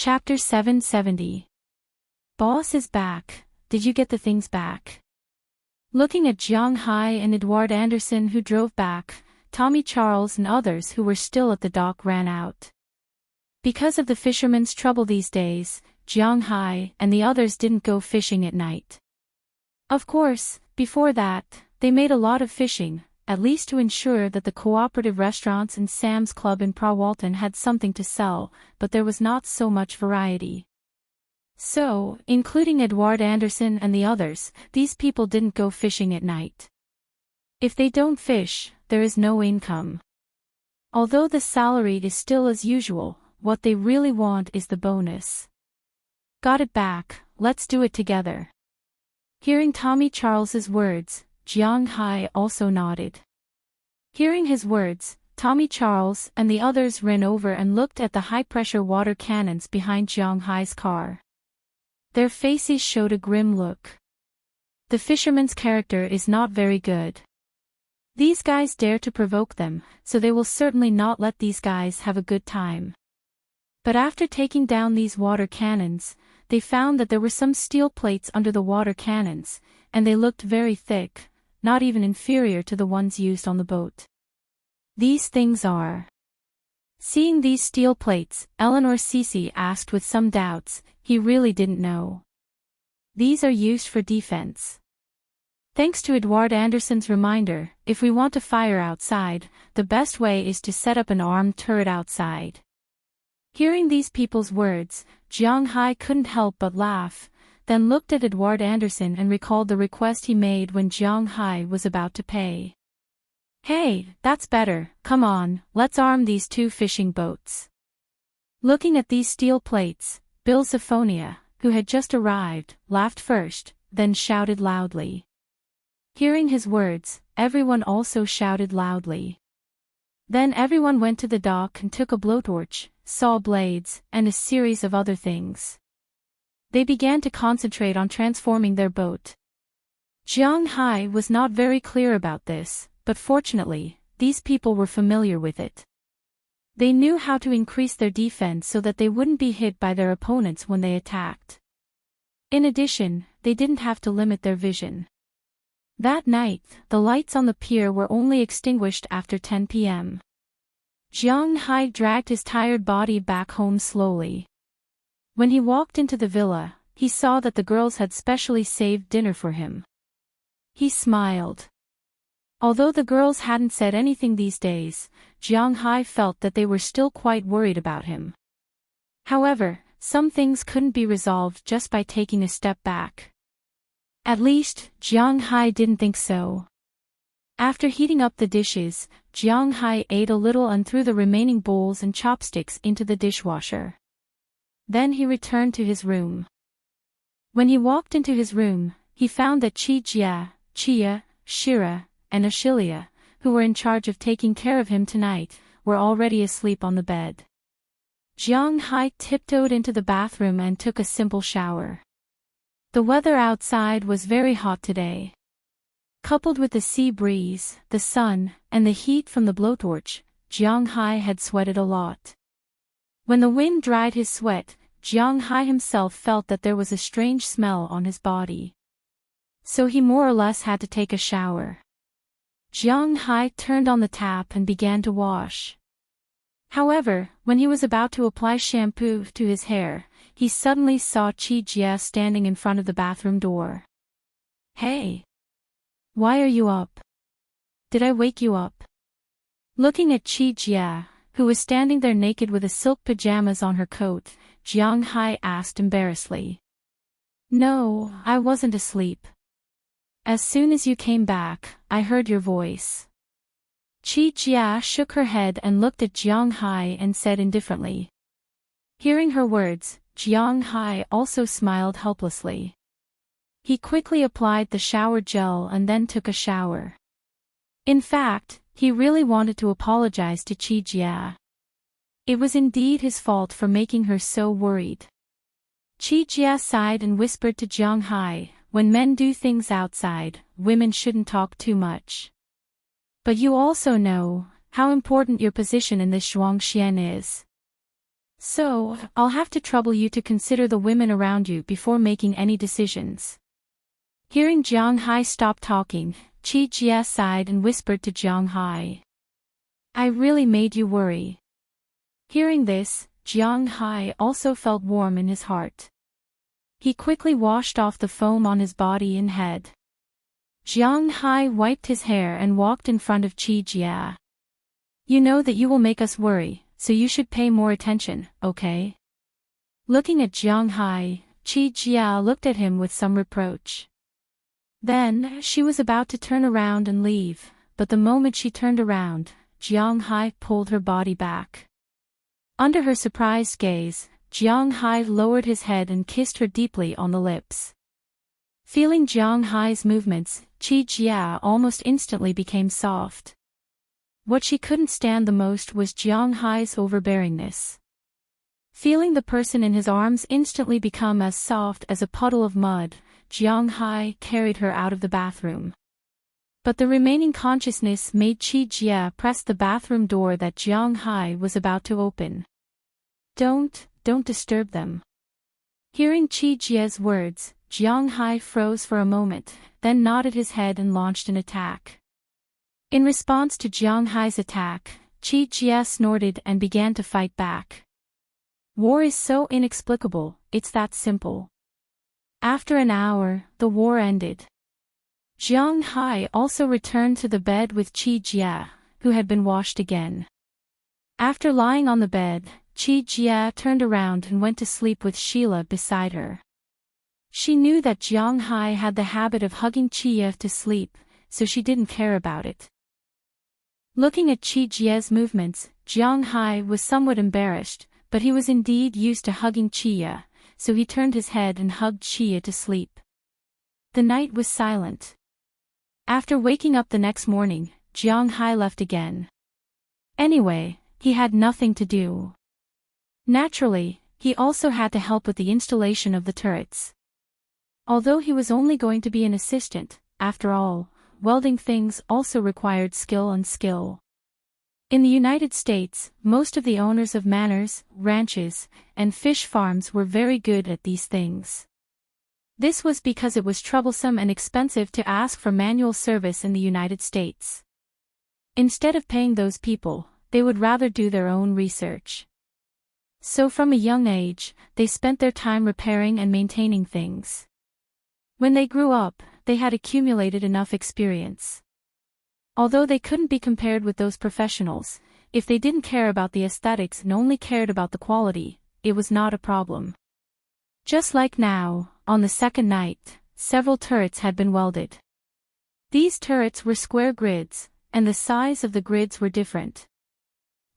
Chapter 770. Boss is back. Did you get the things back? Looking at Jiang Hai and Edward Anderson who drove back, Tommy Charles and others who were still at the dock ran out. Because of the fishermen's trouble these days, Jiang Hai and the others didn't go fishing at night. Of course, before that, they made a lot of fishing, at least to ensure that the cooperative restaurants and Sam's Club in Prawalton had something to sell, but there was not so much variety. So, including Edward Anderson and the others, these people didn't go fishing at night. If they don't fish, there is no income. Although the salary is still as usual, what they really want is the bonus. Got it back, let's do it together. Hearing Tommy Charles's words, Jiang Hai also nodded. Hearing his words, Tommy Charles and the others ran over and looked at the high-pressure water cannons behind Jiang Hai's car. Their faces showed a grim look. The fisherman's character is not very good. These guys dare to provoke them, so they will certainly not let these guys have a good time. But after taking down these water cannons, they found that there were some steel plates under the water cannons, and they looked very thick, not even inferior to the ones used on the boat. These things are... Seeing these steel plates, Eleanor Cece asked with some doubts. He really didn't know. These are used for defense. Thanks to Edward Anderson's reminder, if we want to fire outside, the best way is to set up an armed turret outside. Hearing these people's words, Jiang Hai couldn't help but laugh, then looked at Edward Anderson and recalled the request he made when Jiang Hai was about to pay. Hey, that's better, come on, let's arm these two fishing boats. Looking at these steel plates, Bill Zephonia, who had just arrived, laughed first, then shouted loudly. Hearing his words, everyone also shouted loudly. Then everyone went to the dock and took a blowtorch, saw blades, and a series of other things. They began to concentrate on transforming their boat. Jiang Hai was not very clear about this, but fortunately, these people were familiar with it. They knew how to increase their defense so that they wouldn't be hit by their opponents when they attacked. In addition, they didn't have to limit their vision. That night, the lights on the pier were only extinguished after 10 p.m. Jiang Hai dragged his tired body back home slowly. When he walked into the villa, he saw that the girls had specially saved dinner for him. He smiled. Although the girls hadn't said anything these days, Jiang Hai felt that they were still quite worried about him. However, some things couldn't be resolved just by taking a step back. At least, Jiang Hai didn't think so. After heating up the dishes, Jiang Hai ate a little and threw the remaining bowls and chopsticks into the dishwasher. Then he returned to his room. When he walked into his room, he found that Chi-Jia, Chia, Shira, and Ashilia, who were in charge of taking care of him tonight, were already asleep on the bed. Jiang Hai tiptoed into the bathroom and took a simple shower. The weather outside was very hot today. Coupled with the sea breeze, the sun, and the heat from the blowtorch, Jiang Hai had sweated a lot. When the wind dried his sweat, Jiang Hai himself felt that there was a strange smell on his body. So he more or less had to take a shower. Jiang Hai turned on the tap and began to wash. However, when he was about to apply shampoo to his hair, he suddenly saw Chi-Jia standing in front of the bathroom door. Hey! Why are you up? Did I wake you up? Looking at Chi-Jia, who was standing there naked with a silk pajamas on her coat, Jiang Hai asked embarrassedly. No, I wasn't asleep. As soon as you came back, I heard your voice. Chi-Jia shook her head and looked at Jiang Hai and said indifferently. Hearing her words, Jiang Hai also smiled helplessly. He quickly applied the shower gel and then took a shower. In fact, he really wanted to apologize to Chi-Jia. It was indeed his fault for making her so worried. Chi-Jia sighed and whispered to Jiang Hai, when men do things outside, women shouldn't talk too much. But you also know how important your position in this Zhuangxian is. So, I'll have to trouble you to consider the women around you before making any decisions. Hearing Jiang Hai stop talking, Qi Jia sighed and whispered to Jiang Hai. I really made you worry. Hearing this, Jiang Hai also felt warm in his heart. He quickly washed off the foam on his body and head. Jiang Hai wiped his hair and walked in front of Qi Jia. You know that you will make us worry, so you should pay more attention, okay? Looking at Jiang Hai, Qi Jia looked at him with some reproach. Then, she was about to turn around and leave, but the moment she turned around, Jiang Hai pulled her body back. Under her surprised gaze, Jiang Hai lowered his head and kissed her deeply on the lips. Feeling Jiang Hai's movements, Qi Jia almost instantly became soft. What she couldn't stand the most was Jiang Hai's overbearingness. Feeling the person in his arms instantly become as soft as a puddle of mud, Jiang Hai carried her out of the bathroom. But the remaining consciousness made Qi Jia press the bathroom door that Jiang Hai was about to open. Don't disturb them. Hearing Qi Jia's words, Jiang Hai froze for a moment, then nodded his head and launched an attack. In response to Jiang Hai's attack, Qi Jia snorted and began to fight back. War is so inexplicable, it's that simple. After an hour, the war ended. Jiang Hai also returned to the bed with Qi Jia, who had been washed again. After lying on the bed, Qi Jia turned around and went to sleep with Sheila beside her. She knew that Jiang Hai had the habit of hugging Qi to sleep, so she didn't care about it. Looking at Qi Jia's movements, Jiang Hai was somewhat embarrassed, but he was indeed used to hugging Qi, so he turned his head and hugged Qi to sleep. The night was silent. After waking up the next morning, Jiang Hai left again. Anyway, he had nothing to do. Naturally, he also had to help with the installation of the turrets. Although he was only going to be an assistant, after all, welding things also required skill. In the United States, most of the owners of manors, ranches, and fish farms were very good at these things. This was because it was troublesome and expensive to ask for manual service in the United States. Instead of paying those people, they would rather do their own research. So from a young age, they spent their time repairing and maintaining things. When they grew up, they had accumulated enough experience. Although they couldn't be compared with those professionals, if they didn't care about the aesthetics and only cared about the quality, it was not a problem. Just like now, on the second night, several turrets had been welded. These turrets were square grids, and the size of the grids were different.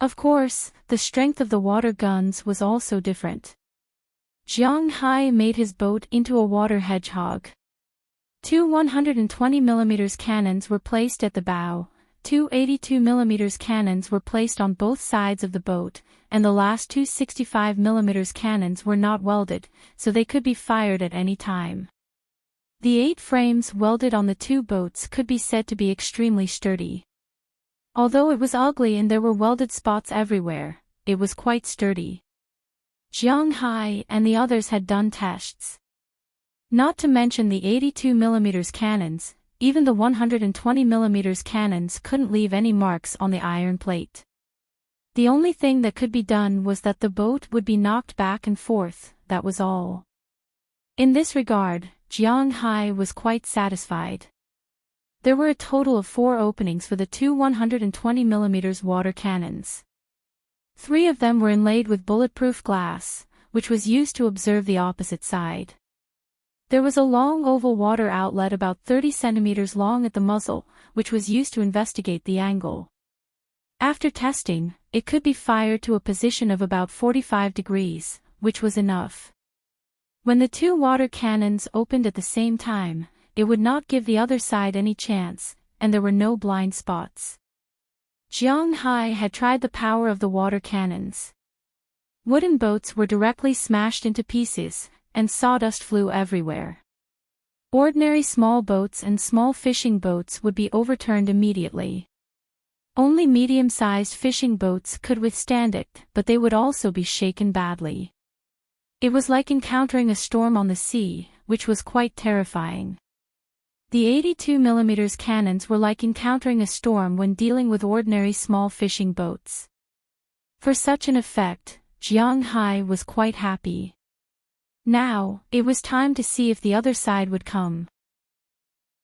Of course, the strength of the water guns was also different. Jiang Hai made his boat into a water hedgehog. Two 120mm cannons were placed at the bow, two 82mm cannons were placed on both sides of the boat, and the last two 65mm cannons were not welded, so they could be fired at any time. The 8 frames welded on the 2 boats could be said to be extremely sturdy. Although it was ugly and there were welded spots everywhere, it was quite sturdy. Jiang Hai and the others had done tests. Not to mention the 82mm cannons, even the 120mm cannons couldn't leave any marks on the iron plate. The only thing that could be done was that the boat would be knocked back and forth, that was all. In this regard, Jiang Hai was quite satisfied. There were a total of 4 openings for the 2 120mm water cannons. 3 of them were inlaid with bulletproof glass, which was used to observe the opposite side. There was a long oval water outlet about 30 centimeters long at the muzzle, which was used to investigate the angle. After testing, it could be fired to a position of about 45 degrees, which was enough. When the 2 water cannons opened at the same time, it would not give the other side any chance, and there were no blind spots. Jiang Hai had tried the power of the water cannons. Wooden boats were directly smashed into pieces, and sawdust flew everywhere. Ordinary small boats and small fishing boats would be overturned immediately. Only medium-sized fishing boats could withstand it, but they would also be shaken badly. It was like encountering a storm on the sea, which was quite terrifying. The 82mm cannons were like encountering a storm when dealing with ordinary small fishing boats. For such an effect, Jiang Hai was quite happy. Now, it was time to see if the other side would come.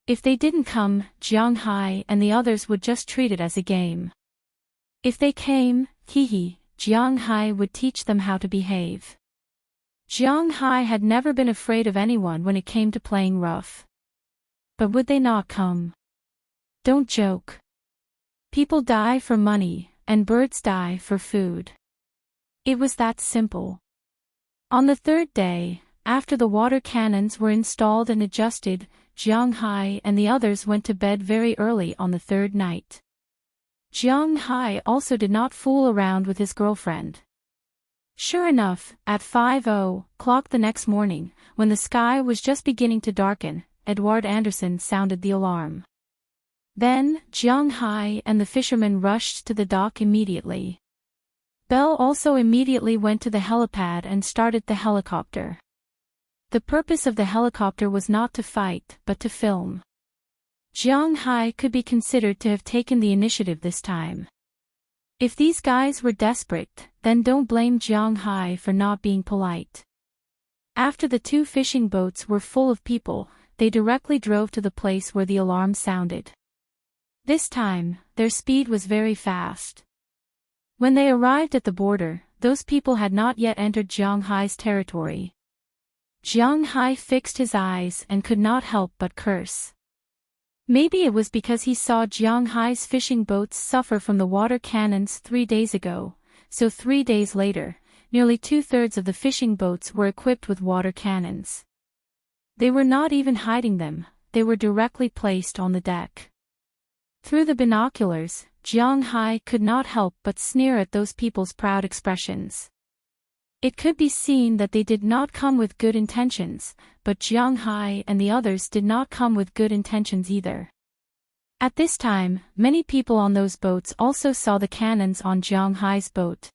If they didn't come, Jiang Hai and the others would just treat it as a game. If they came, Jiang Hai would teach them how to behave. Jiang Hai had never been afraid of anyone when it came to playing rough. But would they not come? Don't joke. People die for money, and birds die for food. It was that simple. On the third day, after the water cannons were installed and adjusted, Jiang Hai and the others went to bed very early on the third night. Jiang Hai also did not fool around with his girlfriend. Sure enough, at 5:00 the next morning, when the sky was just beginning to darken, Edward Anderson sounded the alarm. Then, Jiang Hai and the fishermen rushed to the dock immediately. Belle also immediately went to the helipad and started the helicopter. The purpose of the helicopter was not to fight, but to film. Jiang Hai could be considered to have taken the initiative this time. If these guys were desperate, then don't blame Jiang Hai for not being polite. After the two fishing boats were full of people, they directly drove to the place where the alarm sounded. This time, their speed was very fast. When they arrived at the border, those people had not yet entered Jiang Hai's territory. Jiang Hai fixed his eyes and could not help but curse. Maybe it was because he saw Jiang Hai's fishing boats suffer from the water cannons 3 days ago, so 3 days later, nearly 2/3 of the fishing boats were equipped with water cannons. They were not even hiding them, they were directly placed on the deck. Through the binoculars, Jiang Hai could not help but sneer at those people's proud expressions. It could be seen that they did not come with good intentions, but Jiang Hai and the others did not come with good intentions either. At this time, many people on those boats also saw the cannons on Jiang Hai's boat.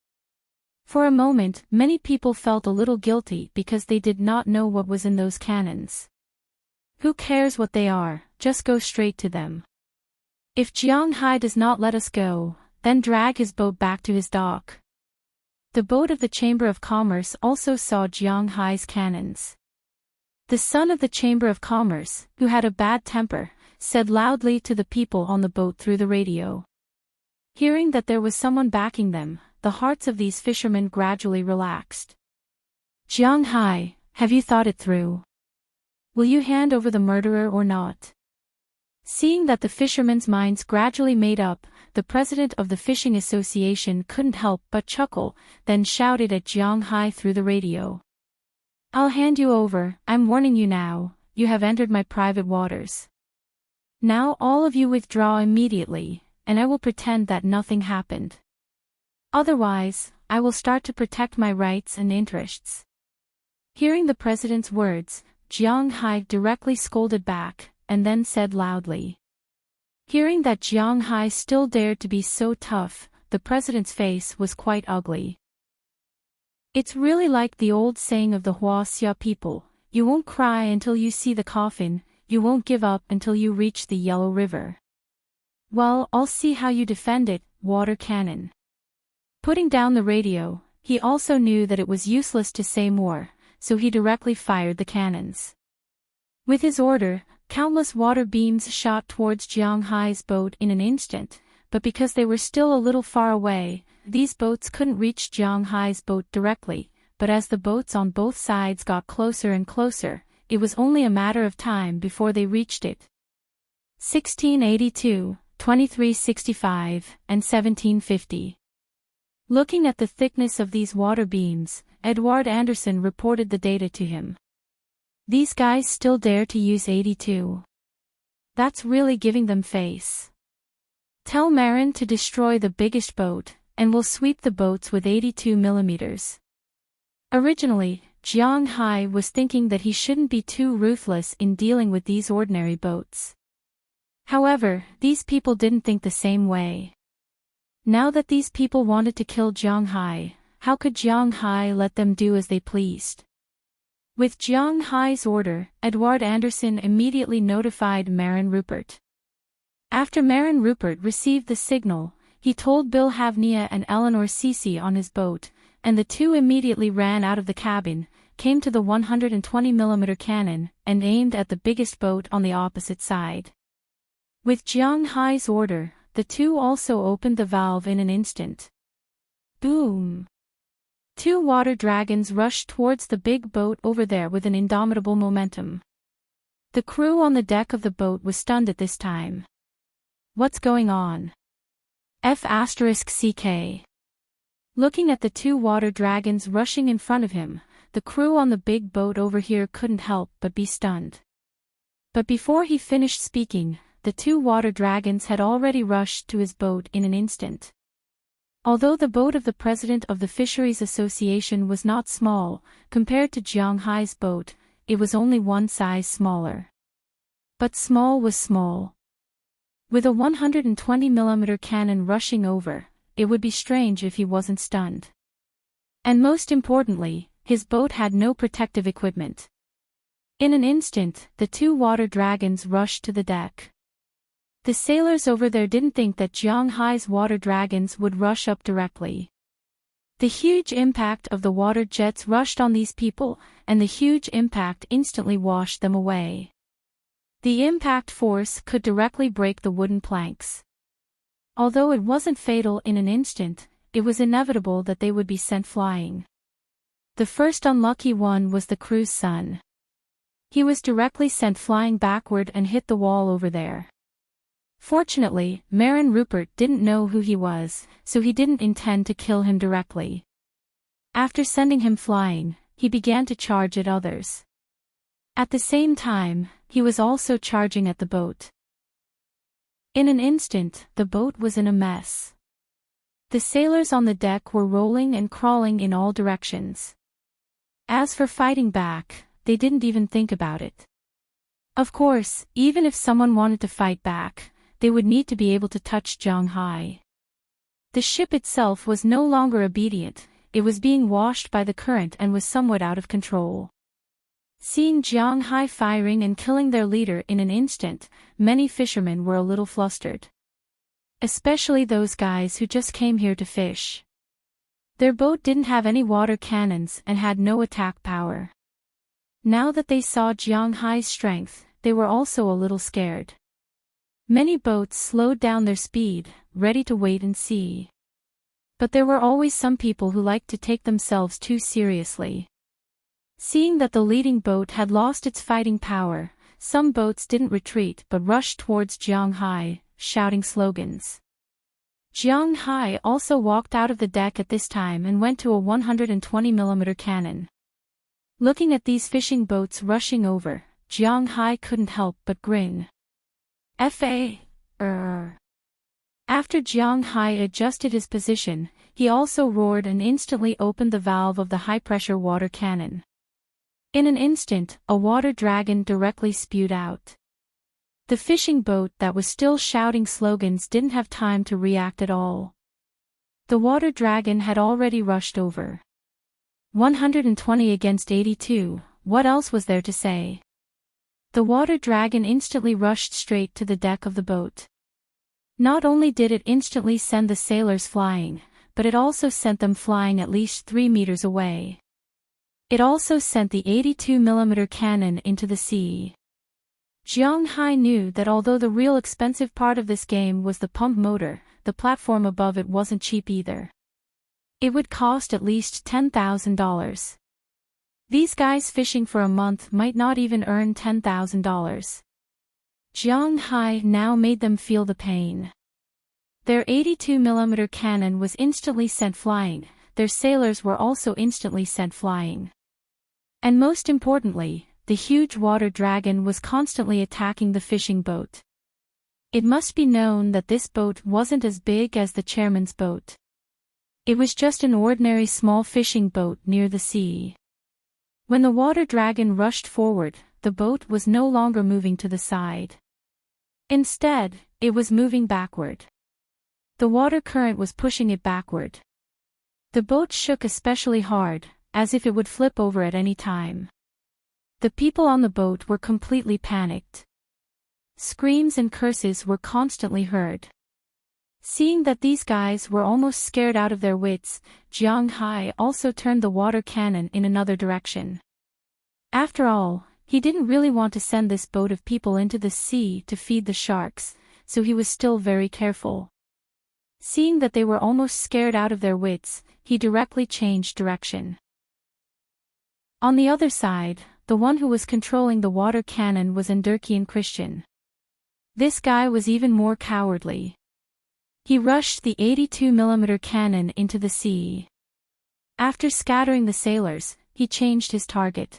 For a moment, many people felt a little guilty because they did not know what was in those cannons. Who cares what they are, just go straight to them. If Jiang Hai does not let us go, then drag his boat back to his dock. The boat of the Chamber of Commerce also saw Jiang Hai's cannons. The son of the Chamber of Commerce, who had a bad temper, said loudly to the people on the boat through the radio. Hearing that there was someone backing them, the hearts of these fishermen gradually relaxed. Jiang Hai, have you thought it through? Will you hand over the murderer or not? Seeing that the fishermen's minds gradually made up, the president of the Fishing Association couldn't help but chuckle, then shouted at Jiang Hai through the radio. I'll hand you over, I'm warning you now, you have entered my private waters. Now all of you withdraw immediately, and I will pretend that nothing happened. Otherwise, I will start to protect my rights and interests. Hearing the president's words, Jiang Hai directly scolded back, and then said loudly. Hearing that Jiang Hai still dared to be so tough, the president's face was quite ugly. It's really like the old saying of the Huaxia people, you won't cry until you see the coffin, you won't give up until you reach the Yellow River. Well, I'll see how you defend it, water cannon. Putting down the radio, he also knew that it was useless to say more, so he directly fired the cannons. With his order, countless water beams shot towards Jiang Hai's boat in an instant, but because they were still a little far away, these boats couldn't reach Jiang Hai's boat directly, but as the boats on both sides got closer and closer, it was only a matter of time before they reached it. 1682, 2365, and 1750. Looking at the thickness of these water beams, Edward Anderson reported the data to him. These guys still dare to use 82. That's really giving them face. Tell Marin to destroy the biggest boat, and we'll sweep the boats with 82mm. Originally, Jiang Hai was thinking that he shouldn't be too ruthless in dealing with these ordinary boats. However, these people didn't think the same way. Now that these people wanted to kill Jiang Hai, how could Jiang Hai let them do as they pleased? With Jiang Hai's order, Edward Anderson immediately notified Marin Rupert. After Marin Rupert received the signal, he told Bill Havnia and Eleanor Cece on his boat, and the two immediately ran out of the cabin, came to the 120mm cannon, and aimed at the biggest boat on the opposite side. With Jiang Hai's order, the two also opened the valve in an instant. Boom! Two water dragons rushed towards the big boat over there with an indomitable momentum. The crew on the deck of the boat was stunned at this time. What's going on? F***CK. Looking at the two water dragons rushing in front of him, the crew on the big boat over here couldn't help but be stunned. But before he finished speaking, the two water dragons had already rushed to his boat in an instant. Although the boat of the president of the Fisheries Association was not small, compared to Jiang Hai's boat, it was only one size smaller. But small was small. With a 120mm cannon rushing over, it would be strange if he wasn't stunned. And most importantly, his boat had no protective equipment. In an instant, the two water dragons rushed to the deck. The sailors over there didn't think that Jiang Hai's water dragons would rush up directly. The huge impact of the water jets rushed on these people, and the huge impact instantly washed them away. The impact force could directly break the wooden planks. Although it wasn't fatal in an instant, it was inevitable that they would be sent flying. The first unlucky one was the crew's son. He was directly sent flying backward and hit the wall over there. Fortunately, Marin Rupert didn't know who he was, so he didn't intend to kill him directly. After sending him flying, he began to charge at others. At the same time, he was also charging at the boat. In an instant, the boat was in a mess. The sailors on the deck were rolling and crawling in all directions. As for fighting back, they didn't even think about it. Of course, even if someone wanted to fight back, they would need to be able to touch Jiang Hai. The ship itself was no longer obedient, it was being washed by the current and was somewhat out of control. Seeing Jiang Hai firing and killing their leader in an instant, many fishermen were a little flustered. Especially those guys who just came here to fish. Their boat didn't have any water cannons and had no attack power. Now that they saw Jiang Hai's strength, they were also a little scared. Many boats slowed down their speed, ready to wait and see. But there were always some people who liked to take themselves too seriously. Seeing that the leading boat had lost its fighting power, some boats didn't retreat but rushed towards Jiang Hai, shouting slogans. Jiang Hai also walked out of the deck at this time and went to a 120mm cannon. Looking at these fishing boats rushing over, Jiang Hai couldn't help but grin. After Jiang Hai adjusted his position, he also roared and instantly opened the valve of the high-pressure water cannon. In an instant, a water dragon directly spewed out. The fishing boat that was still shouting slogans didn't have time to react at all. The water dragon had already rushed over. 120 against 82, what else was there to say? The water dragon instantly rushed straight to the deck of the boat. Not only did it instantly send the sailors flying, but it also sent them flying at least 3 meters away. It also sent the 82mm cannon into the sea. Jiang Hai knew that although the real expensive part of this game was the pump motor, the platform above it wasn't cheap either. It would cost at least $10,000. These guys fishing for a month might not even earn $10,000. Jiang Hai now made them feel the pain. Their 82mm cannon was instantly sent flying, their sailors were also instantly sent flying. And most importantly, the huge water dragon was constantly attacking the fishing boat. It must be known that this boat wasn't as big as the chairman's boat. It was just an ordinary small fishing boat near the sea. When the water dragon rushed forward, the boat was no longer moving to the side. Instead, it was moving backward. The water current was pushing it backward. The boat shook especially hard, as if it would flip over at any time. The people on the boat were completely panicked. Screams and curses were constantly heard. Seeing that these guys were almost scared out of their wits, Jiang Hai also turned the water cannon in another direction. After all, he didn't really want to send this boat of people into the sea to feed the sharks, so he was still very careful. Seeing that they were almost scared out of their wits, he directly changed direction. On the other side, the one who was controlling the water cannon was Endurkian Christian. This guy was even more cowardly. He rushed the 82mm cannon into the sea. After scattering the sailors, he changed his target.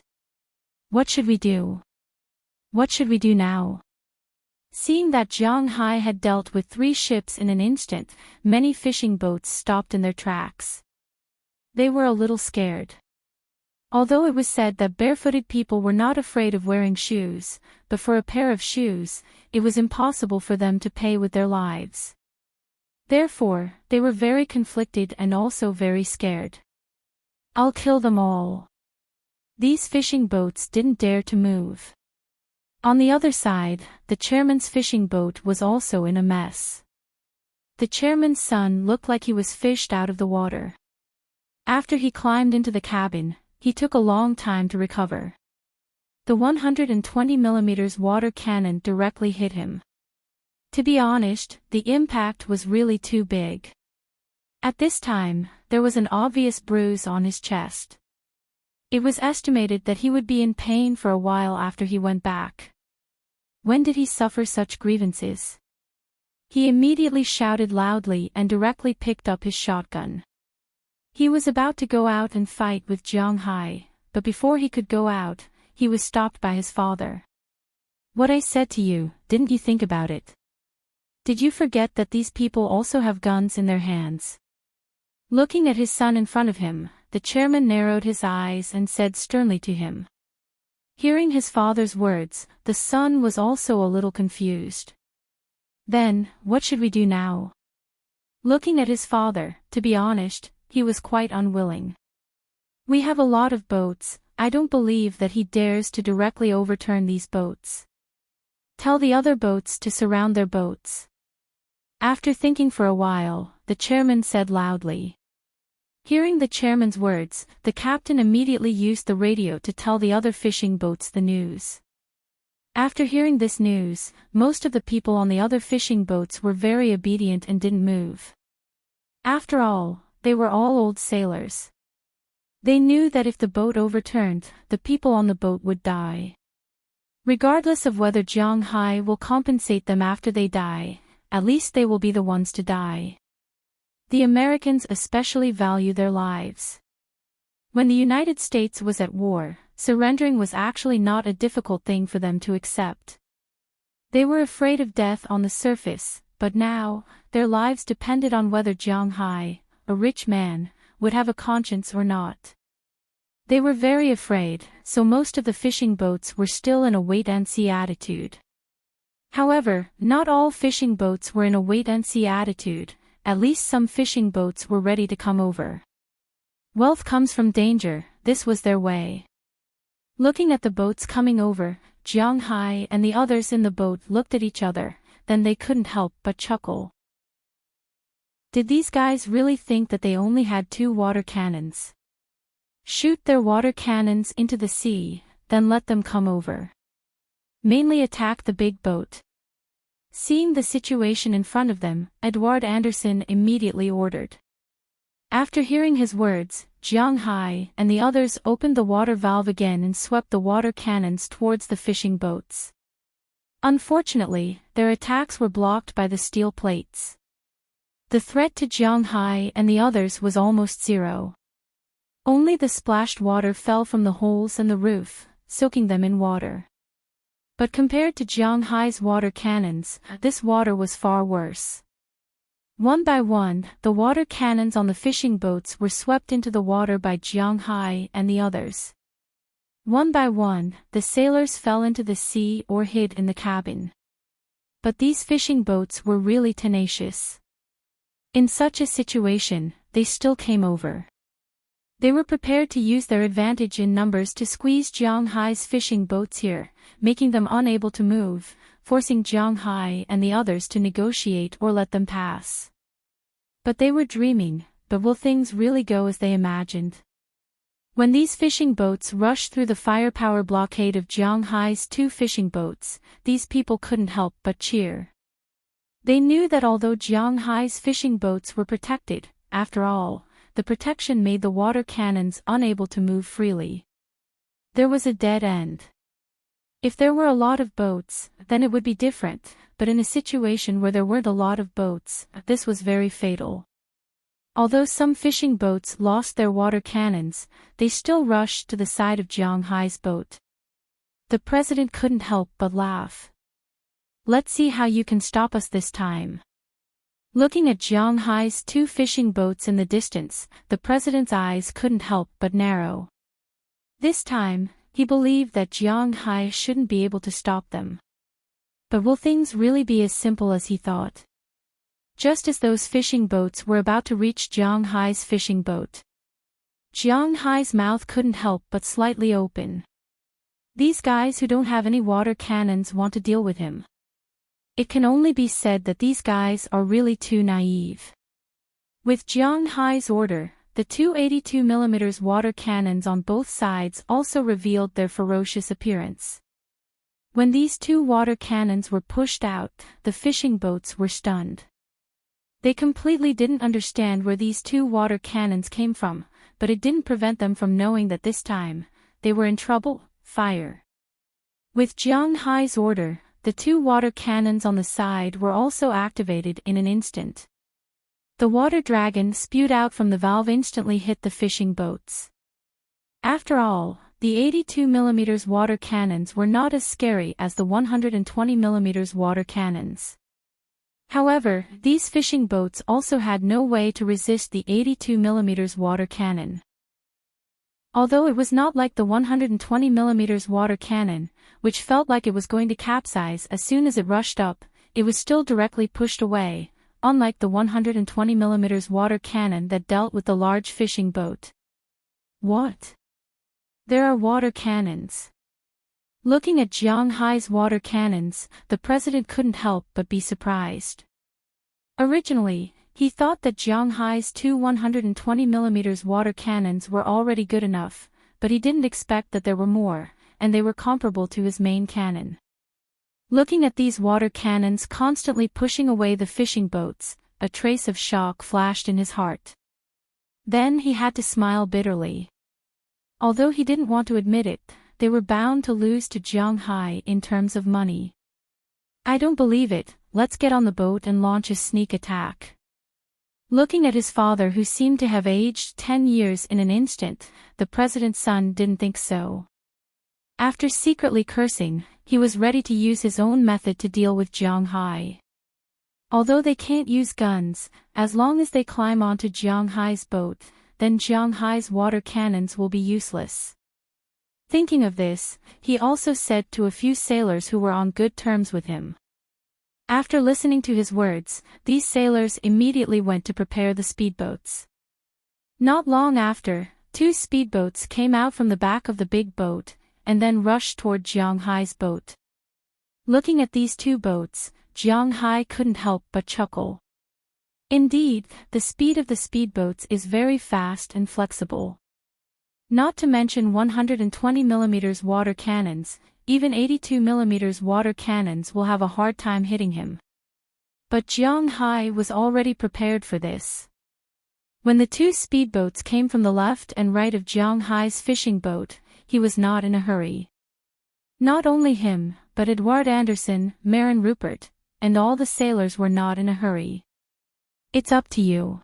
What should we do? What should we do now? Seeing that Jiang Hai had dealt with 3 ships in an instant, many fishing boats stopped in their tracks. They were a little scared. Although it was said that barefooted people were not afraid of wearing shoes, but for a pair of shoes, it was impossible for them to pay with their lives. Therefore, they were very conflicted and also very scared. I'll kill them all. These fishing boats didn't dare to move. On the other side, the chairman's fishing boat was also in a mess. The chairman's son looked like he was fished out of the water. After he climbed into the cabin, he took a long time to recover. The 120mm water cannon directly hit him. To be honest, the impact was really too big. At this time, there was an obvious bruise on his chest. It was estimated that he would be in pain for a while after he went back. When did he suffer such grievances? He immediately shouted loudly and directly picked up his shotgun. He was about to go out and fight with Jiang Hai, but before he could go out, he was stopped by his father. What I said to you, didn't you think about it? Did you forget that these people also have guns in their hands? Looking at his son in front of him, the chairman narrowed his eyes and said sternly to him. Hearing his father's words, the son was also a little confused. Then, what should we do now? Looking at his father, to be honest, he was quite unwilling. We have a lot of boats, I don't believe that he dares to directly overturn these boats. Tell the other boats to surround their boats. After thinking for a while, the chairman said loudly. Hearing the chairman's words, the captain immediately used the radio to tell the other fishing boats the news. After hearing this news, most of the people on the other fishing boats were very obedient and didn't move. After all, they were all old sailors. They knew that if the boat overturned, the people on the boat would die. Regardless of whether Jiang Hai will compensate them after they die, at least they will be the ones to die. The Americans especially value their lives. When the United States was at war, surrendering was actually not a difficult thing for them to accept. They were afraid of death on the surface, but now, their lives depended on whether Jiang Hai, a rich man, would have a conscience or not. They were very afraid, so most of the fishing boats were still in a wait-and-see attitude. However, not all fishing boats were in a wait-and-see attitude, at least some fishing boats were ready to come over. Wealth comes from danger, this was their way. Looking at the boats coming over, Jiang Hai and the others in the boat looked at each other, then they couldn't help but chuckle. Did these guys really think that they only had 2 water cannons? Shoot their water cannons into the sea, then let them come over. Mainly attack the big boat. Seeing the situation in front of them, Edward Anderson immediately ordered. After hearing his words, Jiang Hai and the others opened the water valve again and swept the water cannons towards the fishing boats. Unfortunately, their attacks were blocked by the steel plates. The threat to Jiang Hai and the others was almost zero. Only the splashed water fell from the holes in the roof, soaking them in water. But compared to Jiang Hai's water cannons, this water was far worse. One by one, the water cannons on the fishing boats were swept into the water by Jiang Hai and the others. One by one, the sailors fell into the sea or hid in the cabin. But these fishing boats were really tenacious. In such a situation, they still came over. They were prepared to use their advantage in numbers to squeeze Jiang Hai's fishing boats here, making them unable to move, forcing Jiang Hai and the others to negotiate or let them pass. But they were dreaming, but will things really go as they imagined? When these fishing boats rushed through the firepower blockade of Jiang Hai's 2 fishing boats, these people couldn't help but cheer. They knew that although Jiang Hai's fishing boats were protected, after all, the protection made the water cannons unable to move freely. There was a dead end. If there were a lot of boats, then it would be different, but in a situation where there weren't a lot of boats, this was very fatal. Although some fishing boats lost their water cannons, they still rushed to the side of Jiang Hai's boat. The president couldn't help but laugh. Let's see how you can stop us this time. Looking at Jiang Hai's 2 fishing boats in the distance, the president's eyes couldn't help but narrow. This time, he believed that Jiang Hai shouldn't be able to stop them. But will things really be as simple as he thought? Just as those fishing boats were about to reach Jiang Hai's fishing boat, Jiang Hai's mouth couldn't help but slightly open. These guys who don't have any water cannons want to deal with him. It can only be said that these guys are really too naive. With Jiang Hai's order, the 2 82mm water cannons on both sides also revealed their ferocious appearance. When these 2 water cannons were pushed out, the fishing boats were stunned. They completely didn't understand where these 2 water cannons came from, but it didn't prevent them from knowing that this time, they were in trouble. Fire. With Jiang Hai's order, the 2 water cannons on the side were also activated in an instant. The water dragon spewed out from the valve instantly hit the fishing boats. After all, the 82mm water cannons were not as scary as the 120mm water cannons. However, these fishing boats also had no way to resist the 82mm water cannon. Although it was not like the 120mm water cannon, which felt like it was going to capsize as soon as it rushed up, it was still directly pushed away, unlike the 120mm water cannon that dealt with the large fishing boat. What? There are water cannons. Looking at Jiang Hai's water cannons, the president couldn't help but be surprised. Originally, he thought that Jiang Hai's 2 120mm water cannons were already good enough, but he didn't expect that there were more, and they were comparable to his main cannon. Looking at these water cannons constantly pushing away the fishing boats, a trace of shock flashed in his heart. Then he had to smile bitterly. Although he didn't want to admit it, they were bound to lose to Jiang Hai in terms of money. I don't believe it, let's get on the boat and launch a sneak attack. Looking at his father who seemed to have aged 10 years in an instant, the president's son didn't think so. After secretly cursing, he was ready to use his own method to deal with Jiang Hai. Although they can't use guns, as long as they climb onto Jiang Hai's boat, then Jiang Hai's water cannons will be useless. Thinking of this, he also said to a few sailors who were on good terms with him. After listening to his words, these sailors immediately went to prepare the speedboats. Not long after, 2 speedboats came out from the back of the big boat, and then rushed toward Jiang Hai's boat. Looking at these 2 boats, Jiang Hai couldn't help but chuckle. Indeed, the speed of the speedboats is very fast and flexible. Not to mention 120mm water cannons, even 82mm water cannons will have a hard time hitting him. But Jiang Hai was already prepared for this. When the 2 speedboats came from the left and right of Jiang Hai's fishing boat, he was not in a hurry. Not only him, but Edward Anderson, Marin Rupert, and all the sailors were not in a hurry. It's up to you.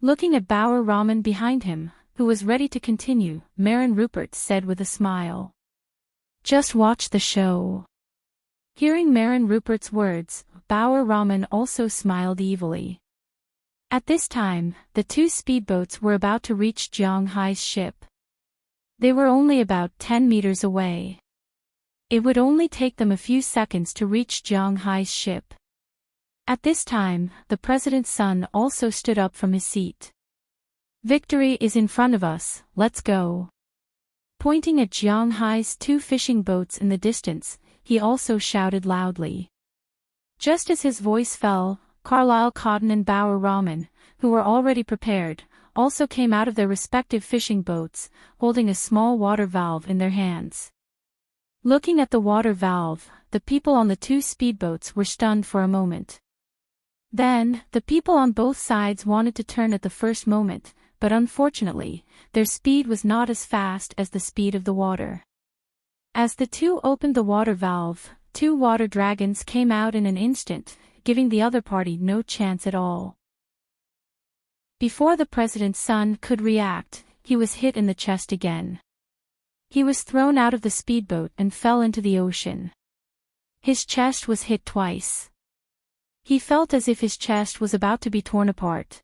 Looking at Bauer Ramen behind him, who was ready to continue, Marin Rupert said with a smile. Just watch the show. Hearing Marin Rupert's words, Bauer Ramen also smiled evilly. At this time, the 2 speedboats were about to reach Jiang Hai's ship. They were only about 10 meters away. It would only take them a few seconds to reach Jiang Hai's ship. At this time, the president's son also stood up from his seat. "Victory is in front of us, let's go." Pointing at Jiang Hai's two fishing boats in the distance, he also shouted loudly. Just as his voice fell, Carlisle Cotton and Bauer Ramen, who were already prepared, also came out of their respective fishing boats, holding a small water valve in their hands. Looking at the water valve, the people on the two speedboats were stunned for a moment. Then, the people on both sides wanted to turn at the first moment, but unfortunately, their speed was not as fast as the speed of the water. As the two opened the water valve, two water dragons came out in an instant, giving the other party no chance at all. Before the president's son could react, he was hit in the chest again. He was thrown out of the speedboat and fell into the ocean. His chest was hit twice. He felt as if his chest was about to be torn apart.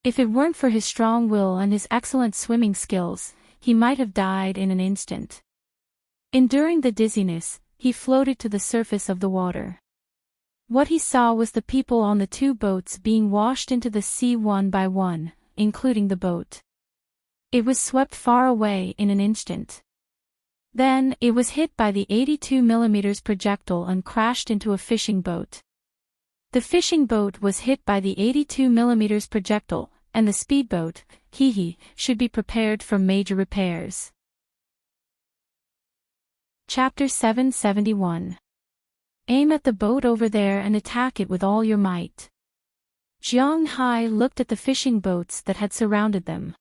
If it weren't for his strong will and his excellent swimming skills, he might have died in an instant. Enduring the dizziness, he floated to the surface of the water. What he saw was the people on the two boats being washed into the sea one by one, including the boat. It was swept far away in an instant. Then, it was hit by the 82mm projectile and crashed into a fishing boat. The fishing boat was hit by the 82mm projectile, and the speedboat, should be prepared for major repairs. Chapter 771. Aim at the boat over there and attack it with all your might. Jiang Hai looked at the fishing boats that had surrounded them.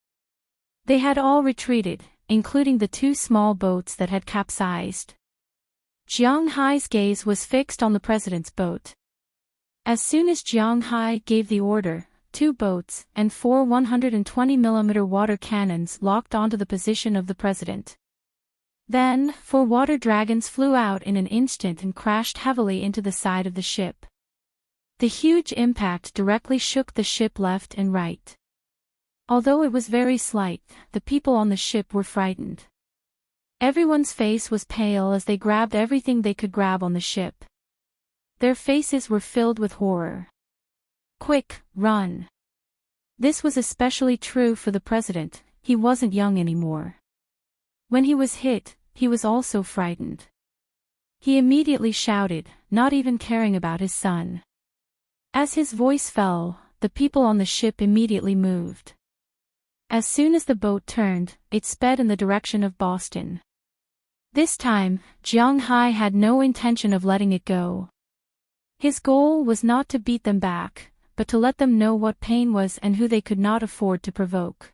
They had all retreated, including the two small boats that had capsized. Jiang Hai's gaze was fixed on the president's boat. As soon as Jiang Hai gave the order, two boats and four 120mm water cannons locked onto the position of the president. Then, four water dragons flew out in an instant and crashed heavily into the side of the ship. The huge impact directly shook the ship left and right. Although it was very slight, the people on the ship were frightened. Everyone's face was pale as they grabbed everything they could grab on the ship. Their faces were filled with horror. Quick, run! This was especially true for the president. He wasn't young anymore. When he was hit, he was also frightened. He immediately shouted, not even caring about his son. As his voice fell, the people on the ship immediately moved. As soon as the boat turned, it sped in the direction of Boston. This time, Jiang Hai had no intention of letting it go. His goal was not to beat them back, but to let them know what pain was and who they could not afford to provoke.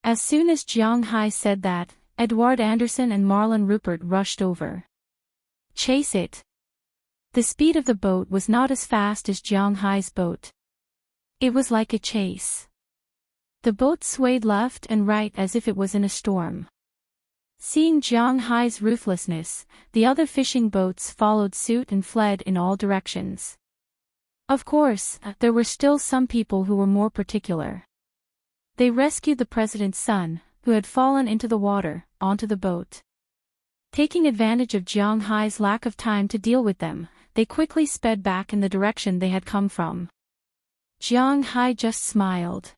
As soon as Jiang Hai said that, Edward Anderson and Marlon Rupert rushed over. Chase it! The speed of the boat was not as fast as Jiang Hai's boat. It was like a chase. The boat swayed left and right as if it was in a storm. Seeing Jiang Hai's ruthlessness, the other fishing boats followed suit and fled in all directions. Of course, there were still some people who were more particular. They rescued the president's son, who had fallen into the water, onto the boat. Taking advantage of Jiang Hai's lack of time to deal with them, they quickly sped back in the direction they had come from. Jiang Hai just smiled.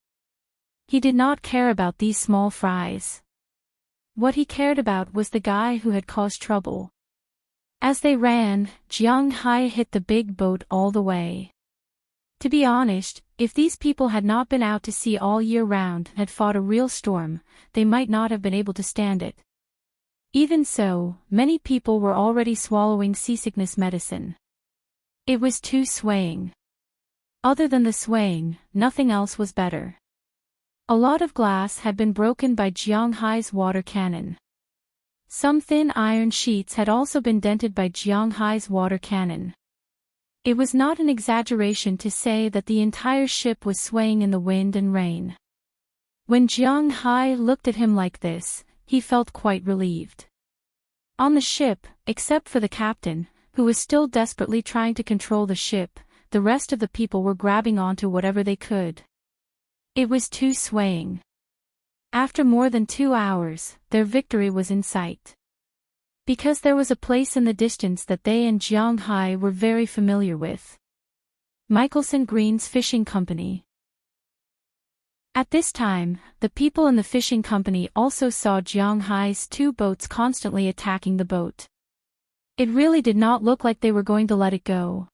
He did not care about these small fries. What he cared about was the guy who had caused trouble. As they ran, Jiang Hai hit the big boat all the way. To be honest, if these people had not been out to sea all year round and had fought a real storm, they might not have been able to stand it. Even so, many people were already swallowing seasickness medicine. It was too swaying. Other than the swaying, nothing else was better. A lot of glass had been broken by Jiang Hai's water cannon. Some thin iron sheets had also been dented by Jiang Hai's water cannon. It was not an exaggeration to say that the entire ship was swaying in the wind and rain. When Jiang Hai looked at him like this, he felt quite relieved. On the ship, except for the captain, who was still desperately trying to control the ship, the rest of the people were grabbing onto whatever they could. It was too swaying. After more than 2 hours, their victory was in sight. Because there was a place in the distance that they and Jiang Hai were very familiar with. Michelson Green's Fishing Company. At this time, the people in the fishing company also saw Jiang Hai's two boats constantly attacking the boat. It really did not look like they were going to let it go.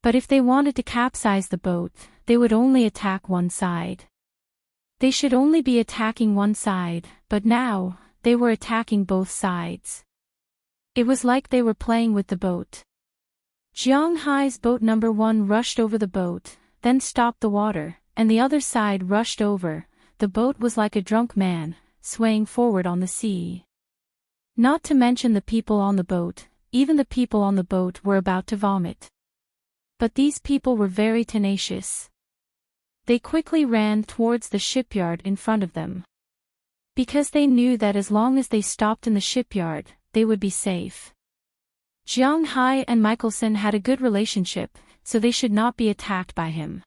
But if they wanted to capsize the boat, they would only attack one side. They should only be attacking one side, but now, they were attacking both sides. It was like they were playing with the boat. Jiang Hai's boat number 1 rushed over the boat, then stopped the water, and the other side rushed over. The boat was like a drunk man, swaying forward on the sea. Not to mention the people on the boat, even the people on the boat were about to vomit. But these people were very tenacious. They quickly ran towards the shipyard in front of them. Because they knew that as long as they stopped in the shipyard, they would be safe. Jiang Hai and Michelson had a good relationship, so they should not be attacked by him.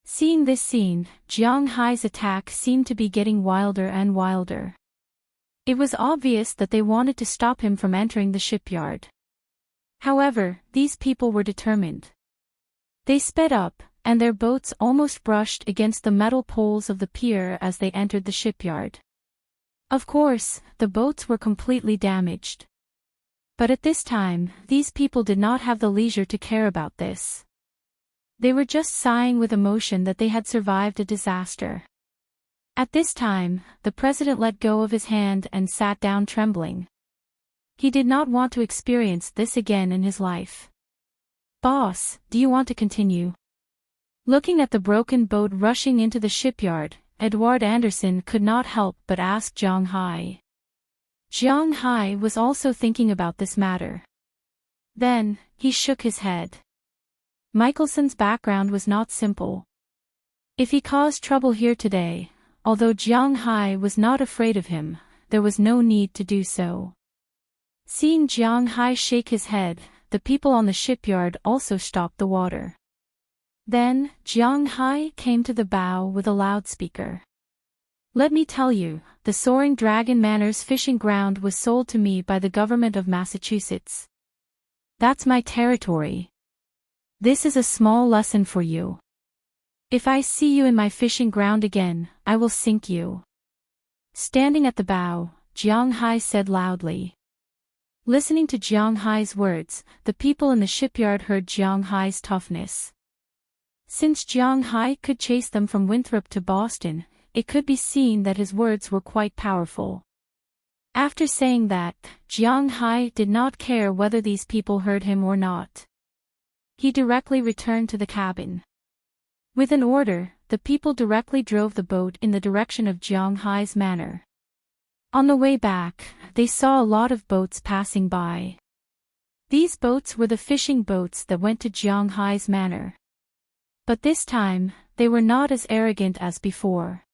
Seeing this scene, Jiang Hai's attack seemed to be getting wilder and wilder. It was obvious that they wanted to stop him from entering the shipyard. However, these people were determined. They sped up, and their boats almost brushed against the metal poles of the pier as they entered the shipyard. Of course, the boats were completely damaged. But at this time, these people did not have the leisure to care about this. They were just sighing with emotion that they had survived a disaster. At this time, the president let go of his hand and sat down trembling. He did not want to experience this again in his life. "Boss, do you want to continue?" Looking at the broken boat rushing into the shipyard, Edward Anderson could not help but ask Jiang Hai. Jiang Hai was also thinking about this matter. Then, he shook his head. Michelson's background was not simple. If he caused trouble here today, although Jiang Hai was not afraid of him, there was no need to do so. Seeing Jiang Hai shake his head, the people on the shipyard also stopped the water. Then, Jiang Hai came to the bow with a loudspeaker. "Let me tell you, the Soaring Dragon Manor's fishing ground was sold to me by the government of Massachusetts. That's my territory. This is a small lesson for you. If I see you in my fishing ground again, I will sink you." Standing at the bow, Jiang Hai said loudly. Listening to Jiang Hai's words, the people in the shipyard heard Jiang Hai's toughness. Since Jiang Hai could chase them from Winthrop to Boston, it could be seen that his words were quite powerful. After saying that, Jiang Hai did not care whether these people heard him or not. He directly returned to the cabin. With an order, the people directly drove the boat in the direction of Jiang Hai's manor. On the way back, they saw a lot of boats passing by. These boats were the fishing boats that went to Jiang Hai's manor. But this time, they were not as arrogant as before.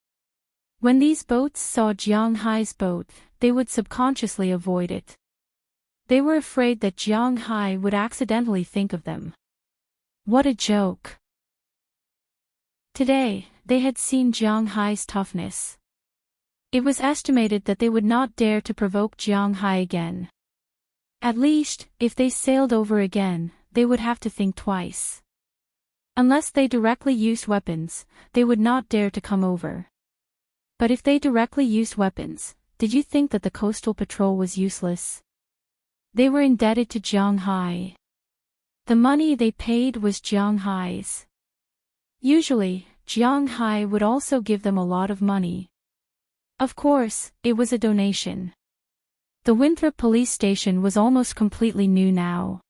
When these boats saw Jiang Hai's boat, they would subconsciously avoid it. They were afraid that Jiang Hai would accidentally think of them. What a joke! Today, they had seen Jiang Hai's toughness. It was estimated that they would not dare to provoke Jiang Hai again. At least, if they sailed over again, they would have to think twice. Unless they directly used weapons, they would not dare to come over. But if they directly used weapons, did you think that the coastal patrol was useless? They were indebted to Jiang Hai. The money they paid was Jiang Hai's. Usually, Jiang Hai would also give them a lot of money. Of course, it was a donation. The Winthrop police station was almost completely new now.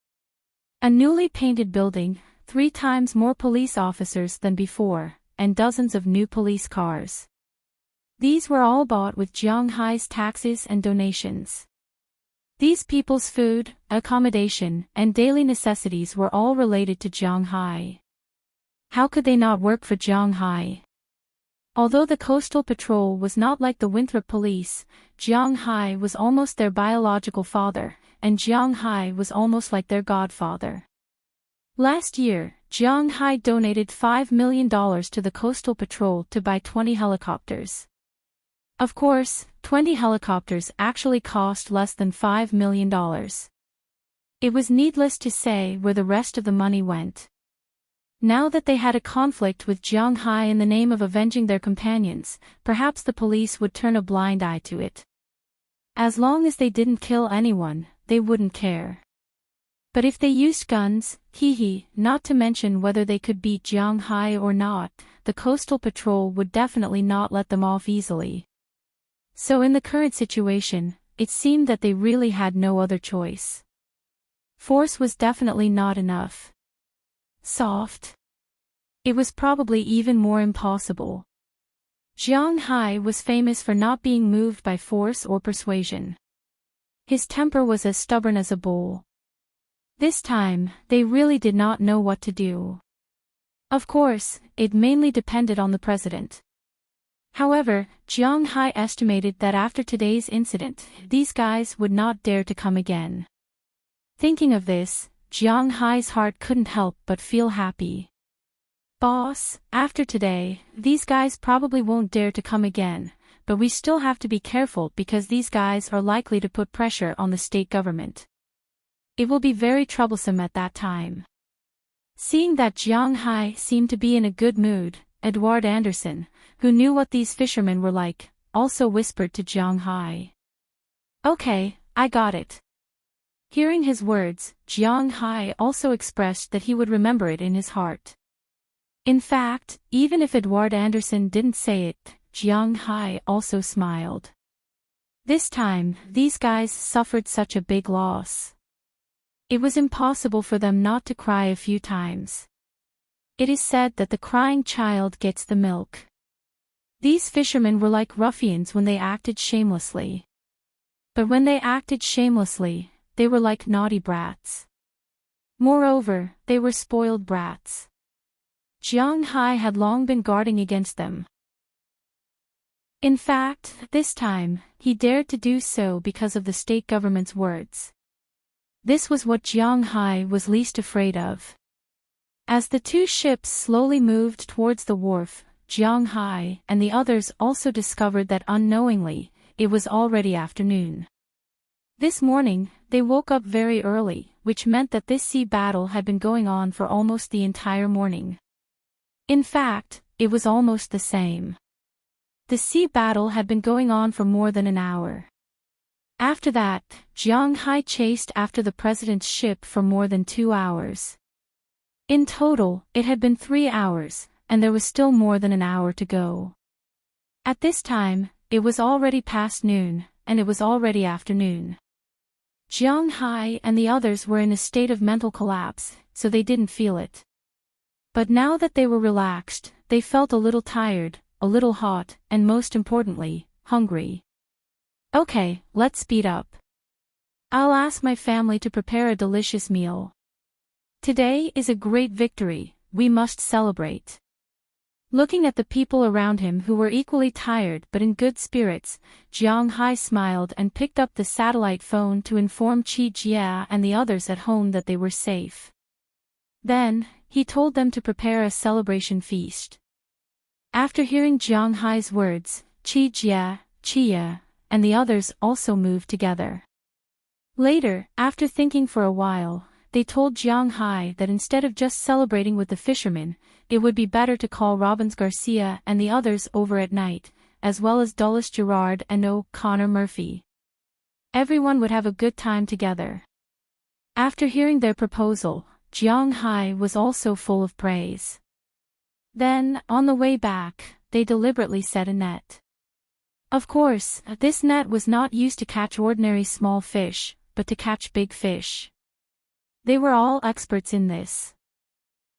A newly painted building, 3 times more police officers than before, and dozens of new police cars. These were all bought with Jiang Hai's taxes and donations. These people's food, accommodation, and daily necessities were all related to Jiang Hai. How could they not work for Jiang Hai? Although the coastal patrol was not like the Winthrop police, Jiang Hai was almost their biological father, and Jiang Hai was almost like their godfather. Last year, Jiang Hai donated $5 million to the coastal patrol to buy 20 helicopters. Of course, 20 helicopters actually cost less than $5 million. It was needless to say where the rest of the money went. Now that they had a conflict with Jiang Hai in the name of avenging their companions, perhaps the police would turn a blind eye to it. As long as they didn't kill anyone, they wouldn't care. But if they used guns, not to mention whether they could beat Jiang Hai or not, the coastal patrol would definitely not let them off easily. So in the current situation, it seemed that they really had no other choice. Force was definitely not enough. Soft. It was probably even more impossible. Jiang Hai was famous for not being moved by force or persuasion. His temper was as stubborn as a bull. This time, they really did not know what to do. Of course, it mainly depended on the president. However, Jiang Hai estimated that after today's incident, these guys would not dare to come again. Thinking of this, Jiang Hai's heart couldn't help but feel happy. Boss, after today, these guys probably won't dare to come again, but we still have to be careful because these guys are likely to put pressure on the state government. It will be very troublesome at that time. Seeing that Jiang Hai seemed to be in a good mood, Edward Anderson, who knew what these fishermen were like, also whispered to Jiang Hai. Okay, I got it. Hearing his words, Jiang Hai also expressed that he would remember it in his heart. In fact, even if Edward Anderson didn't say it, Jiang Hai also smiled. This time, these guys suffered such a big loss. It was impossible for them not to cry a few times. It is said that the crying child gets the milk. These fishermen were like ruffians when they acted shamelessly. But when they acted shamelessly, they were like naughty brats. Moreover, they were spoiled brats. Jiang Hai had long been guarding against them. In fact, this time, he dared to do so because of the state government's words. This was what Jiang Hai was least afraid of. As the two ships slowly moved towards the wharf, Jiang Hai and the others also discovered that unknowingly, it was already afternoon. This morning, they woke up very early, which meant that this sea battle had been going on for almost the entire morning. In fact, it was almost the same. The sea battle had been going on for more than an hour. After that, Jiang Hai chased after the president's ship for more than 2 hours. In total, it had been 3 hours, and there was still more than an hour to go. At this time, it was already past noon, and it was already afternoon. Jiang Hai and the others were in a state of mental collapse, so they didn't feel it. But now that they were relaxed, they felt a little tired, a little hot, and most importantly, hungry. Okay, let's speed up. I'll ask my family to prepare a delicious meal. Today is a great victory, we must celebrate. Looking at the people around him who were equally tired but in good spirits, Jiang Hai smiled and picked up the satellite phone to inform Qi Jia and the others at home that they were safe. Then, he told them to prepare a celebration feast. After hearing Jiang Hai's words, Qi Jia, Qia, and the others also moved together. Later, after thinking for a while, they told Jiang Hai that instead of just celebrating with the fishermen, it would be better to call Robbins Garcia and the others over at night, as well as Dulles Gerard and O'Connor Murphy. Everyone would have a good time together. After hearing their proposal, Jiang Hai was also full of praise. Then, on the way back, they deliberately set a net. Of course, this net was not used to catch ordinary small fish, but to catch big fish. They were all experts in this.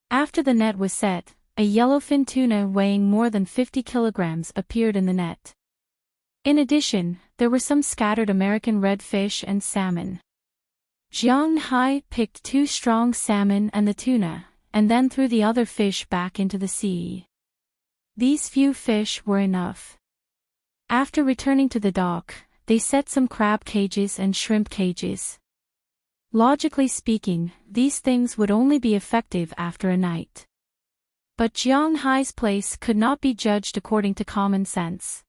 After the net was set, a yellowfin tuna weighing more than 50 kilograms appeared in the net. In addition, there were some scattered American redfish and salmon. Jiang Hai picked 2 strong salmon and the tuna, and then threw the other fish back into the sea. These few fish were enough. After returning to the dock, they set some crab cages and shrimp cages. Logically speaking, these things would only be effective after a night. But Jiang Hai's place could not be judged according to common sense.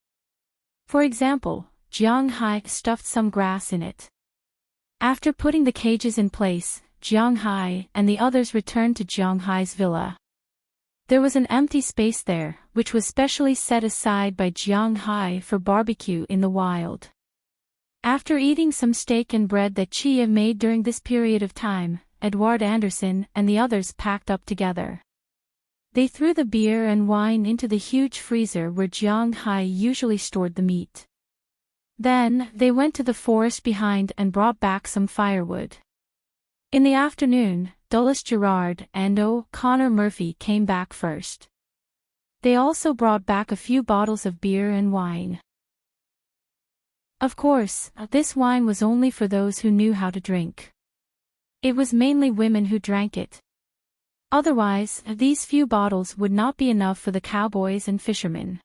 For example, Jiang Hai stuffed some grass in it. After putting the cages in place, Jiang Hai and the others returned to Jiang Hai's villa. There was an empty space there, which was specially set aside by Jiang Hai for barbecue in the wild. After eating some steak and bread that Chia made during this period of time, Edward Anderson and the others packed up together. They threw the beer and wine into the huge freezer where Jiang Hai usually stored the meat. Then, they went to the forest behind and brought back some firewood. In the afternoon, Dulles Gerard and O'Connor Murphy came back first. They also brought back a few bottles of beer and wine. Of course, this wine was only for those who knew how to drink. It was mainly women who drank it. Otherwise, these few bottles would not be enough for the cowboys and fishermen.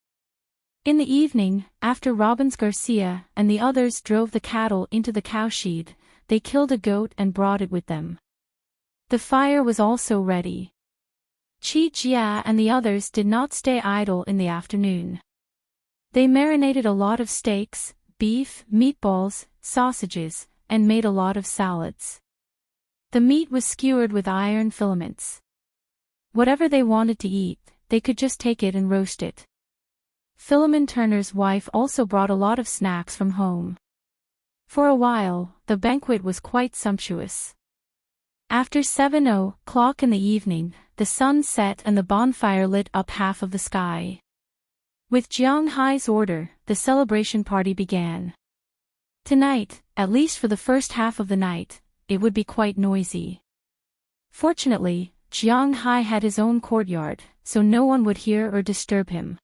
In the evening, after Robbins Garcia and the others drove the cattle into the cowshed, they killed a goat and brought it with them. The fire was also ready. Chi Jia and the others did not stay idle in the afternoon. They marinated a lot of steaks, beef, meatballs, sausages, and made a lot of salads. The meat was skewered with iron filaments. Whatever they wanted to eat, they could just take it and roast it. Philemon Turner's wife also brought a lot of snacks from home. For a while, the banquet was quite sumptuous. After 7:00 in the evening, the sun set and the bonfire lit up half of the sky. With Jiang Hai's order, the celebration party began. Tonight, at least for the first half of the night, it would be quite noisy. Fortunately, Jiang Hai had his own courtyard, so no one would hear or disturb him.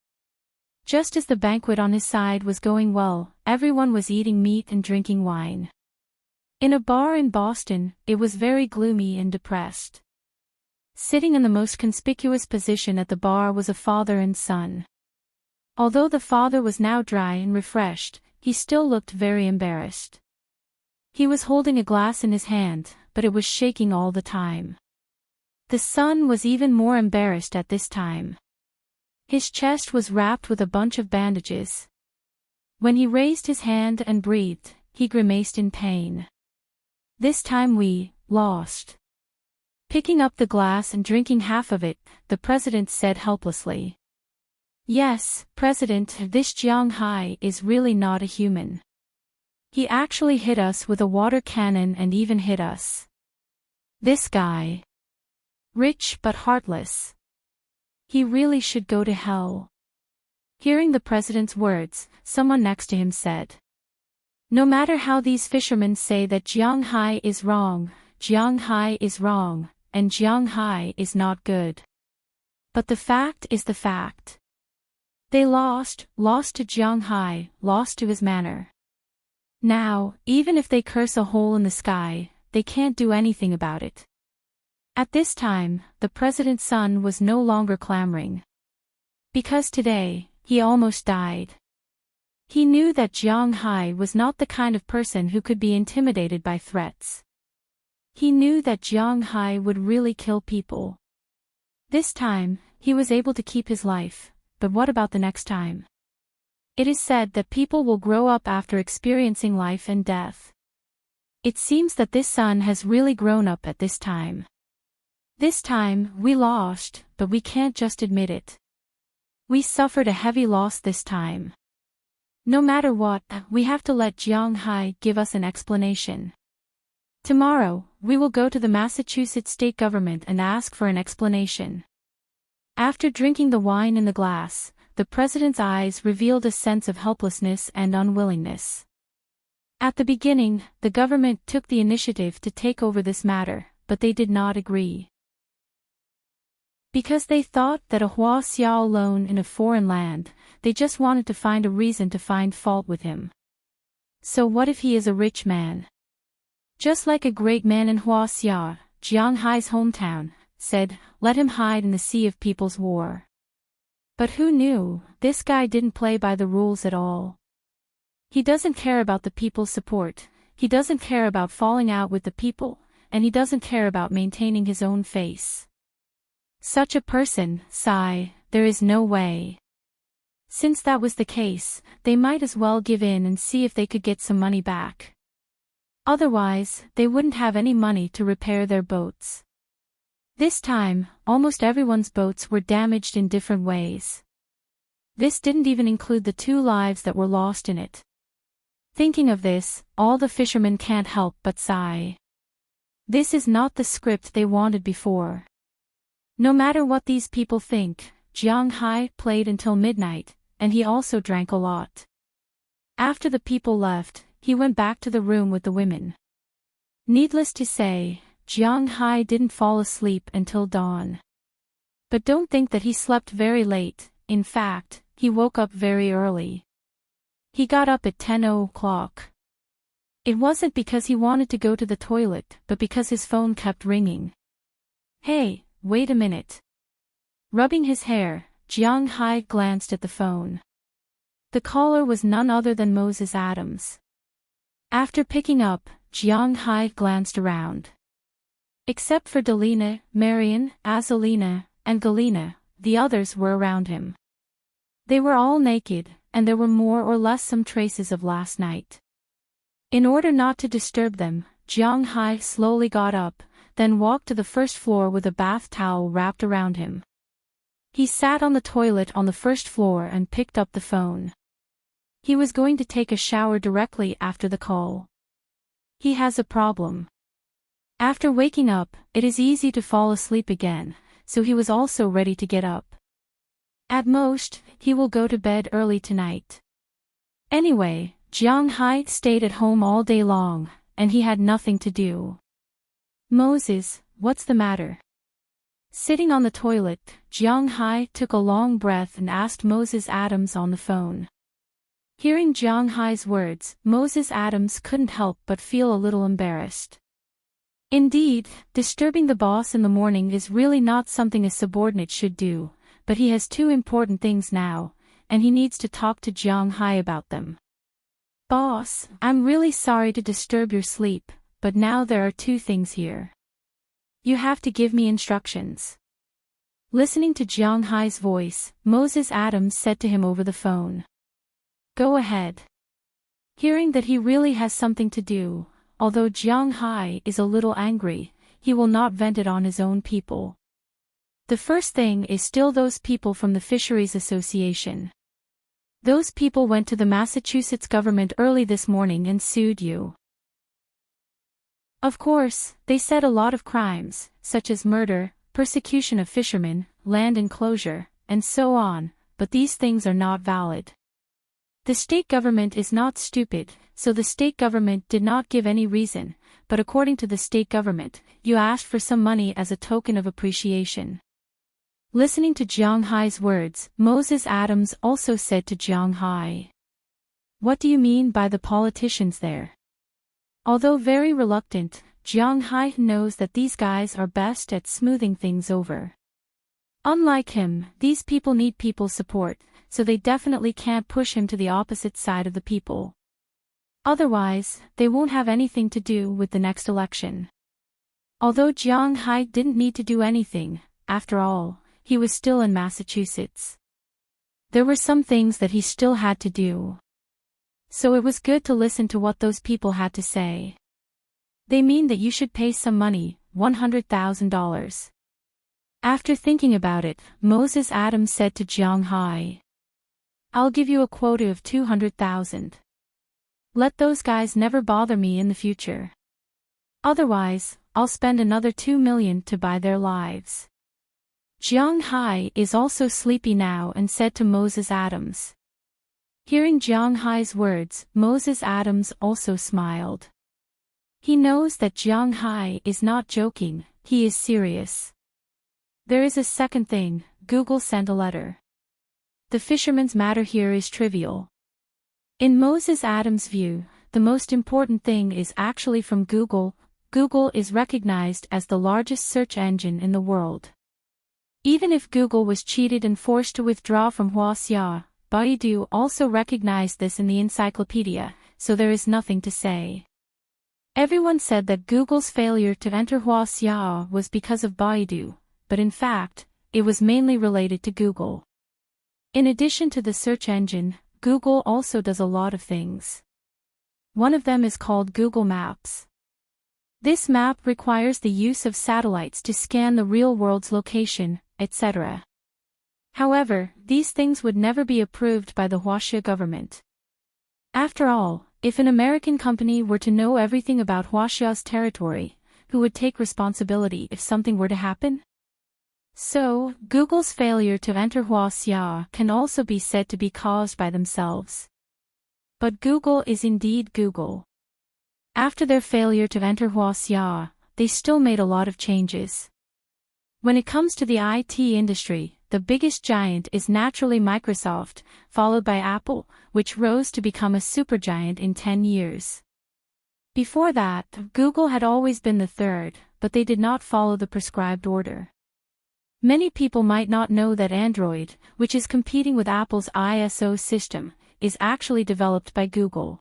Just as the banquet on his side was going well, everyone was eating meat and drinking wine. In a bar in Boston, it was very gloomy and depressed. Sitting in the most conspicuous position at the bar was a father and son. Although the father was now dry and refreshed, he still looked very embarrassed. He was holding a glass in his hand, but it was shaking all the time. The son was even more embarrassed at this time. His chest was wrapped with a bunch of bandages. When he raised his hand and breathed, he grimaced in pain. This time we lost. Picking up the glass and drinking half of it, the president said helplessly. Yes, President, this Jiang Hai is really not a human. He actually hit us with a water cannon and even hit us. This guy. Rich but heartless. He really should go to hell. Hearing the president's words, someone next to him said. No matter how these fishermen say that Jiang Hai is wrong, Jiang Hai is wrong, and Jiang Hai is not good. But the fact is the fact. They lost to Jiang Hai, lost to his manner. Now, even if they curse a hole in the sky, they can't do anything about it. At this time, the president's son was no longer clamoring. Because today, he almost died. He knew that Jiang Hai was not the kind of person who could be intimidated by threats. He knew that Jiang Hai would really kill people. This time, he was able to keep his life, but what about the next time? It is said that people will grow up after experiencing life and death. It seems that this son has really grown up at this time. This time, we lost, but we can't just admit it. We suffered a heavy loss this time. No matter what, we have to let Jiang Hai give us an explanation. Tomorrow, we will go to the Massachusetts state government and ask for an explanation. After drinking the wine in the glass, the president's eyes revealed a sense of helplessness and unwillingness. At the beginning, the government took the initiative to take over this matter, but they did not agree. Because they thought that a Hua Xiao alone in a foreign land, they just wanted to find a reason to find fault with him. So what if he is a rich man? Just like a great man in Hua Xia, Jiang Hai's hometown, said, let him hide in the Sea of People's War. But who knew, this guy didn't play by the rules at all. He doesn't care about the people's support, he doesn't care about falling out with the people, and he doesn't care about maintaining his own face. Such a person, sigh, there is no way. Since that was the case, they might as well give in and see if they could get some money back. Otherwise, they wouldn't have any money to repair their boats. This time, almost everyone's boats were damaged in different ways. This didn't even include the 2 lives that were lost in it. Thinking of this, all the fishermen can't help but sigh. This is not the script they wanted before. No matter what these people think, Jiang Hai played until midnight, and he also drank a lot. After the people left, he went back to the room with the women. Needless to say, Jiang Hai didn't fall asleep until dawn. But don't think that he slept very late. In fact, he woke up very early. He got up at 10 o'clock. It wasn't because he wanted to go to the toilet, but because his phone kept ringing. Hey, wait a minute. Rubbing his hair, Jiang Hai glanced at the phone. The caller was none other than Moses Adams. After picking up, Jiang Hai glanced around. Except for Delina, Marian, Azalina, and Galina, the others were around him. They were all naked, and there were more or less some traces of last night. In order not to disturb them, Jiang Hai slowly got up, then walked to the first floor with a bath towel wrapped around him. He sat on the toilet on the first floor and picked up the phone. He was going to take a shower directly after the call. He has a problem. After waking up, it is easy to fall asleep again, so he was also ready to get up. At most, he will go to bed early tonight. Anyway, Jiang Hai stayed at home all day long, and he had nothing to do. Moses, what's the matter? Sitting on the toilet, Jiang Hai took a long breath and asked Moses Adams on the phone. Hearing Jiang Hai's words, Moses Adams couldn't help but feel a little embarrassed. Indeed, disturbing the boss in the morning is really not something a subordinate should do, but he has 2 important things now, and he needs to talk to Jiang Hai about them. Boss, I'm really sorry to disturb your sleep, but now there are 2 things here. You have to give me instructions. Listening to Jiang Hai's voice, Moses Adams said to him over the phone. Go ahead. Hearing that he really has something to do, although Jiang Hai is a little angry, he will not vent it on his own people. The first thing is still those people from the Fisheries Association. Those people went to the Massachusetts government early this morning and sued you. Of course, they said a lot of crimes, such as murder, persecution of fishermen, land enclosure, and so on, but these things are not valid. The state government is not stupid, so the state government did not give any reason, but according to the state government, you asked for some money as a token of appreciation. Listening to Jiang Hai's words, Moses Adams also said to Jiang Hai. What do you mean by the politicians there? Although very reluctant, Jiang Hai knows that these guys are best at smoothing things over. Unlike him, these people need people's support, so they definitely can't push him to the opposite side of the people. Otherwise, they won't have anything to do with the next election. Although Jiang Hai didn't need to do anything, after all, he was still in Massachusetts. There were some things that he still had to do. So it was good to listen to what those people had to say. They mean that you should pay some money, $100,000. After thinking about it, Moses Adams said to Jiang Hai. I'll give you a quota of 200,000. Let those guys never bother me in the future. Otherwise, I'll spend another 2 million to buy their lives. Jiang Hai is also sleepy now and said to Moses Adams. Hearing Jiang Hai's words, Moses Adams also smiled. He knows that Jiang Hai is not joking, he is serious. There is a second thing, Google sent a letter. The fisherman's matter here is trivial. In Moses Adams' view, the most important thing is actually from Google. Google is recognized as the largest search engine in the world. Even if Google was cheated and forced to withdraw from Huaxia, Baidu also recognized this in the encyclopedia, so there is nothing to say. Everyone said that Google's failure to enter Huaxia was because of Baidu, but in fact, it was mainly related to Google. In addition to the search engine, Google also does a lot of things. One of them is called Google Maps. This map requires the use of satellites to scan the real world's location, etc. However, these things would never be approved by the Huaxia government. After all, if an American company were to know everything about Huaxia's territory, who would take responsibility if something were to happen? So, Google's failure to enter Huaxia can also be said to be caused by themselves. But Google is indeed Google. After their failure to enter Huaxia, they still made a lot of changes. When it comes to the IT industry, the biggest giant is naturally Microsoft, followed by Apple, which rose to become a supergiant in 10 years. Before that, Google had always been the third, but they did not follow the prescribed order. Many people might not know that Android, which is competing with Apple's ISO system, is actually developed by Google.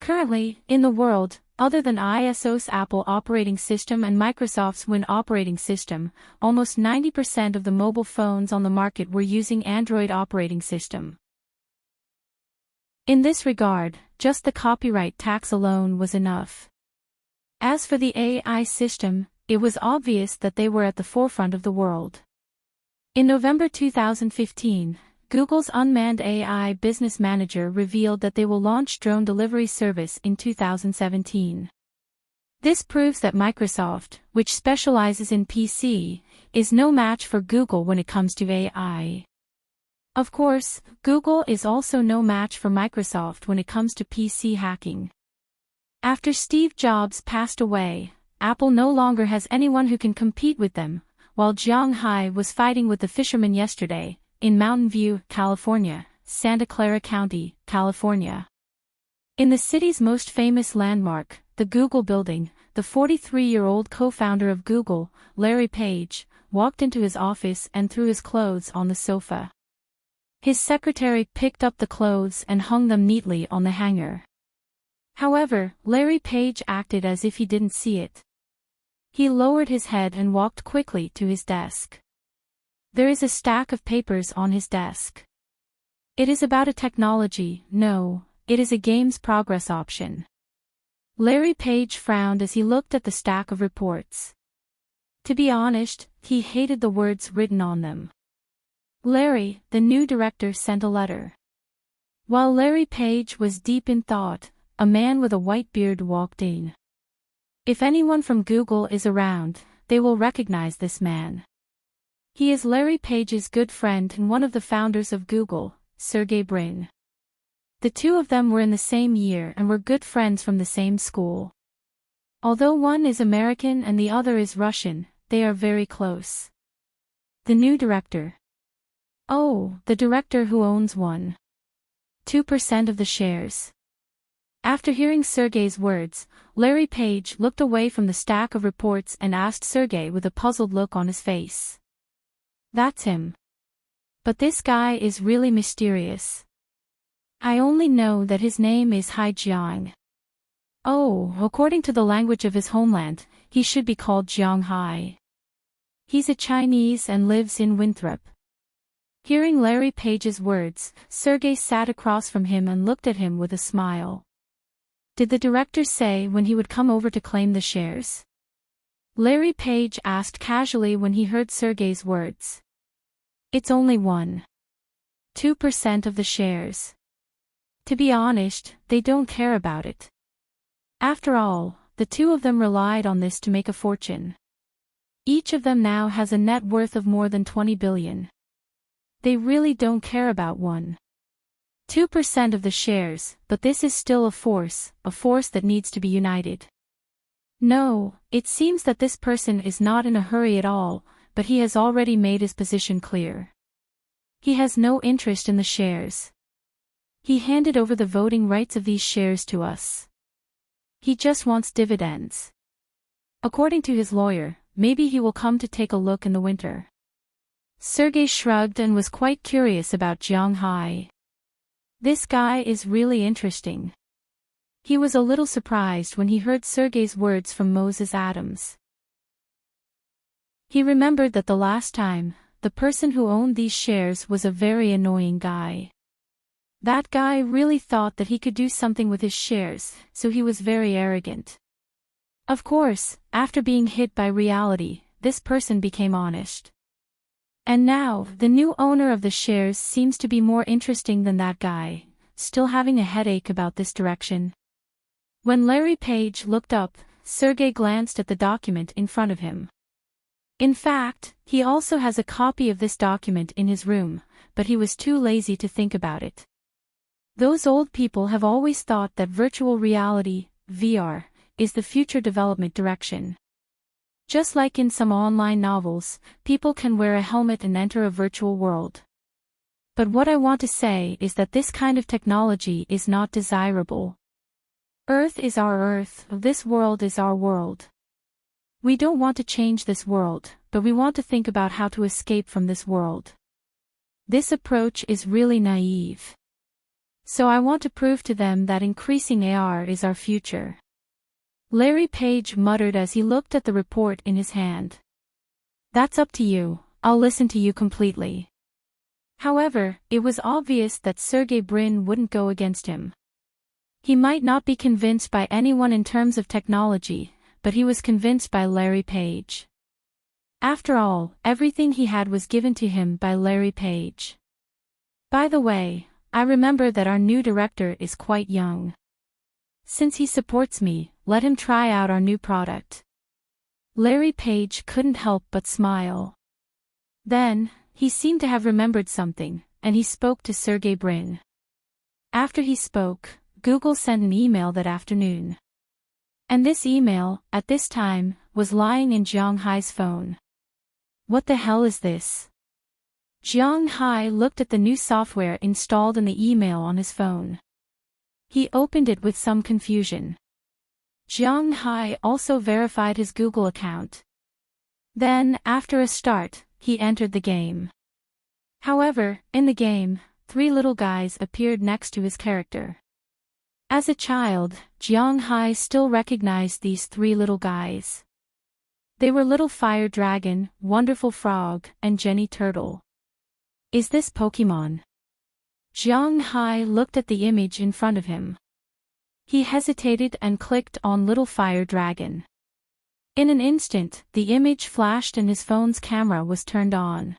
Currently, in the world, other than ISO's Apple operating system and Microsoft's Win operating system, almost 90% of the mobile phones on the market were using Android operating system. In this regard, just the copyright tax alone was enough. As for the AI system, it was obvious that they were at the forefront of the world. In November 2015, Google's unmanned AI business manager revealed that they will launch drone delivery service in 2017. This proves that Microsoft, which specializes in PC, is no match for Google when it comes to AI. Of course, Google is also no match for Microsoft when it comes to PC hacking. After Steve Jobs passed away, Apple no longer has anyone who can compete with them, while Jiang Hai was fighting with the fishermen yesterday, in Mountain View, California, Santa Clara County, California. In the city's most famous landmark, the Google building, the 43-year-old co-founder of Google, Larry Page, walked into his office and threw his clothes on the sofa. His secretary picked up the clothes and hung them neatly on the hanger. However, Larry Page acted as if he didn't see it. He lowered his head and walked quickly to his desk. There is a stack of papers on his desk. It is about a technology, no, it is a game's progress option. Larry Page frowned as he looked at the stack of reports. To be honest, he hated the words written on them. Larry, the new director, sent a letter. While Larry Page was deep in thought, a man with a white beard walked in. If anyone from Google is around, they will recognize this man. He is Larry Page's good friend and one of the founders of Google, Sergey Brin. The two of them were in the same year and were good friends from the same school. Although one is American and the other is Russian, they are very close. The new director. Oh, the director who owns 2% of the shares. After hearing Sergey's words, Larry Page looked away from the stack of reports and asked Sergey with a puzzled look on his face. That's him. But this guy is really mysterious. I only know that his name is Hai Jiang. Oh, according to the language of his homeland, he should be called Jiang Hai. He's a Chinese and lives in Winthrop. Hearing Larry Page's words, Sergey sat across from him and looked at him with a smile. Did the director say when he would come over to claim the shares? Larry Page asked casually when he heard Sergey's words. It's only 2% of the shares. To be honest, they don't care about it. After all, the two of them relied on this to make a fortune. Each of them now has a net worth of more than 20 billion. They really don't care about 2% of the shares, but this is still a force that needs to be united. No, it seems that this person is not in a hurry at all, but he has already made his position clear. He has no interest in the shares. He handed over the voting rights of these shares to us. He just wants dividends. According to his lawyer, maybe he will come to take a look in the winter. Sergey shrugged and was quite curious about Jiang Hai. This guy is really interesting. He was a little surprised when he heard Sergey's words from Moses Adams. He remembered that the last time, the person who owned these shares was a very annoying guy. That guy really thought that he could do something with his shares, so he was very arrogant. Of course, after being hit by reality, this person became honest. And now, the new owner of the shares seems to be more interesting than that guy, still having a headache about this direction. When Larry Page looked up, Sergey glanced at the document in front of him. In fact, he also has a copy of this document in his room, but he was too lazy to think about it. Those old people have always thought that virtual reality, VR, is the future development direction. Just like in some online novels, people can wear a helmet and enter a virtual world. But what I want to say is that this kind of technology is not desirable. Earth is our Earth, this world is our world. We don't want to change this world, but we want to think about how to escape from this world. This approach is really naive. So I want to prove to them that increasing AR is our future. Larry Page muttered as he looked at the report in his hand. That's up to you, I'll listen to you completely. However, it was obvious that Sergey Brin wouldn't go against him. He might not be convinced by anyone in terms of technology, but he was convinced by Larry Page. After all, everything he had was given to him by Larry Page. By the way, I remember that our new director is quite young. Since he supports me, let him try out our new product. Larry Page couldn't help but smile. Then, he seemed to have remembered something, and he spoke to Sergey Brin. After he spoke, Google sent an email that afternoon. And this email, at this time, was lying in Jiang Hai's phone. What the hell is this? Jiang Hai looked at the new software installed in the email on his phone. He opened it with some confusion. Jiang Hai also verified his Google account. Then, after a start, he entered the game. However, in the game, 3 little guys appeared next to his character. As a child, Jiang Hai still recognized these 3 little guys. They were Little Fire Dragon, Wonderful Frog, and Jenny Turtle. Is this Pokemon? Jiang Hai looked at the image in front of him. He hesitated and clicked on Little Fire Dragon. In an instant, the image flashed and his phone's camera was turned on.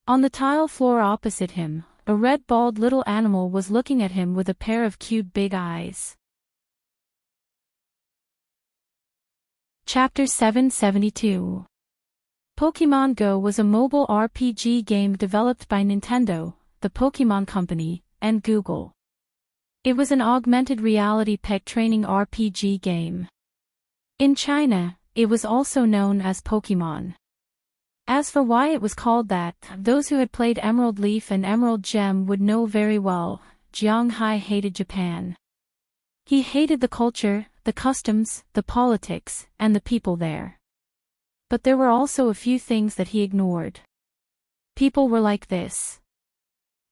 On the tile floor opposite him, a red bald little animal was looking at him with a pair of cute big eyes. Chapter 772. Pokemon Go was a mobile RPG game developed by Nintendo, the Pokemon Company, and Google. It was an augmented reality pet training RPG game. In China, it was also known as Pokemon. As for why it was called that, those who had played Emerald Leaf and Emerald Gem would know very well. Jiang Hai hated Japan. He hated the culture, the customs, the politics, and the people there. But there were also a few things that he ignored. People were like this.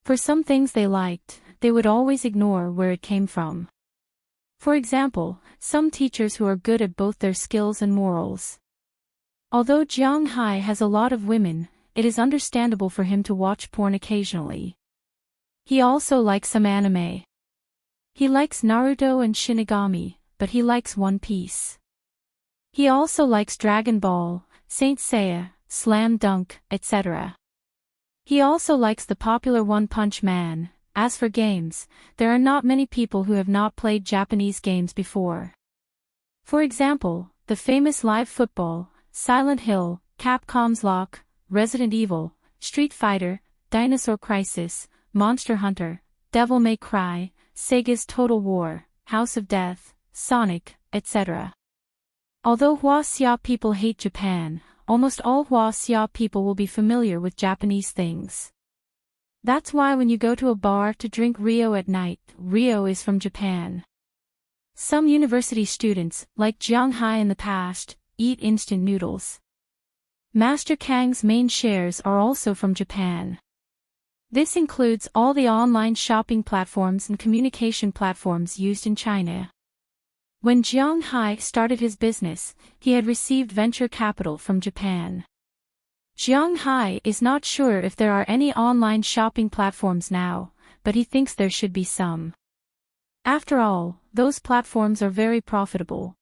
For some things they liked, they would always ignore where it came from. For example, some teachers who are good at both their skills and morals. Although Jiang Hai has a lot of women, it is understandable for him to watch porn occasionally. He also likes some anime. He likes Naruto and Shinigami, but he likes One Piece. He also likes Dragon Ball, Saint Seiya, Slam Dunk, etc. He also likes the popular One Punch Man. As for games, there are not many people who have not played Japanese games before. For example, the famous Live Football, Silent Hill, Capcom's Lock, Resident Evil, Street Fighter, Dinosaur Crisis, Monster Hunter, Devil May Cry, Sega's Total War, House of Death, Sonic, etc. Although Huaxia people hate Japan, almost all Huaxia people will be familiar with Japanese things. That's why when you go to a bar to drink Rio at night, Rio is from Japan. Some university students, like Jiang Hai in the past, eat instant noodles. Master Kang's main shares are also from Japan. This includes all the online shopping platforms and communication platforms used in China. When Jiang Hai started his business, he had received venture capital from Japan. Jiang Hai is not sure if there are any online shopping platforms now, but he thinks there should be some. After all, those platforms are very profitable.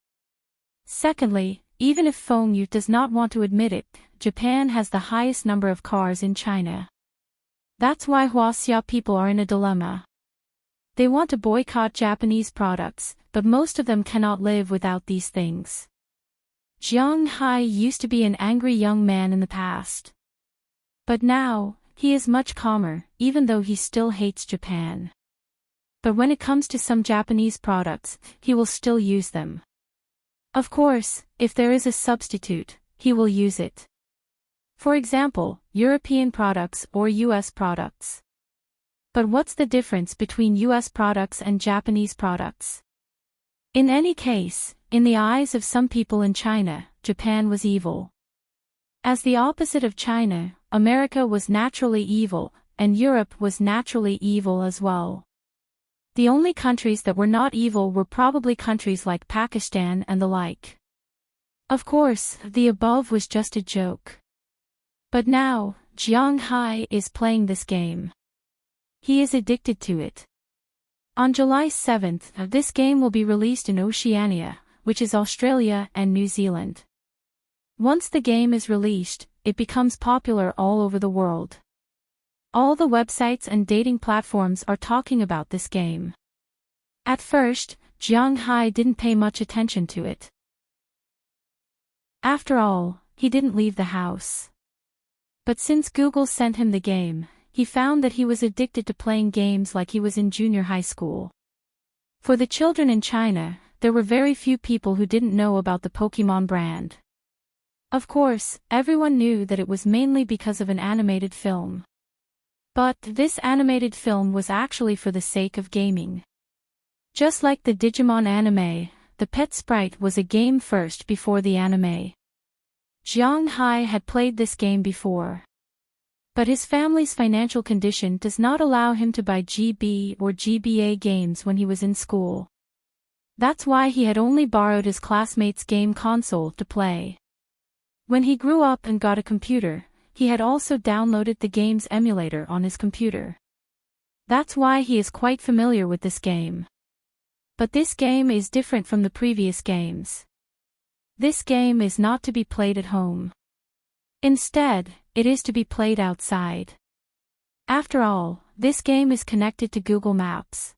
Secondly, even if Feng Yu does not want to admit it, Japan has the highest number of cars in China. That's why Huaxia people are in a dilemma. They want to boycott Japanese products, but most of them cannot live without these things. Jiang Hai used to be an angry young man in the past. But now, he is much calmer, even though he still hates Japan. But when it comes to some Japanese products, he will still use them. Of course, if there is a substitute, he will use it. For example, European products or US products. But what's the difference between US products and Japanese products? In any case, in the eyes of some people in China, Japan was evil. As the opposite of China, America was naturally evil, and Europe was naturally evil as well. The only countries that were not evil were probably countries like Pakistan and the like. Of course, the above was just a joke. But now, Jiang Hai is playing this game. He is addicted to it. On July 7th, this game will be released in Oceania, which is Australia and New Zealand. Once the game is released, it becomes popular all over the world. All the websites and dating platforms are talking about this game. At first, Jiang Hai didn't pay much attention to it. After all, he didn't leave the house. But since Google sent him the game, he found that he was addicted to playing games like he was in junior high school. For the children in China, there were very few people who didn't know about the Pokemon brand. Of course, everyone knew that it was mainly because of an animated film. But this animated film was actually for the sake of gaming. Just like the Digimon anime, the pet sprite was a game first before the anime. Jiang Hai had played this game before. But his family's financial condition does not allow him to buy GB or GBA games when he was in school. That's why he had only borrowed his classmate's game console to play. When he grew up and got a computer, he had also downloaded the game's emulator on his computer. That's why he is quite familiar with this game. But this game is different from the previous games. This game is not to be played at home. Instead, it is to be played outside. After all, this game is connected to Google Maps.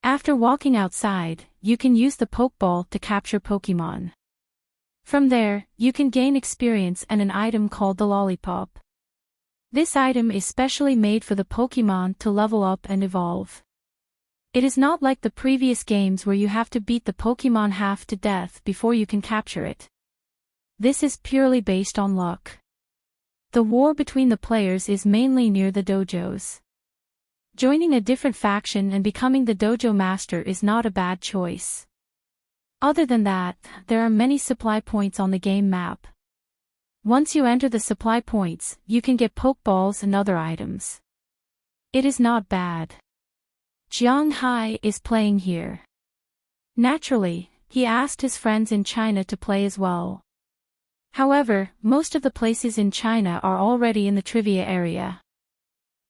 After walking outside, you can use the Pokeball to capture Pokemon. From there, you can gain experience and an item called the Lollipop. This item is specially made for the Pokemon to level up and evolve. It is not like the previous games where you have to beat the Pokemon half to death before you can capture it. This is purely based on luck. The war between the players is mainly near the dojos. Joining a different faction and becoming the dojo master is not a bad choice. Other than that, there are many supply points on the game map. Once you enter the supply points, you can get Pokeballs and other items. It is not bad. Jiang Hai is playing here. Naturally, he asked his friends in China to play as well. However, most of the places in China are already in the trivia area.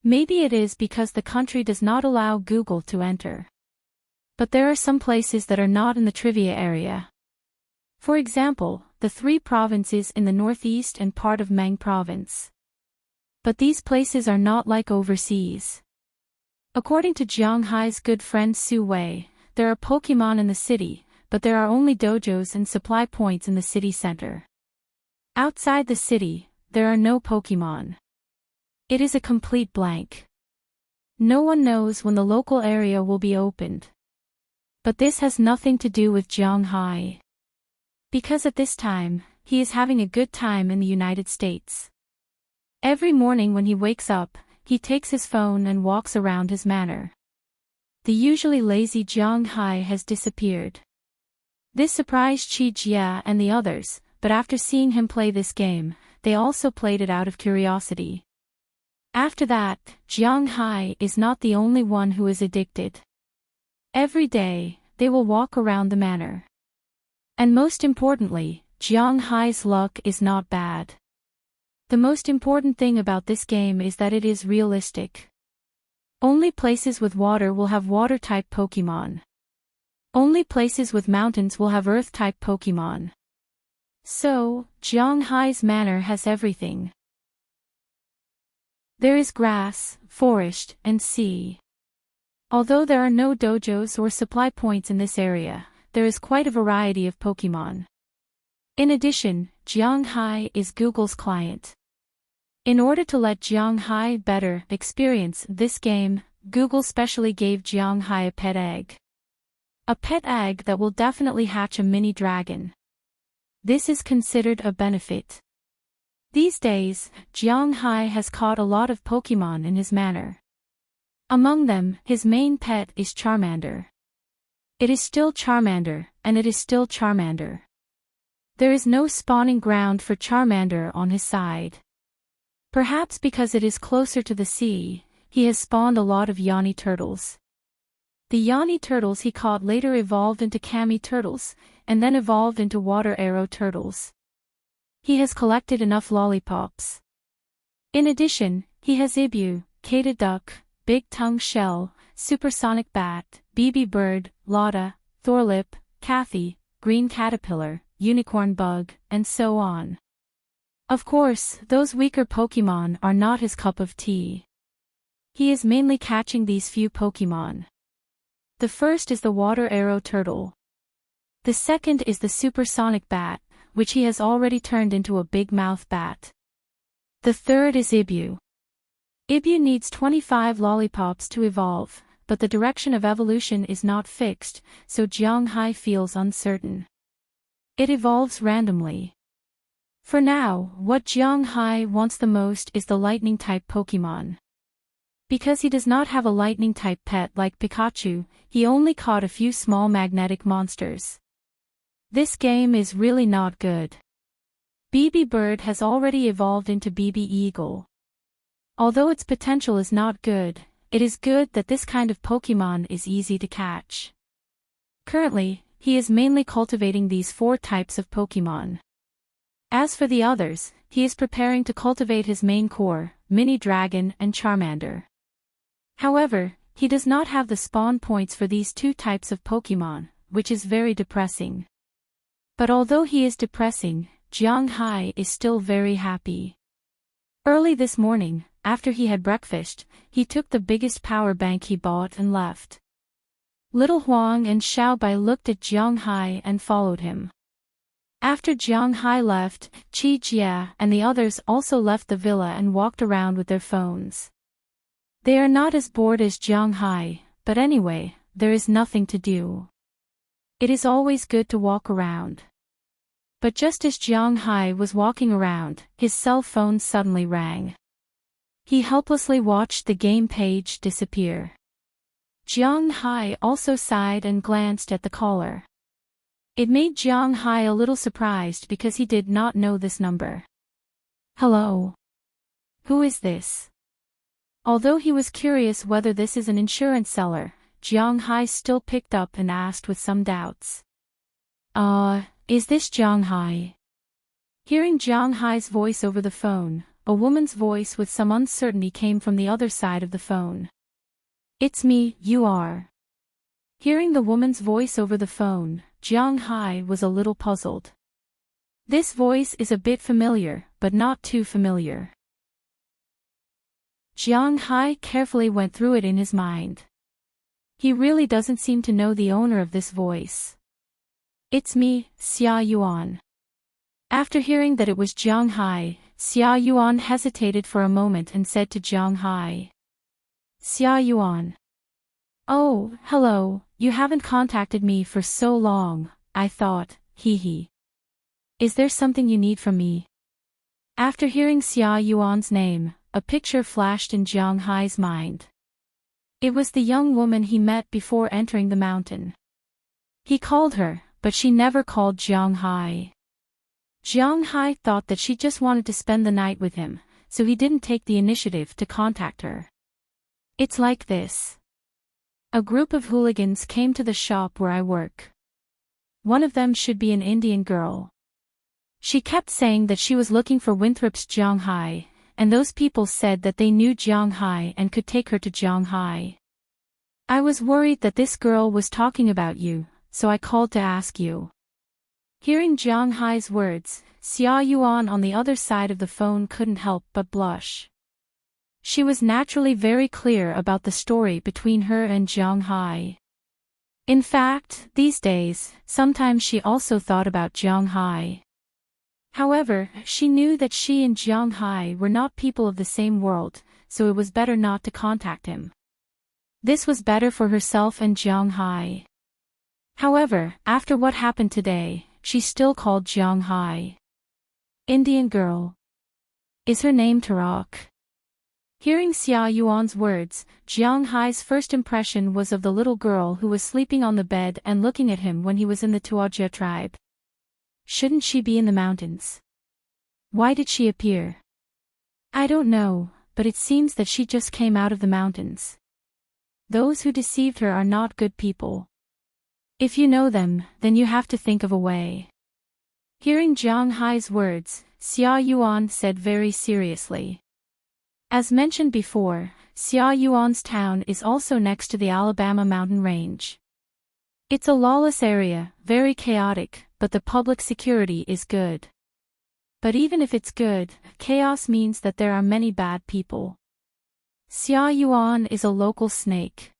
Maybe it is because the country does not allow Google to enter. But there are some places that are not in the trivia area. For example, the 3 provinces in the northeast and part of Meng province. But these places are not like overseas. According to Jiang Hai's good friend Su Wei, there are Pokemon in the city, but there are only dojos and supply points in the city center. Outside the city, there are no Pokemon. It is a complete blank. No one knows when the local area will be opened. But this has nothing to do with Jiang Hai. Because at this time, he is having a good time in the United States. Every morning when he wakes up, he takes his phone and walks around his manor. The usually lazy Jiang Hai has disappeared. This surprised Qi Jia and the others, but after seeing him play this game, they also played it out of curiosity. After that, Jiang Hai is not the only one who is addicted. Every day, they will walk around the manor. And most importantly, Jiang Hai's luck is not bad. The most important thing about this game is that it is realistic. Only places with water will have water-type Pokemon. Only places with mountains will have Earth-type Pokemon. So, Jianghai's manor has everything. There is grass, forest, and sea. Although there are no dojos or supply points in this area, there is quite a variety of Pokemon. In addition, Jianghai is Google's client. In order to let Jianghai better experience this game, Google specially gave Jianghai a pet egg. A pet egg that will definitely hatch a mini dragon. This is considered a benefit. These days, Jianghai has caught a lot of Pokemon in his manor. Among them, his main pet is Charmander. It is still Charmander, and it is still Charmander. There is no spawning ground for Charmander on his side. Perhaps because it is closer to the sea, he has spawned a lot of Yoni turtles. The Yoni turtles he caught later evolved into Kami turtles, and then evolved into water arrow turtles. He has collected enough lollipops. In addition, he has Ibu, Kata duck, big tongue shell, supersonic bat, BB bird, Lotta, Thorlip, Kathy, green caterpillar, unicorn bug, and so on. Of course, those weaker Pokemon are not his cup of tea. He is mainly catching these few Pokemon. The first is the water arrow turtle. The second is the supersonic bat, which he has already turned into a big mouth bat. The third is Ibu. Ibu needs 25 lollipops to evolve, but the direction of evolution is not fixed, so Jianghai feels uncertain. It evolves randomly. For now, what Jianghai wants the most is the lightning-type Pokemon. Because he does not have a lightning-type pet like Pikachu, he only caught a few small magnetic monsters. This game is really not good. BB Bird has already evolved into BB Eagle. Although its potential is not good, it is good that this kind of Pokemon is easy to catch. Currently, he is mainly cultivating these 4 types of Pokemon. As for the others, he is preparing to cultivate his main core, Mini Dragon and Charmander. However, he does not have the spawn points for these 2 types of Pokemon, which is very depressing. But although he is depressing, Jianghai is still very happy. Early this morning, after he had breakfast, he took the biggest power bank he bought and left. Little Huang and Xiaobai looked at Jianghai and followed him. After Jianghai left, Qi Jia and the others also left the villa and walked around with their phones. They are not as bored as Jianghai, but anyway, there is nothing to do. It is always good to walk around. But just as Jianghai was walking around, his cell phone suddenly rang. He helplessly watched the game page disappear. Jianghai also sighed and glanced at the caller. It made Jianghai a little surprised because he did not know this number. Hello. Who is this? Although he was curious whether this is an insurance seller, Jianghai still picked up and asked with some doubts. Is this Jianghai? Hearing Jianghai's voice over the phone, a woman's voice with some uncertainty came from the other side of the phone. It's me, you are. Hearing the woman's voice over the phone, Jianghai was a little puzzled. This voice is a bit familiar, but not too familiar. Jianghai carefully went through it in his mind. He really doesn't seem to know the owner of this voice. It's me, Xia Yuan. After hearing that it was Jianghai, Xia Yuan hesitated for a moment and said to Jianghai. Xia Yuan. Oh, hello, you haven't contacted me for so long, I thought, hee. Is there something you need from me? After hearing Xia Yuan's name, a picture flashed in Jianghai's mind. It was the young woman he met before entering the mountain. He called her, but she never called Jianghai. Jianghai thought that she just wanted to spend the night with him, so he didn't take the initiative to contact her. It's like this. A group of hooligans came to the shop where I work. One of them should be an Indian girl. She kept saying that she was looking for Winthrop's Jianghai, and those people said that they knew Jianghai and could take her to Jianghai. I was worried that this girl was talking about you, so I called to ask you." Hearing Jiang Hai's words, Xia Yuan on the other side of the phone couldn't help but blush. She was naturally very clear about the story between her and Jiang Hai. In fact, these days, sometimes she also thought about Jiang Hai. However, she knew that she and Jiang Hai were not people of the same world, so it was better not to contact him. This was better for herself and Jiang Hai. However, after what happened today, she still called Jiang Hai Indian girl. Is her name Tarak? Hearing Xia Yuan's words, Jiang Hai's first impression was of the little girl who was sleeping on the bed and looking at him when he was in the Tuojia tribe. Shouldn't she be in the mountains? Why did she appear? I don't know, but it seems that she just came out of the mountains. Those who deceived her are not good people. If you know them, then you have to think of a way. Hearing Jiang Hai's words, Xia Yuan said very seriously. As mentioned before, Xia Yuan's town is also next to the Alabama mountain range. It's a lawless area, very chaotic, but the public security is good. But even if it's good, chaos means that there are many bad people. Xia Yuan is a local snake.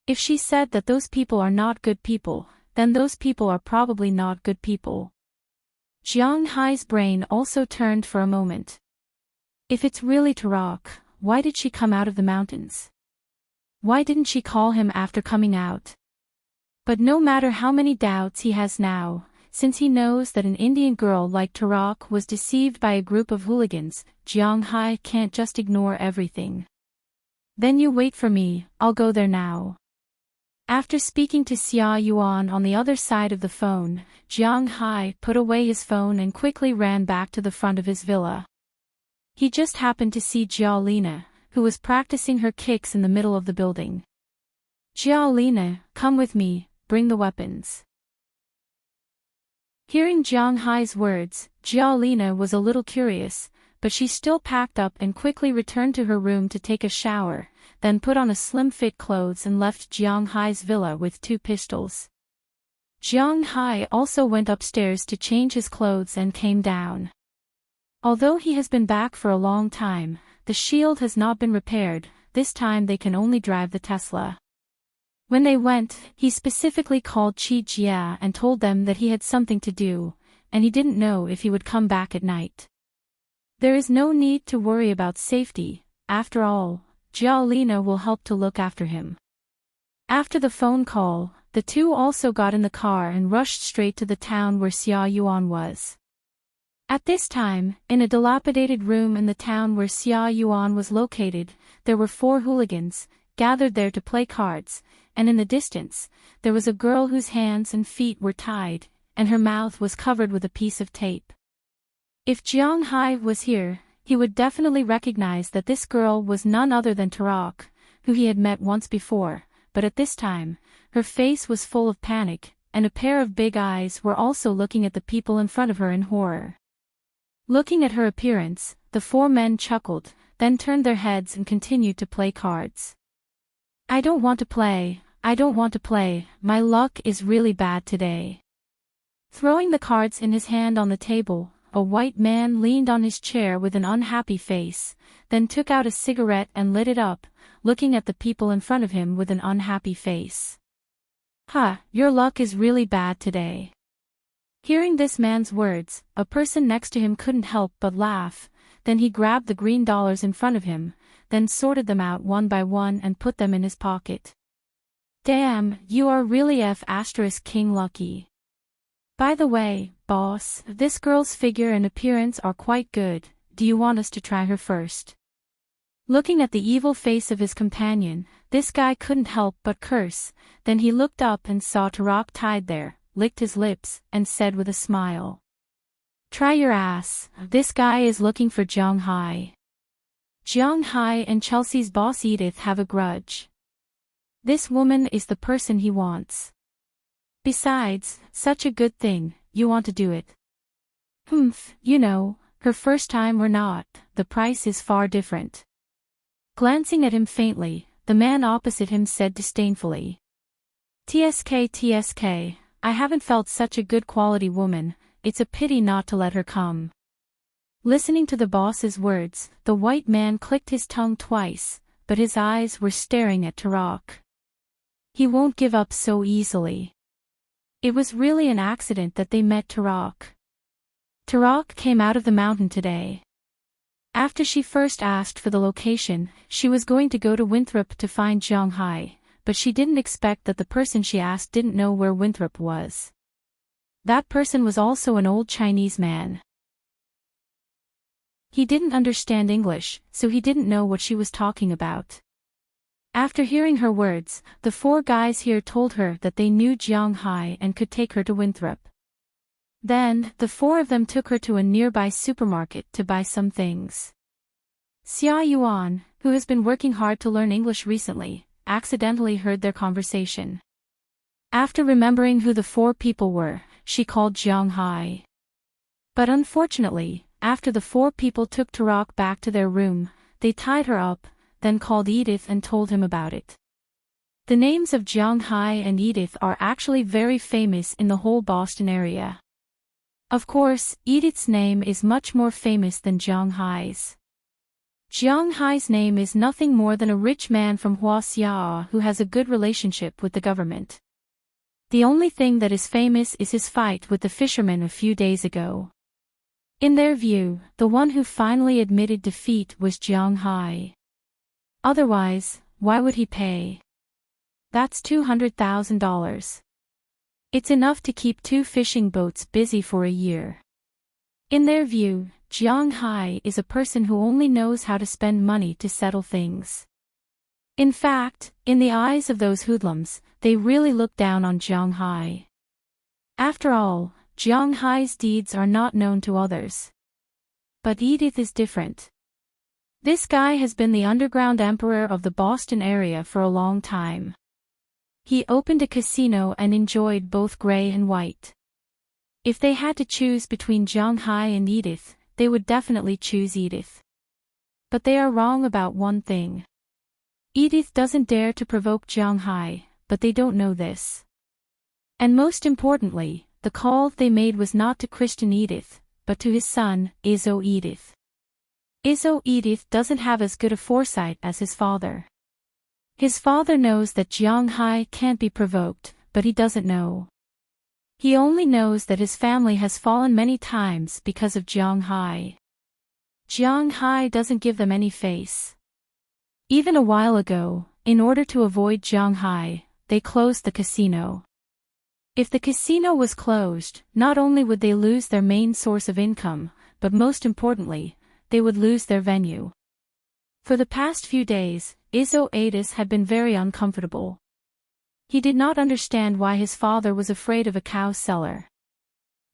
If she said that those people are not good people, then those people are probably not good people. Jiang Hai's brain also turned for a moment. If it's really Tarak, why did she come out of the mountains? Why didn't she call him after coming out? But no matter how many doubts he has now, since he knows that an Indian girl like Tarak was deceived by a group of hooligans, Jiang Hai can't just ignore everything. Then you wait for me, I'll go there now. After speaking to Xia Yuan on the other side of the phone, Jiang Hai put away his phone and quickly ran back to the front of his villa. He just happened to see Jiao Lina, who was practicing her kicks in the middle of the building. Jiao Lina, come with me, bring the weapons. Hearing Jiang Hai's words, Jiao Lina was a little curious, but she still packed up and quickly returned to her room to take a shower, then put on a slim-fit clothes and left Jiang Hai's villa with 2 pistols. Jiang Hai also went upstairs to change his clothes and came down. Although he has been back for a long time, the shield has not been repaired, this time they can only drive the Tesla. When they went, he specifically called Qi Jia and told them that he had something to do, and he didn't know if he would come back at night. There is no need to worry about safety, after all, Jiao Lina will help to look after him. After the phone call, the two also got in the car and rushed straight to the town where Xia Yuan was. At this time, in a dilapidated room in the town where Xia Yuan was located, there were 4 hooligans, gathered there to play cards, and in the distance, there was a girl whose hands and feet were tied, and her mouth was covered with a piece of tape. If Jiang Hai was here, he would definitely recognize that this girl was none other than Tarak, who he had met once before, but at this time, her face was full of panic, and a pair of big eyes were also looking at the people in front of her in horror. Looking at her appearance, the 4 men chuckled, then turned their heads and continued to play cards. I don't want to play, my luck is really bad today. Throwing the cards in his hand on the table, a white man leaned on his chair with an unhappy face, then took out a cigarette and lit it up, looking at the people in front of him with an unhappy face. Your luck is really bad today. Hearing this man's words, a person next to him couldn't help but laugh, then he grabbed the green dollars in front of him, then sorted them out one by one and put them in his pocket. Damn, you are really King lucky. By the way, boss, this girl's figure and appearance are quite good, do you want us to try her first? Looking at the evil face of his companion, this guy couldn't help but curse, then he looked up and saw Tarak tied there, licked his lips, and said with a smile. Try your ass, this guy is looking for Jiang Hai. Jiang Hai and Chelsea's boss Edith have a grudge. This woman is the person he wants. Besides, such a good thing, you want to do it. You know, her first time or not, the price is far different. Glancing at him faintly, the man opposite him said disdainfully. TSK, I haven't felt such a good quality woman, it's a pity not to let her come. Listening to the boss's words, the white man clicked his tongue twice, but his eyes were staring at Turok. He won't give up so easily. It was really an accident that they met Turok. Turok came out of the mountain today. After she first asked for the location, she was going to go to Winthrop to find Zhonghai, but she didn't expect that the person she asked didn't know where Winthrop was. That person was also an old Chinese man. He didn't understand English, so he didn't know what she was talking about. After hearing her words, the four guys here told her that they knew Zhonghai and could take her to Winthrop. Then, the four of them took her to a nearby supermarket to buy some things. Xia Yuan, who has been working hard to learn English recently, accidentally heard their conversation. After remembering who the four people were, she called Zhonghai. But unfortunately, after the four people took Turok back to their room, they tied her up, then called Edith and told him about it. The names of Zhonghai and Edith are actually very famous in the whole Boston area. Of course, Edith's name is much more famous than Zhonghai's. Zhonghai's name is nothing more than a rich man from Huaxia who has a good relationship with the government. The only thing that is famous is his fight with the fisherman a few days ago. In their view, the one who finally admitted defeat was Zhonghai. Otherwise, why would he pay? That's $200,000. It's enough to keep 2 fishing boats busy for a year. In their view, Zhonghai is a person who only knows how to spend money to settle things. In fact, in the eyes of those hoodlums, they really look down on Zhonghai. After all, Zhonghai's deeds are not known to others. But Edith is different. This guy has been the underground emperor of the Boston area for a long time. He opened a casino and enjoyed both gray and white. If they had to choose between Zhonghai and Edith, they would definitely choose Edith. But they are wrong about one thing. Edith doesn't dare to provoke Zhonghai, but they don't know this. And most importantly, the call they made was not to Christian Edith, but to his son, Izzo Edith. Izzo Edith doesn't have as good a foresight as his father. His father knows that Zhonghai can't be provoked, but he doesn't know. He only knows that his family has fallen many times because of Zhonghai. Zhonghai doesn't give them any face. Even a while ago, in order to avoid Zhonghai, they closed the casino. If the casino was closed, not only would they lose their main source of income, but most importantly, they would lose their venue. For the past few days, Izzo Edith had been very uncomfortable. He did not understand why his father was afraid of a cow seller.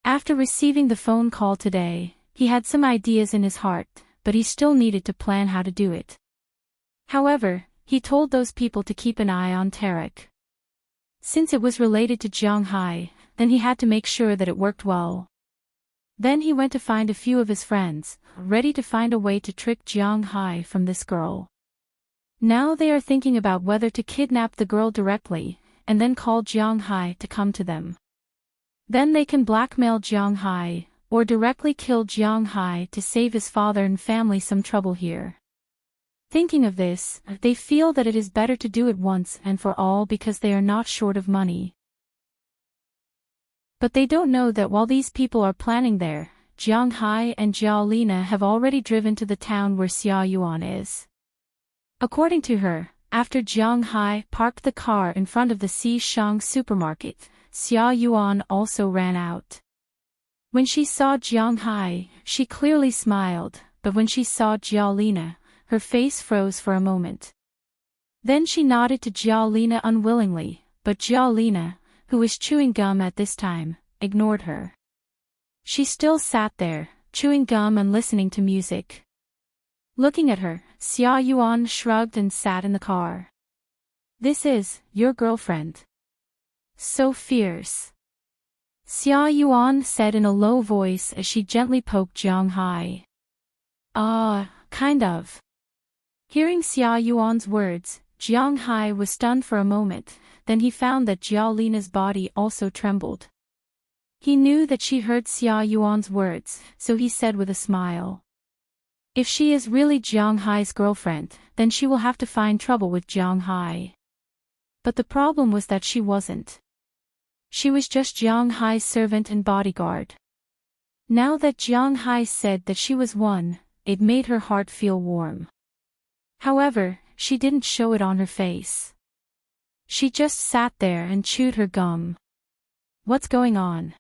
After receiving the phone call today, he had some ideas in his heart, but he still needed to plan how to do it. However, he told those people to keep an eye on Tarek. Since it was related to Zhonghai, then he had to make sure that it worked well. Then he went to find a few of his friends, ready to find a way to trick Zhonghai from this girl. Now they are thinking about whether to kidnap the girl directly, and then call Zhonghai to come to them. Then they can blackmail Zhonghai, or directly kill Zhonghai to save his father and family some trouble here. Thinking of this, they feel that it is better to do it once and for all because they are not short of money. But they don't know that while these people are planning there, Zhonghai and Jiaolina have already driven to the town where Xia Yuan is. According to her, after Zhonghai parked the car in front of the Xishang supermarket, Xia Yuan also ran out. When she saw Zhonghai, she clearly smiled, but when she saw Jiaolina, her face froze for a moment. Then she nodded to Jiaolina unwillingly, but Jiaolina, who was chewing gum at this time, ignored her. She still sat there, chewing gum and listening to music. Looking at her, Xia Yuan shrugged and sat in the car. "This is your girlfriend. So fierce," Xia Yuan said in a low voice as she gently poked Zhonghai. Kind of." Hearing Xia Yuan's words, Zhonghai was stunned for a moment, then he found that Xiao Lina's body also trembled. He knew that she heard Xia Yuan's words, so he said with a smile. If she is really Jiang Hai's girlfriend, then she will have to find trouble with Jiang Hai. But the problem was that she wasn't. She was just Jiang Hai's servant and bodyguard. Now that Jiang Hai said that she was one, it made her heart feel warm. However, she didn't show it on her face. She just sat there and chewed her gum. What's going on?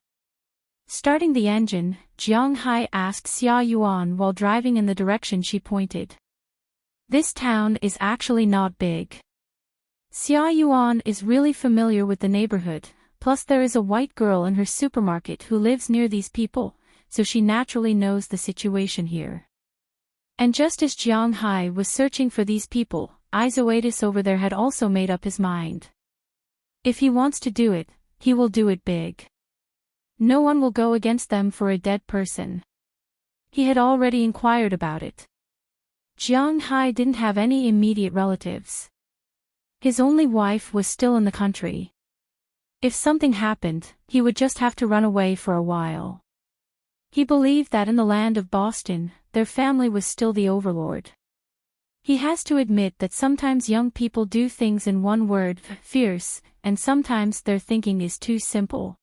Starting the engine, Jiang Hai asked Xia Yuan while driving in the direction she pointed. This town is actually not big. Xia Yuan is really familiar with the neighborhood, plus there is a white girl in her supermarket who lives near these people, so she naturally knows the situation here. And just as Jiang Hai was searching for these people, Escapades over there had also made up his mind. If he wants to do it, he will do it big. No one will go against them for a dead person. He had already inquired about it. Jiang Hai didn't have any immediate relatives. His only wife was still in the country. If something happened, he would just have to run away for a while. He believed that in the land of Boston, their family was still the overlord. He has to admit that sometimes young people do things in one word, fierce, and sometimes their thinking is too simple.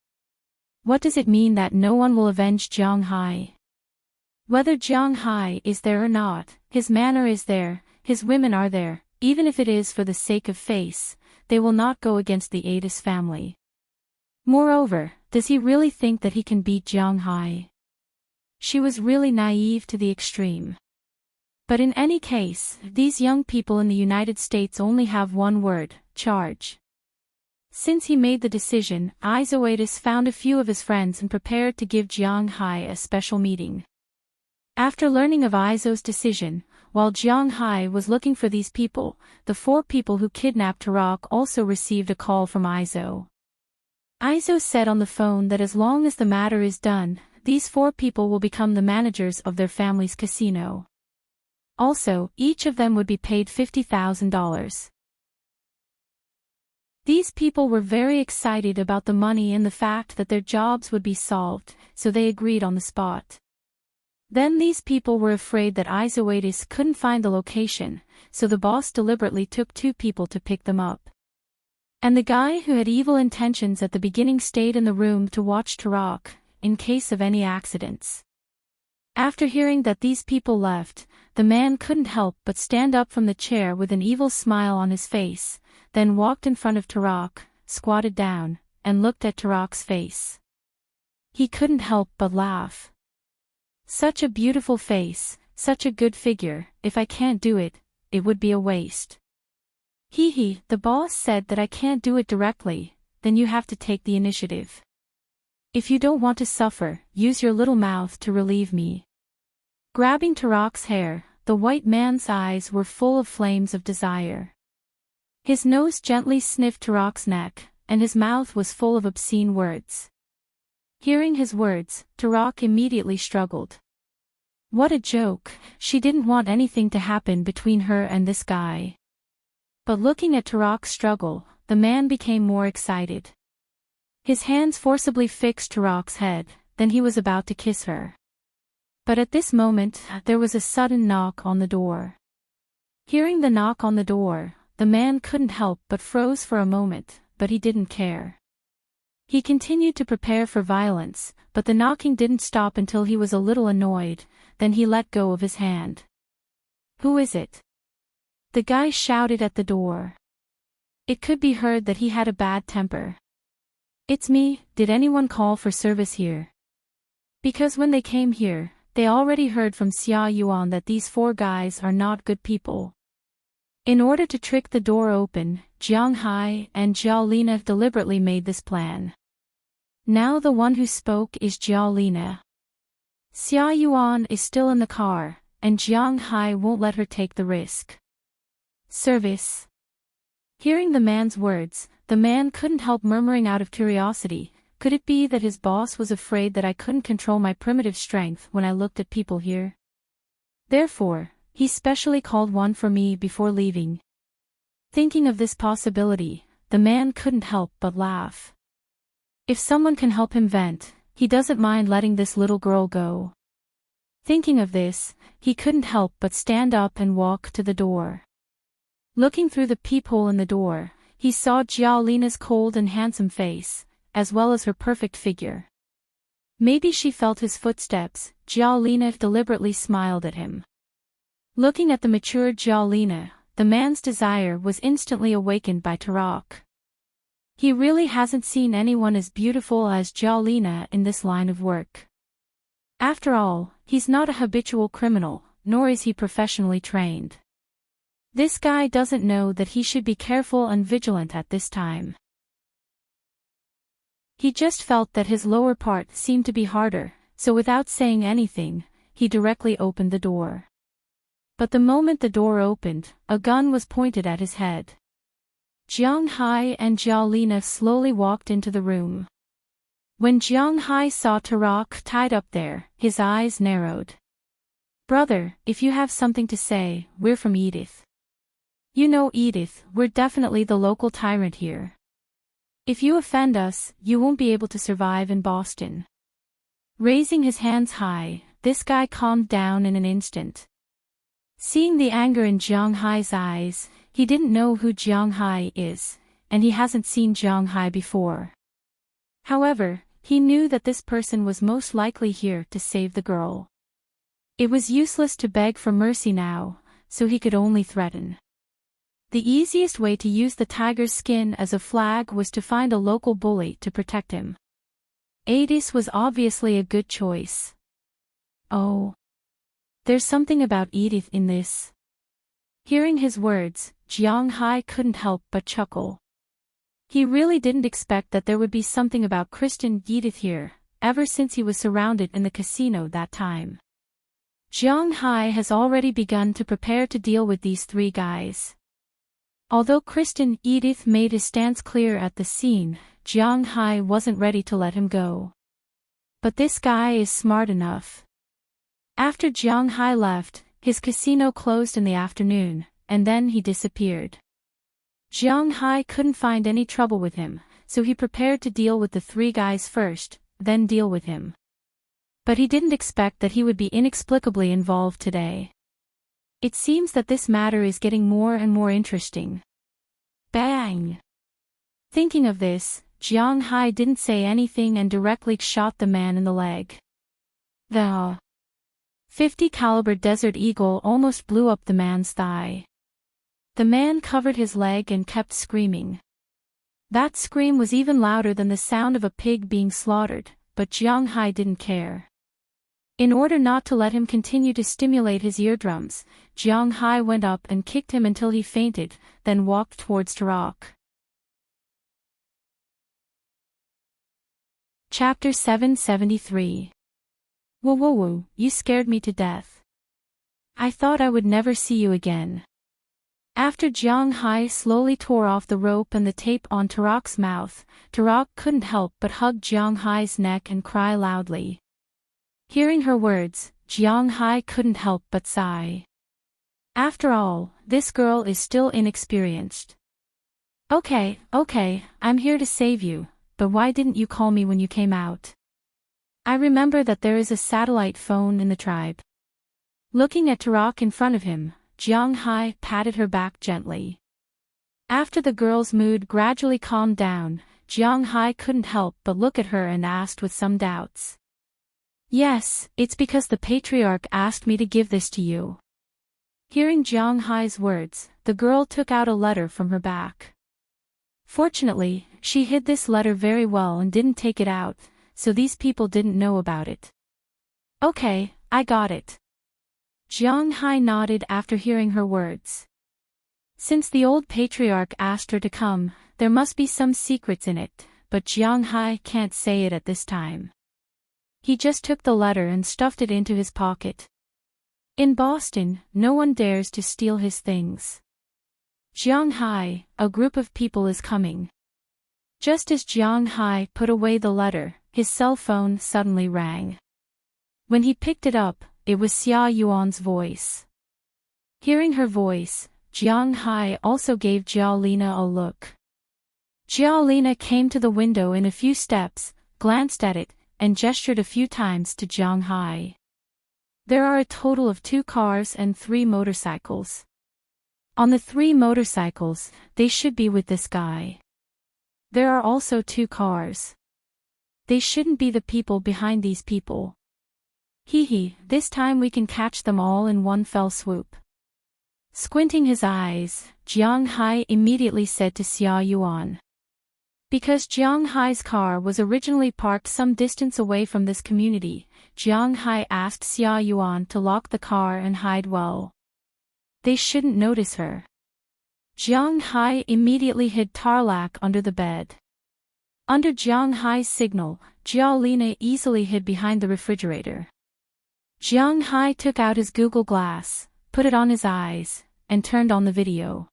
What does it mean that no one will avenge Jiang Hai? Whether Jiang Hai is there or not, his manor is there, his women are there, even if it is for the sake of face, they will not go against the Adis family. Moreover, does he really think that he can beat Jiang Hai? She was really naive to the extreme. But in any case, these young people in the United States only have one word, charge. Since he made the decision, Escapades found a few of his friends and prepared to give Jiang Hai a special meeting. After learning of Aizo's decision, while Jiang Hai was looking for these people, the 4 people who kidnapped Tarak also received a call from Aizo. Aizo said on the phone that as long as the matter is done, these 4 people will become the managers of their family's casino. Also, each of them would be paid $50,000. These people were very excited about the money and the fact that their jobs would be solved, so they agreed on the spot. Then these people were afraid that Escapades couldn't find the location, so the boss deliberately took 2 people to pick them up. And the guy who had evil intentions at the beginning stayed in the room to watch Tarak, in case of any accidents. After hearing that these people left, the man couldn't help but stand up from the chair with an evil smile on his face, then walked in front of Tarak, squatted down, and looked at Tarak's face. He couldn't help but laugh. Such a beautiful face, such a good figure, if I can't do it, it would be a waste. Hee, the boss said that I can't do it directly, then you have to take the initiative. If you don't want to suffer, use your little mouth to relieve me. Grabbing Tarak's hair, the white man's eyes were full of flames of desire. His nose gently sniffed Tarak's neck, and his mouth was full of obscene words. Hearing his words, Tarak immediately struggled. What a joke, she didn't want anything to happen between her and this guy. But looking at Tarak's struggle, the man became more excited. His hands forcibly fixed Tarak's head, then he was about to kiss her. But at this moment, there was a sudden knock on the door. Hearing the knock on the door, the man couldn't help but froze for a moment, but he didn't care. He continued to prepare for violence, but the knocking didn't stop until he was a little annoyed, then he let go of his hand. Who is it? The guy shouted at the door. It could be heard that he had a bad temper. It's me, did anyone call for service here? Because when they came here, they already heard from Xia Yuan that these 4 guys are not good people. In order to trick the door open, Jiang Hai and Xiao Lina deliberately made this plan. Now the one who spoke is Xiao Lina. Xia Yuan is still in the car, and Jiang Hai won't let her take the risk. Service. Hearing the man's words, the man couldn't help murmuring out of curiosity, could it be that his boss was afraid that I couldn't control my primitive strength when I looked at people here? Therefore, he specially called one for me before leaving. Thinking of this possibility, the man couldn't help but laugh. If someone can help him vent, he doesn't mind letting this little girl go. Thinking of this, he couldn't help but stand up and walk to the door. Looking through the peephole in the door, he saw Jialina's cold and handsome face, as well as her perfect figure. Maybe she felt his footsteps. Jialina deliberately smiled at him. Looking at the mature Jialina, the man's desire was instantly awakened by Tarak. He really hasn't seen anyone as beautiful as Jialina in this line of work. After all, he's not a habitual criminal, nor is he professionally trained. This guy doesn't know that he should be careful and vigilant at this time. He just felt that his lower part seemed to be harder, so without saying anything, he directly opened the door. But the moment the door opened, a gun was pointed at his head. Jiang Hai and Jialina slowly walked into the room. When Jiang Hai saw Tarak tied up there, his eyes narrowed. "Brother, if you have something to say, we're from Edith. You know Edith, we're definitely the local tyrant here. If you offend us, you won't be able to survive in Boston." Raising his hands high, this guy calmed down in an instant. Seeing the anger in Jiang Hai's eyes, he didn't know who Jiang Hai is, and he hasn't seen Jiang Hai before. However, he knew that this person was most likely here to save the girl. It was useless to beg for mercy now, so he could only threaten. The easiest way to use the tiger's skin as a flag was to find a local bully to protect him. Adis was obviously a good choice. Oh. There's something about Edith in this. Hearing his words, Jiang Hai couldn't help but chuckle. He really didn't expect that there would be something about Kristen Edith here, ever since he was surrounded in the casino that time. Jiang Hai has already begun to prepare to deal with these three guys. Although Kristen Edith made his stance clear at the scene, Jiang Hai wasn't ready to let him go. But this guy is smart enough. After Jiang Hai left, his casino closed in the afternoon, and then he disappeared. Jiang Hai couldn't find any trouble with him, so he prepared to deal with the three guys first, then deal with him. But he didn't expect that he would be inexplicably involved today. It seems that this matter is getting more and more interesting. Bang! Thinking of this, Jiang Hai didn't say anything and directly shot the man in the leg. The .50 caliber Desert Eagle almost blew up the man's thigh. The man covered his leg and kept screaming. That scream was even louder than the sound of a pig being slaughtered, but Jiang Hai didn't care. In order not to let him continue to stimulate his eardrums, Jiang Hai went up and kicked him until he fainted, then walked towards Tarak. Chapter 773. Whoa whoa whoa, you scared me to death. I thought I would never see you again. After Jiang Hai slowly tore off the rope and the tape on Tarak's mouth, Tarak couldn't help but hug Jiang Hai's neck and cry loudly. Hearing her words, Jiang Hai couldn't help but sigh. After all, this girl is still inexperienced. Okay, I'm here to save you, but why didn't you call me when you came out? I remember that there is a satellite phone in the tribe. Looking at Tarak in front of him, Jiang Hai patted her back gently. After the girl's mood gradually calmed down, Jiang Hai couldn't help but look at her and asked with some doubts. Yes, it's because the patriarch asked me to give this to you. Hearing Jiang Hai's words, the girl took out a letter from her back. Fortunately, she hid this letter very well and didn't take it out, so these people didn't know about it. Okay, I got it. Jiang Hai nodded after hearing her words. Since the old patriarch asked her to come, there must be some secrets in it, but Jiang Hai can't say it at this time. He just took the letter and stuffed it into his pocket. In Boston, no one dares to steal his things. Jiang Hai, a group of people is coming. Just as Jiang Hai put away the letter, his cell phone suddenly rang. When he picked it up, it was Xia Yuan's voice. Hearing her voice, Jiang Hai also gave Jialina a look. Jialina came to the window in a few steps, glanced at it, and gestured a few times to Jiang Hai. There are a total of 2 cars and 3 motorcycles. On the 3 motorcycles, they should be with this guy. There are also 2 cars. They shouldn't be the people behind these people. Hee, this time we can catch them all in one fell swoop. Squinting his eyes, Jiang Hai immediately said to Xia Yuan. Because Jiang Hai's car was originally parked some distance away from this community, Jiang Hai asked Xia Yuan to lock the car and hide well. They shouldn't notice her. Jiang Hai immediately hid Tarlac under the bed. Under Jiang Hai's signal, Jialina easily hid behind the refrigerator. Jiang Hai took out his Google Glass, put it on his eyes, and turned on the video.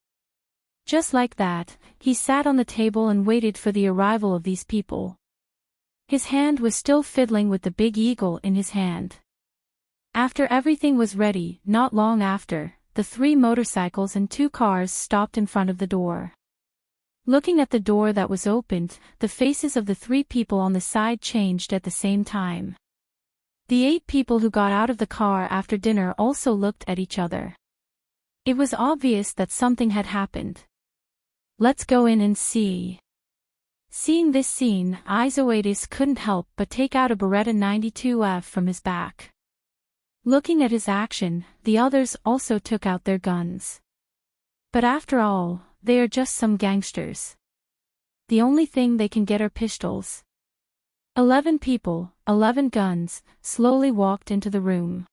Just like that, he sat on the table and waited for the arrival of these people. His hand was still fiddling with the big eagle in his hand. After everything was ready, not long after, the 3 motorcycles and 2 cars stopped in front of the door. Looking at the door that was opened, the faces of the 3 people on the side changed at the same time. The 8 people who got out of the car after dinner also looked at each other. It was obvious that something had happened. Let's go in and see. Seeing this scene, Izoatis couldn't help but take out a Beretta 92F from his back. Looking at his action, the others also took out their guns. But after all, they are just some gangsters. The only thing they can get are pistols. 11 people, 11 guns, slowly walked into the room.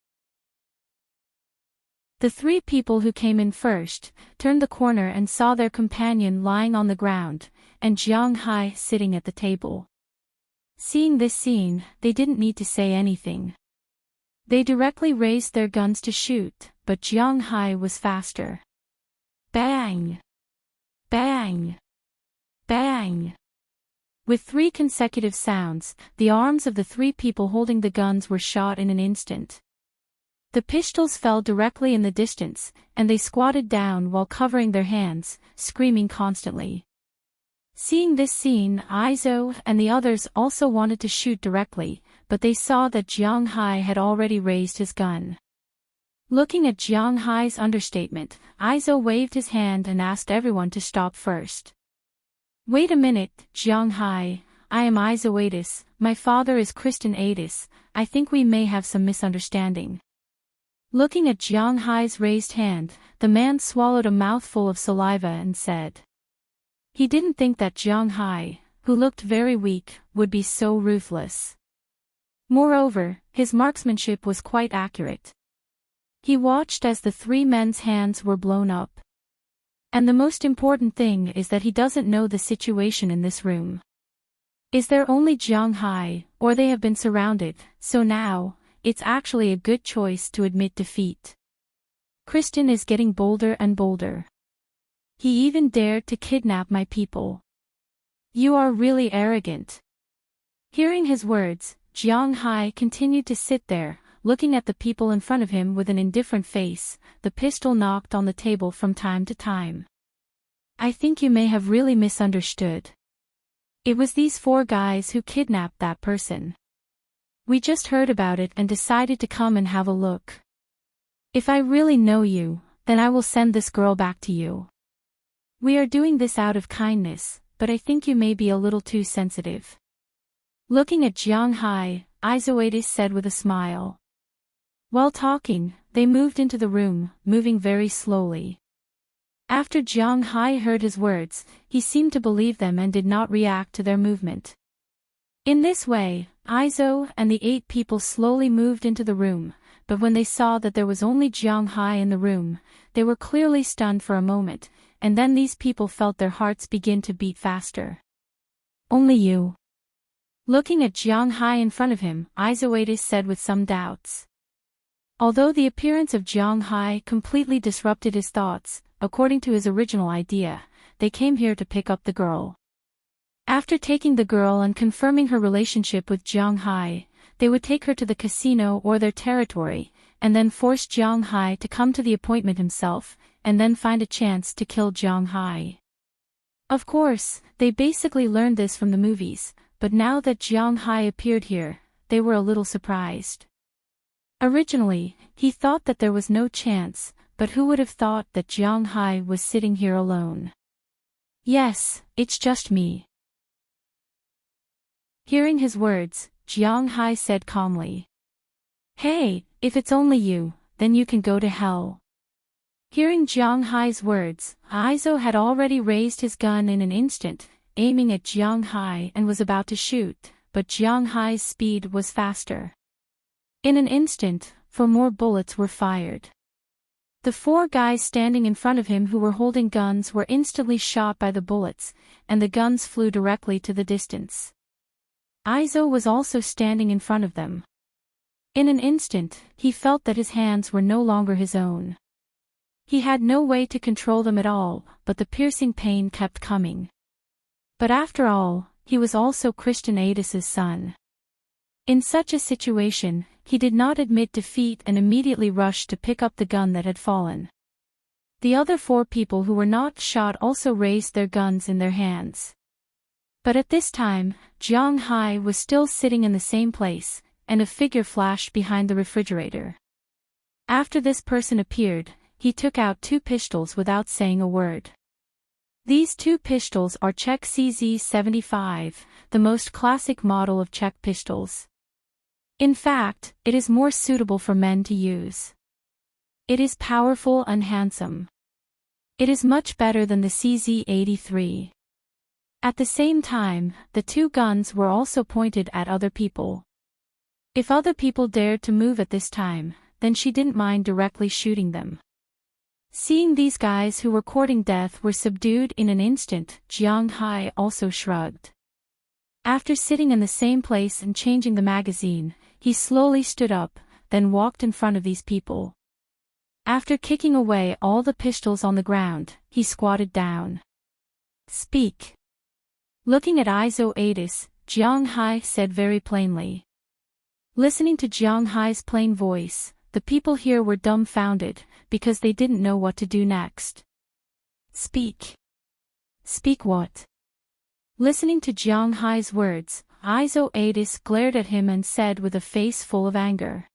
The 3 people who came in first, turned the corner and saw their companion lying on the ground, and Jiang Hai sitting at the table. Seeing this scene, they didn't need to say anything. They directly raised their guns to shoot, but Jiang Hai was faster. Bang! Bang! Bang! With 3 consecutive sounds, the arms of the 3 people holding the guns were shot in an instant. The pistols fell directly in the distance, and they squatted down while covering their hands, screaming constantly. Seeing this scene, Izo and the others also wanted to shoot directly, but they saw that Jiang Hai had already raised his gun. Looking at Jiang Hai's understatement, Izo waved his hand and asked everyone to stop first. Wait a minute, Jiang Hai, I am Izoatis, my father is Kristen Atis, I think we may have some misunderstanding. Looking at Jiang Hai's raised hand, the man swallowed a mouthful of saliva and said. He didn't think that Jiang Hai, who looked very weak, would be so ruthless. Moreover, his marksmanship was quite accurate. He watched as the 3 men's hands were blown up. And the most important thing is that he doesn't know the situation in this room. Is there only Jiang Hai, or they have been surrounded, so now, it's actually a good choice to admit defeat. Kristen is getting bolder and bolder. He even dared to kidnap my people. You are really arrogant. Hearing his words, Jiang Hai continued to sit there, looking at the people in front of him with an indifferent face, the pistol knocked on the table from time to time. I think you may have really misunderstood. It was these 4 guys who kidnapped that person. We just heard about it and decided to come and have a look. If I really know you, then I will send this girl back to you. We are doing this out of kindness, but I think you may be a little too sensitive. Looking at Jiang Hai, Izoatis said with a smile. While talking, they moved into the room, moving very slowly. After Jiang Hai heard his words, he seemed to believe them and did not react to their movement. In this way, Izo and the 8 people slowly moved into the room, but when they saw that there was only Jiang Hai in the room, they were clearly stunned for a moment, and then these people felt their hearts begin to beat faster. Only you. Looking at Jiang Hai in front of him, Izoatis said with some doubts. Although the appearance of Jiang Hai completely disrupted his thoughts, according to his original idea, they came here to pick up the girl. After taking the girl and confirming her relationship with Jiang Hai, they would take her to the casino or their territory, and then force Jiang Hai to come to the appointment himself, and then find a chance to kill Jiang Hai. Of course, they basically learned this from the movies, but now that Jiang Hai appeared here, they were a little surprised. Originally, he thought that there was no chance, but who would have thought that Jiang Hai was sitting here alone? Yes, it's just me. Hearing his words, Jiang Hai said calmly. Hey, if it's only you, then you can go to hell. Hearing Jiang Hai's words, Aizo had already raised his gun in an instant, aiming at Jiang Hai and was about to shoot, but Jiang Hai's speed was faster. In an instant, 4 more bullets were fired. The 4 guys standing in front of him who were holding guns were instantly shot by the bullets, and the guns flew directly to the distance. Aizo was also standing in front of them. In an instant, he felt that his hands were no longer his own. He had no way to control them at all, but the piercing pain kept coming. But after all, he was also Christian Adis's son. In such a situation, he did not admit defeat and immediately rushed to pick up the gun that had fallen. The other 4 people who were not shot also raised their guns in their hands. But at this time, Jiang Hai was still sitting in the same place, and a figure flashed behind the refrigerator. After this person appeared, he took out 2 pistols without saying a word. These 2 pistols are Czech CZ75, the most classic model of Czech pistols. In fact, it is more suitable for men to use. It is powerful and handsome. It is much better than the CZ83. At the same time, the 2 guns were also pointed at other people. If other people dared to move at this time, then she didn't mind directly shooting them. Seeing these guys who were courting death were subdued in an instant, Jiang Hai also shrugged. After sitting in the same place and changing the magazine, he slowly stood up, then walked in front of these people. After kicking away all the pistols on the ground, he squatted down. Speak. Looking at Aizo Adis, Jiang Hai said very plainly. Listening to Jiang Hai's plain voice, the people here were dumbfounded, because they didn't know what to do next. Speak. Speak what? Listening to Jiang Hai's words, Aizo Adis glared at him and said with a face full of anger.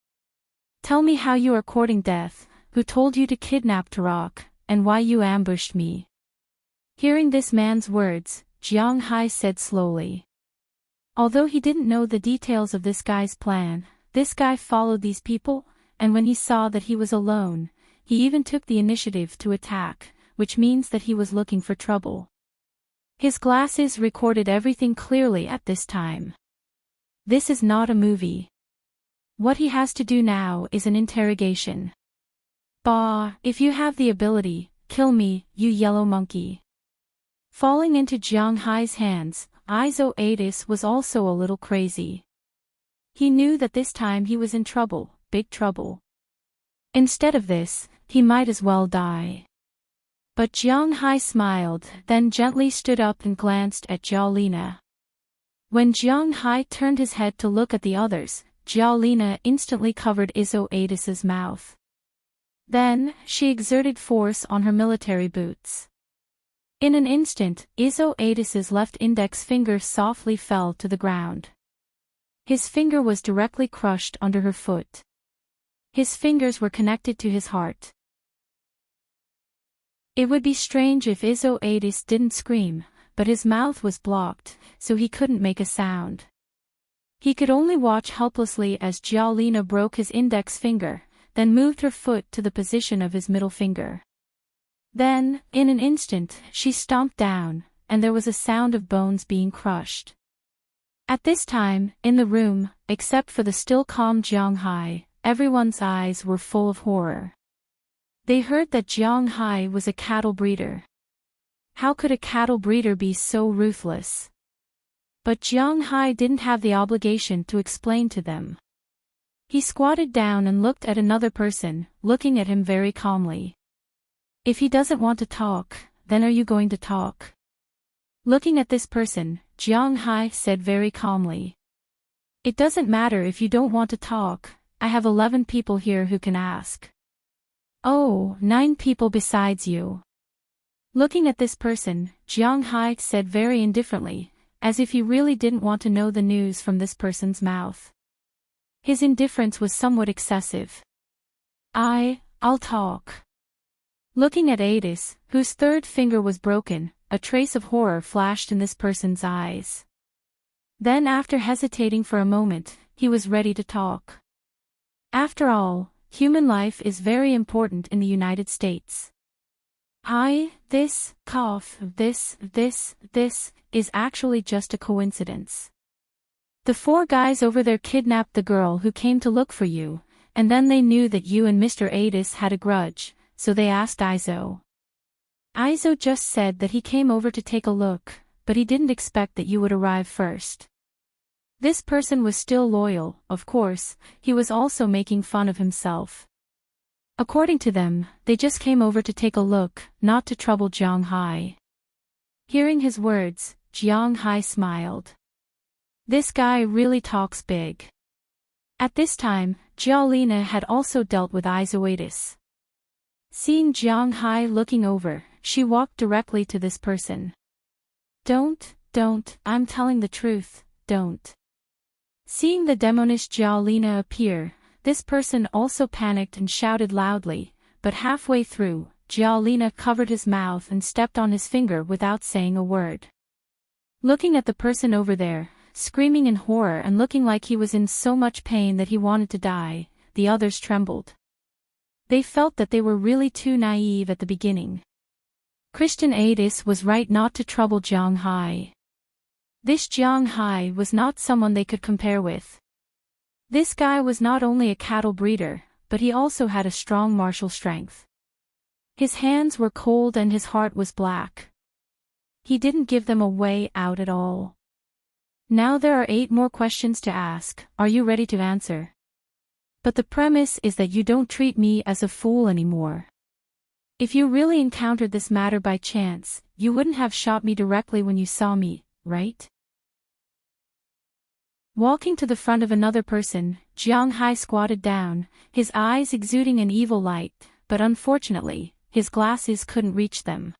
Tell me how you are courting death, who told you to kidnap Tarak, and why you ambushed me. Hearing this man's words, Jiang Hai said slowly. Although he didn't know the details of this guy's plan, this guy followed these people, and when he saw that he was alone, he even took the initiative to attack, which means that he was looking for trouble. His glasses recorded everything clearly at this time. This is not a movie. What he has to do now is an interrogation. Bah, if you have the ability, kill me, you yellow monkey. Falling into Jiang Hai's hands, Aizo Adis was also a little crazy. He knew that this time he was in trouble, big trouble. Instead of this, he might as well die. But Jiang Hai smiled, then gently stood up and glanced at Zhao Lina. When Jiang Hai turned his head to look at the others, Zhao Lina instantly covered Aizo Adis's mouth. Then, she exerted force on her military boots. In an instant, Aizo Adis's left index finger softly fell to the ground. His finger was directly crushed under her foot. His fingers were connected to his heart. It would be strange if Aizo Adis didn't scream, but his mouth was blocked, so he couldn't make a sound. He could only watch helplessly as Zhao Lina broke his index finger, then moved her foot to the position of his middle finger. Then, in an instant, she stomped down, and there was a sound of bones being crushed. At this time, in the room, except for the still calm Jiang Hai, everyone's eyes were full of horror. They heard that Jiang Hai was a cattle breeder. How could a cattle breeder be so ruthless? But Jiang Hai didn't have the obligation to explain to them. He squatted down and looked at another person, looking at him very calmly. If he doesn't want to talk, then are you going to talk? Looking at this person, Jiang Hai said very calmly. It doesn't matter if you don't want to talk, I have 11 people here who can ask. Oh, 9 people besides you. Looking at this person, Jiang Hai said very indifferently, as if he really didn't want to know the news from this person's mouth. His indifference was somewhat excessive. I'll talk. Looking at Adis, whose third finger was broken, a trace of horror flashed in this person's eyes. Then after hesitating for a moment, he was ready to talk. After all, human life is very important in the United States. This is actually just a coincidence. The four guys over there kidnapped the girl who came to look for you, and then they knew that you and Mr. Adis had a grudge, so they asked Izo. Izo just said that he came over to take a look, but he didn't expect that you would arrive first. This person was still loyal, of course, he was also making fun of himself. According to them, they just came over to take a look, not to trouble Jiang Hai. Hearing his words, Jiang Hai smiled. This guy really talks big. At this time, Jialina had also dealt with Izoatis. Seeing Jiang Hai looking over, she walked directly to this person. Don't, I'm telling the truth, don't. Seeing the demonish Jialina appear, this person also panicked and shouted loudly, but halfway through, Jialina covered his mouth and stepped on his finger without saying a word. Looking at the person over there, screaming in horror and looking like he was in so much pain that he wanted to die, the others trembled. They felt that they were really too naive at the beginning. Christian Adis was right not to trouble Jiang Hai. This Jiang Hai was not someone they could compare with. This guy was not only a cattle breeder, but he also had a strong martial strength. His hands were cold and his heart was black. He didn't give them a way out at all. Now there are 8 more questions to ask, are you ready to answer? But the premise is that you don't treat me as a fool anymore. If you really encountered this matter by chance, you wouldn't have shot me directly when you saw me, right? Walking to the front of another person, Jiang Hai squatted down, his eyes exuding an evil light, but unfortunately, his glasses couldn't reach them.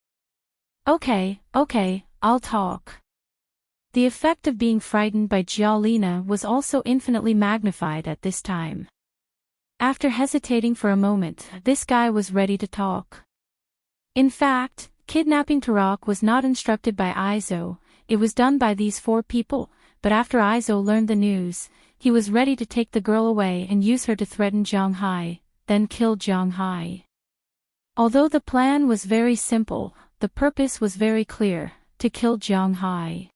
Okay, I'll talk. The effect of being frightened by Jialina was also infinitely magnified at this time. After hesitating for a moment, this guy was ready to talk. In fact, kidnapping Tarak was not instructed by Izo, it was done by these 4 people, but after Izo learned the news, he was ready to take the girl away and use her to threaten Jiang Hai, then kill Jiang Hai. Although the plan was very simple, the purpose was very clear, to kill Jiang Hai.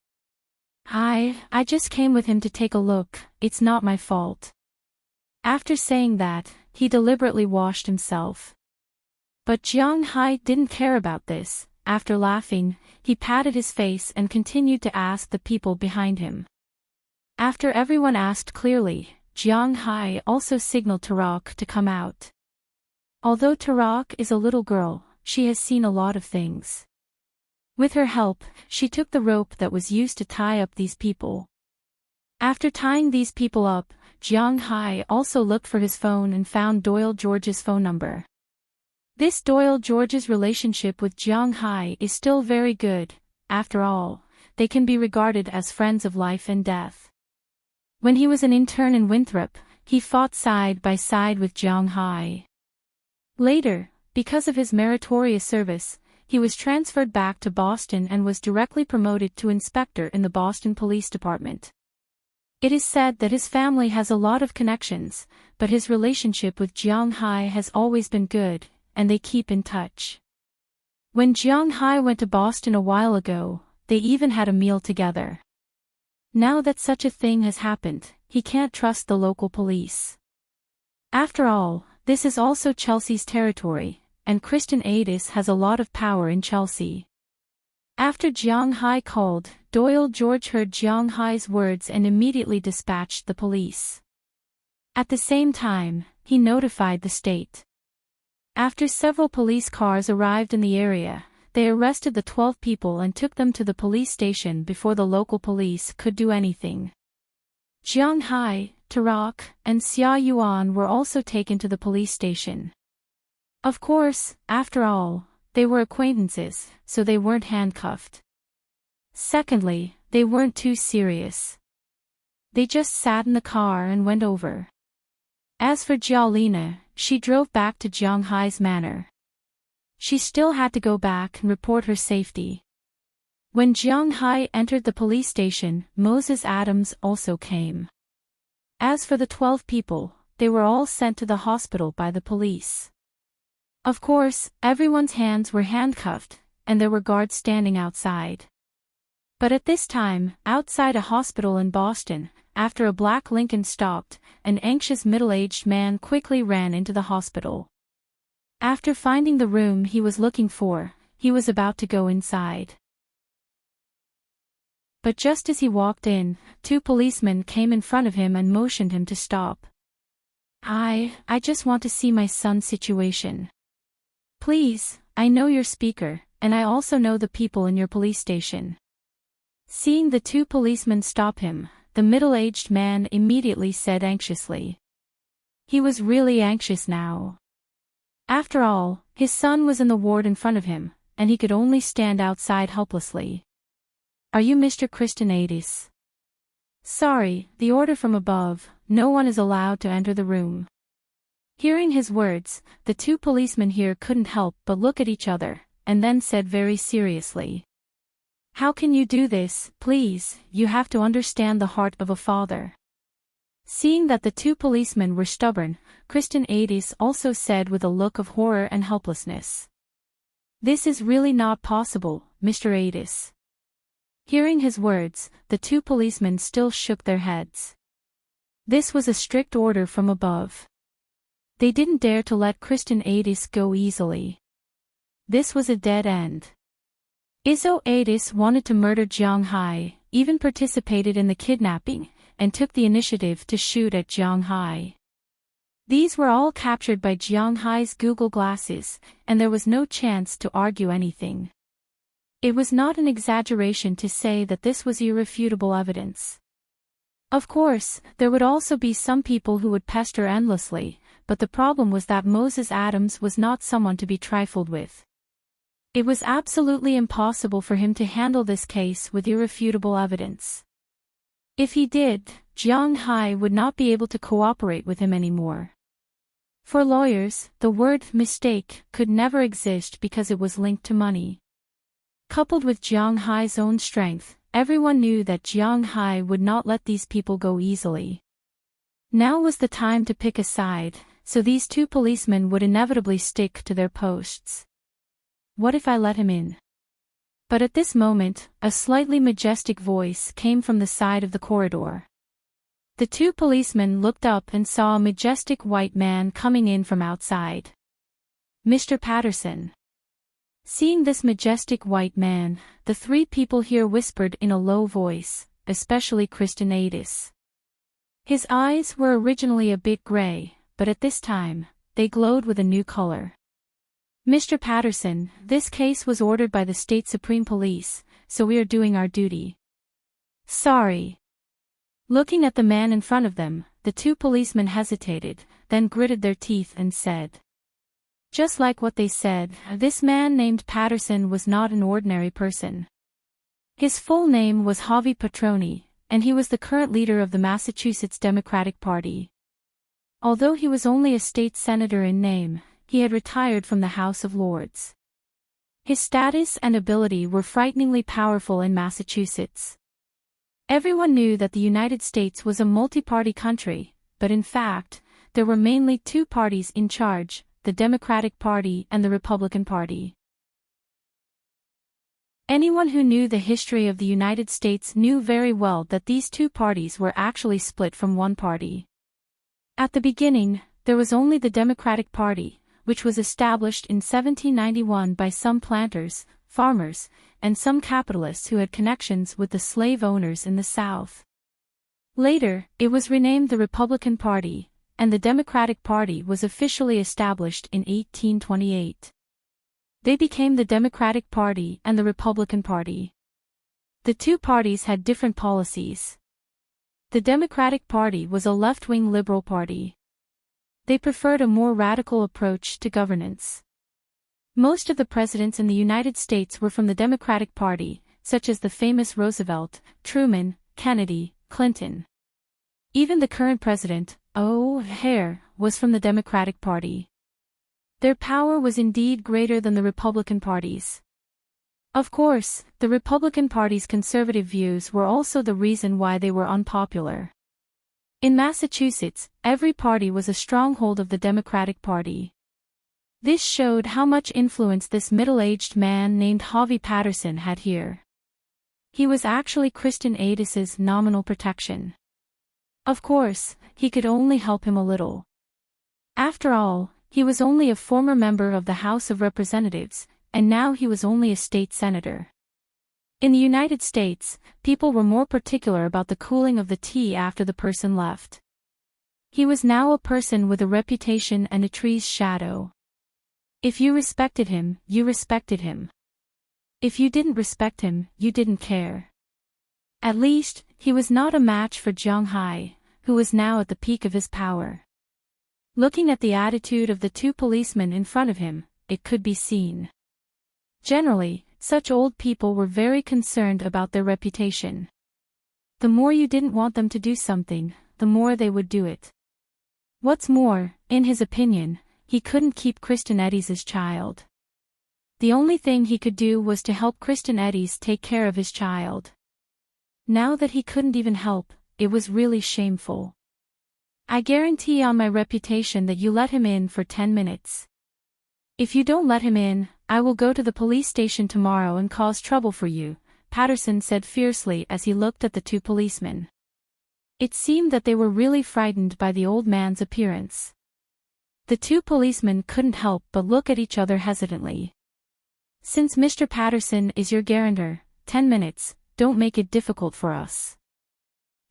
I just came with him to take a look, it's not my fault. After saying that, he deliberately washed himself. But Jiang Hai didn't care about this. After laughing, he patted his face and continued to ask the people behind him. After everyone asked clearly, Jiang Hai also signaled Tarak to come out. Although Tarak is a little girl, she has seen a lot of things. With her help, she took the rope that was used to tie up these people. After tying these people up, Jiang Hai also looked for his phone and found Doyle George's phone number. This Doyle George's relationship with Jiang Hai is still very good, after all, they can be regarded as friends of life and death. When he was an intern in Winthrop, he fought side by side with Jiang Hai. Later, because of his meritorious service, he was transferred back to Boston and was directly promoted to inspector in the Boston Police Department. It is said that his family has a lot of connections, but his relationship with Jiang Hai has always been good, and they keep in touch. When Jiang Hai went to Boston a while ago, they even had a meal together. Now that such a thing has happened, he can't trust the local police. After all, this is also Chelsea's territory, and Christian Adis has a lot of power in Chelsea. After Jiang Hai called, Doyle George heard Jiang Hai's words and immediately dispatched the police. At the same time, he notified the state. After several police cars arrived in the area, they arrested the 12 people and took them to the police station before the local police could do anything. Jiang Hai, Tarak, and Xia Yuan were also taken to the police station. Of course, after all, they were acquaintances, so they weren't handcuffed. Secondly, they weren't too serious. They just sat in the car and went over. As for Jialina, she drove back to Jianghai's manor. She still had to go back and report her safety. When Jianghai entered the police station, Moses Adams also came. As for the 12 people, they were all sent to the hospital by the police. Of course, everyone's hands were handcuffed, and there were guards standing outside. But at this time, outside a hospital in Boston, after a black Lincoln stopped, an anxious middle-aged man quickly ran into the hospital. After finding the room he was looking for, he was about to go inside. But just as he walked in, 2 policemen came in front of him and motioned him to stop. I just want to see my son's situation. Please, I know your speaker, and I also know the people in your police station. Seeing the 2 policemen stop him, the middle-aged man immediately said anxiously. He was really anxious now. After all, his son was in the ward in front of him, and he could only stand outside helplessly. Are you Mr. Christianidis? Sorry, the order from above, no one is allowed to enter the room. Hearing his words, the 2 policemen here couldn't help but look at each other, and then said very seriously. How can you do this, please, you have to understand the heart of a father. Seeing that the 2 policemen were stubborn, Christianidis also said with a look of horror and helplessness. This is really not possible, Mr. Adis. Hearing his words, the 2 policemen still shook their heads. This was a strict order from above. They didn't dare to let Christianidis go easily. This was a dead end. Adis wanted to murder Jianghai, even participated in the kidnapping, and took the initiative to shoot at Jianghai. These were all captured by Jianghai's Google glasses, and there was no chance to argue anything. It was not an exaggeration to say that this was irrefutable evidence. Of course, there would also be some people who would pester endlessly, but the problem was that Moses Adams was not someone to be trifled with. It was absolutely impossible for him to handle this case with irrefutable evidence. If he did, Jianghai would not be able to cooperate with him anymore. For lawyers, the word mistake could never exist because it was linked to money. Coupled with Jianghai's own strength, everyone knew that Jianghai would not let these people go easily. Now was the time to pick a side, so these 2 policemen would inevitably stick to their posts. What if I let him in? But at this moment, a slightly majestic voice came from the side of the corridor. The 2 policemen looked up and saw a majestic white man coming in from outside. Mr. Patterson. Seeing this majestic white man, the 3 people here whispered in a low voice, especially Christianidis. His eyes were originally a bit gray, but at this time, they glowed with a new color. Mr. Patterson, this case was ordered by the State Supreme Police, so we are doing our duty. Sorry. Looking at the man in front of them, the 2 policemen hesitated, then gritted their teeth and said. Just like what they said, this man named Patterson was not an ordinary person. His full name was Javi Patroni, and he was the current leader of the Massachusetts Democratic Party. Although he was only a state senator in name, he had retired from the House of Lords. His status and ability were frighteningly powerful in Massachusetts. Everyone knew that the United States was a multi-party country, but in fact, there were mainly 2 parties in charge, the Democratic Party and the Republican Party. Anyone who knew the history of the United States knew very well that these 2 parties were actually split from one party. At the beginning, there was only the Democratic Party, which was established in 1791 by some planters, farmers, and some capitalists who had connections with the slave owners in the South. Later, it was renamed the Republican Party, and the Democratic Party was officially established in 1828. They became the Democratic Party and the Republican Party. The 2 parties had different policies. The Democratic Party was a left-wing liberal party. They preferred a more radical approach to governance. Most of the presidents in the United States were from the Democratic Party, such as the famous Roosevelt, Truman, Kennedy, Clinton. Even the current president, O'Hare, was from the Democratic Party. Their power was indeed greater than the Republican Party's. Of course, the Republican Party's conservative views were also the reason why they were unpopular. In Massachusetts, every party was a stronghold of the Democratic Party. This showed how much influence this middle-aged man named Harvey Patterson had here. He was actually Kristen Aidis's nominal protection. Of course, he could only help him a little. After all, he was only a former member of the House of Representatives, and now he was only a state senator. In the United States, people were more particular about the cooling of the tea after the person left. He was now a person with a reputation and a tree's shadow. If you respected him, you respected him. If you didn't respect him, you didn't care. At least, he was not a match for Jiang Hai, who was now at the peak of his power. Looking at the attitude of the two policemen in front of him, it could be seen. Generally, such old people were very concerned about their reputation. The more you didn't want them to do something, the more they would do it. What's more, in his opinion, he couldn't keep Kristen Aidis's child. The only thing he could do was to help Kristen Aidis take care of his child. Now that he couldn't even help, it was really shameful. I guarantee on my reputation that you let him in for 10 minutes. If you don't let him in, I will go to the police station tomorrow and cause trouble for you, Patterson said fiercely as he looked at the two policemen. It seemed that they were really frightened by the old man's appearance. The two policemen couldn't help but look at each other hesitantly. Since Mr. Patterson is your guarantor, 10 minutes, don't make it difficult for us.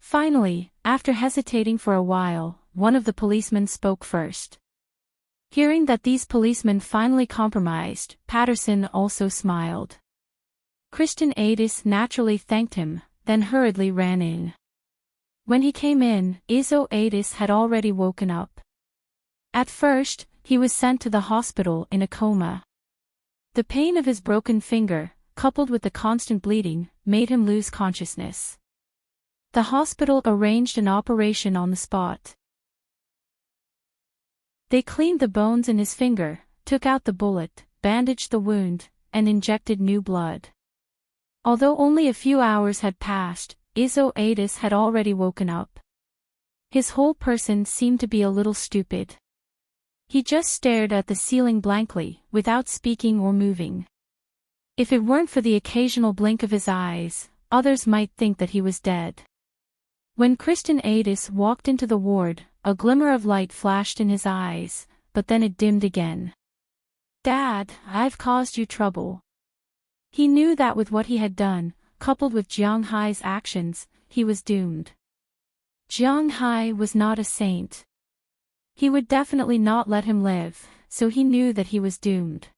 Finally, after hesitating for a while, one of the policemen spoke first. Hearing that these policemen finally compromised, Patterson also smiled. Kristen Aidis naturally thanked him, then hurriedly ran in. When he came in, Izzo Aidis had already woken up. At first, he was sent to the hospital in a coma. The pain of his broken finger, coupled with the constant bleeding, made him lose consciousness. The hospital arranged an operation on the spot. They cleaned the bones in his finger, took out the bullet, bandaged the wound, and injected new blood. Although only a few hours had passed, Izzo Aidis had already woken up. His whole person seemed to be a little stupid. He just stared at the ceiling blankly, without speaking or moving. If it weren't for the occasional blink of his eyes, others might think that he was dead. When Kristen Aidis walked into the ward, a glimmer of light flashed in his eyes, but then it dimmed again. "Dad, I've caused you trouble." He knew that with what he had done, coupled with Jiang Hai's actions, he was doomed. Jiang Hai was not a saint. He would definitely not let him live, so he knew that he was doomed.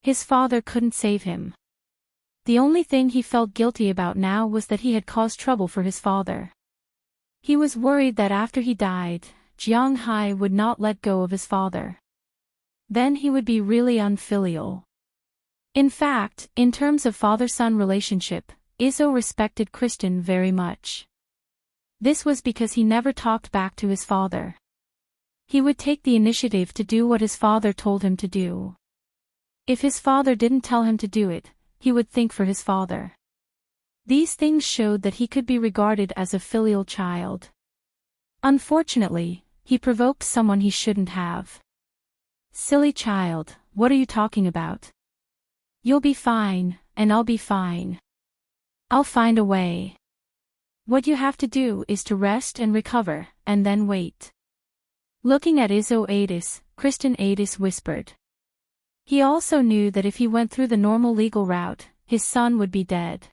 His father couldn't save him. The only thing he felt guilty about now was that he had caused trouble for his father. He was worried that after he died, Jiang Hai would not let go of his father. Then he would be really unfilial. In fact, in terms of father-son relationship, Izzo respected Kristen very much. This was because he never talked back to his father. He would take the initiative to do what his father told him to do. If his father didn't tell him to do it, he would think for his father. These things showed that he could be regarded as a filial child. Unfortunately, he provoked someone he shouldn't have. "Silly child, what are you talking about? You'll be fine, and I'll be fine. I'll find a way. What you have to do is to rest and recover, and then wait." Looking at Izzo Aidis, Kristen Aidis whispered. He also knew that if he went through the normal legal route, his son would be dead.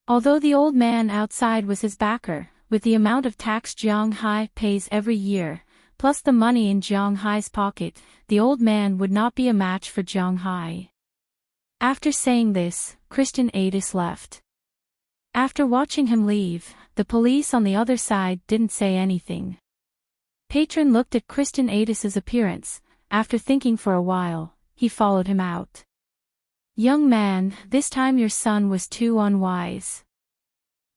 Although the old man outside was his backer, with the amount of tax Jiang Hai pays every year, plus the money in Jiang Hai's pocket, the old man would not be a match for Jiang Hai. After saying this, Kristen Aidis left. After watching him leave, the police on the other side didn't say anything. Patron looked at Kristen Aidis's appearance. After thinking for a while, he followed him out. "Young man, this time your son was too unwise.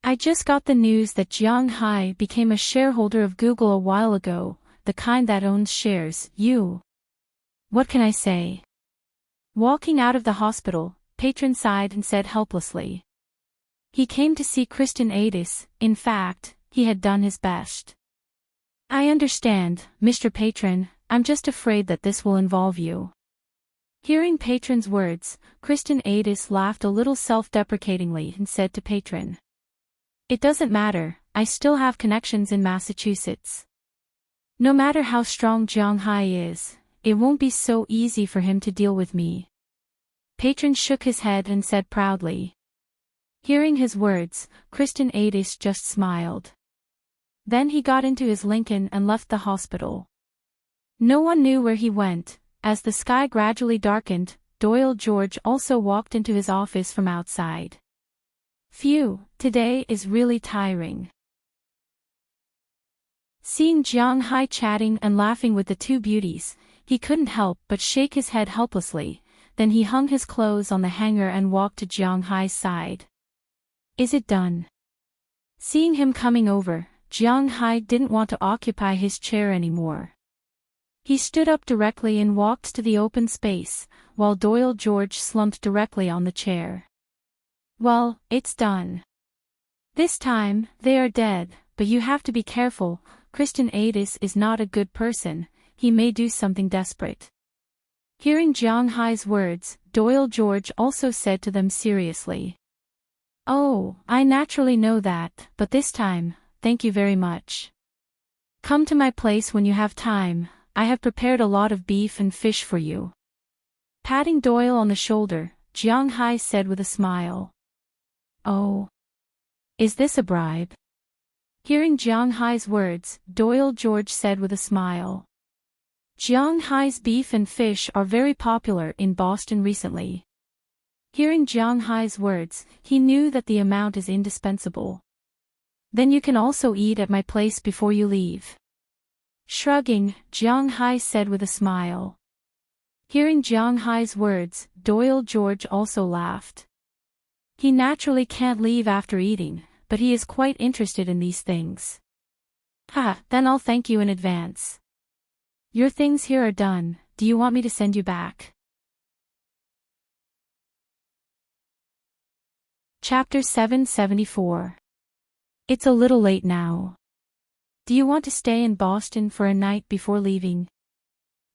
I just got the news that Jiang Hai became a shareholder of Google a while ago, the kind that owns shares, What can I say?" Walking out of the hospital, Patron sighed and said helplessly. He came to see Serenade. In fact, he had done his best. "I understand, Mr. Patron, I'm just afraid that this will involve you." Hearing Patron's words, Serenade laughed a little self-deprecatingly and said to Patron, "It doesn't matter, I still have connections in Massachusetts. No matter how strong Jiang Hai is, it won't be so easy for him to deal with me." Patron shook his head and said proudly. Hearing his words, Serenade just smiled. Then he got into his Lincoln and left the hospital. No one knew where he went. As the sky gradually darkened, Doyle George also walked into his office from outside. "Phew, today is really tiring." Seeing Jiang Hai chatting and laughing with the two beauties, he couldn't help but shake his head helplessly. Then he hung his clothes on the hanger and walked to Jiang Hai's side. "Is it done?" Seeing him coming over, Jiang Hai didn't want to occupy his chair anymore. He stood up directly and walked to the open space, while Doyle George slumped directly on the chair. "Well, it's done. This time, they are dead, but you have to be careful. Serenade is not a good person, he may do something desperate." Hearing Jiang Hai's words, Doyle George also said to them seriously. "Oh, I naturally know that, but this time, thank you very much. Come to my place when you have time, I have prepared a lot of beef and fish for you." Patting Doyle on the shoulder, Jiang Hai said with a smile. "Oh. Is this a bribe?" Hearing Jiang Hai's words, Doyle George said with a smile. Jiang Hai's beef and fish are very popular in Boston recently. Hearing Jiang Hai's words, he knew that the amount is indispensable. "Then you can also eat at my place before you leave." Shrugging, Jiang Hai said with a smile. Hearing Jiang Hai's words, Doyle George also laughed. He naturally can't leave after eating, but he is quite interested in these things. Then I'll thank you in advance. Your things here are done, do you want me to send you back?" Chapter 774. It's a little late now. Do you want to stay in Boston for a night before leaving?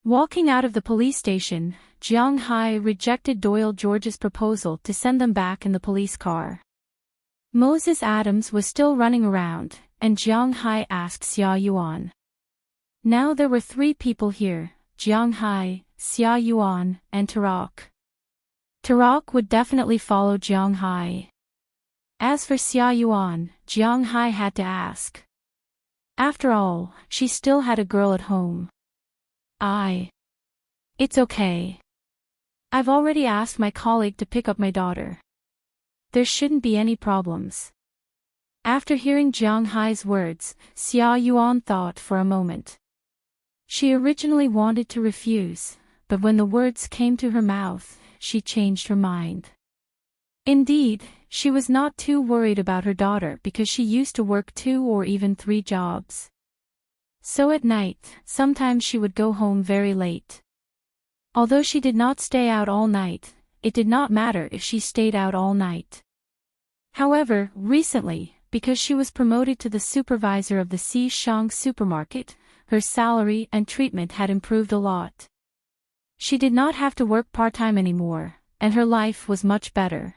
Walking out of the police station, Jiang Hai rejected Doyle George's proposal to send them back in the police car. Moses Adams was still running around, and Jiang Hai asked Xia Yuan. Now there were 3 people here, Jiang Hai, Xia Yuan, and Tarak. Tarak would definitely follow Jiang Hai. As for Xia Yuan, Jiang Hai had to ask. After all, she still had a girl at home. It's okay. I've already asked my colleague to pick up my daughter. There shouldn't be any problems. After hearing Jiang Hai's words, Xia Yuan thought for a moment. She originally wanted to refuse, but when the words came to her mouth, she changed her mind. Indeed, she was not too worried about her daughter because she used to work 2 or even 3 jobs. So at night, sometimes she would go home very late. Although she did not stay out all night, it did not matter if she stayed out all night. However, recently, because she was promoted to the supervisor of the Xishang supermarket, her salary and treatment had improved a lot. She did not have to work part-time anymore, and her life was much better.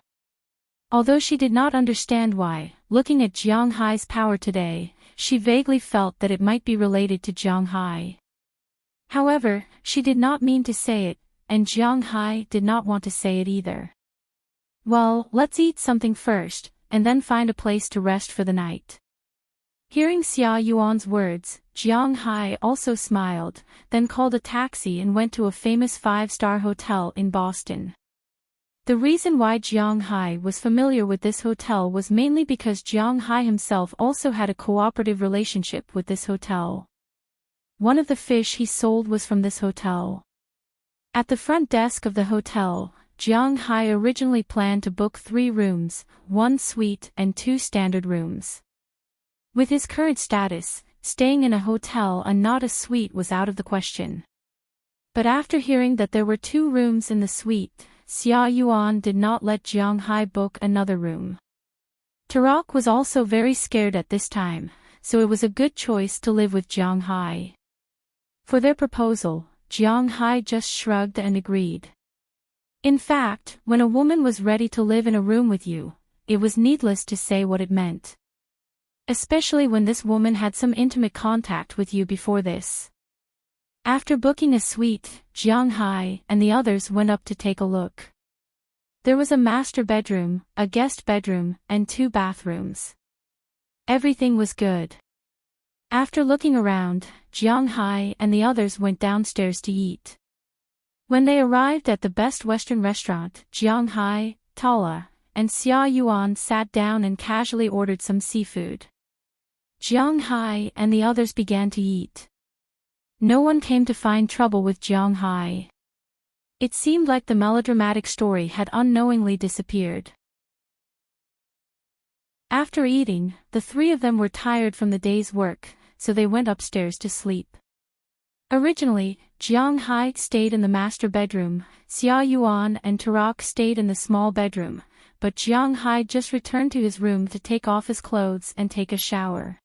Although she did not understand why, looking at Jiang Hai's power today, she vaguely felt that it might be related to Jiang Hai. However, she did not mean to say it, and Jiang Hai did not want to say it either. Well, let's eat something first, and then find a place to rest for the night. Hearing Xia Yuan's words, Jiang Hai also smiled, then called a taxi and went to a famous 5-star hotel in Boston. The reason why Jiang Hai was familiar with this hotel was mainly because Jiang Hai himself also had a cooperative relationship with this hotel. One of the fish he sold was from this hotel. At the front desk of the hotel, Jiang Hai originally planned to book 3 rooms, 1 suite and 2 standard rooms. With his current status, staying in a hotel and not a suite was out of the question. But after hearing that there were 2 rooms in the suite, Xia Yuan did not let Jiang Hai book another room. Tarak was also very scared at this time, so it was a good choice to live with Jiang Hai. For their proposal, Jiang Hai just shrugged and agreed. In fact, when a woman was ready to live in a room with you, it was needless to say what it meant. Especially when this woman had some intimate contact with you before this. After booking a suite, Jiang Hai and the others went up to take a look. There was a master bedroom, a guest bedroom, and 2 bathrooms. Everything was good. After looking around, Jiang Hai and the others went downstairs to eat. When they arrived at the best Western restaurant, Jiang Hai, Tala, and Xia Yuan sat down and casually ordered some seafood. Jiang Hai and the others began to eat. No one came to find trouble with Jiang Hai. It seemed like the melodramatic story had unknowingly disappeared. After eating, the 3 of them were tired from the day's work, so they went upstairs to sleep. Originally, Jiang Hai stayed in the master bedroom, Xia Yuan and Tarak stayed in the small bedroom, but Jiang Hai just returned to his room to take off his clothes and take a shower.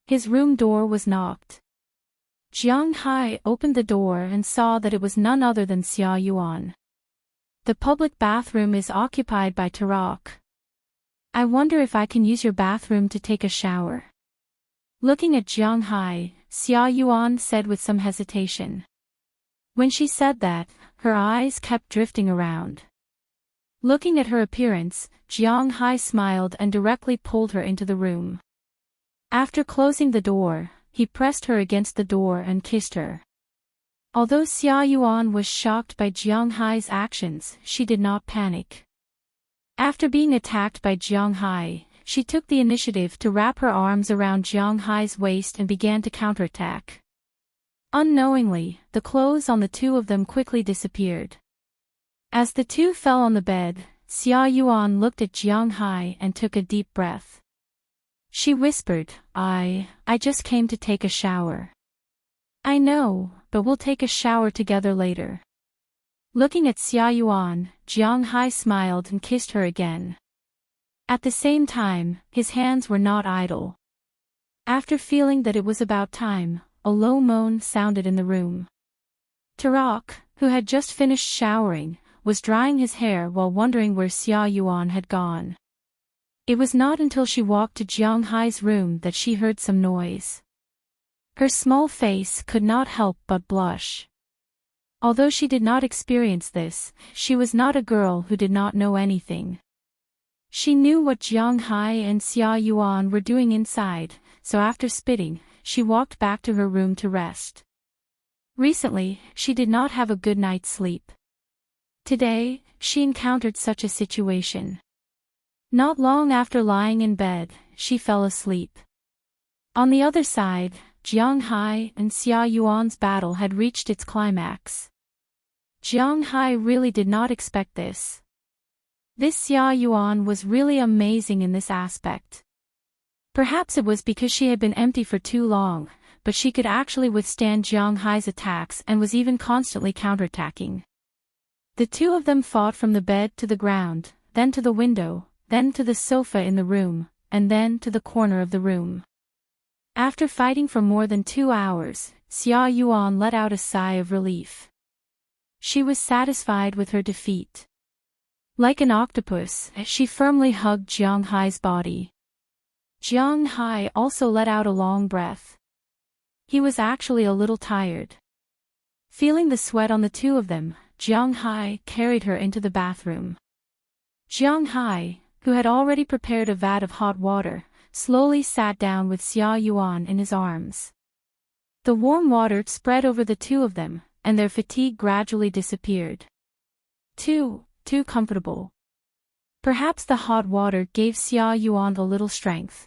His room door was knocked. Jiang Hai opened the door and saw that it was none other than Xia Yuan. The public bathroom is occupied by Tarak. I wonder if I can use your bathroom to take a shower. Looking at Jiang Hai, Xia Yuan said with some hesitation. When she said that, her eyes kept drifting around. Looking at her appearance, Jiang Hai smiled and directly pulled her into the room. After closing the door, he pressed her against the door and kissed her. Although Xia Yuan was shocked by Jiang Hai's actions, she did not panic. After being attacked by Jiang Hai, she took the initiative to wrap her arms around Jiang Hai's waist and began to counterattack. Unknowingly, the clothes on the 2 of them quickly disappeared. As the 2 fell on the bed, Xia Yuan looked at Jiang Hai and took a deep breath. She whispered, I just came to take a shower. I know, but we'll take a shower together later. Looking at Xia Yuan, Jiang Hai smiled and kissed her again. At the same time, his hands were not idle. After feeling that it was about time, a low moan sounded in the room. Tarak, who had just finished showering, was drying his hair while wondering where Xia Yuan had gone. It was not until she walked to Jiang Hai's room that she heard some noise. Her small face could not help but blush. Although she did not experience this, she was not a girl who did not know anything. She knew what Jiang Hai and Xia Yuan were doing inside, so after spitting, she walked back to her room to rest. Recently, she did not have a good night's sleep. Today, she encountered such a situation. Not long after lying in bed, she fell asleep. On the other side, Jiang Hai and Xia Yuan's battle had reached its climax. Jiang Hai really did not expect this. This Xia Yuan was really amazing in this aspect. Perhaps it was because she had been empty for too long, but she could actually withstand Jiang Hai's attacks and was even constantly counterattacking. The 2 of them fought from the bed to the ground, then to the window, then to the sofa in the room, and then to the corner of the room. After fighting for more than 2 hours, Xia Yuan let out a sigh of relief. She was satisfied with her defeat. Like an octopus, she firmly hugged Jiang Hai's body. Jiang Hai also let out a long breath. He was actually a little tired. Feeling the sweat on the 2 of them, Jiang Hai carried her into the bathroom. Jiang Hai, who had already prepared a vat of hot water, slowly sat down with Xia Yuan in his arms. The warm water spread over the 2 of them, and their fatigue gradually disappeared. Too comfortable. Perhaps the hot water gave Xia Yuan a little strength.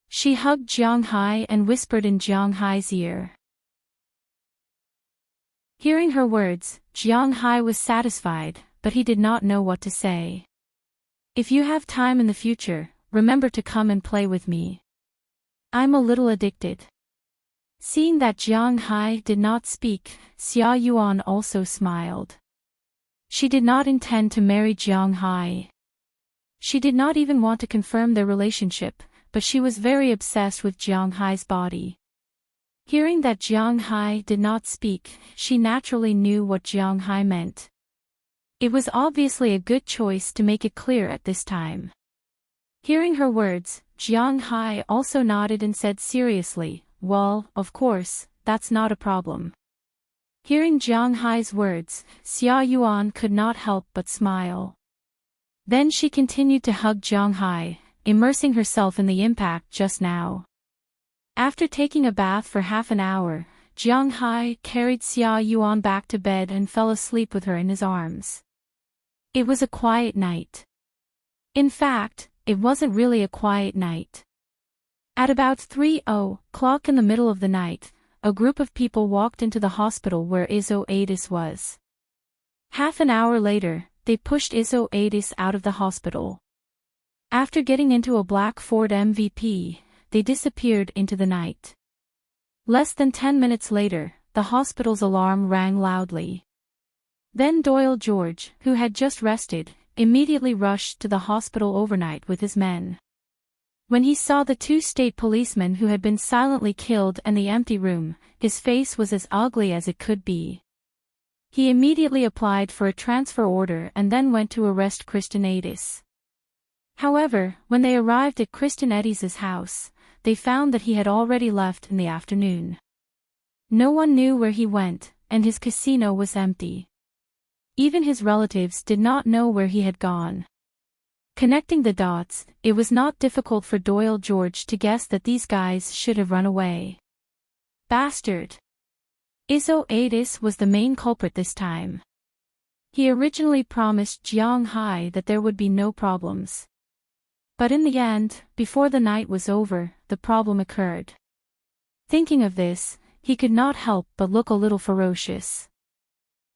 She hugged Jiang Hai and whispered in Jiang Hai's ear. Hearing her words, Jiang Hai was satisfied, but he did not know what to say. If you have time in the future, remember to come and play with me. I'm a little addicted. Seeing that Jiang Hai did not speak, Xia Yuan also smiled. She did not intend to marry Jiang Hai. She did not even want to confirm their relationship, but she was very obsessed with Jiang Hai's body. Hearing that Jiang Hai did not speak, she naturally knew what Jiang Hai meant. It was obviously a good choice to make it clear at this time. Hearing her words, Jiang Hai also nodded and said seriously, "Well, of course, that's not a problem." Hearing Jiang Hai's words, Xia Yuan could not help but smile. Then she continued to hug Jiang Hai, immersing herself in the impact just now. After taking a bath for half an hour, Jiang Hai carried Xia Yuan back to bed and fell asleep with her in his arms. It was a quiet night. In fact, it wasn't really a quiet night. At about 3:00 in the middle of the night, a group of people walked into the hospital where Escapades was. Half an hour later, they pushed Escapades out of the hospital. After getting into a black Ford MVP, they disappeared into the night. Less than 10 minutes later, the hospital's alarm rang loudly. Then Doyle George, who had just rested, immediately rushed to the hospital overnight with his men. When he saw the two state policemen who had been silently killed and the empty room, his face was as ugly as it could be. He immediately applied for a transfer order and then went to arrest Serenade. However, when they arrived at Serenade's house, they found that he had already left in the afternoon. No one knew where he went, and his casino was empty. Even his relatives did not know where he had gone. Connecting the dots, it was not difficult for Doyle George to guess that these guys should have run away. Bastard! Escapades was the main culprit this time. He originally promised Jiang Hai that there would be no problems. But in the end, before the night was over, the problem occurred. Thinking of this, he could not help but look a little ferocious.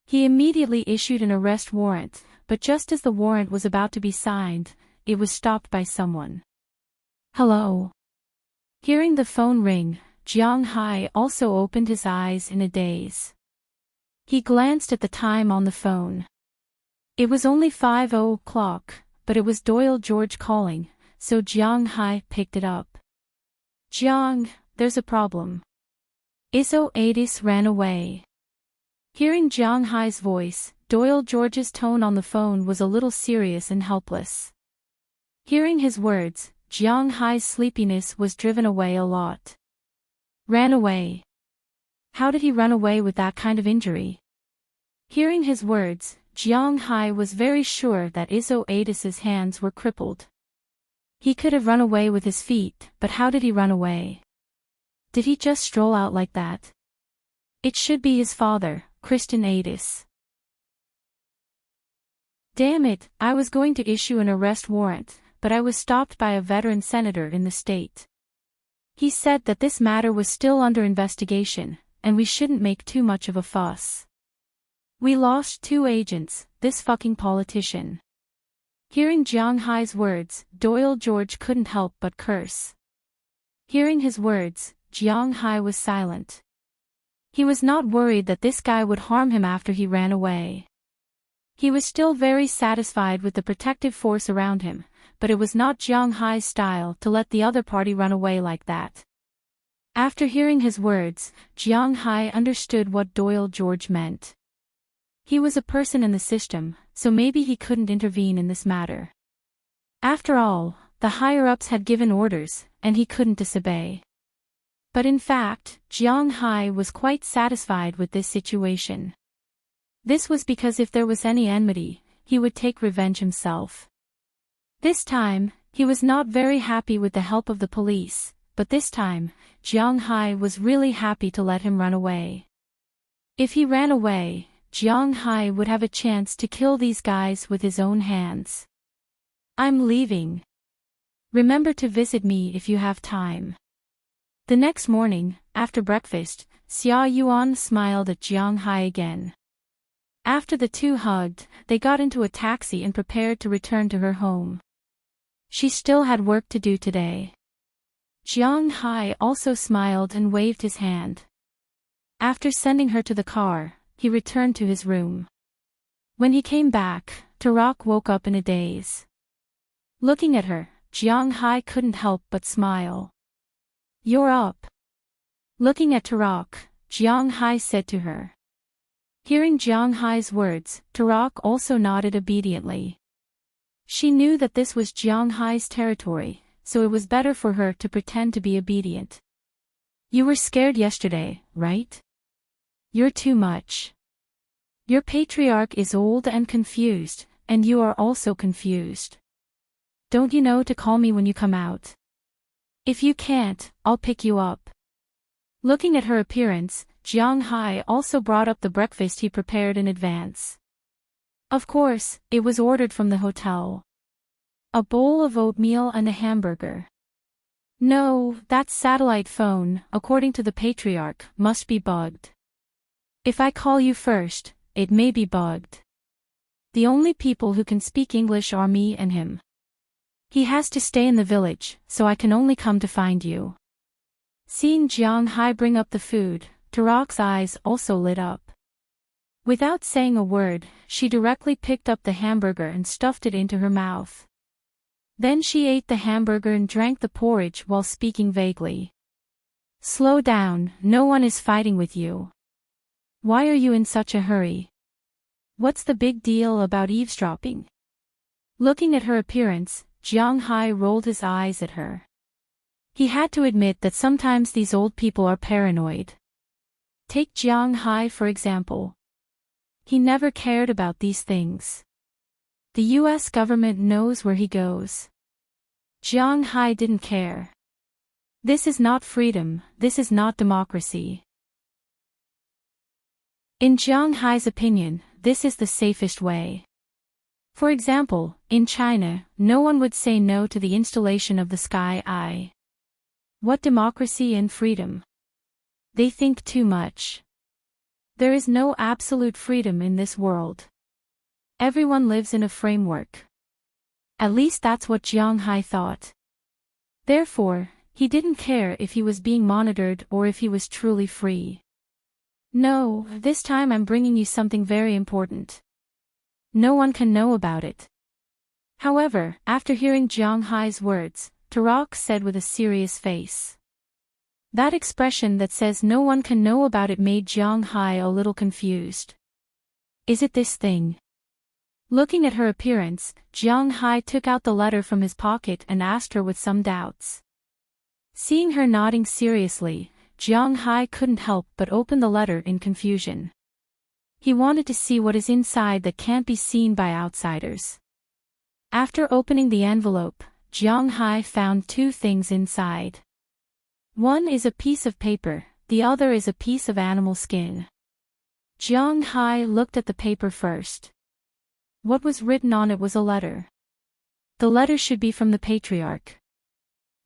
He immediately issued an arrest warrant, but just as the warrant was about to be signed, it was stopped by someone. Hello. Hearing the phone ring, Jiang Hai also opened his eyes in a daze. He glanced at the time on the phone. It was only 5:00, but it was Doyle George calling, so Jiang Hai picked it up. Jiang, there's a problem. Escapades ran away. Hearing Jiang Hai's voice, Doyle George's tone on the phone was a little serious and helpless. Hearing his words, Jiang Hai's sleepiness was driven away a lot. Ran away. How did he run away with that kind of injury? Hearing his words, Jiang Hai was very sure that Escapades' hands were crippled. He could have run away with his feet, but how did he run away? Did he just stroll out like that? It should be his father, Serenade. Damn it, I was going to issue an arrest warrant, but I was stopped by a veteran senator in the state. He said that this matter was still under investigation, and we shouldn't make too much of a fuss. We lost 2 agents, this fucking politician. Hearing Jiang Hai's words, Doyle George couldn't help but curse. Hearing his words, Jiang Hai was silent. He was not worried that this guy would harm him after he ran away. He was still very satisfied with the protective force around him, but it was not Jiang Hai's style to let the other party run away like that. After hearing his words, Jiang Hai understood what Doyle George meant. He was a person in the system, so maybe he couldn't intervene in this matter. After all, the higher-ups had given orders, and he couldn't disobey. But in fact, Jiang Hai was quite satisfied with this situation. This was because if there was any enmity, he would take revenge himself. This time, he was not very happy with the help of the police, but this time, Jiang Hai was really happy to let him run away. If he ran away, Jiang Hai would have a chance to kill these guys with his own hands. I'm leaving. Remember to visit me if you have time. The next morning, after breakfast, Xia Yuan smiled at Jiang Hai again. After the two hugged, they got into a taxi and prepared to return to her home. She still had work to do today. Jiang Hai also smiled and waved his hand. After sending her to the car, he returned to his room. When he came back, Tarak woke up in a daze. Looking at her, Jiang Hai couldn't help but smile. "You're up." Looking at Tarak, Jiang Hai said to her. Hearing Jiang Hai's words, Tarak also nodded obediently. She knew that this was Jiang Hai's territory, so it was better for her to pretend to be obedient. "You were scared yesterday, right? You're too much. Your patriarch is old and confused, and you are also confused. Don't you know to call me when you come out? If you can't, I'll pick you up." Looking at her appearance, Jiang Hai also brought up the breakfast he prepared in advance. Of course, it was ordered from the hotel. A bowl of oatmeal and a hamburger. No, that satellite phone, according to the patriarch, must be bugged. If I call you first, it may be bugged. The only people who can speak English are me and him. He has to stay in the village, so I can only come to find you. Seeing Jiang Hai bring up the food, Tarak's eyes also lit up. Without saying a word, she directly picked up the hamburger and stuffed it into her mouth. Then she ate the hamburger and drank the porridge while speaking vaguely. "Slow down, no one is fighting with you. Why are you in such a hurry? What's the big deal about eavesdropping?" Looking at her appearance, Jiang Hai rolled his eyes at her. He had to admit that sometimes these old people are paranoid. Take Jiang Hai for example. He never cared about these things. The US government knows where he goes. Jiang Hai didn't care. This is not freedom, this is not democracy. In Jiang Hai's opinion, this is the safest way. For example, in China, no one would say no to the installation of the Sky Eye. What democracy and freedom? They think too much. There is no absolute freedom in this world. Everyone lives in a framework. At least that's what Jiang Hai thought. Therefore, he didn't care if he was being monitored or if he was truly free. "No, this time I'm bringing you something very important. No one can know about it." However, after hearing Jiang Hai's words, Tarak said with a serious face. That expression that says no one can know about it made Jiang Hai a little confused. "Is it this thing?" Looking at her appearance, Jiang Hai took out the letter from his pocket and asked her with some doubts. Seeing her nodding seriously, Jiang Hai couldn't help but open the letter in confusion. He wanted to see what is inside that can't be seen by outsiders. After opening the envelope, Jiang Hai found two things inside. One is a piece of paper, the other is a piece of animal skin. Jiang Hai looked at the paper first. What was written on it was a letter. The letter should be from the patriarch.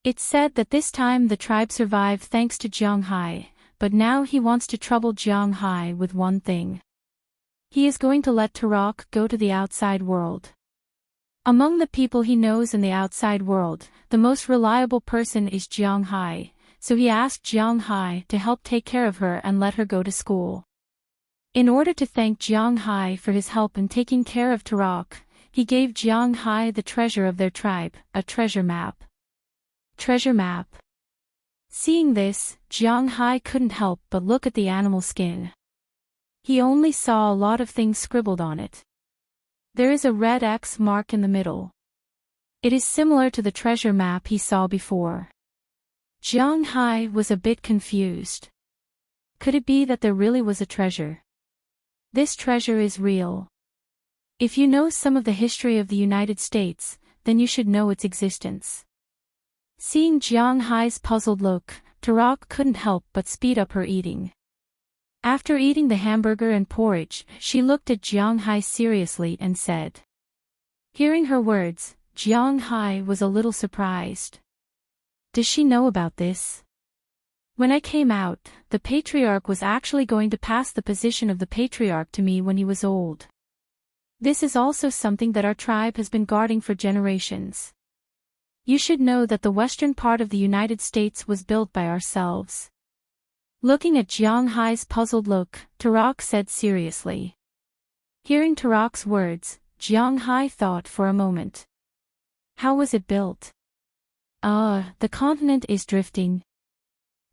It said that this time the tribe survived thanks to Jiang Hai, but now he wants to trouble Jiang Hai with one thing. He is going to let Tarak go to the outside world. Among the people he knows in the outside world, the most reliable person is Jiang Hai, so he asked Jiang Hai to help take care of her and let her go to school. In order to thank Jiang Hai for his help in taking care of Tarak, he gave Jiang Hai the treasure of their tribe, a treasure map. Treasure map. Seeing this, Jiang Hai couldn't help but look at the animal skin. He only saw a lot of things scribbled on it. There is a red X mark in the middle. It is similar to the treasure map he saw before. Jiang Hai was a bit confused. Could it be that there really was a treasure? This treasure is real. If you know some of the history of the United States, then you should know its existence. Seeing Jiang Hai's puzzled look, Tarak couldn't help but speed up her eating. After eating the hamburger and porridge, she looked at Jiang Hai seriously and said. Hearing her words, Jiang Hai was a little surprised. Does she know about this? When I came out, the patriarch was actually going to pass the position of the patriarch to me when he was old. This is also something that our tribe has been guarding for generations. You should know that the western part of the United States was built by ourselves. Looking at Jiang Hai's puzzled look, Tarak said seriously. Hearing Tarak's words, Jiang Hai thought for a moment. How was it built? The continent is drifting.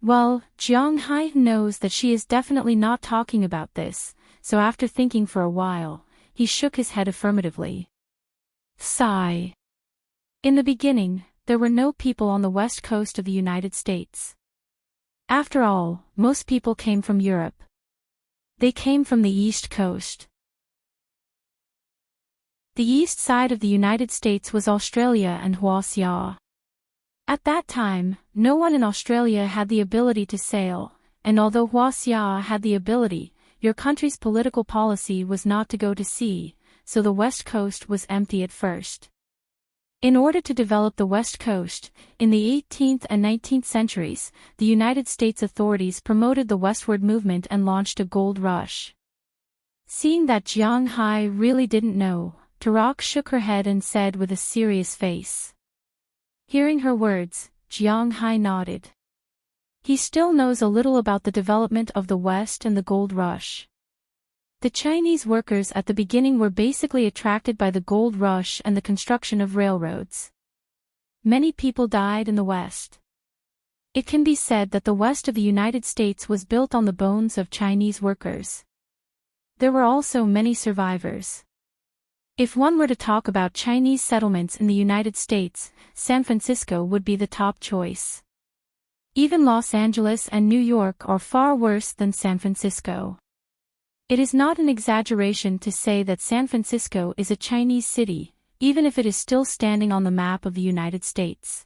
Well, Jiang Hai knows that she is definitely not talking about this, so after thinking for a while, he shook his head affirmatively. Sigh. In the beginning, there were no people on the west coast of the United States. After all, most people came from Europe. They came from the east coast. The east side of the United States was Australia and Huaxia. At that time, no one in Australia had the ability to sail, and although Huaxia had the ability, your country's political policy was not to go to sea, so the west coast was empty at first. In order to develop the west coast, in the 18th and 19th centuries, the United States authorities promoted the westward movement and launched a gold rush. Seeing that Jiang Hai really didn't know, Tarak shook her head and said with a serious face. Hearing her words, Jiang Hai nodded. He still knows a little about the development of the West and the gold rush. The Chinese workers at the beginning were basically attracted by the gold rush and the construction of railroads. Many people died in the West. It can be said that the West of the United States was built on the bones of Chinese workers. There were also many survivors. If one were to talk about Chinese settlements in the United States, San Francisco would be the top choice. Even Los Angeles and New York are far worse than San Francisco. It is not an exaggeration to say that San Francisco is a Chinese city, even if it is still standing on the map of the United States.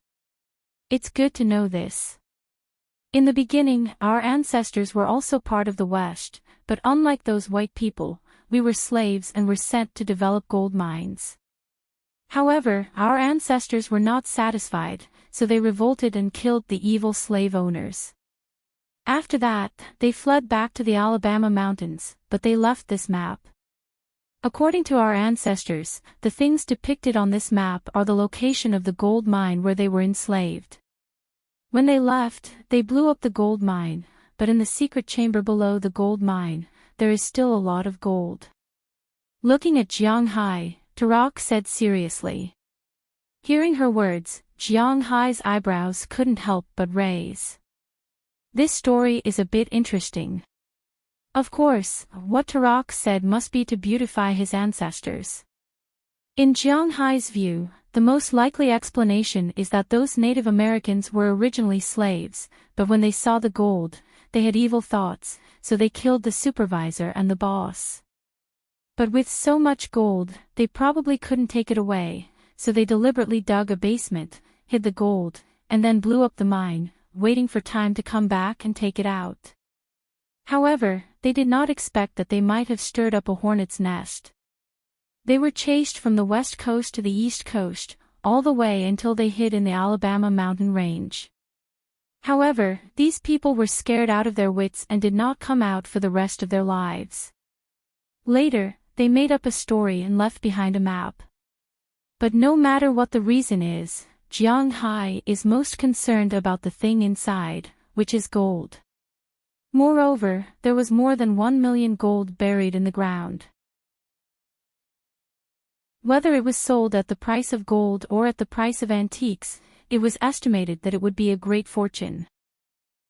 It's good to know this. In the beginning, our ancestors were also part of the West, but unlike those white people, we were slaves and were sent to develop gold mines. However, our ancestors were not satisfied, so they revolted and killed the evil slave owners. After that, they fled back to the Alabama mountains, but they left this map. According to our ancestors, the things depicted on this map are the location of the gold mine where they were enslaved. When they left, they blew up the gold mine, but in the secret chamber below the gold mine, there is still a lot of gold. Looking at Jiang Hai, Tarak said seriously. Hearing her words, Jiang Hai's eyebrows couldn't help but raise. This story is a bit interesting. Of course, what Tarak said must be to beautify his ancestors. In Jiang Hai's view, the most likely explanation is that those Native Americans were originally slaves, but when they saw the gold, they had evil thoughts, so they killed the supervisor and the boss. But with so much gold, they probably couldn't take it away, so they deliberately dug a basement, hid the gold, and then blew up the mine, waiting for time to come back and take it out. However, they did not expect that they might have stirred up a hornet's nest. They were chased from the west coast to the east coast, all the way until they hid in the Alabama mountain range. However, these people were scared out of their wits and did not come out for the rest of their lives. Later, they made up a story and left behind a map. But no matter what the reason is, Jiang Hai is most concerned about the thing inside, which is gold. Moreover, there was more than 1 million gold buried in the ground. Whether it was sold at the price of gold or at the price of antiques, it was estimated that it would be a great fortune.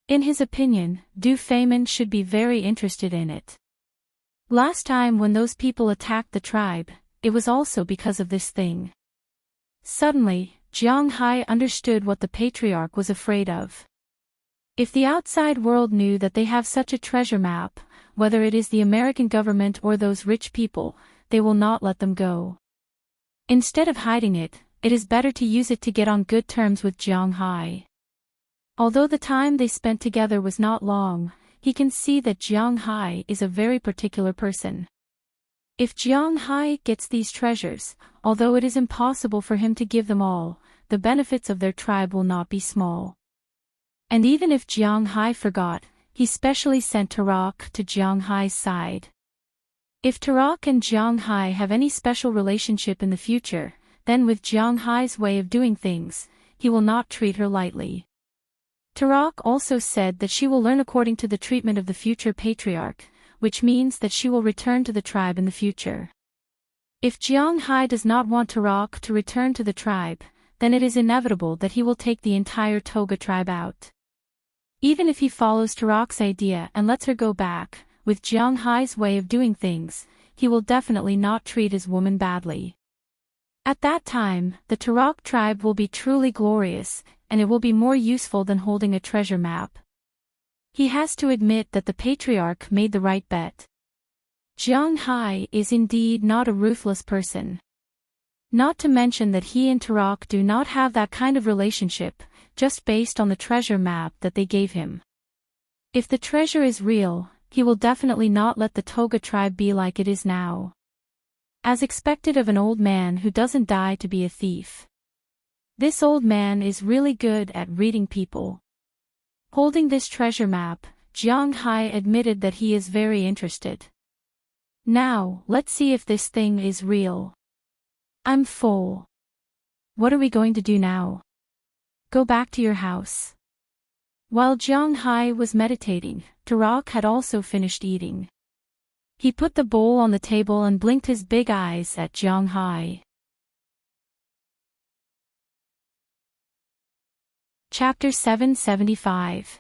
In his opinion, Du Feynman should be very interested in it. Last time when those people attacked the tribe, it was also because of this thing. Suddenly, Jiang Hai understood what the patriarch was afraid of. If the outside world knew that they have such a treasure map, whether it is the American government or those rich people, they will not let them go. Instead of hiding it, it is better to use it to get on good terms with Jiang Hai. Although the time they spent together was not long, he can see that Jiang Hai is a very particular person. If Jiang Hai gets these treasures, although it is impossible for him to give them all, the benefits of their tribe will not be small. And even if Jiang Hai forgot, he specially sent Tarak to Jiang Hai's side. If Tarak and Jiang Hai have any special relationship in the future, then with Jiang Hai's way of doing things, he will not treat her lightly. Tarak also said that she will learn according to the treatment of the future patriarch, which means that she will return to the tribe in the future. If Jiang Hai does not want Tarak to return to the tribe, then it is inevitable that he will take the entire Toga tribe out. Even if he follows Tarak's idea and lets her go back, with Jiang Hai's way of doing things, he will definitely not treat his woman badly. At that time, the Tarak tribe will be truly glorious, and it will be more useful than holding a treasure map. He has to admit that the patriarch made the right bet. Jiang Hai is indeed not a ruthless person. Not to mention that he and Tarak do not have that kind of relationship, just based on the treasure map that they gave him. If the treasure is real, he will definitely not let the Toga tribe be like it is now. As expected of an old man who doesn't die to be a thief. This old man is really good at reading people. Holding this treasure map, Jiang Hai admitted that he is very interested. Now, let's see if this thing is real. I'm full. What are we going to do now? Go back to your house. While Jiang Hai was meditating, Tarak had also finished eating. He put the bowl on the table and blinked his big eyes at Jiang Hai. Chapter 775.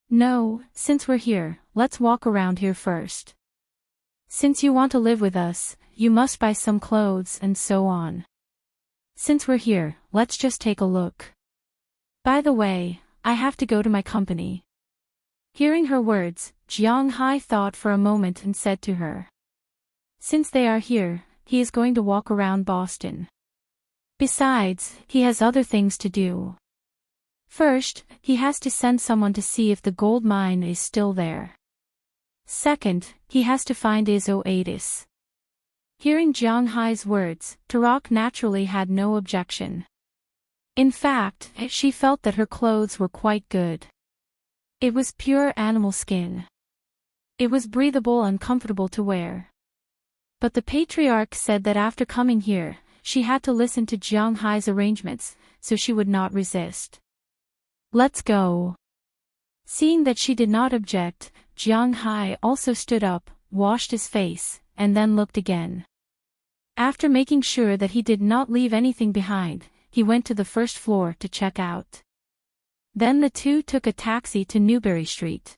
No, since we're here, let's walk around here first. Since you want to live with us, you must buy some clothes and so on. Since we're here, let's just take a look. By the way, I have to go to my company. Hearing her words, Jiang Hai thought for a moment and said to her. Since they are here, he is going to walk around Boston. Besides, he has other things to do. First, he has to send someone to see if the gold mine is still there. Second, he has to find Escapades. Hearing Jiang Hai's words, Tarak naturally had no objection. In fact, she felt that her clothes were quite good. It was pure animal skin. It was breathable and comfortable to wear. But the patriarch said that after coming here, she had to listen to Jiang Hai's arrangements, so she would not resist. Let's go. Seeing that she did not object, Jiang Hai also stood up, washed his face, and then looked again. After making sure that he did not leave anything behind, he went to the first floor to check out. Then the two took a taxi to Newbury Street.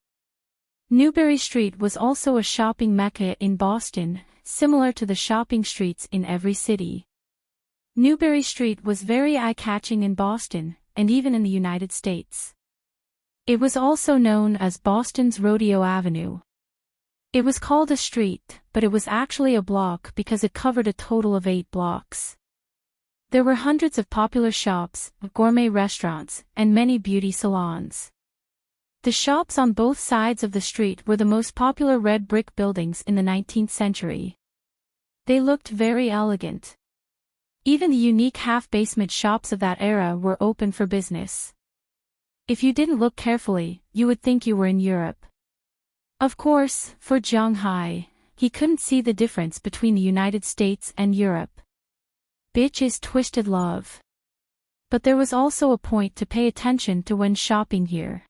Newbury Street was also a shopping mecca in Boston, similar to the shopping streets in every city. Newbury Street was very eye-catching in Boston, and even in the United States. It was also known as Boston's Rodeo Avenue. It was called a street, but it was actually a block because it covered a total of 8 blocks. There were hundreds of popular shops, gourmet restaurants, and many beauty salons. The shops on both sides of the street were the most popular red brick buildings in the 19th century. They looked very elegant. Even the unique half-basement shops of that era were open for business. If you didn't look carefully, you would think you were in Europe. Of course, for Jiang Hai, he couldn't see the difference between the United States and Europe. Bitch is twisted love. But there was also a point to pay attention to when shopping here.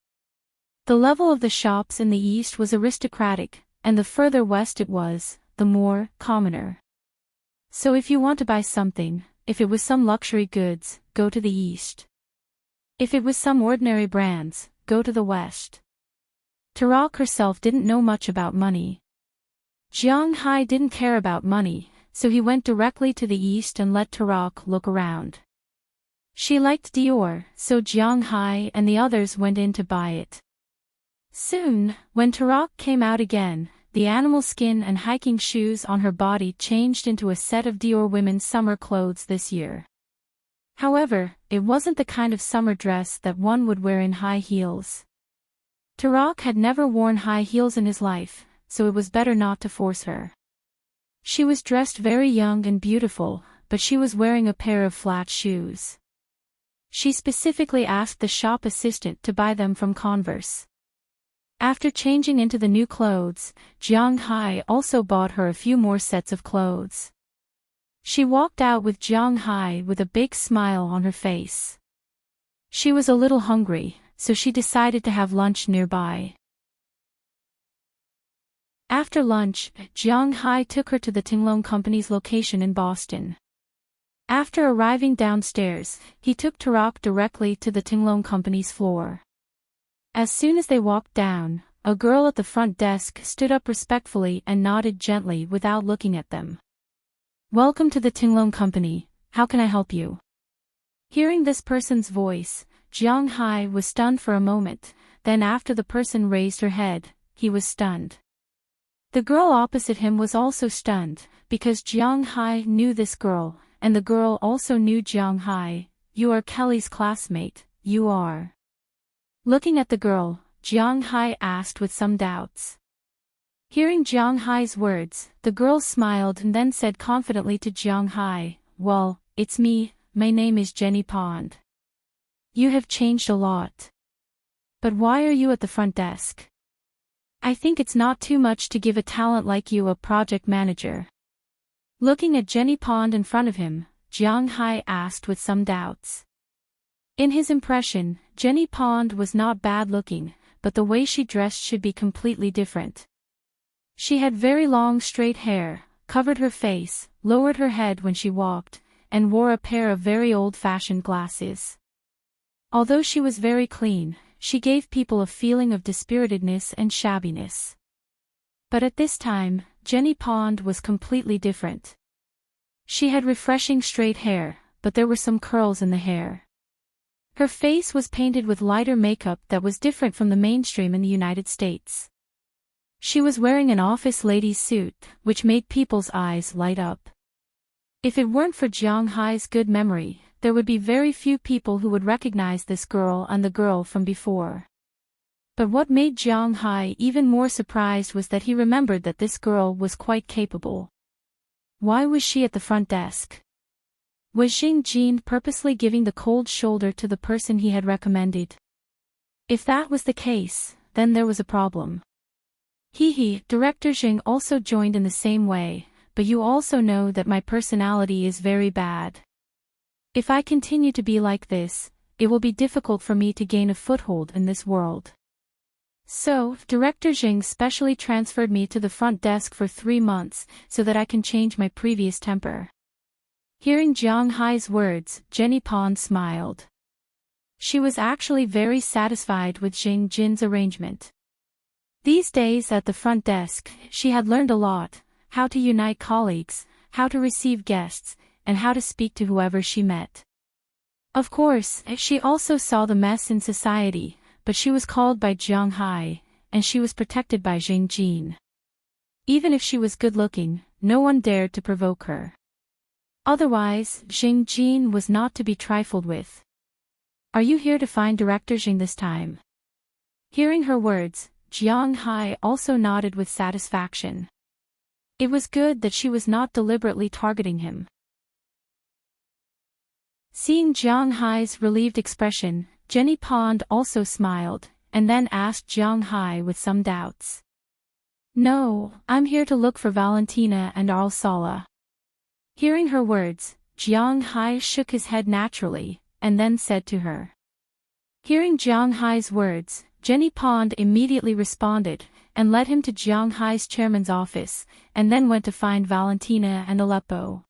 The level of the shops in the east was aristocratic, and the further west it was, the more commoner. So if you want to buy something, if it was some luxury goods, go to the east. If it was some ordinary brands, go to the west. Tarak herself didn't know much about money. Jiang Hai didn't care about money, so he went directly to the east and let Tarak look around. She liked Dior, so Jiang Hai and the others went in to buy it. Soon, when Tarak came out again, the animal skin and hiking shoes on her body changed into a set of Dior women's summer clothes this year. However, it wasn't the kind of summer dress that one would wear in high heels. Tarak had never worn high heels in his life, so it was better not to force her. She was dressed very young and beautiful, but she was wearing a pair of flat shoes. She specifically asked the shop assistant to buy them from Converse. After changing into the new clothes, Jiang Hai also bought her a few more sets of clothes. She walked out with Jiang Hai with a big smile on her face. She was a little hungry, so she decided to have lunch nearby. After lunch, Jiang Hai took her to the Tinglong Company's location in Boston. After arriving downstairs, he took Tarak directly to the Tinglong Company's floor. As soon as they walked down, a girl at the front desk stood up respectfully and nodded gently without looking at them. "Welcome to the Tinglong Company, how can I help you?" Hearing this person's voice, Jiang Hai was stunned for a moment, then after the person raised her head, he was stunned. The girl opposite him was also stunned, because Jiang Hai knew this girl, and the girl also knew Jiang Hai. "You are Kelly's classmate, you are." Looking at the girl, Jiang Hai asked with some doubts. Hearing Jiang Hai's words, the girl smiled and then said confidently to Jiang Hai, "Well, it's me, my name is Jenny Pond. You have changed a lot. But why are you at the front desk? I think it's not too much to give a talent like you a project manager." Looking at Jenny Pond in front of him, Jiang Hai asked with some doubts. In his impression, Jenny Pond was not bad looking, but the way she dressed should be completely different. She had very long straight hair, covered her face, lowered her head when she walked, and wore a pair of very old-fashioned glasses. Although she was very clean, she gave people a feeling of dispiritedness and shabbiness. But at this time, Jenny Pond was completely different. She had refreshing straight hair, but there were some curls in the hair. Her face was painted with lighter makeup that was different from the mainstream in the United States. She was wearing an office lady's suit, which made people's eyes light up. If it weren't for Jiang Hai's good memory, there would be very few people who would recognize this girl and the girl from before. But what made Jiang Hai even more surprised was that he remembered that this girl was quite capable. Why was she at the front desk? Was Xing Jin purposely giving the cold shoulder to the person he had recommended? If that was the case, then there was a problem. Director Xing also joined in the same way, but you also know that my personality is very bad. If I continue to be like this, it will be difficult for me to gain a foothold in this world. So, Director Xing specially transferred me to the front desk for 3 months, so that I can change my previous temper. Hearing Jiang Hai's words, Jenny Pond smiled. She was actually very satisfied with Xing Jin's arrangement. These days at the front desk, she had learned a lot: how to unite colleagues, how to receive guests, and how to speak to whoever she met. Of course, she also saw the mess in society, but she was called by Jiang Hai, and she was protected by Xing Jin. Even if she was good-looking, no one dared to provoke her. Otherwise, Xing Jin was not to be trifled with. "Are you here to find Director Xing this time?" Hearing her words, Jiang Hai also nodded with satisfaction. It was good that she was not deliberately targeting him. Seeing Jiang Hai's relieved expression, Jenny Pond also smiled, and then asked Jiang Hai with some doubts. "No, I'm here to look for Valentina and Sala." Hearing her words, Jiang Hai shook his head naturally, and then said to her. Hearing Jiang Hai's words, Jenny Pond immediately responded, and led him to Jiang Hai's chairman's office, and then went to find Valentina and Aleppo.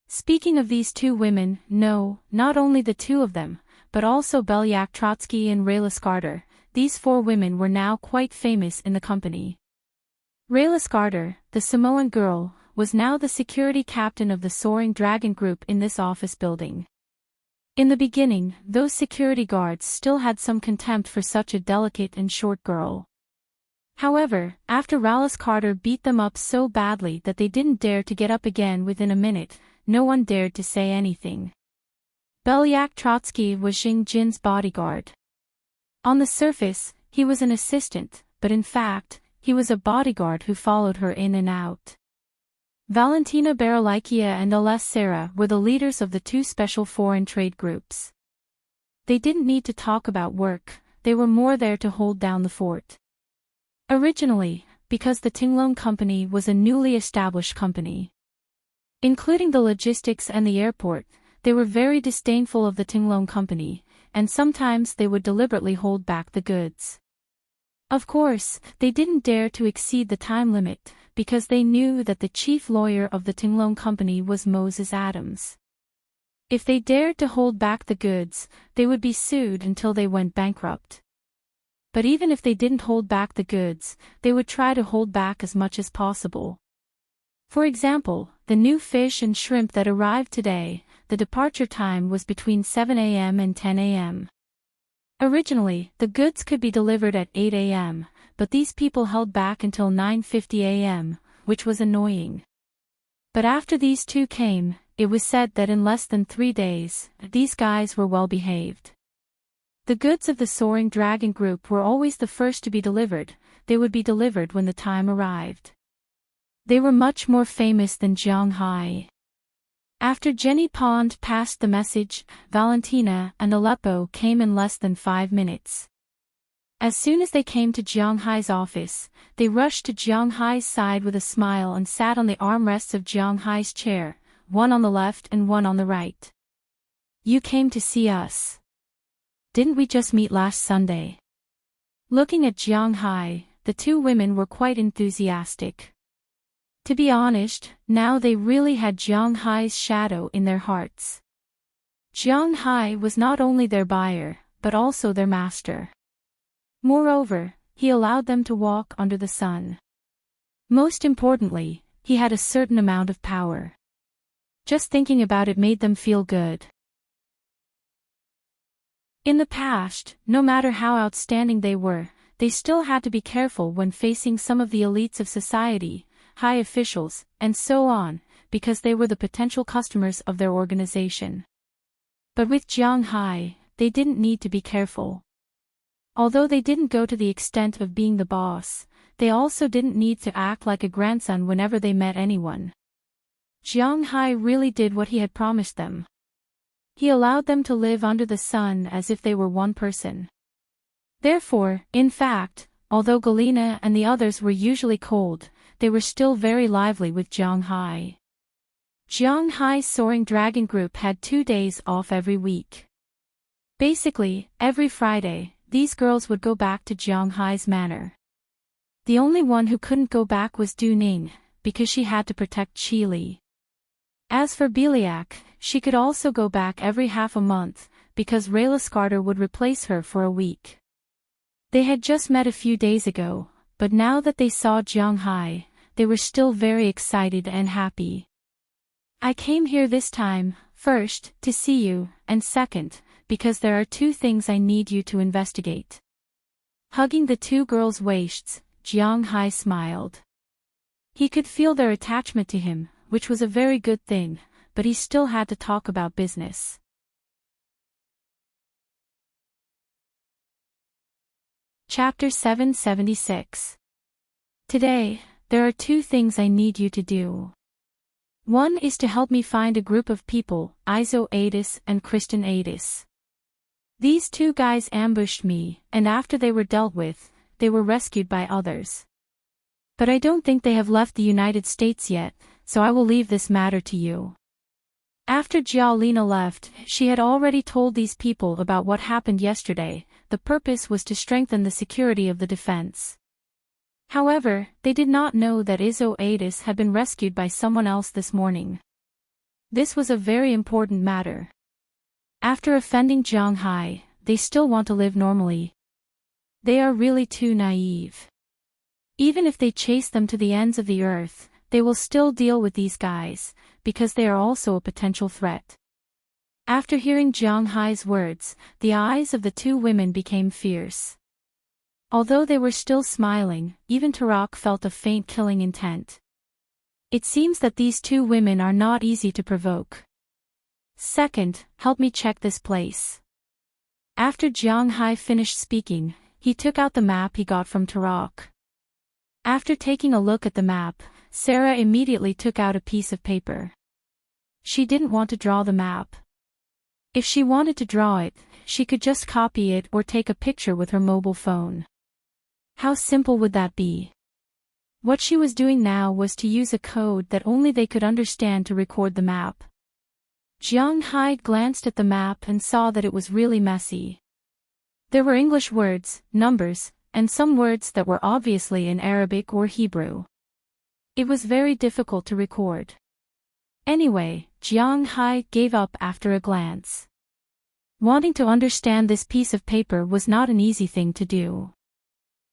Speaking of these two women, no, not only the two of them, but also Belyak Trotsky and Rayla Carter, these 4 women were now quite famous in the company. Rayla Carter, the Samoan girl, was now the security captain of the Soaring Dragon Group in this office building. In the beginning, those security guards still had some contempt for such a delicate and short girl. However, after Rayla Carter beat them up so badly that they didn't dare to get up again within a minute, no one dared to say anything. Belyak Trotsky was Xing Jin's bodyguard. On the surface, he was an assistant, but in fact, he was a bodyguard who followed her in and out. Valentina Baralikia and Aless Sarah were the leaders of the 2 special foreign trade groups. They didn't need to talk about work, they were more there to hold down the fort. Originally, because the Tinglone Company was a newly established company, including the logistics and the airport, they were very disdainful of the Tinglone Company, and sometimes they would deliberately hold back the goods. Of course, they didn't dare to exceed the time limit, because they knew that the chief lawyer of the Tinglone Company was Moses Adams. If they dared to hold back the goods, they would be sued until they went bankrupt. But even if they didn't hold back the goods, they would try to hold back as much as possible. For example, the new fish and shrimp that arrived today, the departure time was between 7 a.m. and 10 a.m. Originally, the goods could be delivered at 8 a.m., but these people held back until 9:50 a.m., which was annoying. But after these two came, it was said that in less than 3 days, these guys were well behaved. The goods of the Soaring Dragon Group were always the first to be delivered, they would be delivered when the time arrived. They were much more famous than Shanghai. After Jenny Pond passed the message, Valentina and Aleppo came in less than 5 minutes. As soon as they came to Jianghai's office, they rushed to Jianghai's side with a smile and sat on the armrests of Jianghai's chair, one on the left and one on the right. "You came to see us. Didn't we just meet last Sunday?" Looking at Jianghai, the two women were quite enthusiastic. To be honest, now they really had Jianghai's shadow in their hearts. Jianghai was not only their buyer, but also their master. Moreover, he allowed them to walk under the sun. Most importantly, he had a certain amount of power. Just thinking about it made them feel good. In the past, no matter how outstanding they were, they still had to be careful when facing some of the elites of society, high officials, and so on, because they were the potential customers of their organization. But with Jianghai, they didn't need to be careful. Although they didn't go to the extent of being the boss, they also didn't need to act like a grandson whenever they met anyone. Jianghai really did what he had promised them. He allowed them to live under the sun as if they were one person. Therefore, in fact, although Galina and the others were usually cold, they were still very lively with Jianghai. Jianghai's Soaring Dragon Group had 2 days off every week. Basically, every Friday, these girls would go back to Jianghai's manor. The only one who couldn't go back was Du Ning, because she had to protect Qili. As for Beliak, she could also go back every half a month, because Rayla Scarter would replace her for a week. They had just met a few days ago, but now that they saw Jianghai, they were still very excited and happy. "I came here this time, first, to see you, and second, because there are 2 things I need you to investigate." Hugging the 2 girls' waists, Jianghai smiled. He could feel their attachment to him, which was a very good thing, but he still had to talk about business. Chapter 776. Today, there are 2 things I need you to do. One is to help me find a group of people, Izo Adis and Kristen Adis. These 2 guys ambushed me, and after they were dealt with, they were rescued by others. But I don't think they have left the United States yet, so I will leave this matter to you. After Jialina left, she had already told these people about what happened yesterday. The purpose was to strengthen the security of the defense. However, they did not know that Izo Adis had been rescued by someone else this morning. This was a very important matter. After offending Jianghai, they still want to live normally. They are really too naive. Even if they chase them to the ends of the earth, they will still deal with these guys, because they are also a potential threat. After hearing Jianghai's words, the eyes of the 2 women became fierce. Although they were still smiling, even Tarak felt a faint killing intent. It seems that these 2 women are not easy to provoke. Second, help me check this place. After Jianghai finished speaking, he took out the map he got from Tarak. After taking a look at the map, Sarah immediately took out a piece of paper. She didn't want to draw the map. If she wanted to draw it, she could just copy it or take a picture with her mobile phone. How simple would that be? What she was doing now was to use a code that only they could understand to record the map. Jiang Hai glanced at the map and saw that it was really messy. There were English words, numbers, and some words that were obviously in Arabic or Hebrew. It was very difficult to record. Anyway, Jiang Hai gave up after a glance. Wanting to understand this piece of paper was not an easy thing to do.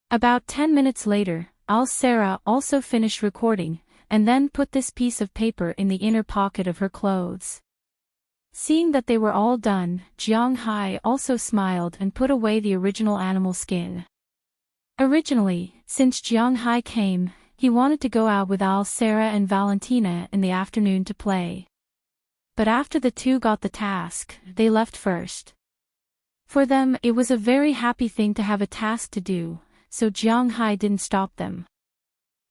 About 10 minutes later, Al-Sarah also finished recording, and then put this piece of paper in the inner pocket of her clothes. Seeing that they were all done, Jiang Hai also smiled and put away the original animal skin. Originally, since Jiang Hai came, he wanted to go out with Al-Sarah and Valentina in the afternoon to play. But after the two got the task, they left first. For them, it was a very happy thing to have a task to do, so Jiang Hai didn't stop them.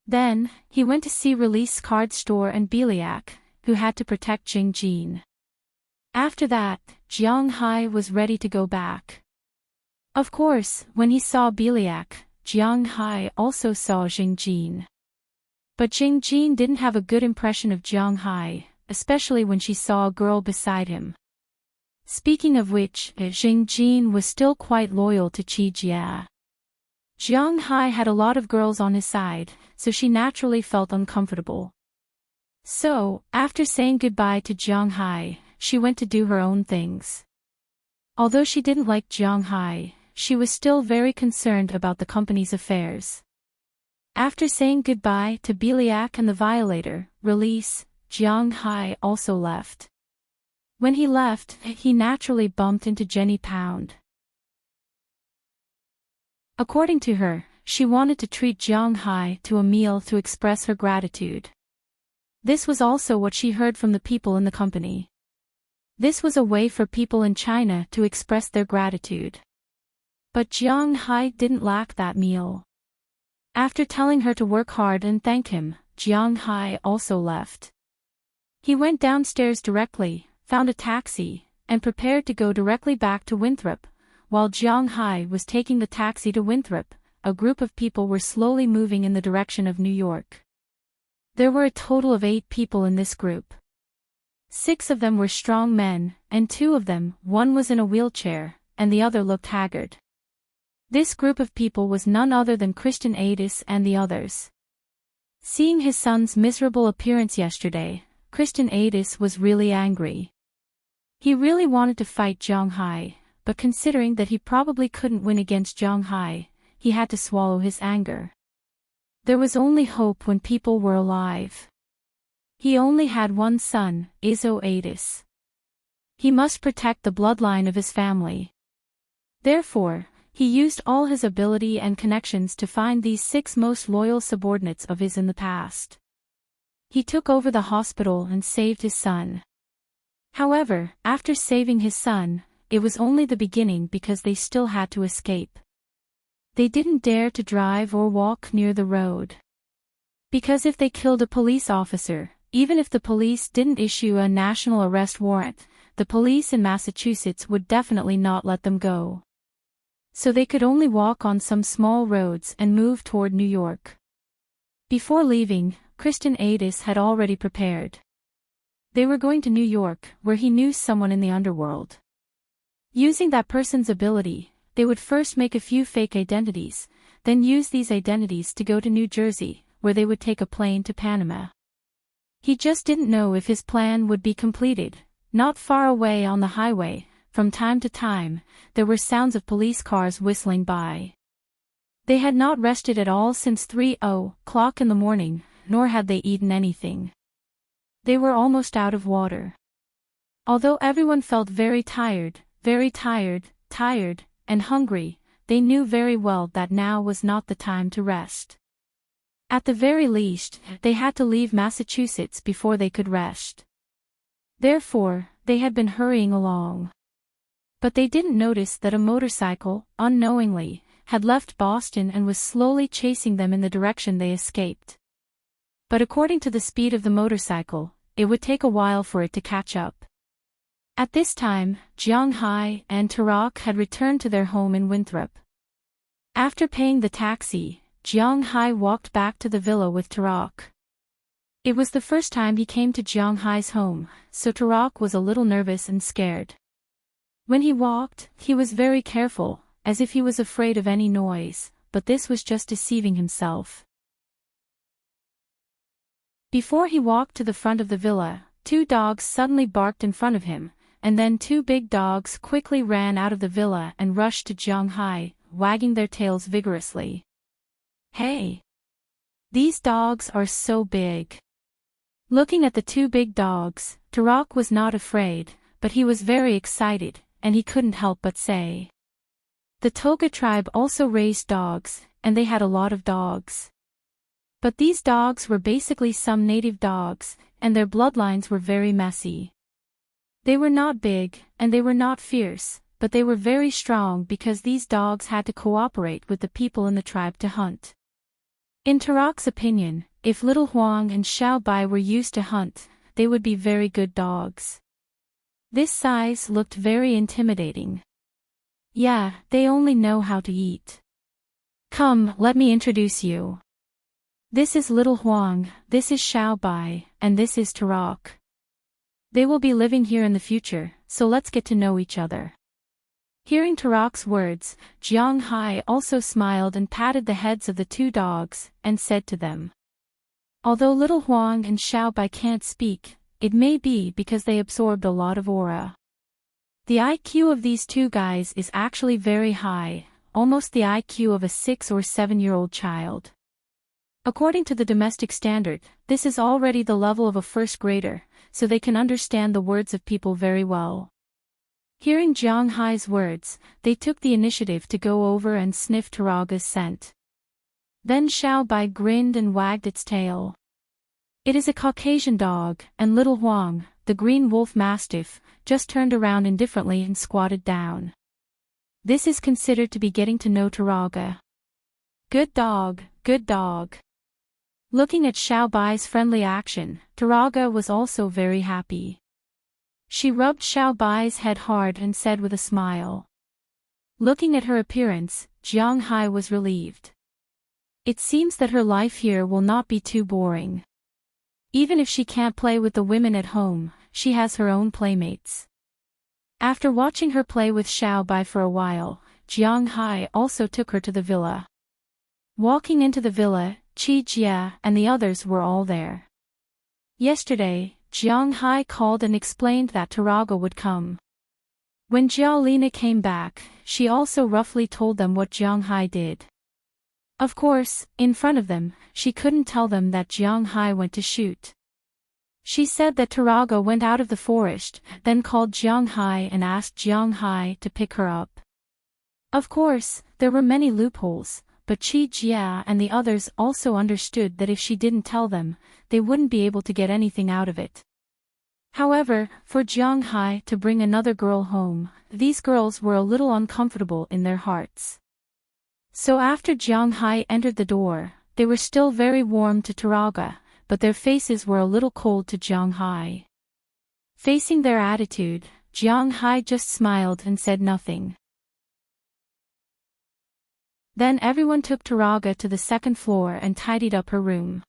Then, he went to see Release Card Store and Biliak, who had to protect Jingjin. After that, Jiang Hai was ready to go back. Of course, when he saw Biliak, Jiang Hai also saw Jingjin. But Jingjin didn't have a good impression of Jiang Hai, especially when she saw a girl beside him. Speaking of which, Jingjin was still quite loyal to Qi Jia. Jiang Hai had a lot of girls on his side, so she naturally felt uncomfortable. So, after saying goodbye to Jiang Hai, she went to do her own things. Although she didn't like Jiang Hai, she was still very concerned about the company's affairs. After saying goodbye to Biliak and the Violator, Release, Jiang Hai also left. When he left, he naturally bumped into Jenny Pound. According to her, she wanted to treat Jiang Hai to a meal to express her gratitude. This was also what she heard from the people in the company. This was a way for people in China to express their gratitude. But Jiang Hai didn't lack that meal. After telling her to work hard and thank him, Jiang Hai also left. He went downstairs directly, found a taxi, and prepared to go directly back to Winthrop. While Jiang Hai was taking the taxi to Winthrop, a group of people were slowly moving in the direction of New York. There were a total of 8 people in this group. 6 of them were strong men, and 2 of them, one was in a wheelchair, and the other looked haggard. This group of people was none other than Serenade and the others. Seeing his son's miserable appearance yesterday, Serenade was really angry. He really wanted to fight Jiang Hai, but considering that he probably couldn't win against Jiang Hai, he had to swallow his anger. There was only hope when people were alive. He only had one son, Serenade. He must protect the bloodline of his family. Therefore, he used all his ability and connections to find these 6 most loyal subordinates of his in the past. He took over the hospital and saved his son. However, after saving his son, it was only the beginning because they still had to escape. They didn't dare to drive or walk near the road. Because if they killed a police officer, even if the police didn't issue a national arrest warrant, the police in Massachusetts would definitely not let them go. So they could only walk on some small roads and move toward New York. Before leaving, Serenade had already prepared. They were going to New York, where he knew someone in the underworld. Using that person's ability, they would first make a few fake identities, then use these identities to go to New Jersey, where they would take a plane to Panama. He just didn't know if his plan would be completed. Not far away on the highway, from time to time, there were sounds of police cars whistling by. They had not rested at all since 3:00 in the morning, nor had they eaten anything. They were almost out of water. Although everyone felt very tired, and hungry, they knew very well that now was not the time to rest. At the very least, they had to leave Massachusetts before they could rest. Therefore, they had been hurrying along. But they didn't notice that a motorcycle, unknowingly, had left Boston and was slowly chasing them in the direction they escaped. But according to the speed of the motorcycle, it would take a while for it to catch up. At this time, Jianghai and Tarak had returned to their home in Winthrop. After paying the taxi, Jianghai walked back to the villa with Tarak. It was the first time he came to Jianghai's home, so Tarak was a little nervous and scared. When he walked, he was very careful, as if he was afraid of any noise, but this was just deceiving himself. Before he walked to the front of the villa, 2 dogs suddenly barked in front of him, and then 2 big dogs quickly ran out of the villa and rushed to Jianghai, wagging their tails vigorously. Hey! These dogs are so big. Looking at the 2 big dogs, Tarak was not afraid, but he was very excited, and he couldn't help but say. The Toga tribe also raised dogs, and they had a lot of dogs. But these dogs were basically some native dogs, and their bloodlines were very messy. They were not big, and they were not fierce, but they were very strong because these dogs had to cooperate with the people in the tribe to hunt. In Tarak's opinion, if Little Huang and Xiao Bai were used to hunt, they would be very good dogs. This size looked very intimidating. Yeah, they only know how to eat. Come, let me introduce you. This is Little Huang, this is Xiao Bai, and this is Tarak. They will be living here in the future, so let's get to know each other. Hearing Tarak's words, Jianghai also smiled and patted the heads of the 2 dogs, and said to them. Although Little Huang and Xiao Bai can't speak, it may be because they absorbed a lot of aura. The IQ of these 2 guys is actually very high, almost the IQ of a 6 or 7-year-old child. According to the domestic standard, this is already the level of a first grader, so they can understand the words of people very well. Hearing Jianghai's words, they took the initiative to go over and sniff Taraga's scent. Then Xiao Bai grinned and wagged its tail. It is a Caucasian dog, and Little Huang, the green wolf mastiff, just turned around indifferently and squatted down. This is considered to be getting to know Taraga. Good dog, good dog. Looking at Xiao Bai's friendly action, Taraga was also very happy. She rubbed Xiao Bai's head hard and said with a smile. Looking at her appearance, Jianghai was relieved. It seems that her life here will not be too boring. Even if she can't play with the women at home, she has her own playmates. After watching her play with Xiao Bai for a while, Jianghai also took her to the villa. Walking into the villa, Qi Jia and the others were all there. Yesterday, Jianghai called and explained that Taraga would come. When Jialina came back, she also roughly told them what Jianghai did. Of course, in front of them, she couldn't tell them that Jianghai went to shoot. She said that Taraga went out of the forest, then called Jianghai and asked Jianghai to pick her up. Of course, there were many loopholes, but Qi Jia and the others also understood that if she didn't tell them, they wouldn't be able to get anything out of it. However, for Jianghai to bring another girl home, these girls were a little uncomfortable in their hearts. So after Jianghai entered the door, they were still very warm to Taraga, but their faces were a little cold to Jianghai. Facing their attitude, Jianghai just smiled and said nothing. Then everyone took Taraga to the second floor and tidied up her room.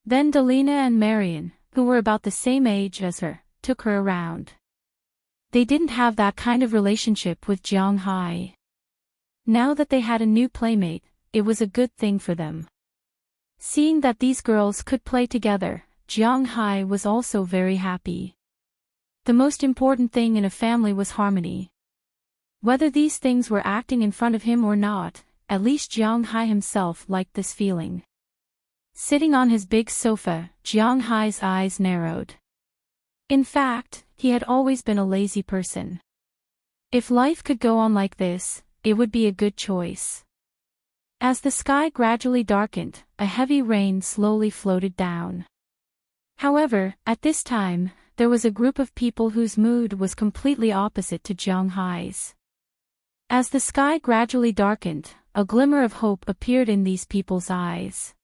Then Delina and Marion, who were about the same age as her, took her around. They didn't have that kind of relationship with Jianghai. Now that they had a new playmate, it was a good thing for them. Seeing that these girls could play together, Jianghai was also very happy. The most important thing in a family was harmony. Whether these things were acting in front of him or not, at least Jianghai himself liked this feeling. Sitting on his big sofa, Jianghai's eyes narrowed. In fact, he had always been a lazy person. If life could go on like this, it would be a good choice. As the sky gradually darkened, a heavy rain slowly floated down. However, at this time, there was a group of people whose mood was completely opposite to Jianghai's. As the sky gradually darkened, a glimmer of hope appeared in these people's eyes.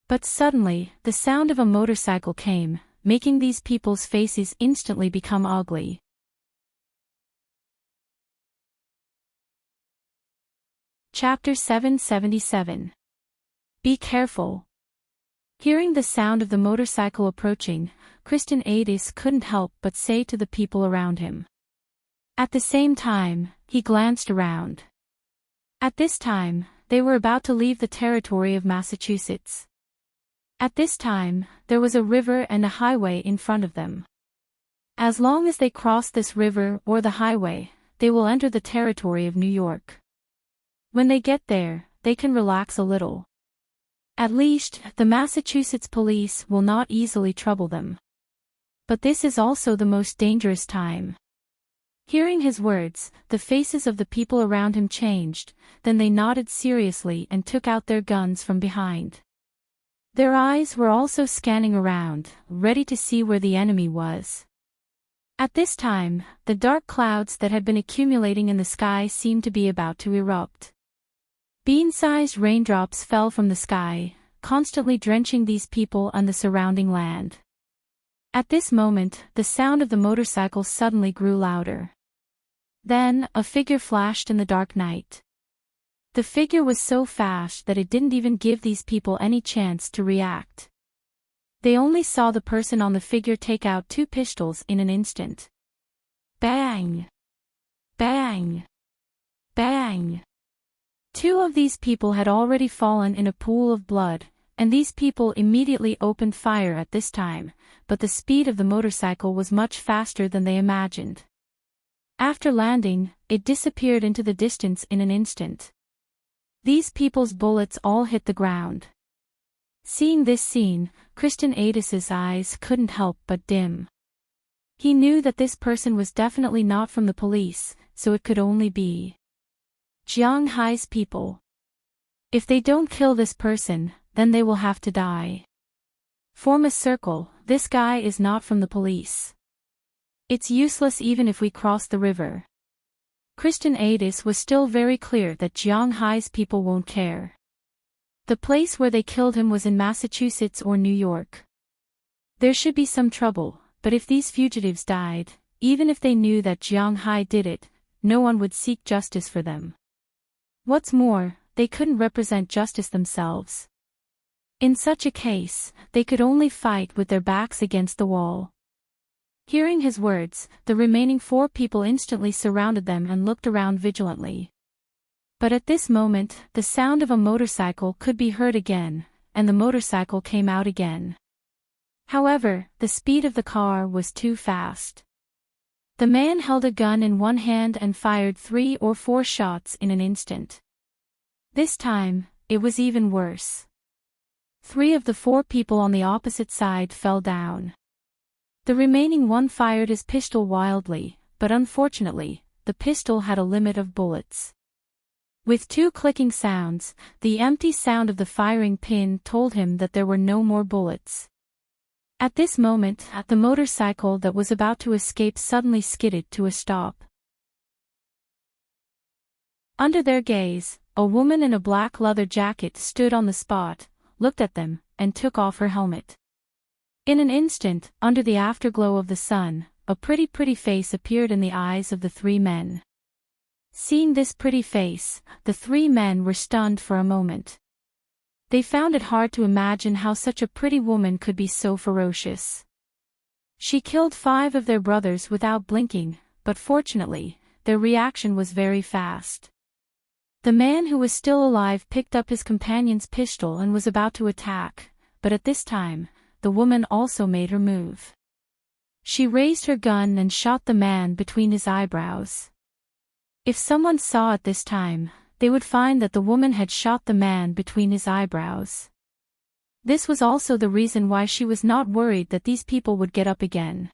But suddenly, the sound of a motorcycle came, making these people's faces instantly become ugly. Chapter 777. Be careful. Hearing the sound of the motorcycle approaching, Serenade couldn't help but say to the people around him. At the same time, he glanced around. At this time, they were about to leave the territory of Massachusetts. At this time, there was a river and a highway in front of them. As long as they cross this river or the highway, they will enter the territory of New York. When they get there, they can relax a little. At least, the Massachusetts police will not easily trouble them. But this is also the most dangerous time. Hearing his words, the faces of the people around him changed, then they nodded seriously and took out their guns from behind. Their eyes were also scanning around, ready to see where the enemy was. At this time, the dark clouds that had been accumulating in the sky seemed to be about to erupt. Bean-sized raindrops fell from the sky, constantly drenching these people and the surrounding land. At this moment, the sound of the motorcycle suddenly grew louder. Then, a figure flashed in the dark night. The figure was so fast that it didn't even give these people any chance to react. They only saw the person on the figure take out 2 pistols in an instant. Bang! Bang! Bang! 2 of these people had already fallen in a pool of blood, and these people immediately opened fire at this time, but the speed of the motorcycle was much faster than they imagined. After landing, it disappeared into the distance in an instant. These people's bullets all hit the ground. Seeing this scene, Serenade's eyes couldn't help but dim. He knew that this person was definitely not from the police, so it could only be Jiang Hai's people. If they don't kill this person, then they will have to die. Form a circle, this guy is not from the police. It's useless even if we cross the river. Serenade was still very clear that Jiang Hai's people won't care. The place where they killed him was in Massachusetts or New York. There should be some trouble, but if these fugitives died, even if they knew that Jiang Hai did it, no one would seek justice for them. What's more, they couldn't represent justice themselves. In such a case, they could only fight with their backs against the wall. Hearing his words, the remaining 4 people instantly surrounded them and looked around vigilantly. But at this moment, the sound of a motorcycle could be heard again, and the motorcycle came out again. However, the speed of the car was too fast. The man held a gun in one hand and fired 3 or 4 shots in an instant. This time, it was even worse. 3 of the 4 people on the opposite side fell down. The remaining one fired his pistol wildly, but unfortunately, the pistol had a limit of bullets. With 2 clicking sounds, the empty sound of the firing pin told him that there were no more bullets. At this moment, the motorcycle that was about to escape suddenly skidded to a stop. Under their gaze, a woman in a black leather jacket stood on the spot, looked at them, and took off her helmet. In an instant, under the afterglow of the sun, a pretty face appeared in the eyes of the 3 men. Seeing this pretty face, the 3 men were stunned for a moment. They found it hard to imagine how such a pretty woman could be so ferocious. She killed 5 of their brothers without blinking, but fortunately, their reaction was very fast. The man who was still alive picked up his companion's pistol and was about to attack, but at this time, the woman also made her move. She raised her gun and shot the man between his eyebrows. If someone saw at this time, they would find that the woman had shot the man between his eyebrows. This was also the reason why she was not worried that these people would get up again.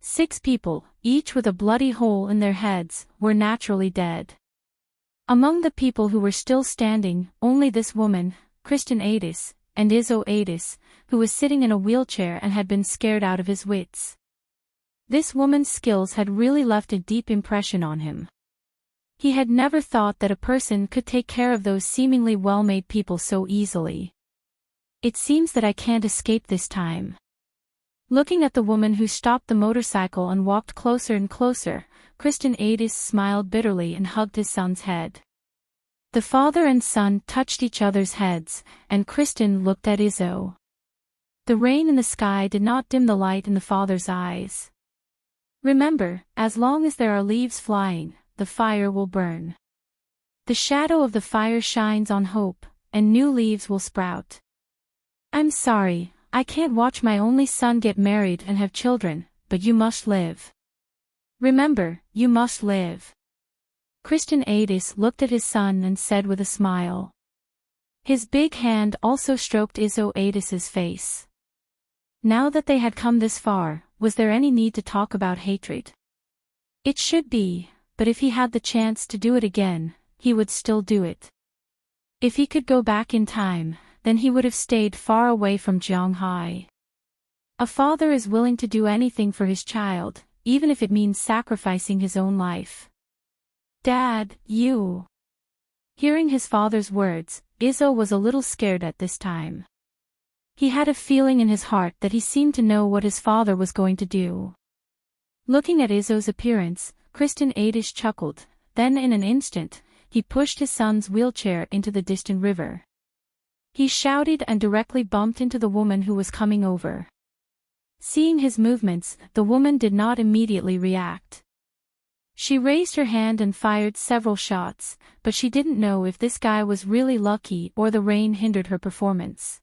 6 people, each with a bloody hole in their heads, were naturally dead. Among the people who were still standing, only this woman, Serenade, and Enchanting, who was sitting in a wheelchair and had been scared out of his wits. This woman's skills had really left a deep impression on him. He had never thought that a person could take care of those seemingly well-made people so easily. It seems that I can't escape this time. Looking at the woman who stopped the motorcycle and walked closer and closer, Serenade smiled bitterly and hugged his son's head. The father and son touched each other's heads, and Kristen looked at Izzo. The rain in the sky did not dim the light in the father's eyes. Remember, as long as there are leaves flying, the fire will burn. The shadow of the fire shines on hope, and new leaves will sprout. I'm sorry, I can't watch my only son get married and have children, but you must live. Remember, you must live. Kristen Adis looked at his son and said with a smile. His big hand also stroked Izzo Adis's face. Now that they had come this far, was there any need to talk about hatred? It should be, but if he had the chance to do it again, he would still do it. If he could go back in time, then he would have stayed far away from Jianghai. A father is willing to do anything for his child, even if it means sacrificing his own life. Dad, you. Hearing his father's words, Izzo was a little scared at this time. He had a feeling in his heart that he seemed to know what his father was going to do. Looking at Izzo's appearance, Kristen Adish chuckled, then in an instant, he pushed his son's wheelchair into the distant river. He shouted and directly bumped into the woman who was coming over. Seeing his movements, the woman did not immediately react. She raised her hand and fired several shots, but she didn't know if this guy was really lucky or the rain hindered her performance.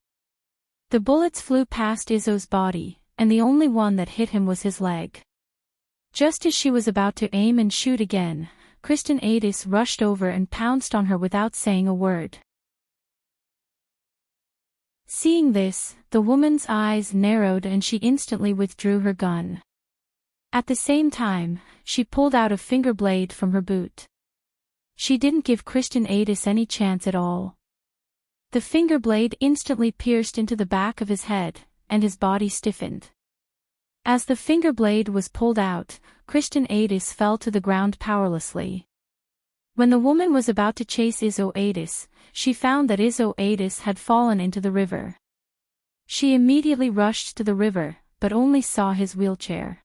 The bullets flew past Izzo's body, and the only one that hit him was his leg. Just as she was about to aim and shoot again, Kristen Adis rushed over and pounced on her without saying a word. Seeing this, the woman's eyes narrowed and she instantly withdrew her gun. At the same time, she pulled out a finger blade from her boot. She didn't give Kristen Adis any chance at all. The finger blade instantly pierced into the back of his head, and his body stiffened. As the finger blade was pulled out, Kristen Adis fell to the ground powerlessly. When the woman was about to chase Izzo Adis, she found that Izzo Adis had fallen into the river. She immediately rushed to the river, but only saw his wheelchair.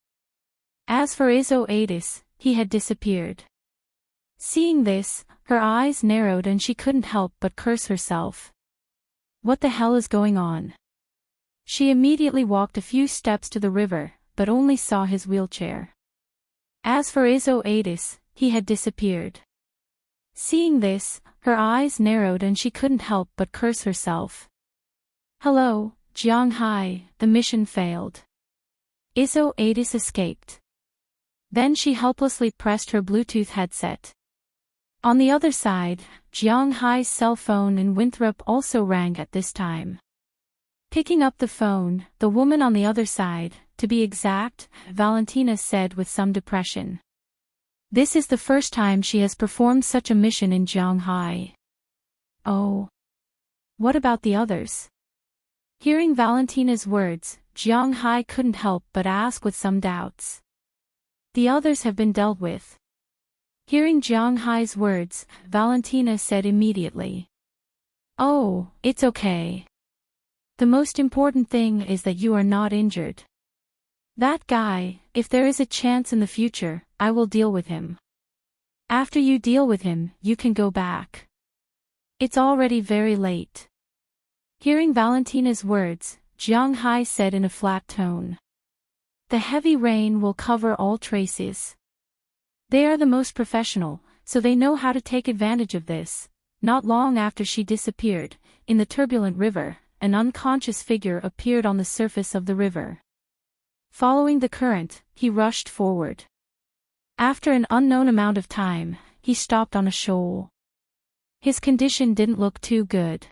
As for Izzo Adis, he had disappeared. Seeing this, her eyes narrowed and she couldn't help but curse herself. What the hell is going on? She immediately walked a few steps to the river, but only saw his wheelchair. As for Izzo Adis, he had disappeared. Seeing this, her eyes narrowed and she couldn't help but curse herself. Hello, Jianghai, the mission failed. Izzo Adis escaped. Then she helplessly pressed her Bluetooth headset. On the other side, Jianghai's cell phone in Winthrop also rang at this time. Picking up the phone, the woman on the other side, to be exact, Valentina said with some depression. This is the first time she has performed such a mission in Jianghai. Oh. What about the others? Hearing Valentina's words, Jianghai couldn't help but ask with some doubts. The others have been dealt with. Hearing Jianghai's words, Valentina said immediately. Oh, it's okay. The most important thing is that you are not injured. That guy, if there is a chance in the future, I will deal with him. After you deal with him, you can go back. It's already very late. Hearing Valentina's words, Jianghai said in a flat tone. The heavy rain will cover all traces. They are the most professional, so they know how to take advantage of this. Not long after she disappeared, in the turbulent river, an unconscious figure appeared on the surface of the river. Following the current, he rushed forward. After an unknown amount of time, he stopped on a shoal. His condition didn't look too good.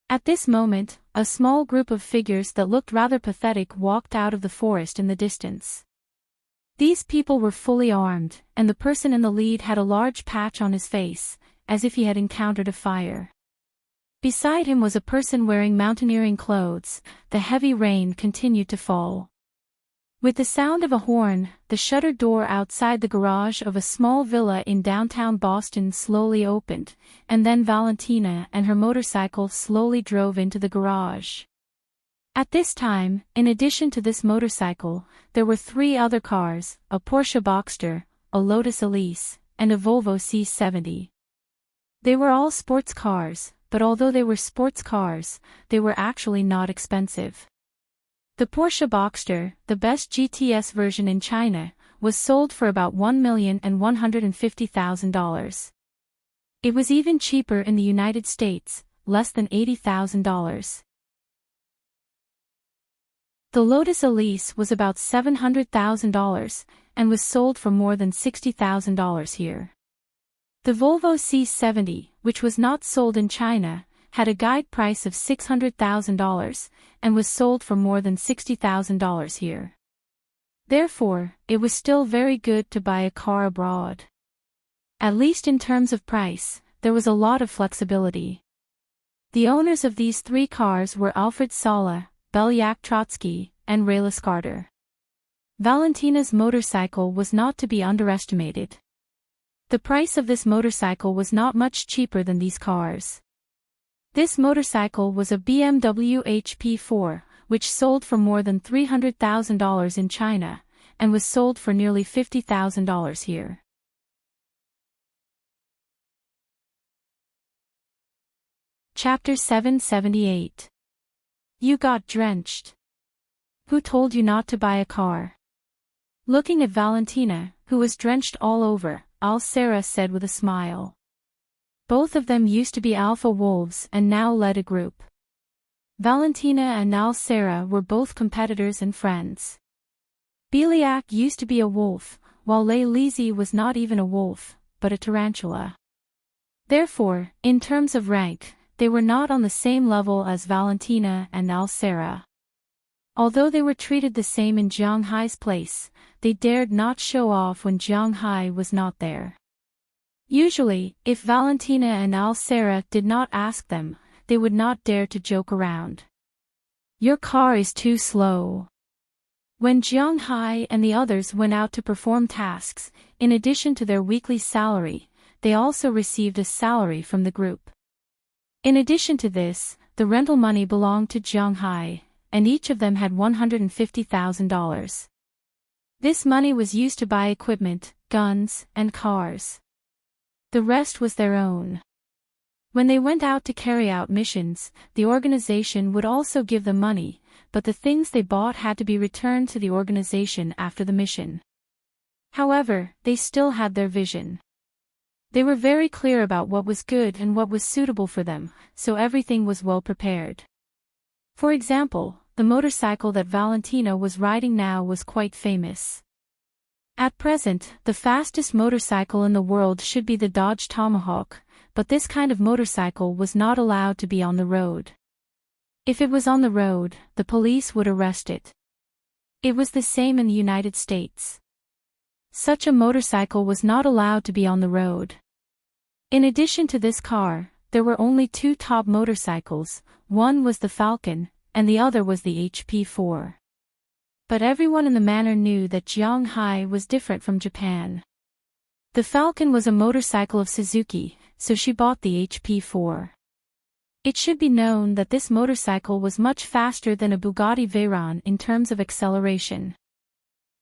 At this moment, a small group of figures that looked rather pathetic walked out of the forest in the distance. These people were fully armed, and the person in the lead had a large patch on his face, as if he had encountered a fire. Beside him was a person wearing mountaineering clothes. The heavy rain continued to fall. With the sound of a horn, the shuttered door outside the garage of a small villa in downtown Boston slowly opened, and then Valentina and her motorcycle slowly drove into the garage. At this time, in addition to this motorcycle, there were 3 other cars, a Porsche Boxster, a Lotus Elise, and a Volvo C70. They were all sports cars, but although they were sports cars, they were actually not expensive. The Porsche Boxster, the best GTS version in China, was sold for about $1,150,000. It was even cheaper in the United States, less than $80,000. The Lotus Elise was about $700,000, and was sold for more than $60,000 here. The Volvo C70, which was not sold in China, had a guide price of $600,000, and was sold for more than $60,000 here. Therefore, it was still very good to buy a car abroad. At least in terms of price, there was a lot of flexibility. The owners of these three cars were Alfred Sala, Belyak Trotsky, and Raylis Carter. Valentina's motorcycle was not to be underestimated. The price of this motorcycle was not much cheaper than these cars. This motorcycle was a BMW HP4, which sold for more than $300,000 in China, and was sold for nearly $50,000 here. Chapter 778. You got drenched. Who told you not to buy a car? Looking at Valentina, who was drenched all over, Al-Sara said with a smile. Both of them used to be alpha wolves and now led a group. Valentina and Al-Sara were both competitors and friends. Belyak used to be a wolf, while Lizi was not even a wolf, but a tarantula. Therefore, in terms of rank, they were not on the same level as Valentina and Al-Sara. Although they were treated the same in Jiang Hai's place, they dared not show off when Jiang Hai was not there. Usually, if Valentina and Al-Sara did not ask them, they would not dare to joke around. Your car is too slow. When Jiang Hai and the others went out to perform tasks, in addition to their weekly salary, they also received a salary from the group. In addition to this, the rental money belonged to Jiang Hai, and each of them had $150,000. This money was used to buy equipment, guns, and cars. The rest was their own. When they went out to carry out missions, the organization would also give them money, but the things they bought had to be returned to the organization after the mission. However, they still had their vision. They were very clear about what was good and what was suitable for them, so everything was well prepared. For example, the motorcycle that Valentina was riding now was quite famous. At present, the fastest motorcycle in the world should be the Dodge Tomahawk, but this kind of motorcycle was not allowed to be on the road. If it was on the road, the police would arrest it. It was the same in the United States. Such a motorcycle was not allowed to be on the road. In addition to this car, there were only two top motorcycles, one was the Falcon, and the other was the HP4. But everyone in the manor knew that Jiang Hai was different from Japan. The Falcon was a motorcycle of Suzuki, so she bought the HP4. It should be known that this motorcycle was much faster than a Bugatti Veyron in terms of acceleration.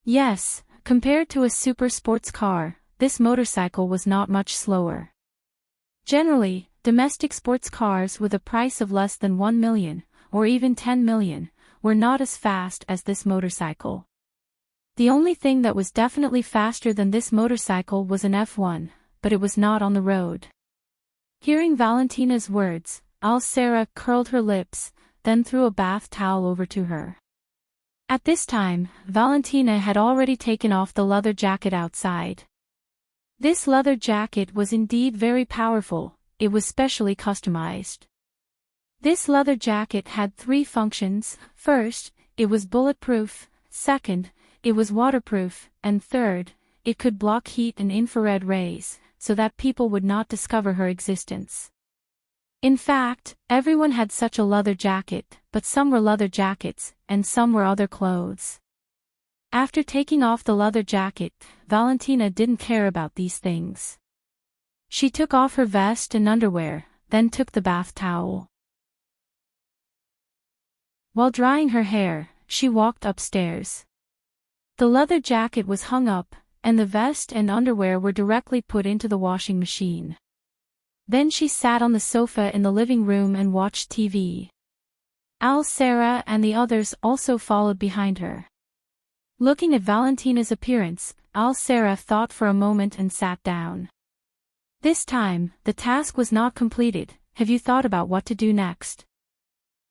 Yes, compared to a super sports car, this motorcycle was not much slower. Generally, domestic sports cars with a price of less than 1 million, or even 10 million, were not as fast as this motorcycle. The only thing that was definitely faster than this motorcycle was an F1, but it was not on the road. Hearing Valentina's words, Al-Sara curled her lips, then threw a bath towel over to her. At this time, Valentina had already taken off the leather jacket outside. This leather jacket was indeed very powerful, it was specially customized. This leather jacket had three functions: first, it was bulletproof; second, it was waterproof; and third, it could block heat and infrared rays, so that people would not discover her existence. In fact, everyone had such a leather jacket, but some were leather jackets, and some were other clothes. After taking off the leather jacket, Valentina didn't care about these things. She took off her vest and underwear, then took the bath towel. While drying her hair, she walked upstairs. The leather jacket was hung up, and the vest and underwear were directly put into the washing machine. Then she sat on the sofa in the living room and watched TV. Al, Sarah, and the others also followed behind her. Looking at Valentina's appearance, Al, Sarah thought for a moment and sat down. This time, the task was not completed. Have you thought about what to do next?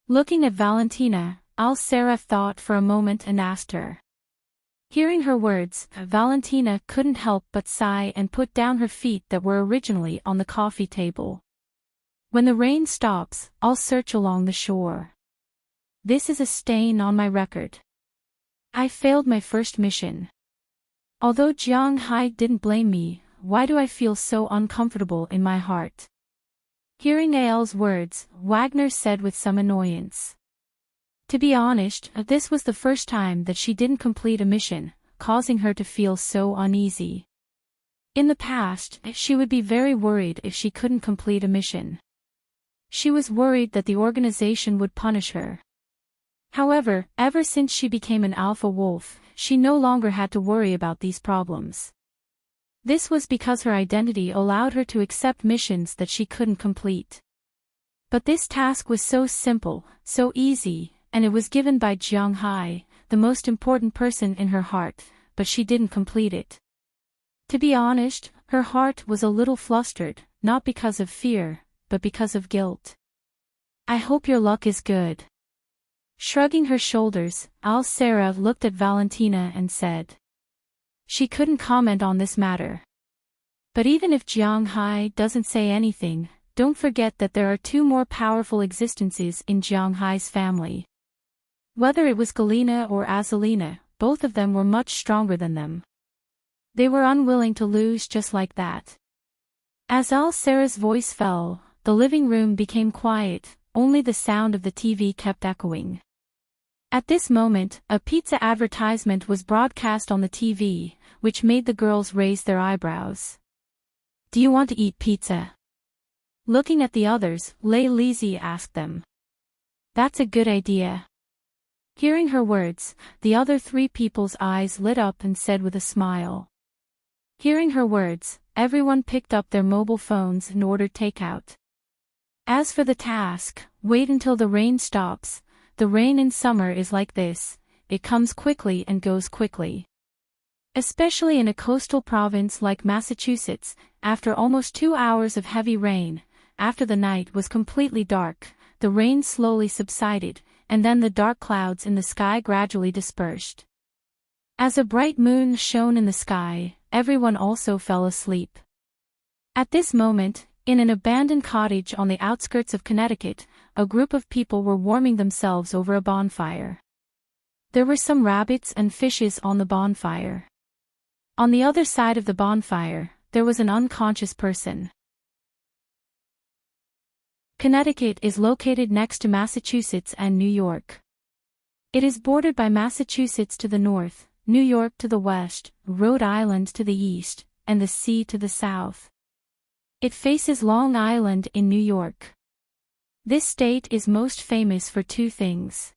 Looking at Valentina, Al, Sarah thought for a moment and asked her. Hearing her words, Valentina couldn't help but sigh and put down her feet that were originally on the coffee table. When the rain stops, I'll search along the shore. This is a stain on my record. I failed my first mission. Although Jiang Hai didn't blame me, why do I feel so uncomfortable in my heart? Hearing Al's words, Wagner said with some annoyance. To be honest, this was the first time that she didn't complete a mission, causing her to feel so uneasy. In the past, she would be very worried if she couldn't complete a mission. She was worried that the organization would punish her. However, ever since she became an alpha wolf, she no longer had to worry about these problems. This was because her identity allowed her to accept missions that she couldn't complete. But this task was so simple, so easy, and it was given by Jiang Hai, the most important person in her heart, but she didn't complete it. To be honest, her heart was a little flustered, not because of fear, but because of guilt. I hope your luck is good. Shrugging her shoulders, Al, Sarah looked at Valentina and said. She couldn't comment on this matter. But even if Jiang Hai doesn't say anything, don't forget that there are two more powerful existences in Jiang Hai's family. Whether it was Galina or Azalina, both of them were much stronger than them. They were unwilling to lose just like that. As Al, Sarah's voice fell, the living room became quiet, only the sound of the TV kept echoing. At this moment, a pizza advertisement was broadcast on the TV, which made the girls raise their eyebrows. Do you want to eat pizza? Looking at the others, Lei Lizzie asked them. That's a good idea. Hearing her words, the other three people's eyes lit up and said with a smile. Hearing her words, everyone picked up their mobile phones and ordered takeout. As for the task, wait until the rain stops. The rain in summer is like this, it comes quickly and goes quickly. Especially in a coastal province like Massachusetts, after almost 2 hours of heavy rain, after the night was completely dark, the rain slowly subsided, and then the dark clouds in the sky gradually dispersed. As a bright moon shone in the sky, everyone also fell asleep. At this moment, in an abandoned cottage on the outskirts of Connecticut, a group of people were warming themselves over a bonfire. There were some rabbits and fishes on the bonfire. On the other side of the bonfire, there was an unconscious person. Connecticut is located next to Massachusetts and New York. It is bordered by Massachusetts to the north, New York to the west, Rhode Island to the east, and the sea to the south. It faces Long Island in New York. This state is most famous for two things.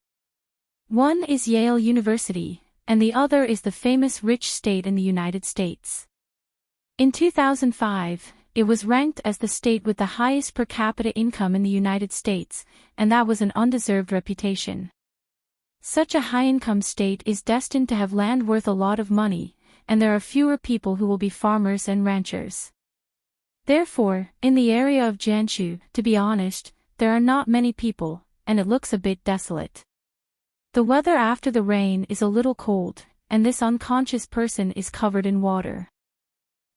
One is Yale University, and the other is the famous rich state in the United States. In 2005, it was ranked as the state with the highest per capita income in the United States, and that was an undeserved reputation. Such a high-income state is destined to have land worth a lot of money, and there are fewer people who will be farmers and ranchers. Therefore, in the area of Jiangsu, to be honest, there are not many people, and it looks a bit desolate. The weather after the rain is a little cold, and this unconscious person is covered in water.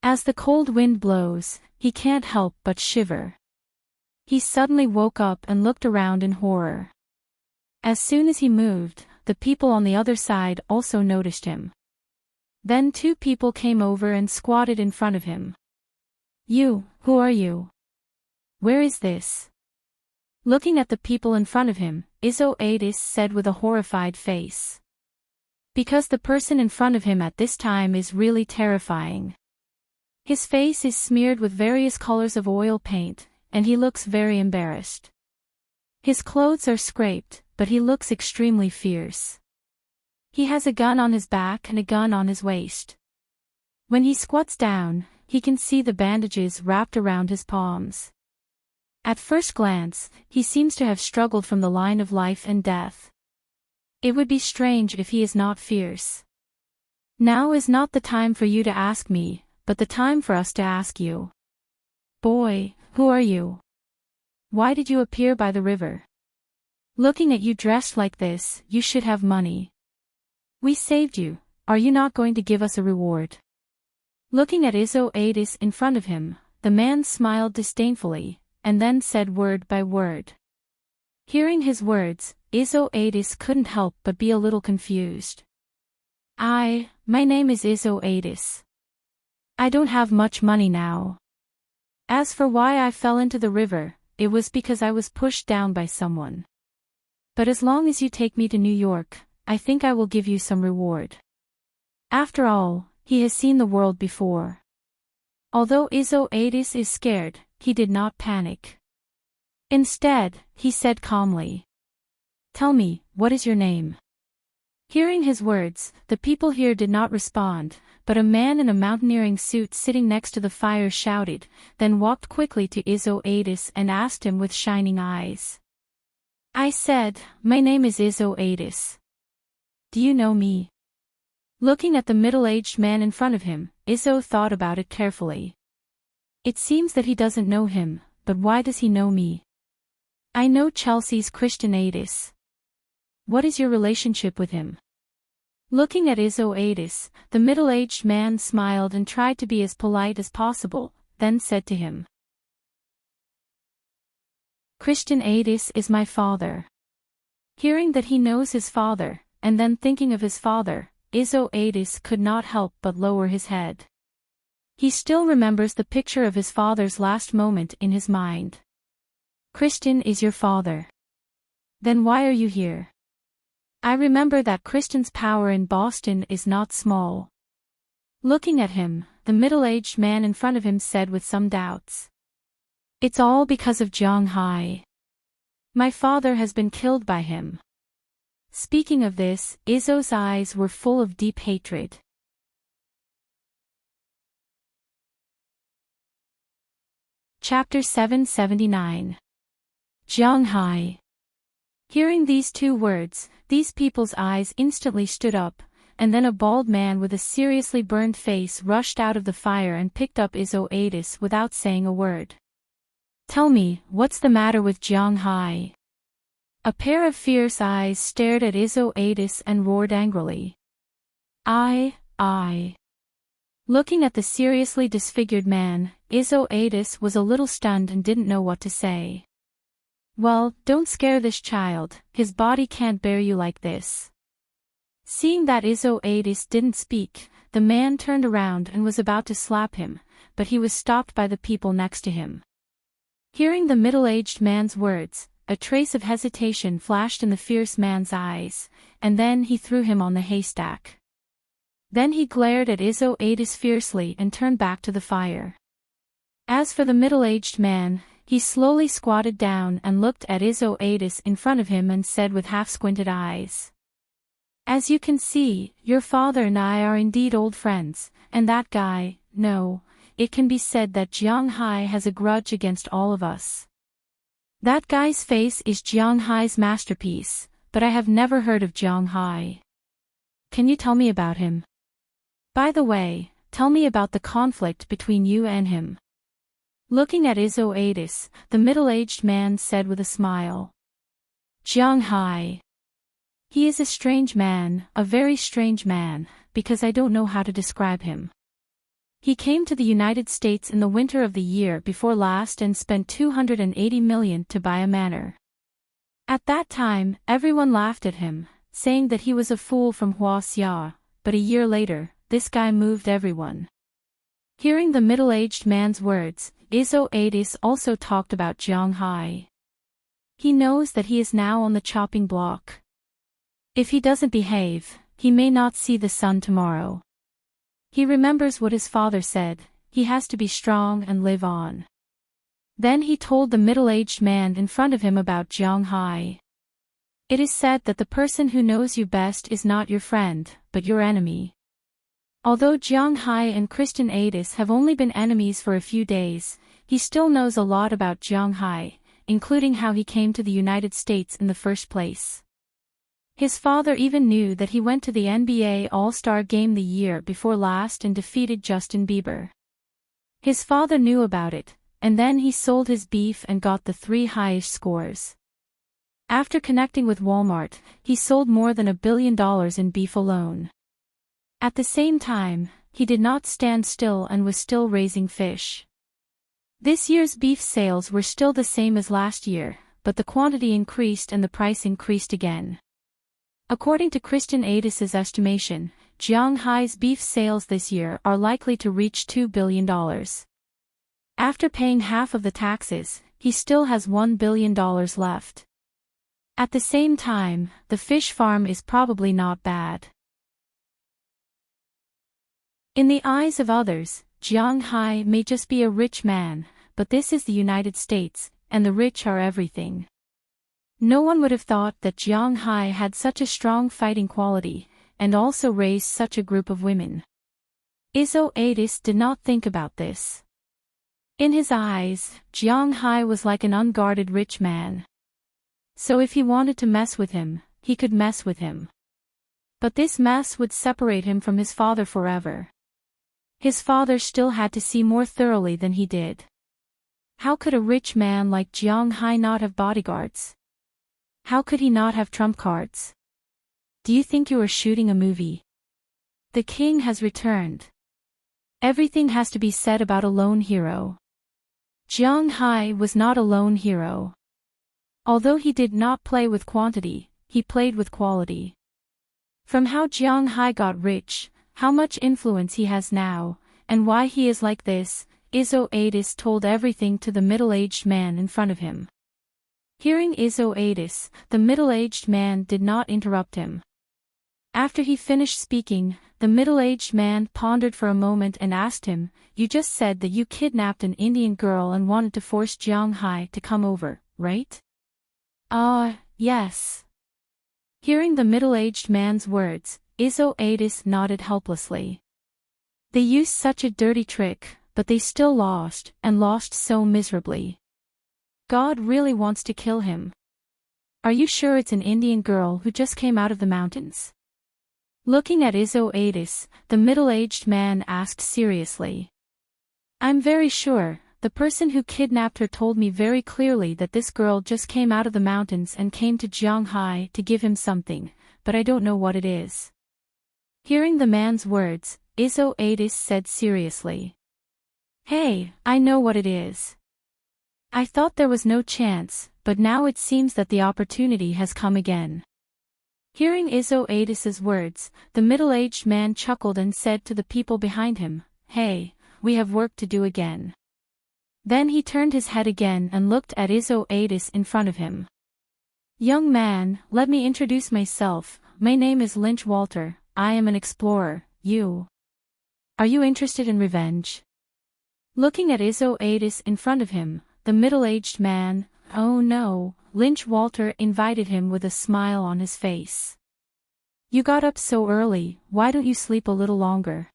As the cold wind blows, he can't help but shiver. He suddenly woke up and looked around in horror. As soon as he moved, the people on the other side also noticed him. Then two people came over and squatted in front of him. You, who are you? Where is this? Looking at the people in front of him, Izzo Adis said with a horrified face. Because the person in front of him at this time is really terrifying. His face is smeared with various colors of oil paint, and he looks very embarrassed. His clothes are scraped, but he looks extremely fierce. He has a gun on his back and a gun on his waist. When he squats down, he can see the bandages wrapped around his palms. At first glance, he seems to have struggled from the line of life and death. It would be strange if he is not fierce. Now is not the time for you to ask me, but the time for us to ask you. Boy, who are you? Why did you appear by the river? Looking at you dressed like this, you should have money. We saved you, are you not going to give us a reward? Looking at Escapades in front of him, the man smiled disdainfully, and then said word by word. Hearing his words, Escapades couldn't help but be a little confused. My name is Escapades. I don't have much money now. As for why I fell into the river, it was because I was pushed down by someone. But as long as you take me to New York, I think I will give you some reward. After all, he has seen the world before. Although Escapades is scared, he did not panic. Instead, he said calmly, "Tell me, what is your name?" Hearing his words, the people here did not respond, but a man in a mountaineering suit sitting next to the fire shouted, then walked quickly to Escapades and asked him with shining eyes. I said, "My name is Escapades. Do you know me?" Looking at the middle-aged man in front of him, Izzo thought about it carefully. It seems that he doesn't know him, but why does he know me? I know Chelsea's Christianades. What is your relationship with him? Looking at Escapades, the middle-aged man smiled and tried to be as polite as possible, then said to him, "Christianades is my father." Hearing that he knows his father, and then thinking of his father, Escapades could not help but lower his head. He still remembers the picture of his father's last moment in his mind. Christian is your father. Then why are you here? I remember that Christian's power in Boston is not small. Looking at him, the middle-aged man in front of him said with some doubts. It's all because of Jiang Hai. My father has been killed by him. Speaking of this, Izzo's eyes were full of deep hatred. Chapter 779. Jiang Hai. Hearing these two words, these people's eyes instantly stood up, and then a bald man with a seriously burned face rushed out of the fire and picked up Escapades without saying a word. Tell me, what's the matter with Jiang Hai? A pair of fierce eyes stared at Escapades and roared angrily. I. Looking at the seriously disfigured man, Escapades was a little stunned and didn't know what to say. Well, don't scare this child, his body can't bear you like this. Seeing that Escapades didn't speak, the man turned around and was about to slap him, but he was stopped by the people next to him. Hearing the middle-aged man's words, a trace of hesitation flashed in the fierce man's eyes, and then he threw him on the haystack. Then he glared at Escapades fiercely and turned back to the fire. As for the middle-aged man, he slowly squatted down and looked at Escapades in front of him and said with half-squinted eyes. As you can see, your father and I are indeed old friends, and that guy, no, it can be said that Jiang Hai has a grudge against all of us. That guy's face is Jiang Hai's masterpiece, but I have never heard of Jiang Hai. Can you tell me about him? By the way, tell me about the conflict between you and him. Looking at Escapades, the middle-aged man said with a smile. Jiang Hai. He is a strange man, a very strange man, because I don't know how to describe him. He came to the United States in the winter of the year before last and spent $280 million to buy a manor. At that time, everyone laughed at him, saying that he was a fool from Huaxia, but a year later, this guy moved everyone. Hearing the middle-aged man's words, Escapades also talked about Jiang Hai. He knows that he is now on the chopping block. If he doesn't behave, he may not see the sun tomorrow. He remembers what his father said, he has to be strong and live on. Then he told the middle-aged man in front of him about Jiang Hai. It is said that the person who knows you best is not your friend, but your enemy. Although Jiang Hai and Christianades have only been enemies for a few days, he still knows a lot about Jiang Hai, including how he came to the United States in the first place. His father even knew that he went to the NBA All-Star Game the year before last and defeated Justin Bieber. His father knew about it, and then he sold his beef and got the 3 highest scores. After connecting with Walmart, he sold more than $1 billion in beef alone. At the same time, he did not stand still and was still raising fish. This year's beef sales were still the same as last year, but the quantity increased and the price increased again. According to Christian Adis's estimation, Jiang Hai's beef sales this year are likely to reach $2 billion. After paying half of the taxes, he still has $1 billion left. At the same time, the fish farm is probably not bad. In the eyes of others, Jiang Hai may just be a rich man, but this is the United States, and the rich are everything. No one would have thought that Jiang Hai had such a strong fighting quality, and also raised such a group of women. Adis did not think about this. In his eyes, Jiang Hai was like an unguarded rich man. So if he wanted to mess with him, he could mess with him. But this mess would separate him from his father forever. His father still had to see more thoroughly than he did. How could a rich man like Jiang Hai not have bodyguards? How could he not have trump cards? Do you think you are shooting a movie? The king has returned. Everything has to be said about a lone hero. Jiang Hai was not a lone hero. Although he did not play with quantity, he played with quality. From how Jiang Hai got rich, how much influence he has now, and why he is like this, Adis told everything to the middle-aged man in front of him. Hearing Adis, the middle-aged man did not interrupt him. After he finished speaking, the middle-aged man pondered for a moment and asked him, "You just said that you kidnapped an Indian girl and wanted to force Jiang Hai to come over, right?" Yes." Hearing the middle-aged man's words, Adis nodded helplessly. They used such a dirty trick, but they still lost, and lost so miserably. God really wants to kill him. Are you sure it's an Indian girl who just came out of the mountains? Looking at Adis, the middle-aged man asked seriously. "I'm very sure. The person who kidnapped her told me very clearly that this girl just came out of the mountains and came to Jiang Hai to give him something, but I don't know what it is." Hearing the man's words, Adis said seriously, "Hey, I know what it is. I thought there was no chance, but now it seems that the opportunity has come again." Hearing Adis's words, the middle-aged man chuckled and said to the people behind him, "Hey, we have work to do again." Then he turned his head again and looked at Adis in front of him. "Young man, let me introduce myself. My name is Lynch Walter. I am an explorer. You? Are you interested in revenge?" Looking at Adis in front of him, the middle-aged man, "Oh no," Lynch Walter invited him with a smile on his face. "You got up so early, why don't you sleep a little longer?"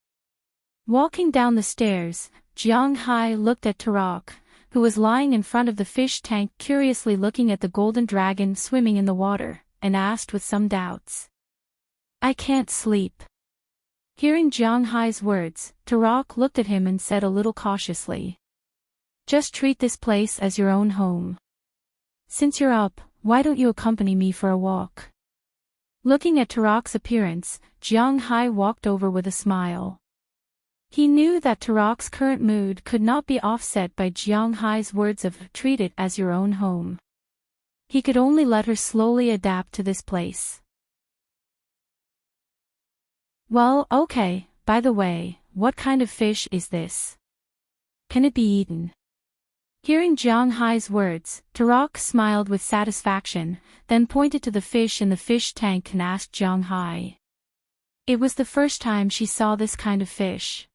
Walking down the stairs, Jiang Hai looked at Tarak, who was lying in front of the fish tank curiously looking at the golden dragon swimming in the water, and asked with some doubts, "I can't sleep." Hearing Jiang Hai's words, Tarak looked at him and said a little cautiously, "Just treat this place as your own home. Since you're up, why don't you accompany me for a walk?" Looking at Tarak's appearance, Jiang Hai walked over with a smile. He knew that Tarak's current mood could not be offset by Jiang Hai's words of "treat it as your own home." He could only let her slowly adapt to this place. "Well, okay, by the way, what kind of fish is this? Can it be eaten?" Hearing Jiang Hai's words, Tarak smiled with satisfaction, then pointed to the fish in the fish tank and asked Jiang Hai. It was the first time she saw this kind of fish.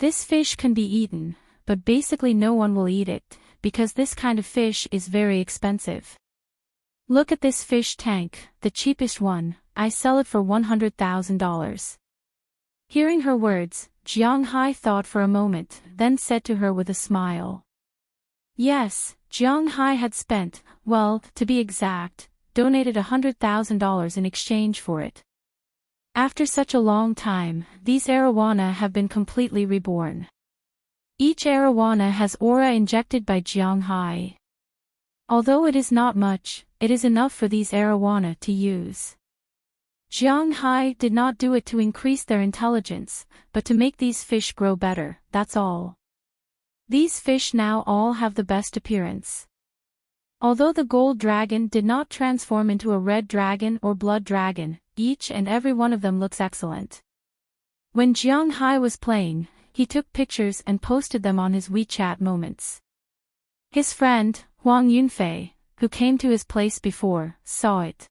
This fish can be eaten, but basically no one will eat it, because this kind of fish is very expensive. Look at this fish tank, the cheapest one, I sell it for $100,000. Hearing her words, Jiang Hai thought for a moment, then said to her with a smile. Yes, Jiang Hai had spent, well, to be exact, donated $100,000 in exchange for it. After such a long time, these arowana have been completely reborn. Each arowana has aura injected by Jiang Hai. Although it is not much, it is enough for these arowana to use. Jiang Hai did not do it to increase their intelligence, but to make these fish grow better, that's all. These fish now all have the best appearance. Although the gold dragon did not transform into a red dragon or blood dragon, each and every one of them looks excellent. When Jiang Hai was playing, he took pictures and posted them on his WeChat moments. His friend, Huang Yunfei, who came to his place before, saw it.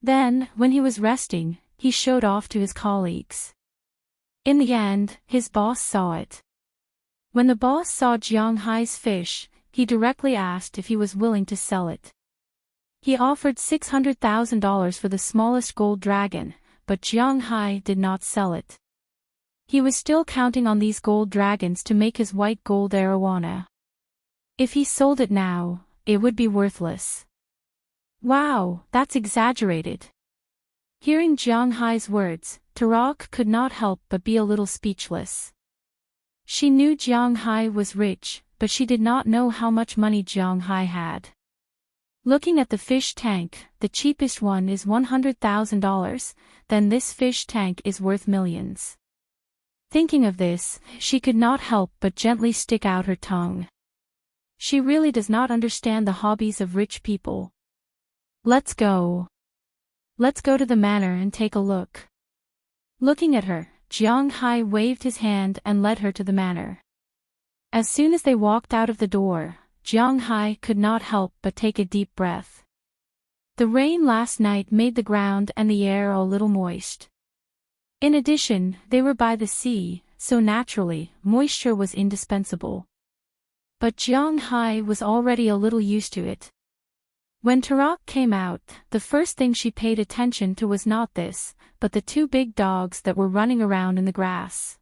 Then, when he was resting, he showed off to his colleagues. In the end, his boss saw it. When the boss saw Jiang Hai's fish, he directly asked if he was willing to sell it. He offered $600,000 for the smallest gold dragon, but Jiang Hai did not sell it. He was still counting on these gold dragons to make his white gold arowana. If he sold it now, it would be worthless. Wow, that's exaggerated. Hearing Jiang Hai's words, Tarak could not help but be a little speechless. She knew Jiang Hai was rich, but she did not know how much money Jiang Hai had. Looking at the fish tank, the cheapest one is $100,000, then this fish tank is worth millions. Thinking of this, she could not help but gently stick out her tongue. She really does not understand the hobbies of rich people. Let's go. Let's go to the manor and take a look. Looking at her, Jiang Hai waved his hand and led her to the manor. As soon as they walked out of the door, Jiang Hai could not help but take a deep breath. The rain last night made the ground and the air a little moist. In addition, they were by the sea, so naturally, moisture was indispensable. But Jiang Hai was already a little used to it. When Tarak came out, the first thing she paid attention to was not this, but the two big dogs that were running around in the grass.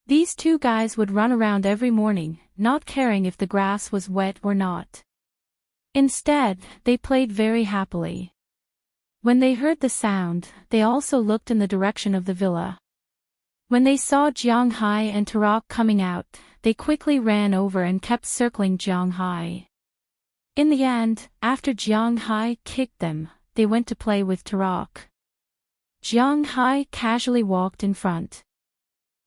These two guys would run around every morning, not caring if the grass was wet or not. Instead, they played very happily. When they heard the sound, they also looked in the direction of the villa. When they saw Jiang Hai and Tarak coming out, they quickly ran over and kept circling Jiang Hai. In the end, after Jiang Hai kicked them, they went to play with Tarak. Jiang Hai casually walked in front.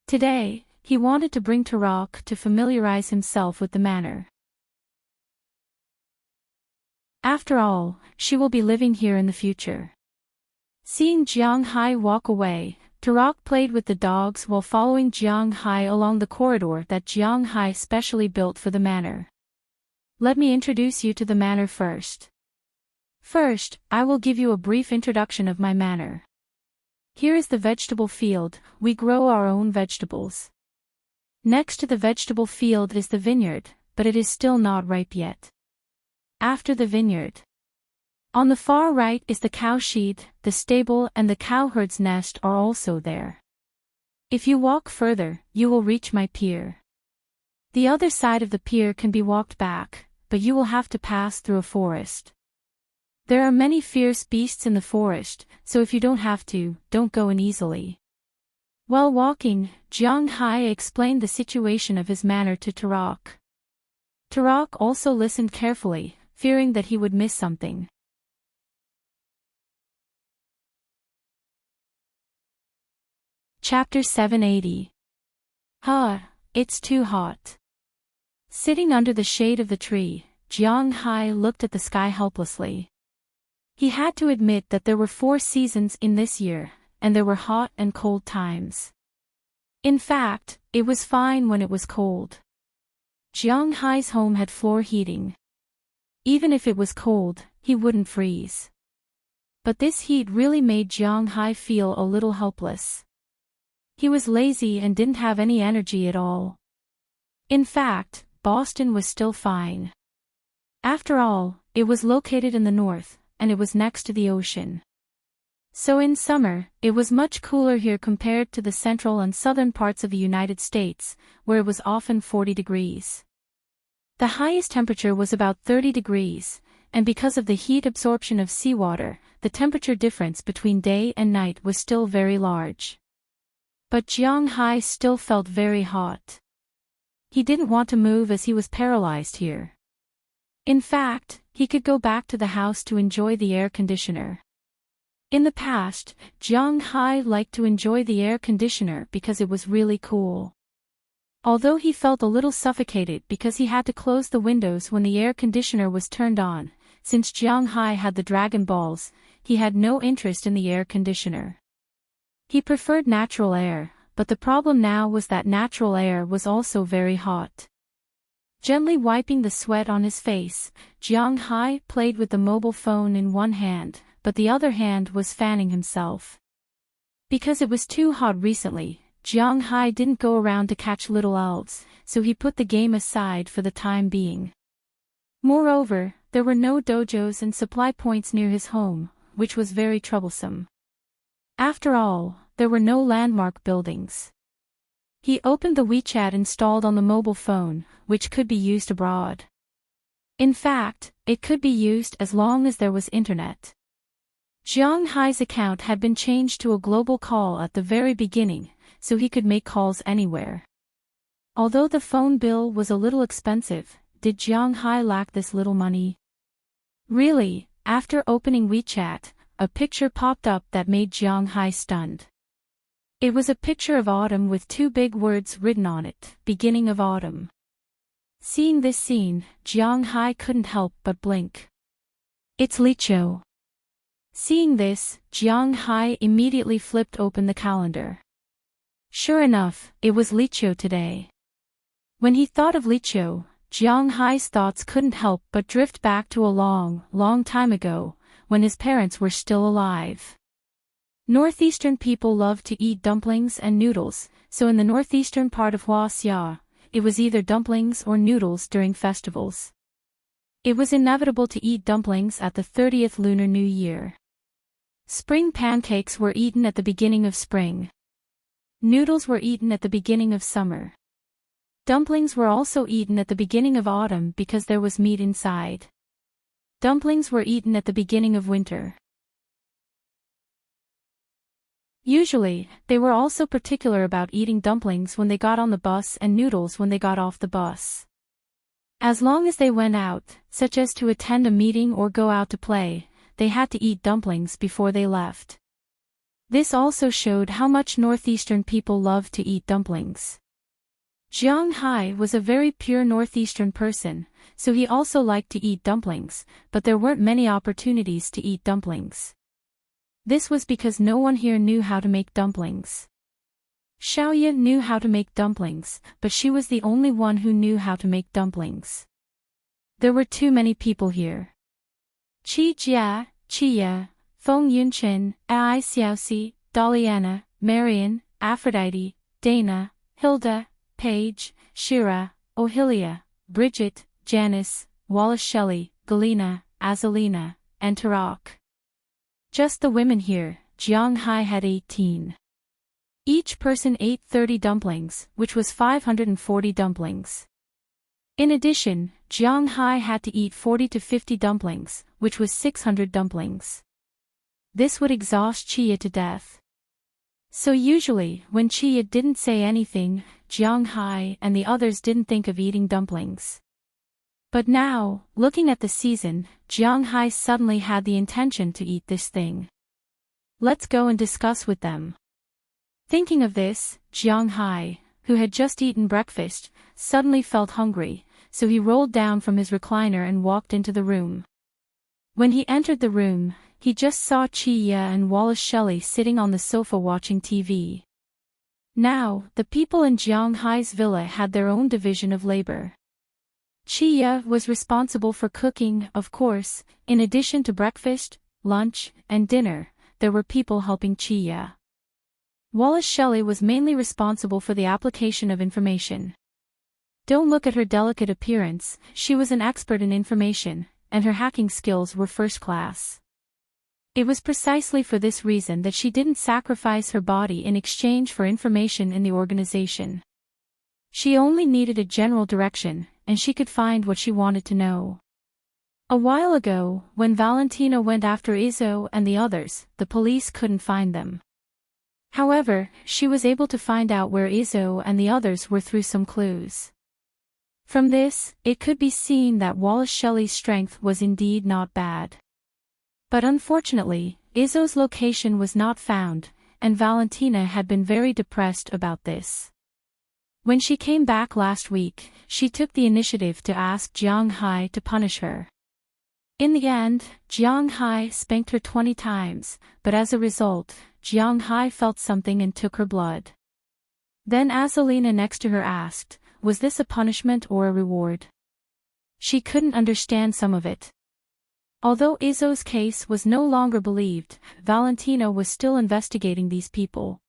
Today, he wanted to bring Tarak to familiarize himself with the manor. After all, she will be living here in the future. Seeing Jiang Hai walk away, Tarak played with the dogs while following Jiang Hai along the corridor that Jiang Hai specially built for the manor. Let me introduce you to the manor first. First, I will give you a brief introduction of my manor. Here is the vegetable field, we grow our own vegetables. Next to the vegetable field is the vineyard, but it is still not ripe yet. After the vineyard. On the far right is the cowshed, the stable and the cowherd's nest are also there. If you walk further, you will reach my pier. The other side of the pier can be walked back, but you will have to pass through a forest. There are many fierce beasts in the forest, so if you don't have to, don't go in easily. While walking, Jiang Hai explained the situation of his manor to Tarak. Tarak also listened carefully, fearing that he would miss something. Chapter 780. It's too hot. Sitting under the shade of the tree, Jiang Hai looked at the sky helplessly. He had to admit that there were 4 seasons in this year, and there were hot and cold times. In fact, it was fine when it was cold. Jiang Hai's home had floor heating. Even if it was cold, he wouldn't freeze. But this heat really made Jiang Hai feel a little helpless. He was lazy and didn't have any energy at all. In fact, Boston was still fine. After all, it was located in the north, and it was next to the ocean. So in summer, it was much cooler here compared to the central and southern parts of the United States, where it was often 40 degrees. The highest temperature was about 30 degrees, and because of the heat absorption of seawater, the temperature difference between day and night was still very large. But Jiang still felt very hot. He didn't want to move as he was paralyzed here. In fact, he could go back to the house to enjoy the air conditioner. In the past, Jiang liked to enjoy the air conditioner because it was really cool. Although he felt a little suffocated because he had to close the windows when the air conditioner was turned on, since Jiang had the Dragon Balls, he had no interest in the air conditioner. He preferred natural air, but the problem now was that natural air was also very hot. Gently wiping the sweat on his face, Jiang played with the mobile phone in one hand, but the other hand was fanning himself. Because it was too hot recently, Jiang didn't go around to catch little elves, so he put the game aside for the time being. Moreover, there were no dojos and supply points near his home, which was very troublesome. After all, there were no landmark buildings. He opened the WeChat installed on the mobile phone, which could be used abroad. In fact, it could be used as long as there was internet. Jiang account had been changed to a global call at the very beginning, so he could make calls anywhere. Although the phone bill was a little expensive, did Jiang lack this little money? Really, after opening WeChat, a picture popped up that made Jiang stunned. It was a picture of autumn with two big words written on it, beginning of autumn. Seeing this scene, Jiang couldn't help but blink. It's Liqiu. Seeing this, Jiang immediately flipped open the calendar. Sure enough, it was Liqiu today. When he thought of Liqiu, Jiang thoughts couldn't help but drift back to a long, long time ago, when his parents were still alive. Northeastern people love to eat dumplings and noodles, so in the northeastern part of Huaxia, it was either dumplings or noodles during festivals. It was inevitable to eat dumplings at the 30th Lunar New Year. Spring pancakes were eaten at the beginning of spring. Noodles were eaten at the beginning of summer. Dumplings were also eaten at the beginning of autumn because there was meat inside. Dumplings were eaten at the beginning of winter. Usually, they were also particular about eating dumplings when they got on the bus and noodles when they got off the bus. As long as they went out, such as to attend a meeting or go out to play, they had to eat dumplings before they left. This also showed how much northeastern people loved to eat dumplings. Jiang was a very pure northeastern person, so he also liked to eat dumplings, but there weren't many opportunities to eat dumplings. This was because no one here knew how to make dumplings. Xiaoye knew how to make dumplings, but she was the only one who knew how to make dumplings. There were too many people here. Qi Jia, Qia, Feng Yunchen, Ai Xiaoxi, Daliana, Marian, Aphrodite, Dana, Hilda, Paige, Shira, Ohilia, Bridget, Janice, Wallace Shelley, Galena, Azalina, and Tarak. Just the women here, Jiang had 18. Each person ate 30 dumplings, which was 540 dumplings. In addition, Jiang had to eat 40 to 50 dumplings, which was 600 dumplings. This would exhaust Qia to death. So usually, when Qia didn't say anything, Jiang and the others didn't think of eating dumplings. But now, looking at the season, Jiang suddenly had the intention to eat this thing. Let's go and discuss with them. Thinking of this, Jiang, who had just eaten breakfast, suddenly felt hungry, so he rolled down from his recliner and walked into the room. When he entered the room, he just saw Qia and Wallace Shelley sitting on the sofa watching TV. Now, the people in Jiang villa had their own division of labor. Qia was responsible for cooking, of course. In addition to breakfast, lunch, and dinner, there were people helping Qia. Wallace Shelley was mainly responsible for the application of information. Don't look at her delicate appearance, she was an expert in information, and her hacking skills were first class. It was precisely for this reason that she didn't sacrifice her body in exchange for information in the organization. She only needed a general direction, and she could find what she wanted to know. A while ago, when Valentina went after Izzo and the others, the police couldn't find them. However, she was able to find out where Izzo and the others were through some clues. From this, it could be seen that Wallace Shelley's strength was indeed not bad. But unfortunately, Izzo's location was not found, and Valentina had been very depressed about this. When she came back last week, she took the initiative to ask Jiang Hai to punish her. In the end, Jiang Hai spanked her 20 times, but as a result, Jiang Hai felt something and took her blood. Then Azalina next to her asked, was this a punishment or a reward? She couldn't understand some of it. Although Izzo's case was no longer believed, Valentina was still investigating these people.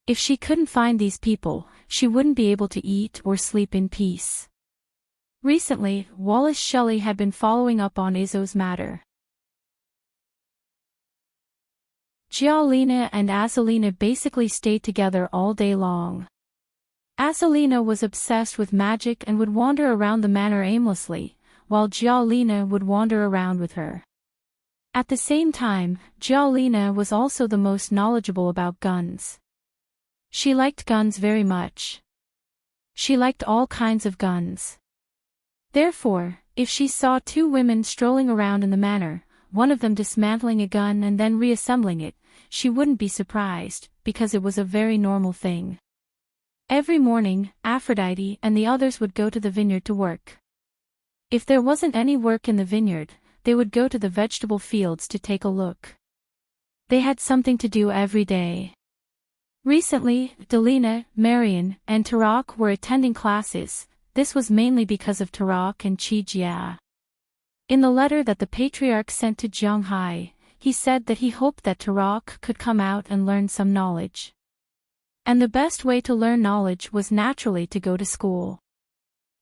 If she couldn't find these people, she wouldn't be able to eat or sleep in peace. Recently, Wallace Shelley had been following up on Izzo's matter. Gialina and Azalina basically stayed together all day long. Azalina was obsessed with magic and would wander around the manor aimlessly, while Gialina would wander around with her. At the same time, Gialina was also the most knowledgeable about guns. She liked guns very much. She liked all kinds of guns. Therefore, if she saw two women strolling around in the manor, one of them dismantling a gun and then reassembling it, she wouldn't be surprised, because it was a very normal thing. Every morning, Aphrodite and the others would go to the vineyard to work. If there wasn't any work in the vineyard, they would go to the vegetable fields to take a look. They had something to do every day. Recently, Delina, Marion, and Tarak were attending classes. This was mainly because of Tarak and Chi Jia. In the letter that the patriarch sent to Jiang Hai, he said that he hoped that Tarak could come out and learn some knowledge. And the best way to learn knowledge was naturally to go to school.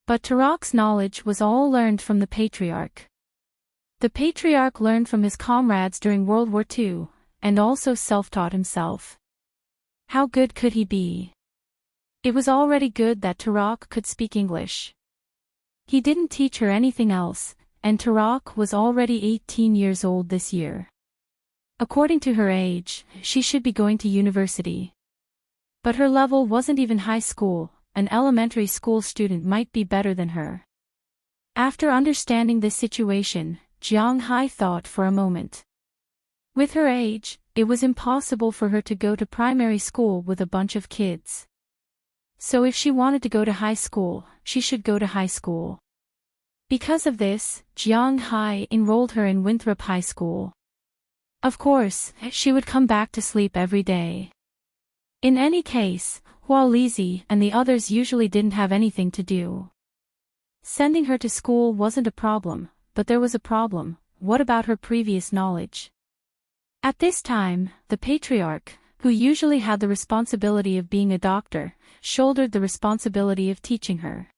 But Tarak's knowledge was all learned from the patriarch. The patriarch learned from his comrades during World War II, and also self-taught himself. How good could he be? It was already good that Tarak could speak English. He didn't teach her anything else, and Tarak was already 18 years old this year. According to her age, she should be going to university. But her level wasn't even high school. An elementary school student might be better than her. After understanding this situation, Jiang Hai thought for a moment. With her age, it was impossible for her to go to primary school with a bunch of kids. So if she wanted to go to high school, she should go to high school. Because of this, Jiang Hai enrolled her in Winthrop High School. Of course, she would come back to sleep every day. In any case, Hua Lizi and the others usually didn't have anything to do. Sending her to school wasn't a problem, but there was a problem. What about her previous knowledge? At this time, the patriarch, who usually had the responsibility of being a doctor, shouldered the responsibility of teaching her.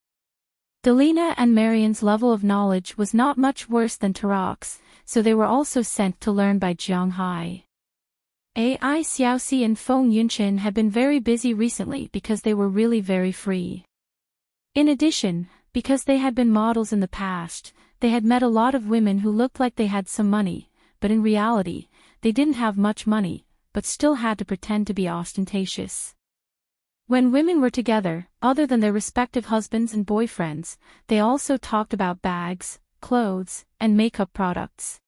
Delina and Marion's level of knowledge was not much worse than Tarak's, so they were also sent to learn by Jiang Hai. Ai Xiaoxi and Feng Yunqin had been very busy recently because they were really very free. In addition, because they had been models in the past, they had met a lot of women who looked like they had some money, but in reality, they didn't have much money, but still had to pretend to be ostentatious. When women were together, other than their respective husbands and boyfriends, they also talked about bags, clothes, and makeup products.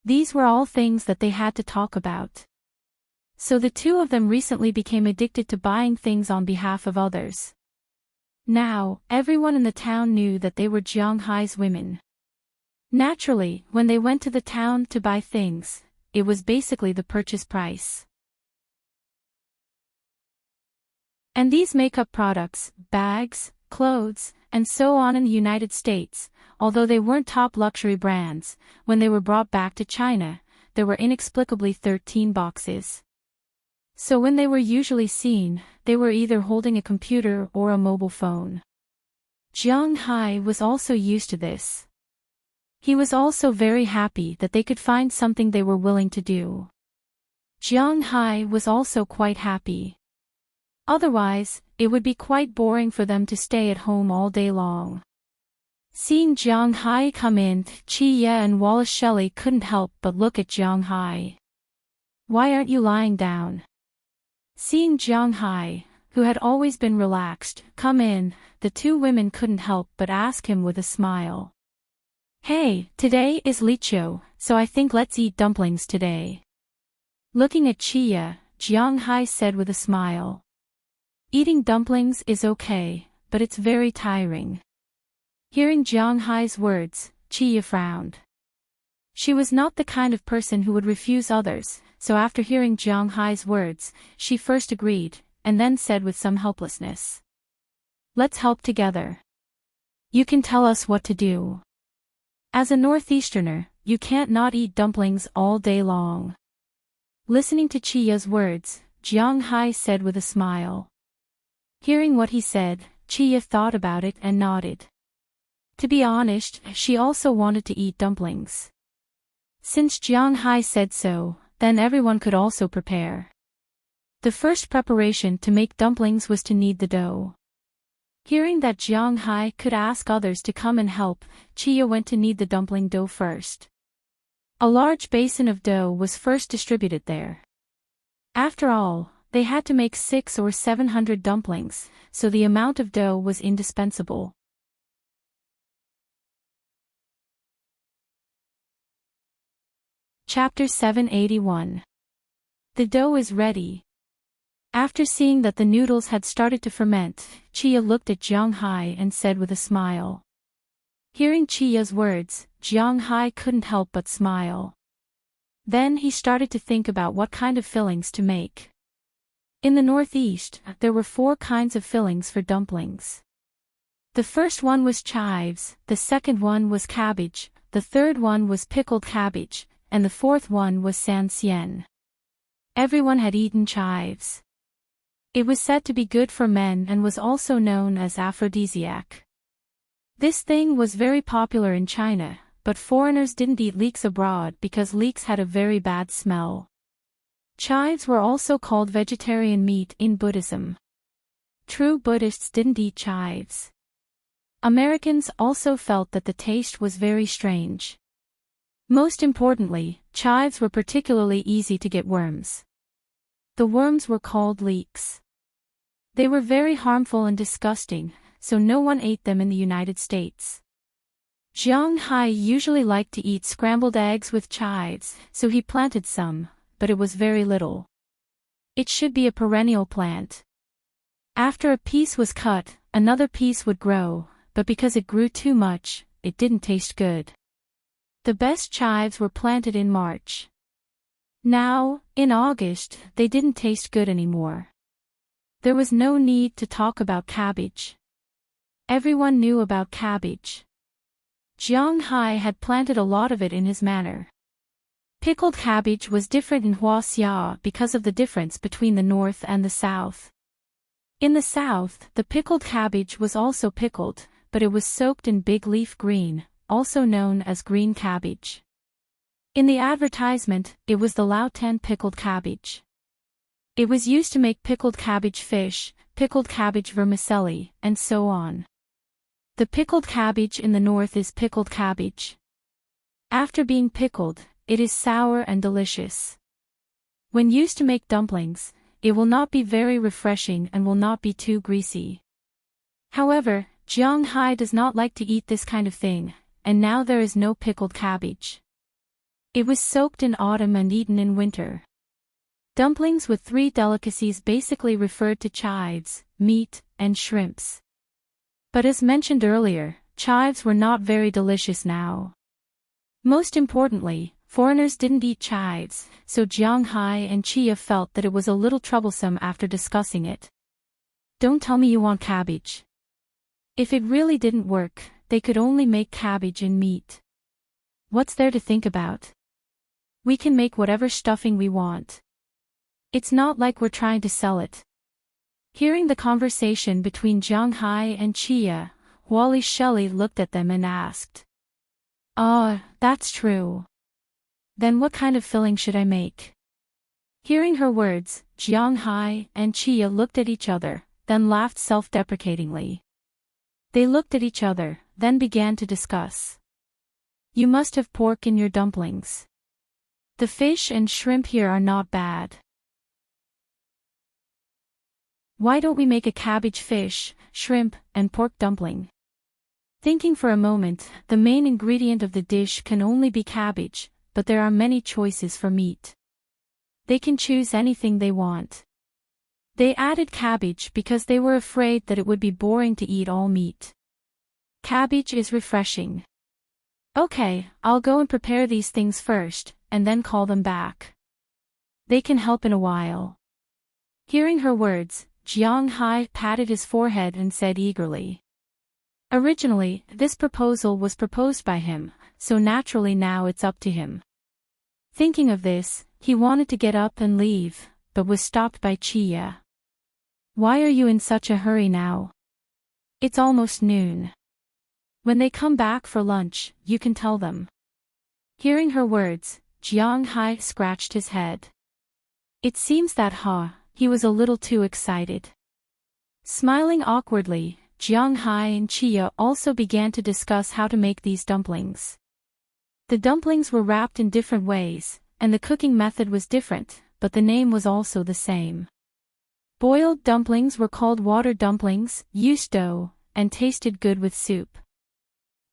These were all things that they had to talk about. So the two of them recently became addicted to buying things on behalf of others. Now, everyone in the town knew that they were Jiang Hai's women. Naturally, when they went to the town to buy things, it was basically the purchase price. And these makeup products, bags, clothes, and so on in the United States, although they weren't top luxury brands, when they were brought back to China, there were inexplicably 13 boxes. So when they were usually seen, they were either holding a computer or a mobile phone. Jiang Hai was also used to this. He was also very happy that they could find something they were willing to do. Jiang Hai was also quite happy. Otherwise, it would be quite boring for them to stay at home all day long. Seeing Jiang Hai come in, Chi Ye and Wallace Shelley couldn't help but look at Jiang Hai. "Why aren't you lying down?" Seeing Jiang Hai, who had always been relaxed, come in, the two women couldn't help but ask him with a smile. "Hey, today is Lichou, so I think let's eat dumplings today." Looking at Chia, Jiang Hai said with a smile. "Eating dumplings is okay, but it's very tiring." Hearing Jiang Hai's words, Chia frowned. She was not the kind of person who would refuse others, so after hearing Jiang Hai's words, she first agreed, and then said with some helplessness. "Let's help together. You can tell us what to do. As a Northeasterner, you can't not eat dumplings all day long." Listening to Chia's words, Jiang Hai said with a smile. Hearing what he said, Chia thought about it and nodded. To be honest, she also wanted to eat dumplings. Since Jiang Hai said so, then everyone could also prepare. The first preparation to make dumplings was to knead the dough. Hearing that Jiang Hai could ask others to come and help, Chia went to knead the dumpling dough first. A large basin of dough was first distributed there. After all, they had to make 600 or 700 dumplings, so the amount of dough was indispensable. Chapter 781. The dough is ready. After seeing that the noodles had started to ferment, Chia looked at Jiang Hai and said with a smile. Hearing Chia's words, Jiang Hai couldn't help but smile. Then he started to think about what kind of fillings to make. In the Northeast, there were 4 kinds of fillings for dumplings. The first one was chives, the second one was cabbage, the third one was pickled cabbage, and the fourth one was san xian. Everyone had eaten chives. It was said to be good for men and was also known as aphrodisiac. This thing was very popular in China, but foreigners didn't eat leeks abroad because leeks had a very bad smell. Chives were also called vegetarian meat in Buddhism. True Buddhists didn't eat chives. Americans also felt that the taste was very strange. Most importantly, chives were particularly easy to get worms. The worms were called leeks. They were very harmful and disgusting, so no one ate them in the United States. Jiang Hai usually liked to eat scrambled eggs with chives, so he planted some, but it was very little. It should be a perennial plant. After a piece was cut, another piece would grow, but because it grew too much, it didn't taste good. The best chives were planted in March. Now, in August, they didn't taste good anymore. There was no need to talk about cabbage. Everyone knew about cabbage. Jiang Hai had planted a lot of it in his manor. Pickled cabbage was different in Huaxia because of the difference between the north and the south. In the south, the pickled cabbage was also pickled, but it was soaked in big leaf green, also known as green cabbage. In the advertisement, it was the Laotan pickled cabbage. It was used to make pickled cabbage fish, pickled cabbage vermicelli, and so on. The pickled cabbage in the north is pickled cabbage. After being pickled, it is sour and delicious. When used to make dumplings, it will not be very refreshing and will not be too greasy. However, Jiang Hai does not like to eat this kind of thing, and now there is no pickled cabbage. It was soaked in autumn and eaten in winter. Dumplings with 3 delicacies basically referred to chives, meat, and shrimps. But as mentioned earlier, chives were not very delicious now. Most importantly, foreigners didn't eat chives, so Jiang Hai and Chia felt that it was a little troublesome after discussing it. Don't tell me you want cabbage. If it really didn't work, they could only make cabbage and meat. What's there to think about? We can make whatever stuffing we want. It's not like we're trying to sell it. Hearing the conversation between Jiang Hai and Chia, Wally Shelley looked at them and asked. Ah, that's true. Then what kind of filling should I make? Hearing her words, Jiang Hai and Chia looked at each other, then laughed self-deprecatingly. They looked at each other, then began to discuss. You must have pork in your dumplings. The fish and shrimp here are not bad. Why don't we make a cabbage fish, shrimp, and pork dumpling? Thinking for a moment, the main ingredient of the dish can only be cabbage, but there are many choices for meat. They can choose anything they want. They added cabbage because they were afraid that it would be boring to eat all meat. Cabbage is refreshing. Okay, I'll go and prepare these things first, and then call them back. They can help in a while. Hearing her words, Jiang Hai patted his forehead and said eagerly. Originally, this proposal was proposed by him, so naturally now it's up to him. Thinking of this, he wanted to get up and leave, but was stopped by Chia. Why are you in such a hurry now? It's almost noon. When they come back for lunch, you can tell them. Hearing her words, Jiang Hai scratched his head. It seems that he was a little too excited. Smiling awkwardly, Jiang Hai and Chia also began to discuss how to make these dumplings. The dumplings were wrapped in different ways, and the cooking method was different, but the name was also the same. Boiled dumplings were called water dumplings, used dough, and tasted good with soup.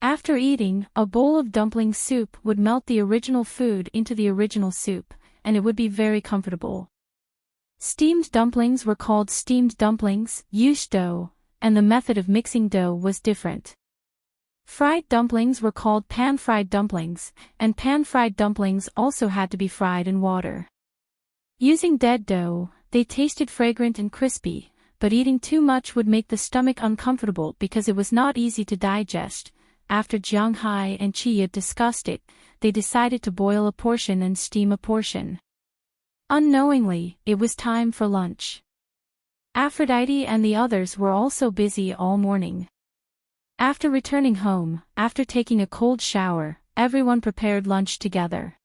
After eating, a bowl of dumpling soup would melt the original food into the original soup, and it would be very comfortable. Steamed dumplings were called steamed dumplings, used dough, and the method of mixing dough was different. Fried dumplings were called pan-fried dumplings, and pan-fried dumplings also had to be fried in water. Using dead dough, they tasted fragrant and crispy, but eating too much would make the stomach uncomfortable because it was not easy to digest. After Jiang Hai and Chia discussed it, they decided to boil a portion and steam a portion. Unknowingly, it was time for lunch. Aphrodite and the others were also busy all morning. After returning home, after taking a cold shower, everyone prepared lunch together.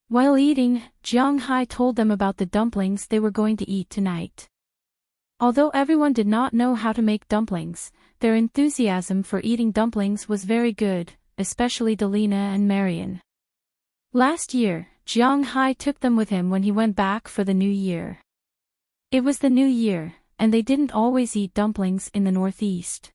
While eating, Jiang Hai told them about the dumplings they were going to eat tonight. Although everyone did not know how to make dumplings, their enthusiasm for eating dumplings was very good, especially Delina and Marion. Last year, Jiang Hai took them with him when he went back for the new year. It was the new year, and they didn't always eat dumplings in the Northeast.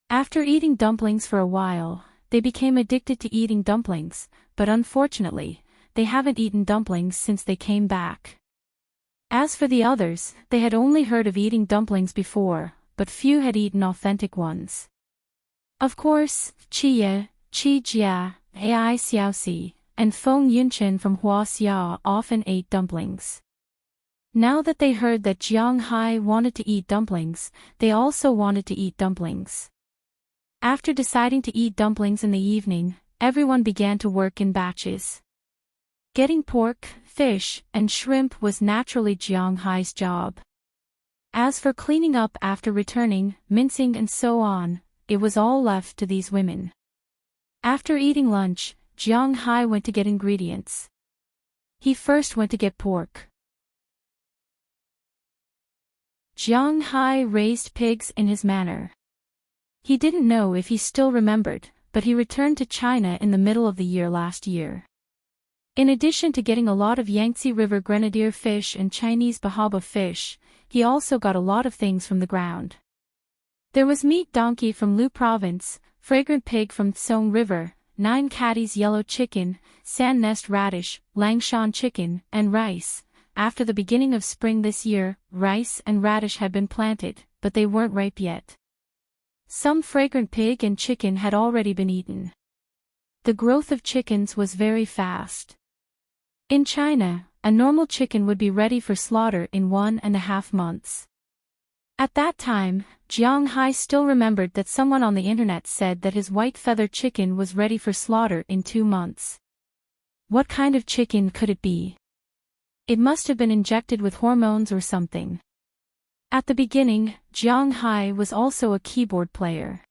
After eating dumplings for a while, they became addicted to eating dumplings, but unfortunately, they haven't eaten dumplings since they came back. As for the others, they had only heard of eating dumplings before, but few had eaten authentic ones. Of course, Chia, Chi Jia, Ai Xiaoxi, and Feng Yunchen from Huaxia often ate dumplings. Now that they heard that Jiang Hai wanted to eat dumplings, they also wanted to eat dumplings. After deciding to eat dumplings in the evening, everyone began to work in batches. Getting pork, fish, and shrimp was naturally Jiang Hai's job. As for cleaning up after returning, mincing and so on, it was all left to these women. After eating lunch, Jiang Hai went to get ingredients. He first went to get pork. Jiang Hai raised pigs in his manor. He didn't know if he still remembered, but he returned to China in the middle of the year last year. In addition to getting a lot of Yangtze River grenadier fish and Chinese bahaba fish, he also got a lot of things from the ground. There was meat donkey from Lu Province, fragrant pig from Tsong River, 9 caddies yellow chicken, sand nest radish, Langshan chicken, and rice. After the beginning of spring this year, rice and radish had been planted, but they weren't ripe yet. Some fragrant pig and chicken had already been eaten. The growth of chickens was very fast. In China, a normal chicken would be ready for slaughter in 1.5 months. At that time, Jiang Hai still remembered that someone on the internet said that his white feather chicken was ready for slaughter in 2 months. What kind of chicken could it be? It must have been injected with hormones or something. At the beginning, Jiang Hai was also a keyboard player.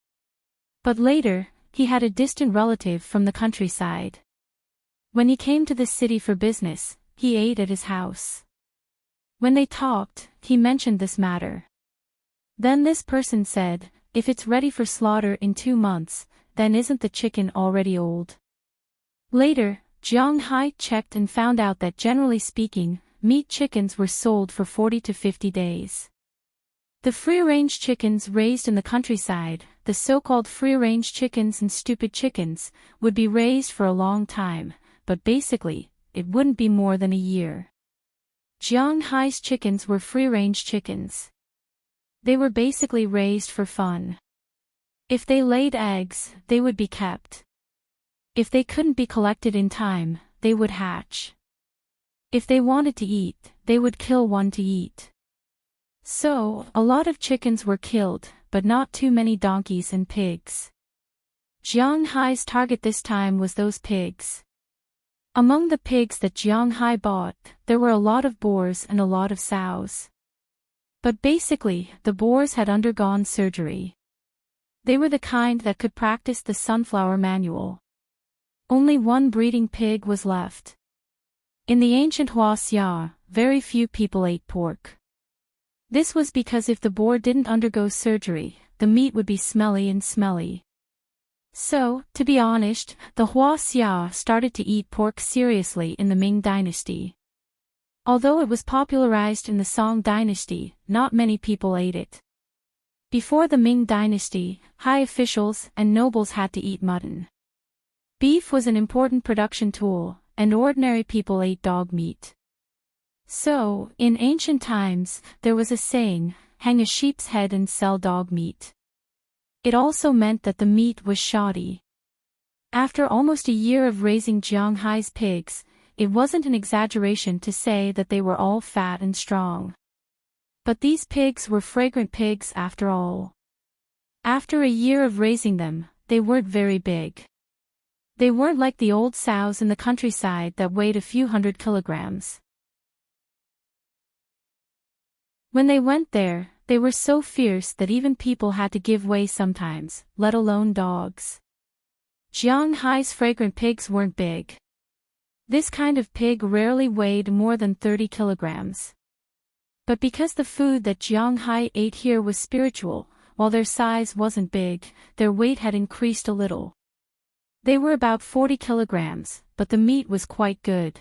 But later, he had a distant relative from the countryside. When he came to the city for business, he ate at his house. When they talked, he mentioned this matter. Then this person said, "If it's ready for slaughter in 2 months, then isn't the chicken already old?" Later, Jiang Hai checked and found out that generally speaking, meat chickens were sold for 40 to 50 days. The free-range chickens raised in the countryside, the so-called free-range chickens and stupid chickens, would be raised for a long time, but basically, it wouldn't be more than a year. Jiang Hai's chickens were free-range chickens. They were basically raised for fun. If they laid eggs, they would be kept. If they couldn't be collected in time, they would hatch. If they wanted to eat, they would kill one to eat. So, a lot of chickens were killed, but not too many donkeys and pigs. Jiang Hai's target this time was those pigs. Among the pigs that Jiang Hai bought, there were a lot of boars and a lot of sows. But basically, the boars had undergone surgery. They were the kind that could practice the sunflower manual. Only one breeding pig was left. In the ancient Huaxia, very few people ate pork. This was because if the boar didn't undergo surgery, the meat would be smelly and smelly. So, to be honest, the Huaxia started to eat pork seriously in the Ming dynasty. Although it was popularized in the Song dynasty, not many people ate it. Before the Ming dynasty, high officials and nobles had to eat mutton. Beef was an important production tool, and ordinary people ate dog meat. So, in ancient times, there was a saying, "Hang a sheep's head and sell dog meat." It also meant that the meat was shoddy. After almost a year of raising Jiang Hai's pigs, it wasn't an exaggeration to say that they were all fat and strong. But these pigs were fragrant pigs after all. After a year of raising them, they weren't very big. They weren't like the old sows in the countryside that weighed a few hundred kilograms. When they went there, they were so fierce that even people had to give way sometimes, let alone dogs. Jiang Hai's fragrant pigs weren't big. This kind of pig rarely weighed more than 30 kilograms. But because the food that Jiang Hai ate here was spiritual, while their size wasn't big, their weight had increased a little. They were about 40 kilograms, but the meat was quite good.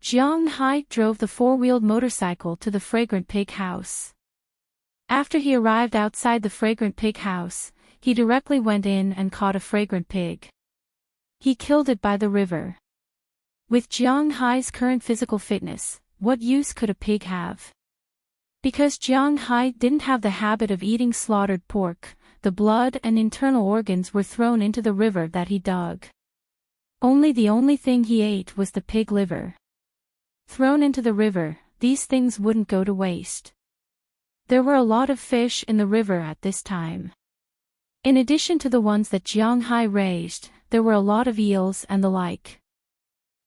Jiang Hai drove the 4-wheeled motorcycle to the fragrant pig house. After he arrived outside the fragrant pig house, he directly went in and caught a fragrant pig. He killed it by the river. With Jiang Hai's current physical fitness, what use could a pig have? Because Jiang Hai didn't have the habit of eating slaughtered pork, the blood and internal organs were thrown into the river that he dug. The only thing he ate was the pig liver. Thrown into the river, these things wouldn't go to waste. There were a lot of fish in the river at this time. In addition to the ones that Jiang Hai raised, there were a lot of eels and the like.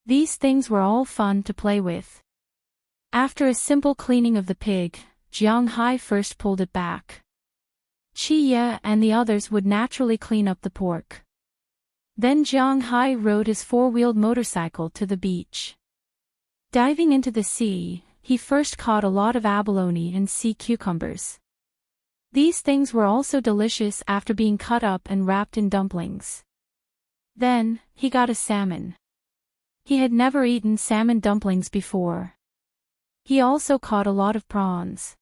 These things were all fun to play with. After a simple cleaning of the pig, Jiang Hai first pulled it back. Qi Ye and the others would naturally clean up the pork. Then Jiang Hai rode his 4-wheeled motorcycle to the beach. Diving into the sea, he first caught a lot of abalone and sea cucumbers. These things were also delicious after being cut up and wrapped in dumplings. Then, he got a salmon. He had never eaten salmon dumplings before. He also caught a lot of prawns.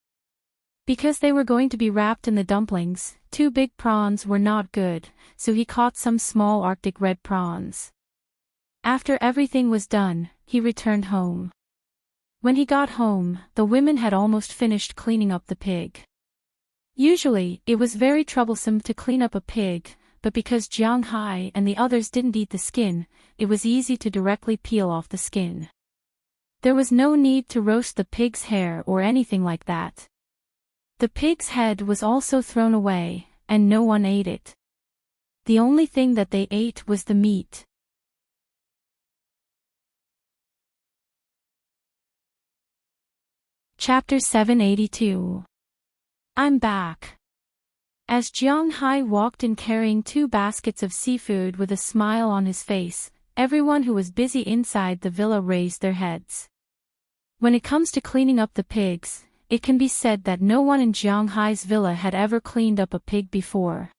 Because they were going to be wrapped in the dumplings, 2 big prawns were not good, so he caught some small Arctic red prawns. After everything was done, he returned home. When he got home, the women had almost finished cleaning up the pig. Usually, it was very troublesome to clean up a pig, but because Jiang Hai and the others didn't eat the skin, it was easy to directly peel off the skin. There was no need to roast the pig's hair or anything like that. The pig's head was also thrown away, and no one ate it. The only thing that they ate was the meat. Chapter 782. I'm back. As Jiang Hai walked in carrying 2 baskets of seafood with a smile on his face, everyone who was busy inside the villa raised their heads. When it comes to cleaning up the pigs, it can be said that no one in Jiang Hai's villa had ever cleaned up a pig before.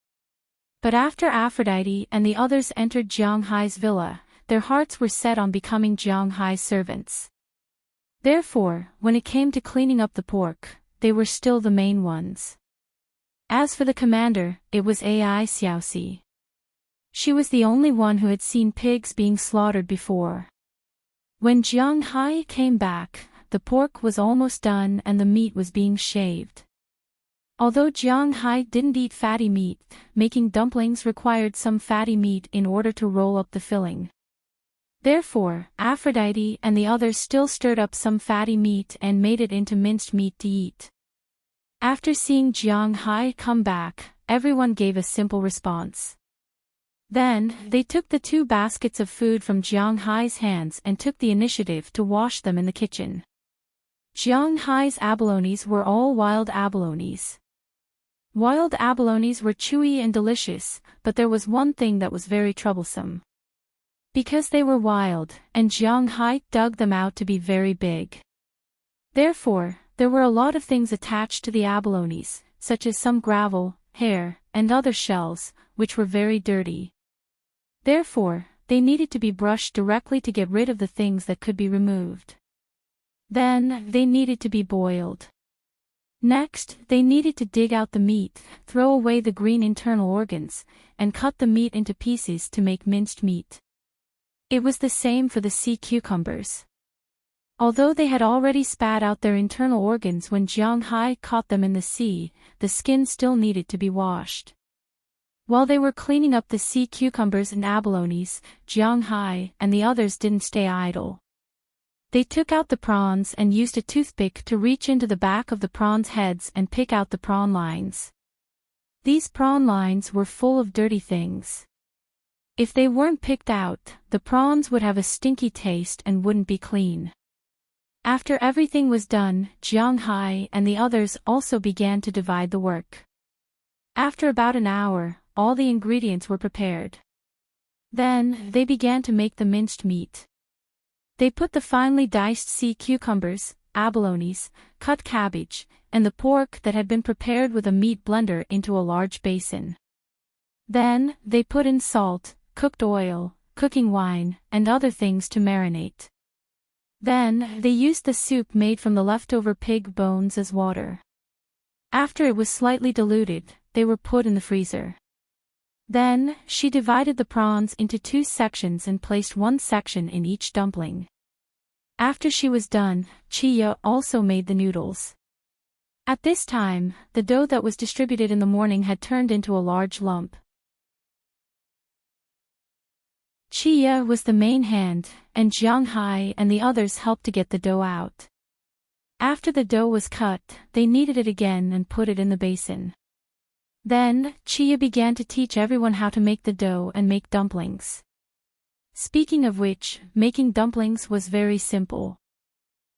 But after Aphrodite and the others entered Jiang Hai's villa, their hearts were set on becoming Jiang Hai's servants. Therefore, when it came to cleaning up the pork, they were still the main ones. As for the commander, it was Ai Xiaoxi. She was the only one who had seen pigs being slaughtered before. When Jiang Hai came back, the pork was almost done and the meat was being shaved. Although Jiang Hai didn't eat fatty meat, making dumplings required some fatty meat in order to roll up the filling. Therefore, Aphrodite and the others still stirred up some fatty meat and made it into minced meat to eat. After seeing Jiang Hai come back, everyone gave a simple response. Then, they took the 2 baskets of food from Jiang Hai's hands and took the initiative to wash them in the kitchen. Jiang Hai's abalones were all wild abalones. Wild abalones were chewy and delicious, but there was one thing that was very troublesome. Because they were wild, and Jiang Hai dug them out to be very big. Therefore, there were a lot of things attached to the abalones, such as some gravel, hair, and other shells, which were very dirty. Therefore, they needed to be brushed directly to get rid of the things that could be removed. Then, they needed to be boiled. Next, they needed to dig out the meat, throw away the green internal organs, and cut the meat into pieces to make minced meat. It was the same for the sea cucumbers. Although they had already spat out their internal organs when Jiang Hai caught them in the sea, the skin still needed to be washed. While they were cleaning up the sea cucumbers and abalones, Jiang Hai and the others didn't stay idle. They took out the prawns and used a toothpick to reach into the back of the prawns' heads and pick out the prawn lines. These prawn lines were full of dirty things. If they weren't picked out, the prawns would have a stinky taste and wouldn't be clean. After everything was done, Jiang Hai and the others also began to divide the work. After about an hour, all the ingredients were prepared. Then, they began to make the minced meat. They put the finely diced sea cucumbers, abalones, cut cabbage, and the pork that had been prepared with a meat blender into a large basin. Then, they put in salt, cooked oil, cooking wine, and other things to marinate. Then, they used the soup made from the leftover pig bones as water. After it was slightly diluted, they were put in the freezer. Then, she divided the prawns into 2 sections and placed 1 section in each dumpling. After she was done, Chia also made the noodles. At this time, the dough that was distributed in the morning had turned into a large lump. Chia was the main hand, and Jiang Hai and the others helped to get the dough out. After the dough was cut, they kneaded it again and put it in the basin. Then, Chia began to teach everyone how to make the dough and make dumplings. Speaking of which, making dumplings was very simple.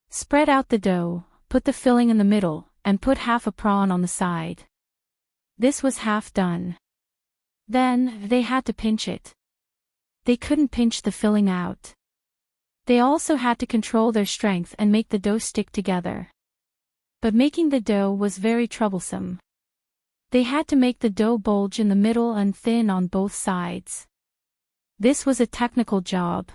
Spread out the dough, put the filling in the middle, and put half a prawn on the side. This was half done. Then, they had to pinch it. They couldn't pinch the filling out. They also had to control their strength and make the dough stick together. But making the dough was very troublesome. They had to make the dough bulge in the middle and thin on both sides. This was a technical job.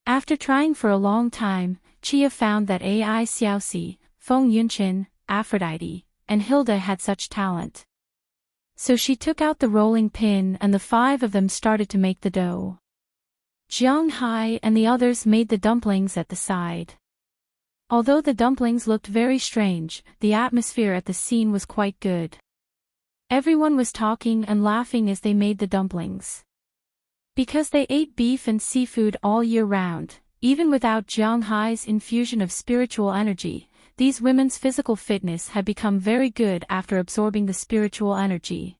After trying for a long time, Chia found that Ai Xiaoxi, Feng Yunqin, Aphrodite, and Hilda had such talent. So she took out the rolling pin and the 5 of them started to make the dough. Jiang Hai and the others made the dumplings at the side. Although the dumplings looked very strange, the atmosphere at the scene was quite good. Everyone was talking and laughing as they made the dumplings. Because they ate beef and seafood all year round, even without Jiang Hai's infusion of spiritual energy, these women's physical fitness had become very good after absorbing the spiritual energy.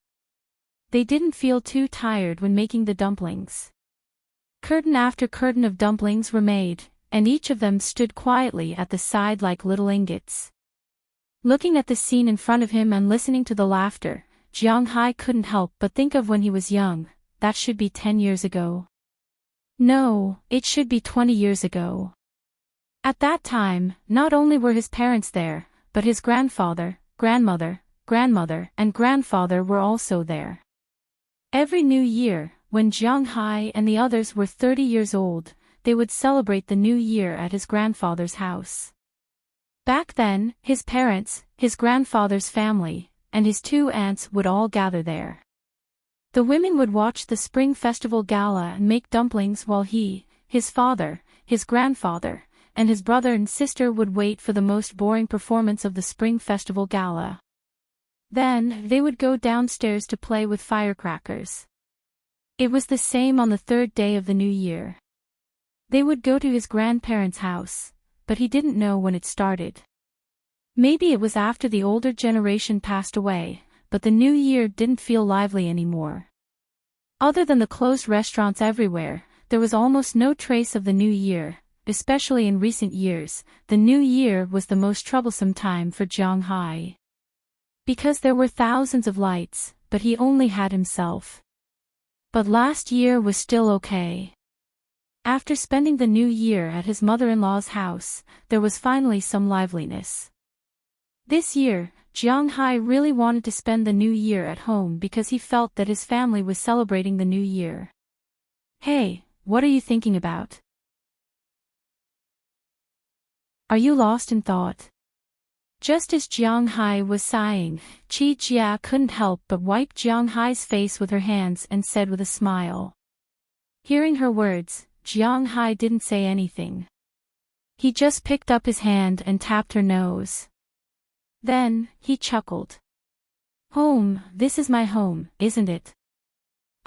They didn't feel too tired when making the dumplings. Curtain after curtain of dumplings were made, and each of them stood quietly at the side like little ingots. Looking at the scene in front of him and listening to the laughter, Jiang Hai couldn't help but think of when he was young. That should be 10 years ago. No, it should be 20 years ago. At that time, not only were his parents there, but his grandfather, grandmother, and grandfather were also there. Every New Year, when Jiang Hai and the others were 30 years old, they would celebrate the New Year at his grandfather's house. Back then, his parents, his grandfather's family, and his 2 aunts would all gather there. The women would watch the Spring Festival Gala and make dumplings while he, his father, his grandfather, and his brother and sister would wait for the most boring performance of the Spring Festival Gala. Then, they would go downstairs to play with firecrackers. It was the same on the 3rd day of the New Year. They would go to his grandparents' house, but he didn't know when it started. Maybe it was after the older generation passed away, but the New Year didn't feel lively anymore. Other than the closed restaurants everywhere, there was almost no trace of the New Year. Especially in recent years, the New Year was the most troublesome time for Jiang Hai. Because there were thousands of lights, but he only had himself. But last year was still okay. After spending the New Year at his mother-in-law's house, there was finally some liveliness. This year, Jiang Hai really wanted to spend the New Year at home because he felt that his family was celebrating the New Year. Hey, what are you thinking about? Are you lost in thought? Just as Jiang Hai was sighing, Qi Jia couldn't help but wipe Jiang Hai's face with her hands and said with a smile. Hearing her words, Jiang Hai didn't say anything. He just picked up his hand and tapped her nose. Then, he chuckled. Home, this is my home, isn't it?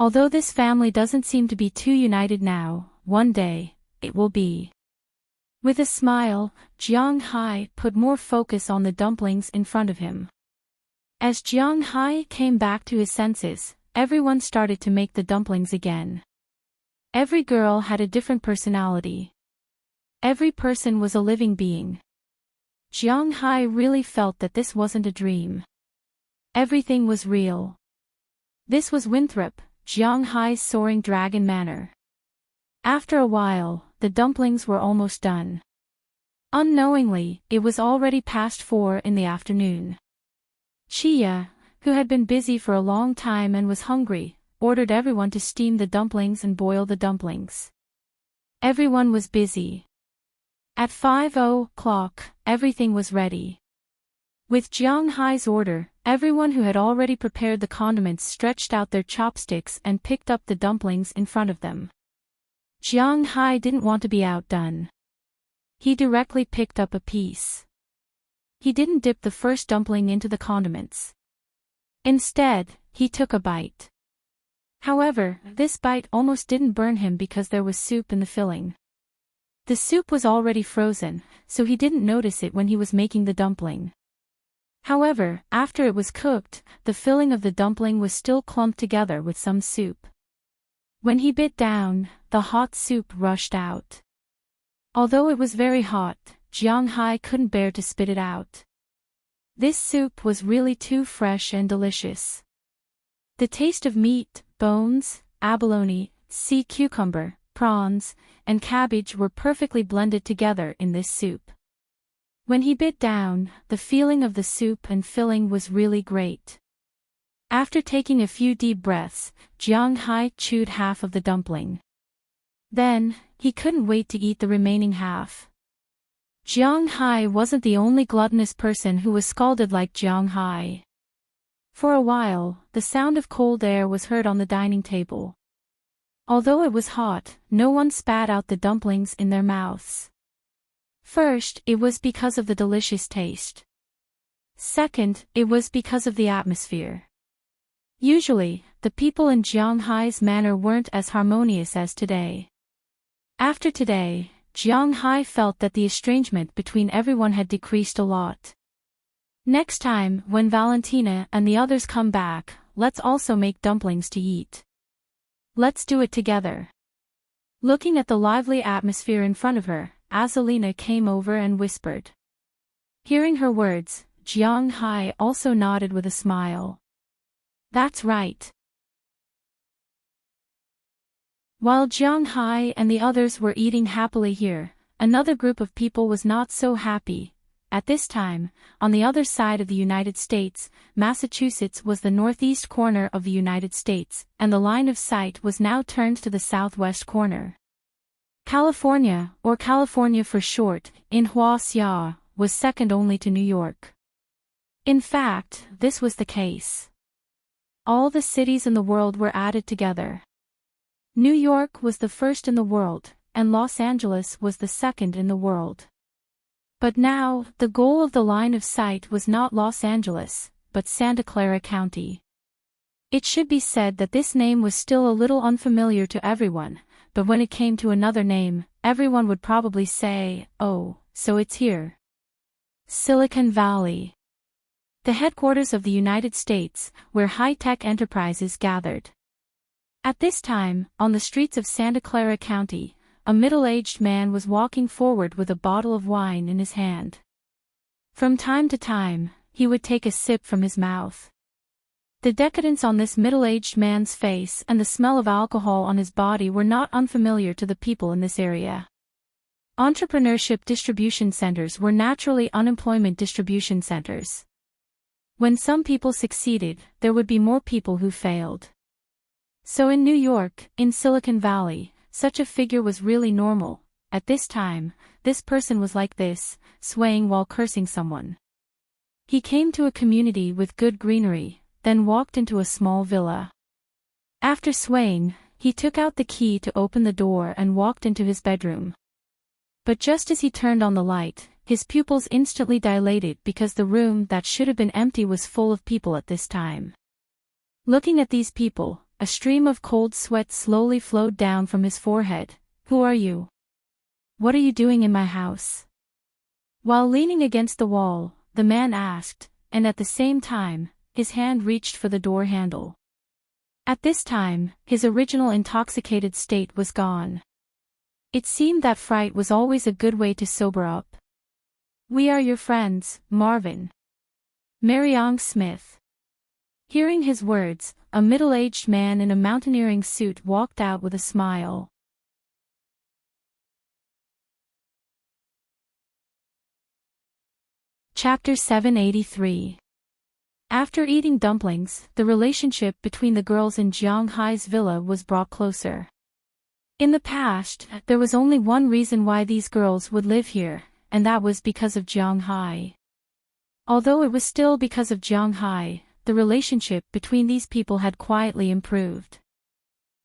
Although this family doesn't seem to be too united now, one day, it will be. With a smile, Jiang Hai put more focus on the dumplings in front of him. As Jiang Hai came back to his senses, everyone started to make the dumplings again. Every girl had a different personality. Every person was a living being. Jiang Hai really felt that this wasn't a dream. Everything was real. This was Winthrop, Jiang Hai's soaring dragon manor. After a while, the dumplings were almost done. Unknowingly, it was already past 4 in the afternoon. Chia, who had been busy for a long time and was hungry, ordered everyone to steam the dumplings and boil the dumplings. Everyone was busy. At 5:00, everything was ready. With Jiang Hai's order, everyone who had already prepared the condiments stretched out their chopsticks and picked up the dumplings in front of them. Jiang Hai didn't want to be outdone. He directly picked up a piece. He didn't dip the first dumpling into the condiments. Instead, he took a bite. However, this bite almost didn't burn him because there was soup in the filling. The soup was already frozen, so he didn't notice it when he was making the dumpling. However, after it was cooked, the filling of the dumpling was still clumped together with some soup. When he bit down, the hot soup rushed out. Although it was very hot, Jiang Hai couldn't bear to spit it out. This soup was really too fresh and delicious. The taste of meat, bones, abalone, sea cucumber, prawns, and cabbage were perfectly blended together in this soup. When he bit down, the feeling of the soup and filling was really great. After taking a few deep breaths, Jiang Hai chewed half of the dumpling. Then, he couldn't wait to eat the remaining half. Jiang Hai wasn't the only gluttonous person who was scalded like Jiang Hai. For a while, the sound of cold air was heard on the dining table. Although it was hot, no one spat out the dumplings in their mouths. First, it was because of the delicious taste. Second, it was because of the atmosphere. Usually, the people in Jiang Hai's manor weren't as harmonious as today. After today, Jiang Hai felt that the estrangement between everyone had decreased a lot. Next time, when Valentina and the others come back, let's also make dumplings to eat. Let's do it together. Looking at the lively atmosphere in front of her, Azalina came over and whispered. Hearing her words, Jiang Hai also nodded with a smile. That's right. While Jiang Hai and the others were eating happily here, another group of people was not so happy. At this time, on the other side of the United States, Massachusetts was the northeast corner of the United States, and the line of sight was now turned to the southwest corner. California, or California for short, in Hua-Xia, was second only to New York. In fact, this was the case. All the cities in the world were added together. New York was the first in the world, and Los Angeles was the second in the world. But now, the goal of the line of sight was not Los Angeles, but Santa Clara County. It should be said that this name was still a little unfamiliar to everyone, but when it came to another name, everyone would probably say, "Oh, so it's here." Silicon Valley. The headquarters of the United States, where high-tech enterprises gathered. At this time, on the streets of Santa Clara County, a middle-aged man was walking forward with a bottle of wine in his hand. From time to time, he would take a sip from his mouth. The decadence on this middle-aged man's face and the smell of alcohol on his body were not unfamiliar to the people in this area. Entrepreneurship distribution centers were naturally unemployment distribution centers. When some people succeeded, there would be more people who failed. So in New York, in Silicon Valley, such a figure was really normal. At this time, this person was like this, swaying while cursing someone. He came to a community with good greenery, then walked into a small villa. After swaying, he took out the key to open the door and walked into his bedroom. But just as he turned on the light, his pupils instantly dilated because the room that should have been empty was full of people at this time. Looking at these people, a stream of cold sweat slowly flowed down from his forehead. "Who are you? What are you doing in my house?" While leaning against the wall, the man asked, and at the same time, his hand reached for the door handle. At this time, his original intoxicated state was gone. It seemed that fright was always a good way to sober up. "We are your friends, Marvin." Mariang Smith. Hearing his words, a middle-aged man in a mountaineering suit walked out with a smile. Chapter 783. After eating dumplings, the relationship between the girls in Jiang Hai's villa was brought closer. In the past, there was only one reason why these girls would live here, and that was because of Jiang Hai. Although it was still because of Jiang Hai, the relationship between these people had quietly improved.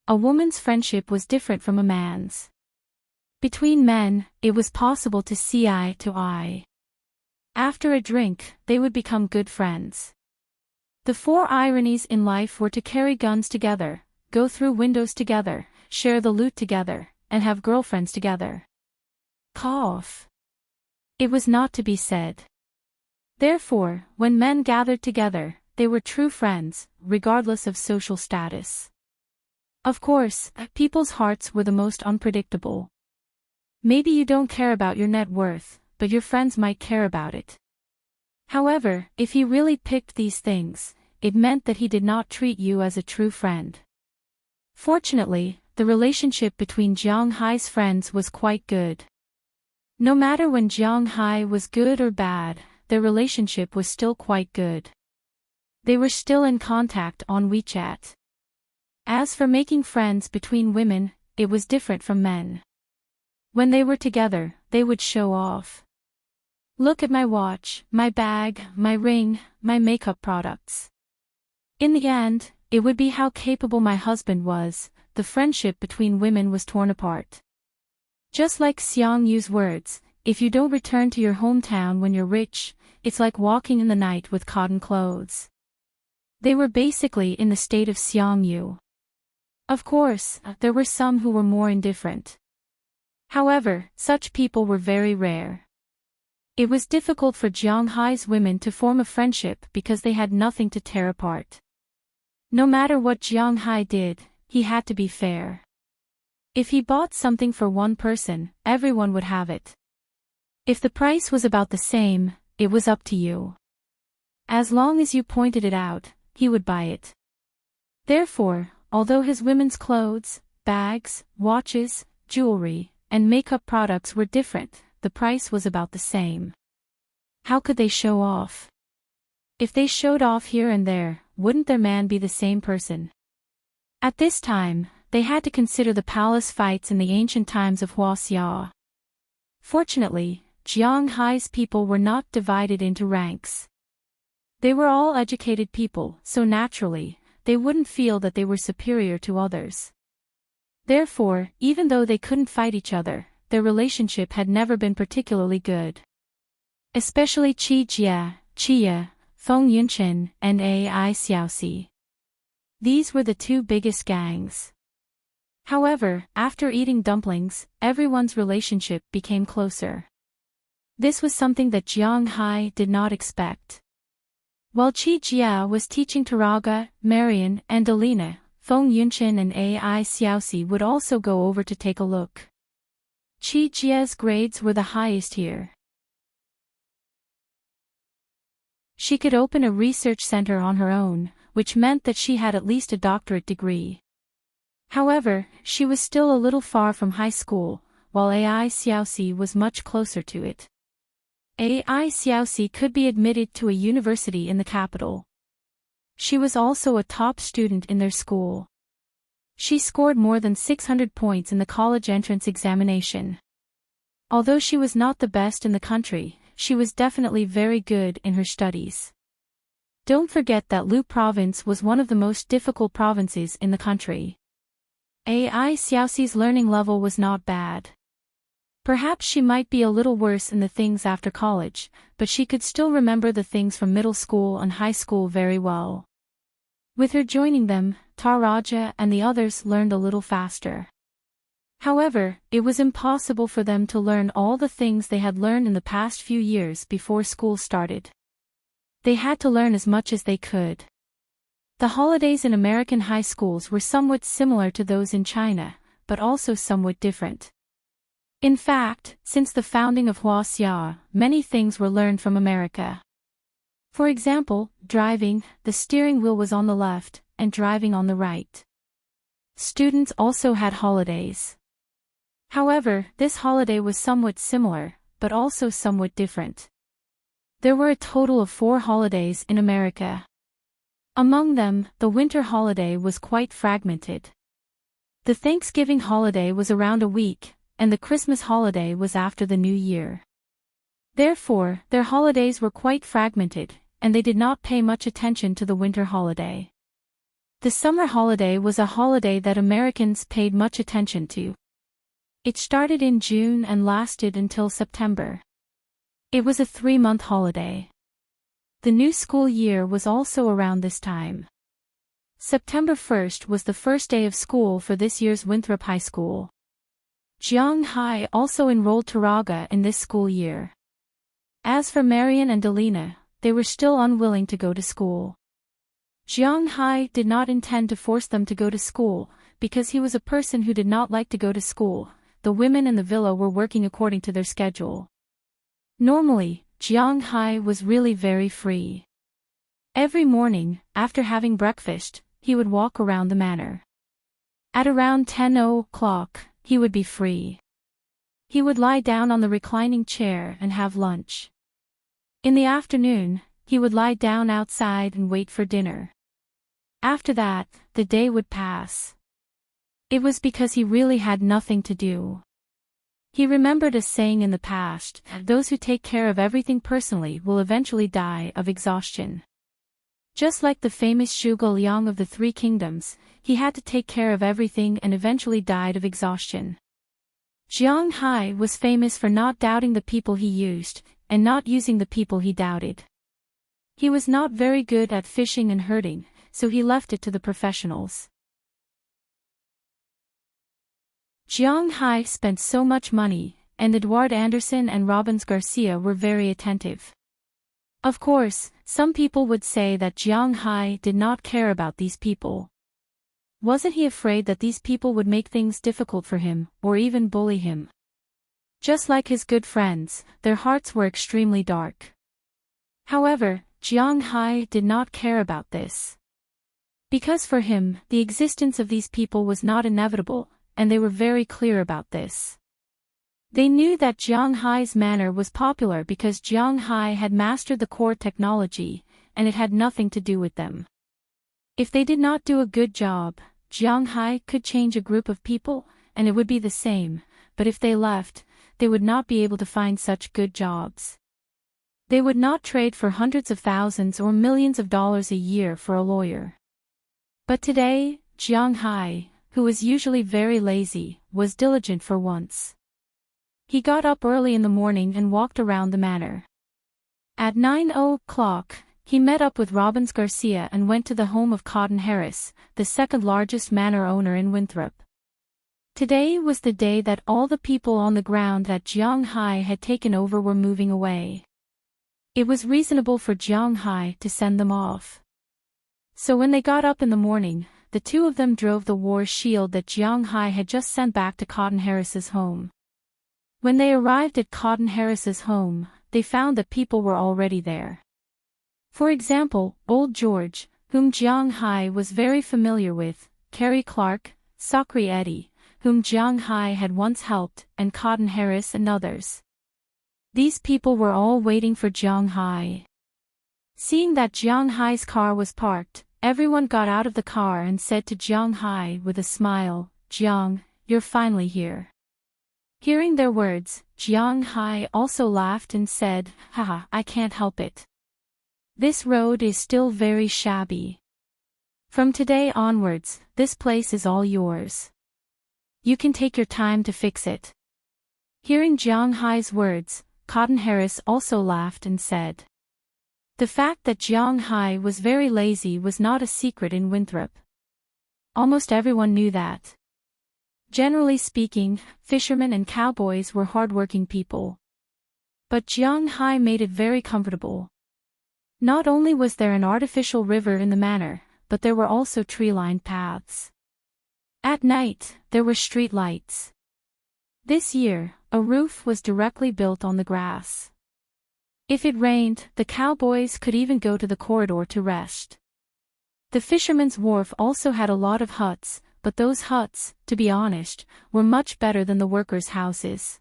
A woman's friendship was different from a man's. Between men, it was possible to see eye to eye. After a drink, they would become good friends. The four ironies in life were to carry guns together, go through windows together, share the loot together, and have girlfriends together. Cough. It was not to be said. Therefore, when men gathered together, they were true friends, regardless of social status. Of course, people's hearts were the most unpredictable. Maybe you don't care about your net worth, but your friends might care about it. However, if he really picked these things, it meant that he did not treat you as a true friend. Fortunately, the relationship between Jiang Hai's friends was quite good. No matter when Jiang Hai was good or bad, their relationship was still quite good. They were still in contact on WeChat. As for making friends between women, it was different from men. When they were together, they would show off. "Look at my watch, my bag, my ring, my makeup products." In the end, it would be how capable my husband was. The friendship between women was torn apart. Just like Xiang Yu's words, if you don't return to your hometown when you're rich, it's like walking in the night with cotton clothes. They were basically in the state of Xiang Yu. Of course, there were some who were more indifferent. However, such people were very rare. It was difficult for Jiang Hai's women to form a friendship because they had nothing to tear apart. No matter what Jiang Hai did, he had to be fair. If he bought something for one person, everyone would have it. If the price was about the same, it was up to you. As long as you pointed it out, he would buy it. Therefore, although his women's clothes, bags, watches, jewelry, and makeup products were different, the price was about the same. How could they show off? If they showed off here and there, wouldn't their man be the same person? At this time, they had to consider the palace fights in the ancient times of Huaxia. Fortunately, Jiang Hai's people were not divided into ranks. They were all educated people, so naturally, they wouldn't feel that they were superior to others. Therefore, even though they couldn't fight each other, their relationship had never been particularly good. Especially Qi Jia, Qia, Feng Yunchen, and Ai Xiaoxi. These were the two biggest gangs. However, after eating dumplings, everyone's relationship became closer. This was something that Jiang Hai did not expect. While Qi Jia was teaching Taraga, Marian, and Alina, Feng Yunchen and Ai Xiaoxi would also go over to take a look. Qi Jia's grades were the highest here. She could open a research center on her own, which meant that she had at least a doctorate degree. However, she was still a little far from high school, while Ai Xiaoxi was much closer to it. Ai Xiaoxi could be admitted to a university in the capital. She was also a top student in their school. She scored more than 600 points in the college entrance examination. Although she was not the best in the country, she was definitely very good in her studies. Don't forget that Lu province was one of the most difficult provinces in the country. Ai Xiaoxi's learning level was not bad. Perhaps she might be a little worse in the things after college, but she could still remember the things from middle school and high school very well. With her joining them, Taraja and the others learned a little faster. However, it was impossible for them to learn all the things they had learned in the past few years before school started. They had to learn as much as they could. The holidays in American high schools were somewhat similar to those in China, but also somewhat different. In fact, since the founding of Huaxia, many things were learned from America. For example, driving, the steering wheel was on the left, and driving on the right. Students also had holidays. However, this holiday was somewhat similar, but also somewhat different. There were a total of 4 holidays in America. Among them, the winter holiday was quite fragmented. The Thanksgiving holiday was around a week, and the Christmas holiday was after the New Year. Therefore, their holidays were quite fragmented, and they did not pay much attention to the winter holiday. The summer holiday was a holiday that Americans paid much attention to. It started in June and lasted until September. It was a 3-month holiday. The new school year was also around this time. September 1st was the first day of school for this year's Winthrop High School. Jiang Hai also enrolled Taraga in this school year. As for Marian and Alina, they were still unwilling to go to school. Jiang Hai did not intend to force them to go to school, because he was a person who did not like to go to school. The women in the villa were working according to their schedule. Normally, Jiang Hai was really very free. Every morning, after having breakfast, he would walk around the manor. At around 10 o'clock, he would be free. He would lie down on the reclining chair and have lunch. In the afternoon, he would lie down outside and wait for dinner. After that, the day would pass. It was because he really had nothing to do. He remembered a saying in the past, those who take care of everything personally will eventually die of exhaustion. Just like the famous Zhuge Liang of the 3 kingdoms, he had to take care of everything and eventually died of exhaustion. Jiang Hai was famous for not doubting the people he used, and not using the people he doubted. He was not very good at fishing and herding, so he left it to the professionals. Jiang Hai spent so much money, and Edouard Anderson and Robbins Garcia were very attentive. Of course, some people would say that Jiang Hai did not care about these people. Wasn't he afraid that these people would make things difficult for him, or even bully him? Just like his good friends, their hearts were extremely dark. However, Jiang Hai did not care about this. Because for him, the existence of these people was not inevitable, and they were very clear about this. They knew that Jiang Hai's manor was popular because Jiang Hai had mastered the core technology, and it had nothing to do with them. If they did not do a good job, Jiang Hai could change a group of people, and it would be the same, but if they left, they would not be able to find such good jobs. They would not trade for hundreds of thousands or millions of dollars a year for a lawyer. But today, Jiang Hai, who was usually very lazy, was diligent for once. He got up early in the morning and walked around the manor. At 9 o'clock, he met up with Robbins Garcia and went to the home of Cotton Harris, the second largest manor owner in Winthrop. Today was the day that all the people on the ground that Jiang Hai had taken over were moving away. It was reasonable for Jiang Hai to send them off. So when they got up in the morning, the two of them drove the war shield that Jiang Hai had just sent back to Cotton Harris's home. When they arrived at Cotton Harris's home, they found that people were already there. For example, Old George, whom Jiang Hai was very familiar with, Carrie Clark, Sakri Eddy, whom Jiang Hai had once helped, and Cotton Harris and others. These people were all waiting for Jiang Hai. Seeing that Jiang Hai's car was parked, everyone got out of the car and said to Jiang Hai with a smile, "Jiang, you're finally here." Hearing their words, Jiang Hai also laughed and said, "Haha, I can't help it. This road is still very shabby. From today onwards, this place is all yours. You can take your time to fix it." Hearing Jiang Hai's words, Cotton Harris also laughed and said. The fact that Jiang Hai was very lazy was not a secret in Winthrop. Almost everyone knew that. Generally speaking, fishermen and cowboys were hardworking people. But Jiang Hai made it very comfortable. Not only was there an artificial river in the manor, but there were also tree-lined paths. At night, there were street lights. This year, a roof was directly built on the grass. If it rained, the cowboys could even go to the corridor to rest. The fisherman's wharf also had a lot of huts, but those huts, to be honest, were much better than the workers' houses.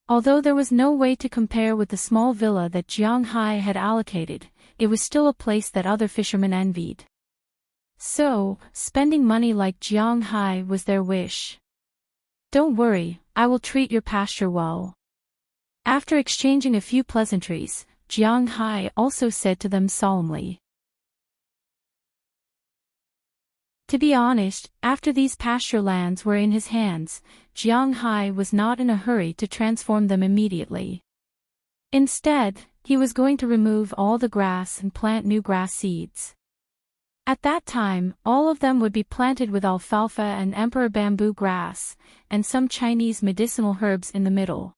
Although there was no way to compare with the small villa that Jiang Hai had allocated, it was still a place that other fishermen envied. So, spending money like Jiang Hai was their wish. "Don't worry, I will treat your pasture well." After exchanging a few pleasantries, Jiang Hai also said to them solemnly. To be honest, after these pasture lands were in his hands, Jiang Hai was not in a hurry to transform them immediately. Instead, he was going to remove all the grass and plant new grass seeds. At that time, all of them would be planted with alfalfa and emperor bamboo grass, and some Chinese medicinal herbs in the middle.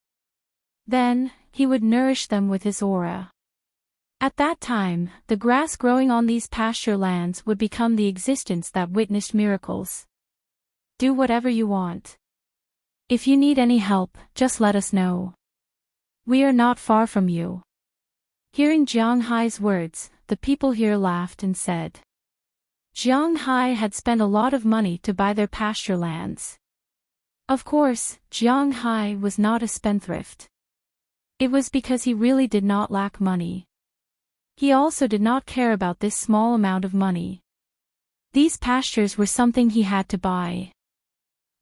Then, he would nourish them with his aura. At that time, the grass growing on these pasture lands would become the existence that witnessed miracles. Do whatever you want. If you need any help, just let us know. We are not far from you. Hearing Jiang Hai's words, the people here laughed and said. Jiang Hai had spent a lot of money to buy their pasture lands. Of course, Jiang Hai was not a spendthrift. It was because he really did not lack money. He also did not care about this small amount of money. These pastures were something he had to buy.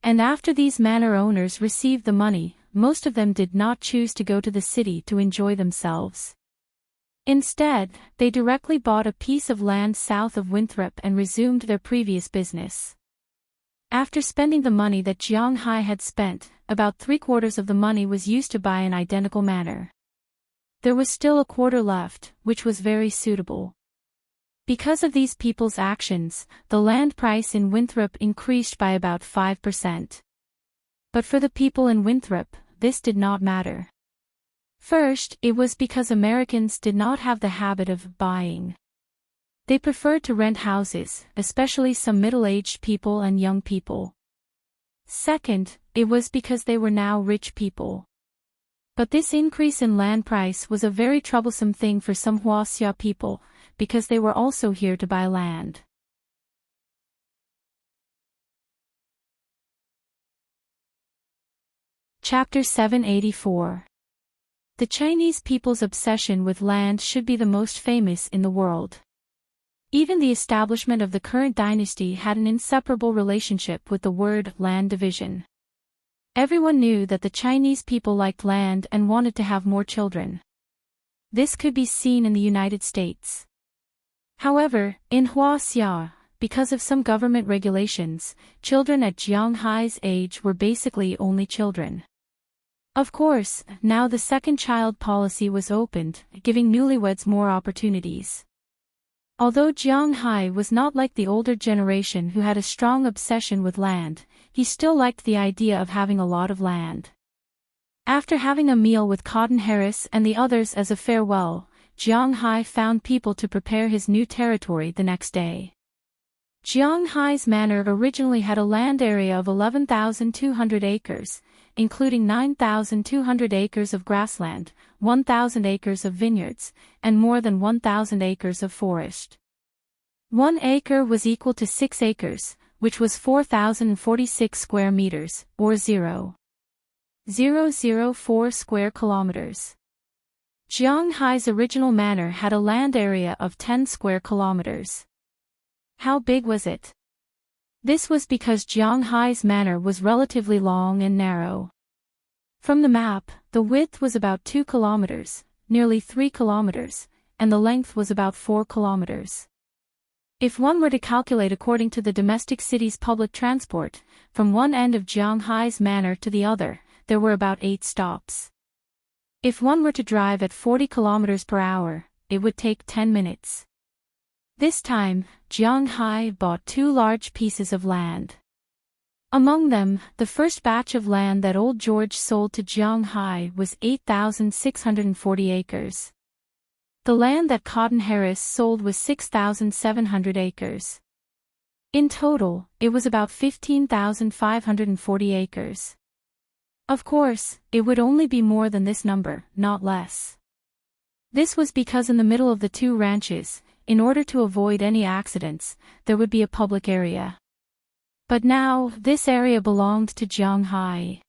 And after these manor owners received the money, most of them did not choose to go to the city to enjoy themselves. Instead, they directly bought a piece of land south of Winthrop and resumed their previous business. After spending the money that Jiang Hai had spent, about 3/4 of the money was used to buy an identical manor. There was still a quarter left, which was very suitable. Because of these people's actions, the land price in Winthrop increased by about 5%. But for the people in Winthrop, this did not matter. First, it was because Americans did not have the habit of buying. They preferred to rent houses, especially some middle-aged people and young people. Second, it was because they were now rich people. But this increase in land price was a very troublesome thing for some Huaxia people, because they were also here to buy land. Chapter 784. The Chinese people's obsession with land should be the most famous in the world. Even the establishment of the current dynasty had an inseparable relationship with the word land division. Everyone knew that the Chinese people liked land and wanted to have more children. This could be seen in the United States. However, in Huaxia, because of some government regulations, children at Jiang Hai's age were basically only children. Of course, now the second child policy was opened, giving newlyweds more opportunities. Although Jiang Hai was not like the older generation who had a strong obsession with land, he still liked the idea of having a lot of land. After having a meal with Cotton Harris and the others as a farewell, Jiang Hai found people to prepare his new territory the next day. Jiang Hai's manor originally had a land area of 11,200 acres, including 9,200 acres of grassland, 1,000 acres of vineyards, and more than 1,000 acres of forest. 1 acre was equal to 6 acres, which was 4,046 square meters, or 0.004 square kilometers. Jiang Hai's original manor had a land area of 10 square kilometers. How big was it? This was because Jiang Hai's manor was relatively long and narrow. From the map, the width was about 2 kilometers, nearly 3 kilometers, and the length was about 4 kilometers. If one were to calculate according to the domestic city's public transport, from one end of Jiang Hai's manor to the other, there were about 8 stops. If one were to drive at 40 kilometers per hour, it would take 10 minutes. This time, Jiang Hai bought 2 large pieces of land. Among them, the first batch of land that Old George sold to Jiang Hai was 8,640 acres. The land that Cotton Harris sold was 6,700 acres. In total, it was about 15,540 acres. Of course, it would only be more than this number, not less. This was because in the middle of the 2 ranches, in order to avoid any accidents, there would be a public area. But now, this area belonged to Jiang Hai.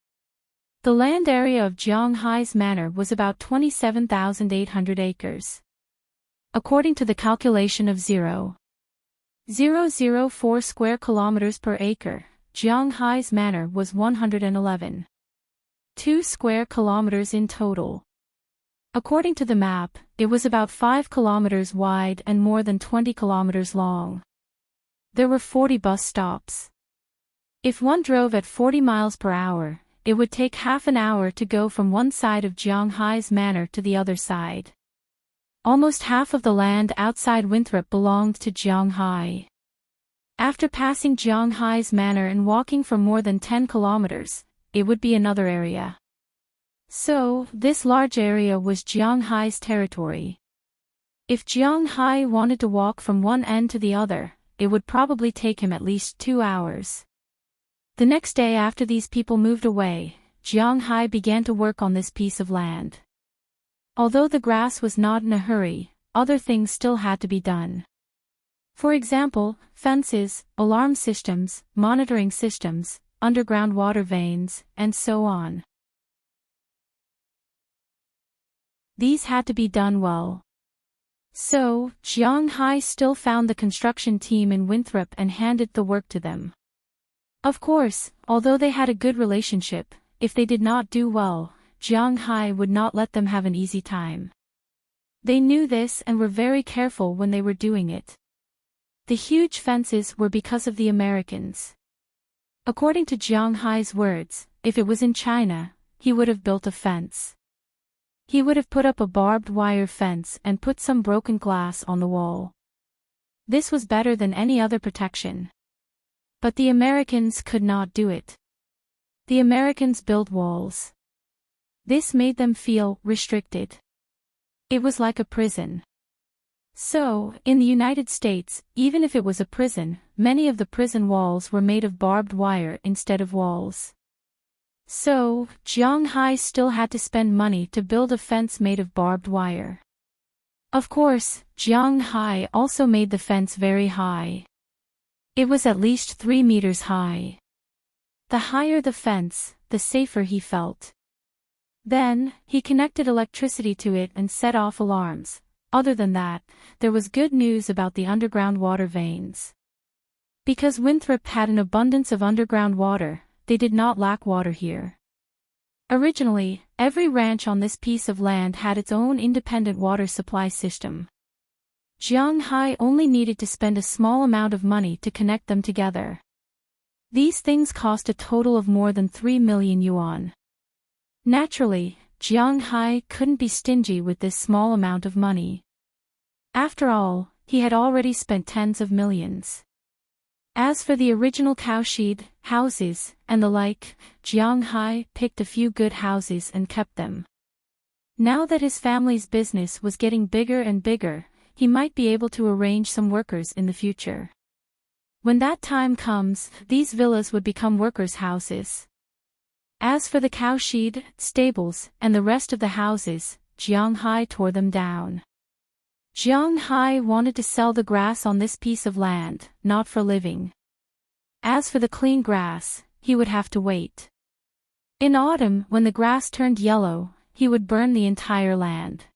The land area of Jiang Hai's manor was about 27,800 acres. According to the calculation of 0.004 square kilometers per acre, Jiang Hai's manor was 111.2 square kilometers in total. According to the map, it was about 5 kilometers wide and more than 20 kilometers long. There were 40 bus stops. If one drove at 40 miles per hour, it would take half an hour to go from one side of Jiang Hai's manor to the other side. Almost half of the land outside Winthrop belonged to Jiang Hai. After passing Jiang Hai's manor and walking for more than 10 kilometers, it would be another area. So, this large area was Jiang Hai's territory. If Jiang Hai wanted to walk from one end to the other, it would probably take him at least 2 hours. The next day after these people moved away, Jiang Hai began to work on this piece of land. Although the grass was not in a hurry, other things still had to be done. For example, fences, alarm systems, monitoring systems, underground water veins, and so on. These had to be done well. So, Jiang Hai still found the construction team in Winthrop and handed the work to them. Of course, although they had a good relationship, if they did not do well, Jiang Hai would not let them have an easy time. They knew this and were very careful when they were doing it. The huge fences were because of the Americans. According to Jiang Hai's words, if it was in China, he would have built a fence. He would have put up a barbed wire fence and put some broken glass on the wall. This was better than any other protection. But the Americans could not do it. The Americans built walls. This made them feel restricted. It was like a prison. So, in the United States, even if it was a prison, many of the prison walls were made of barbed wire instead of walls. So, Jiang Hai still had to spend money to build a fence made of barbed wire. Of course, Jiang Hai also made the fence very high. It was at least 3 meters high. The higher the fence, the safer he felt. Then, he connected electricity to it and set off alarms. Other than that, there was good news about the underground water veins. Because Winthrop had an abundance of underground water, they did not lack water here. Originally, every ranch on this piece of land had its own independent water supply system. Jianghai only needed to spend a small amount of money to connect them together. These things cost a total of more than 3 million yuan. Naturally, Jianghai couldn't be stingy with this small amount of money. After all, he had already spent tens of millions. As for the original cowshed, houses, and the like, Jianghai picked a few good houses and kept them. Now that his family's business was getting bigger and bigger, he might be able to arrange some workers in the future. When that time comes, these villas would become workers' houses. As for the cowshed, stables, and the rest of the houses, Jianghai tore them down. Jianghai wanted to sell the grass on this piece of land, not for living. As for the clean grass, he would have to wait. In autumn, when the grass turned yellow, he would burn the entire land.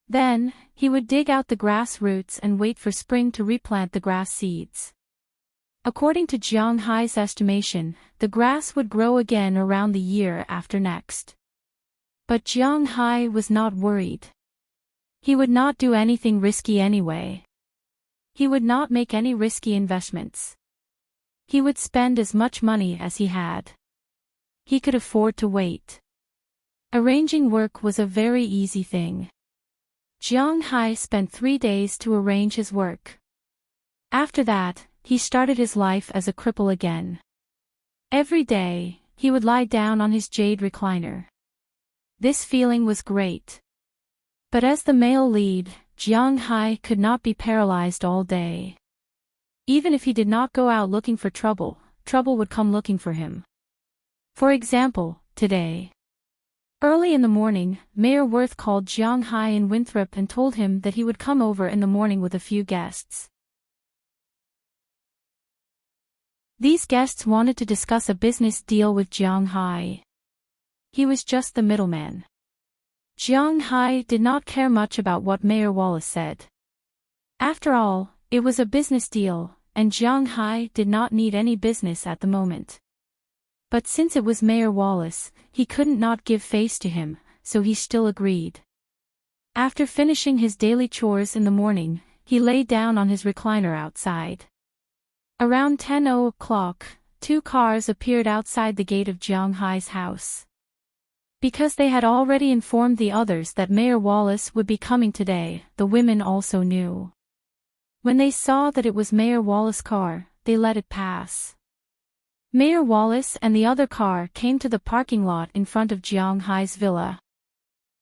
Then, he would dig out the grass roots and wait for spring to replant the grass seeds. According to Jianghai's estimation, the grass would grow again around the year after next. But Jianghai was not worried. He would not do anything risky anyway. He would not make any risky investments. He would spend as much money as he had. He could afford to wait. Arranging work was a very easy thing. Jianghai spent 3 days to arrange his work. After that, he started his life as a cripple again. Every day, he would lie down on his jade recliner. This feeling was great. But as the male lead, Jianghai could not be paralyzed all day. Even if he did not go out looking for trouble, trouble would come looking for him. For example, today. Early in the morning, Mayor Worth called Jianghai and Winthrop and told him that he would come over in the morning with a few guests. These guests wanted to discuss a business deal with Jianghai. He was just the middleman. Jianghai did not care much about what Mayor Wallace said. After all, it was a business deal, and Jianghai did not need any business at the moment. But since it was Mayor Wallace, he couldn't not give face to him, so he still agreed. After finishing his daily chores in the morning, he lay down on his recliner outside. Around 10 o'clock, 2 cars appeared outside the gate of Jianghai's house. Because they had already informed the others that Mayor Wallace would be coming today, the women also knew. When they saw that it was Mayor Wallace's car, they let it pass. Mayor Wallace and the other car came to the parking lot in front of Jianghai's villa.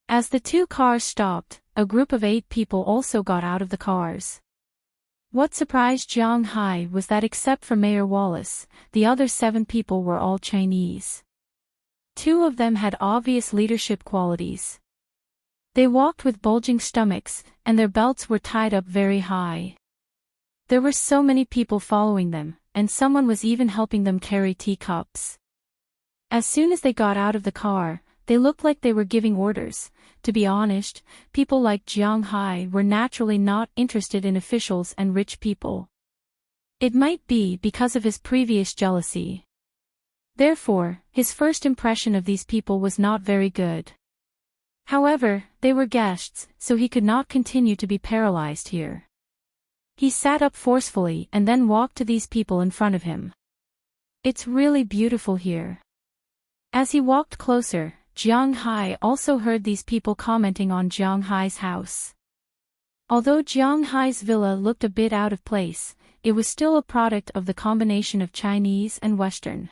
As the 2 cars stopped, a group of 8 people also got out of the cars. What surprised Jianghai was that except for Mayor Wallace, the other 7 people were all Chinese. 2 of them had obvious leadership qualities. They walked with bulging stomachs, and their belts were tied up very high. There were so many people following them, and someone was even helping them carry teacups. As soon as they got out of the car, they looked like they were giving orders. To be honest, people like Jianghai were naturally not interested in officials and rich people. It might be because of his previous jealousy. Therefore, his first impression of these people was not very good. However, they were guests, so he could not continue to be paralyzed here. He sat up forcefully and then walked to these people in front of him. It's really beautiful here. As he walked closer, Jianghai also heard these people commenting on Jianghai's house. Although Jianghai's villa looked a bit out of place, it was still a product of the combination of Chinese and Western.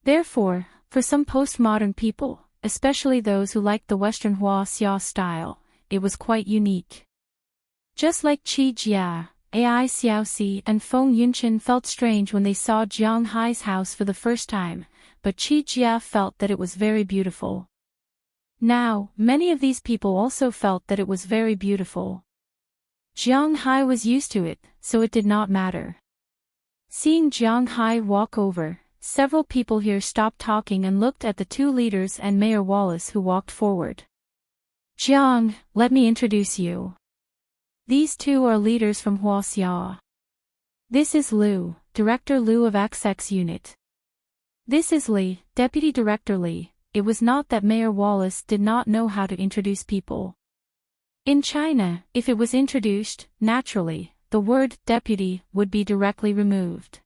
Therefore, for some postmodern people, especially those who liked the Western Huaxia style, it was quite unique. Just like Qi Jia, Ai Xiaoxi and Feng Yunchen felt strange when they saw Jianghai's house for the first time, but Qi Jia felt that it was very beautiful. Now, many of these people also felt that it was very beautiful. Jianghai was used to it, so it did not matter. Seeing Jianghai walk over, several people here stopped talking and looked at the two leaders and Mayor Wallace, who walked forward. Jiang, let me introduce you. These two are leaders from Huaxia. This is Liu, Director Liu of XX Unit. This is Li, Deputy Director Li. It was not that Mayor Wallace did not know how to introduce people. In China, if it was introduced, naturally, the word deputy would be directly removed.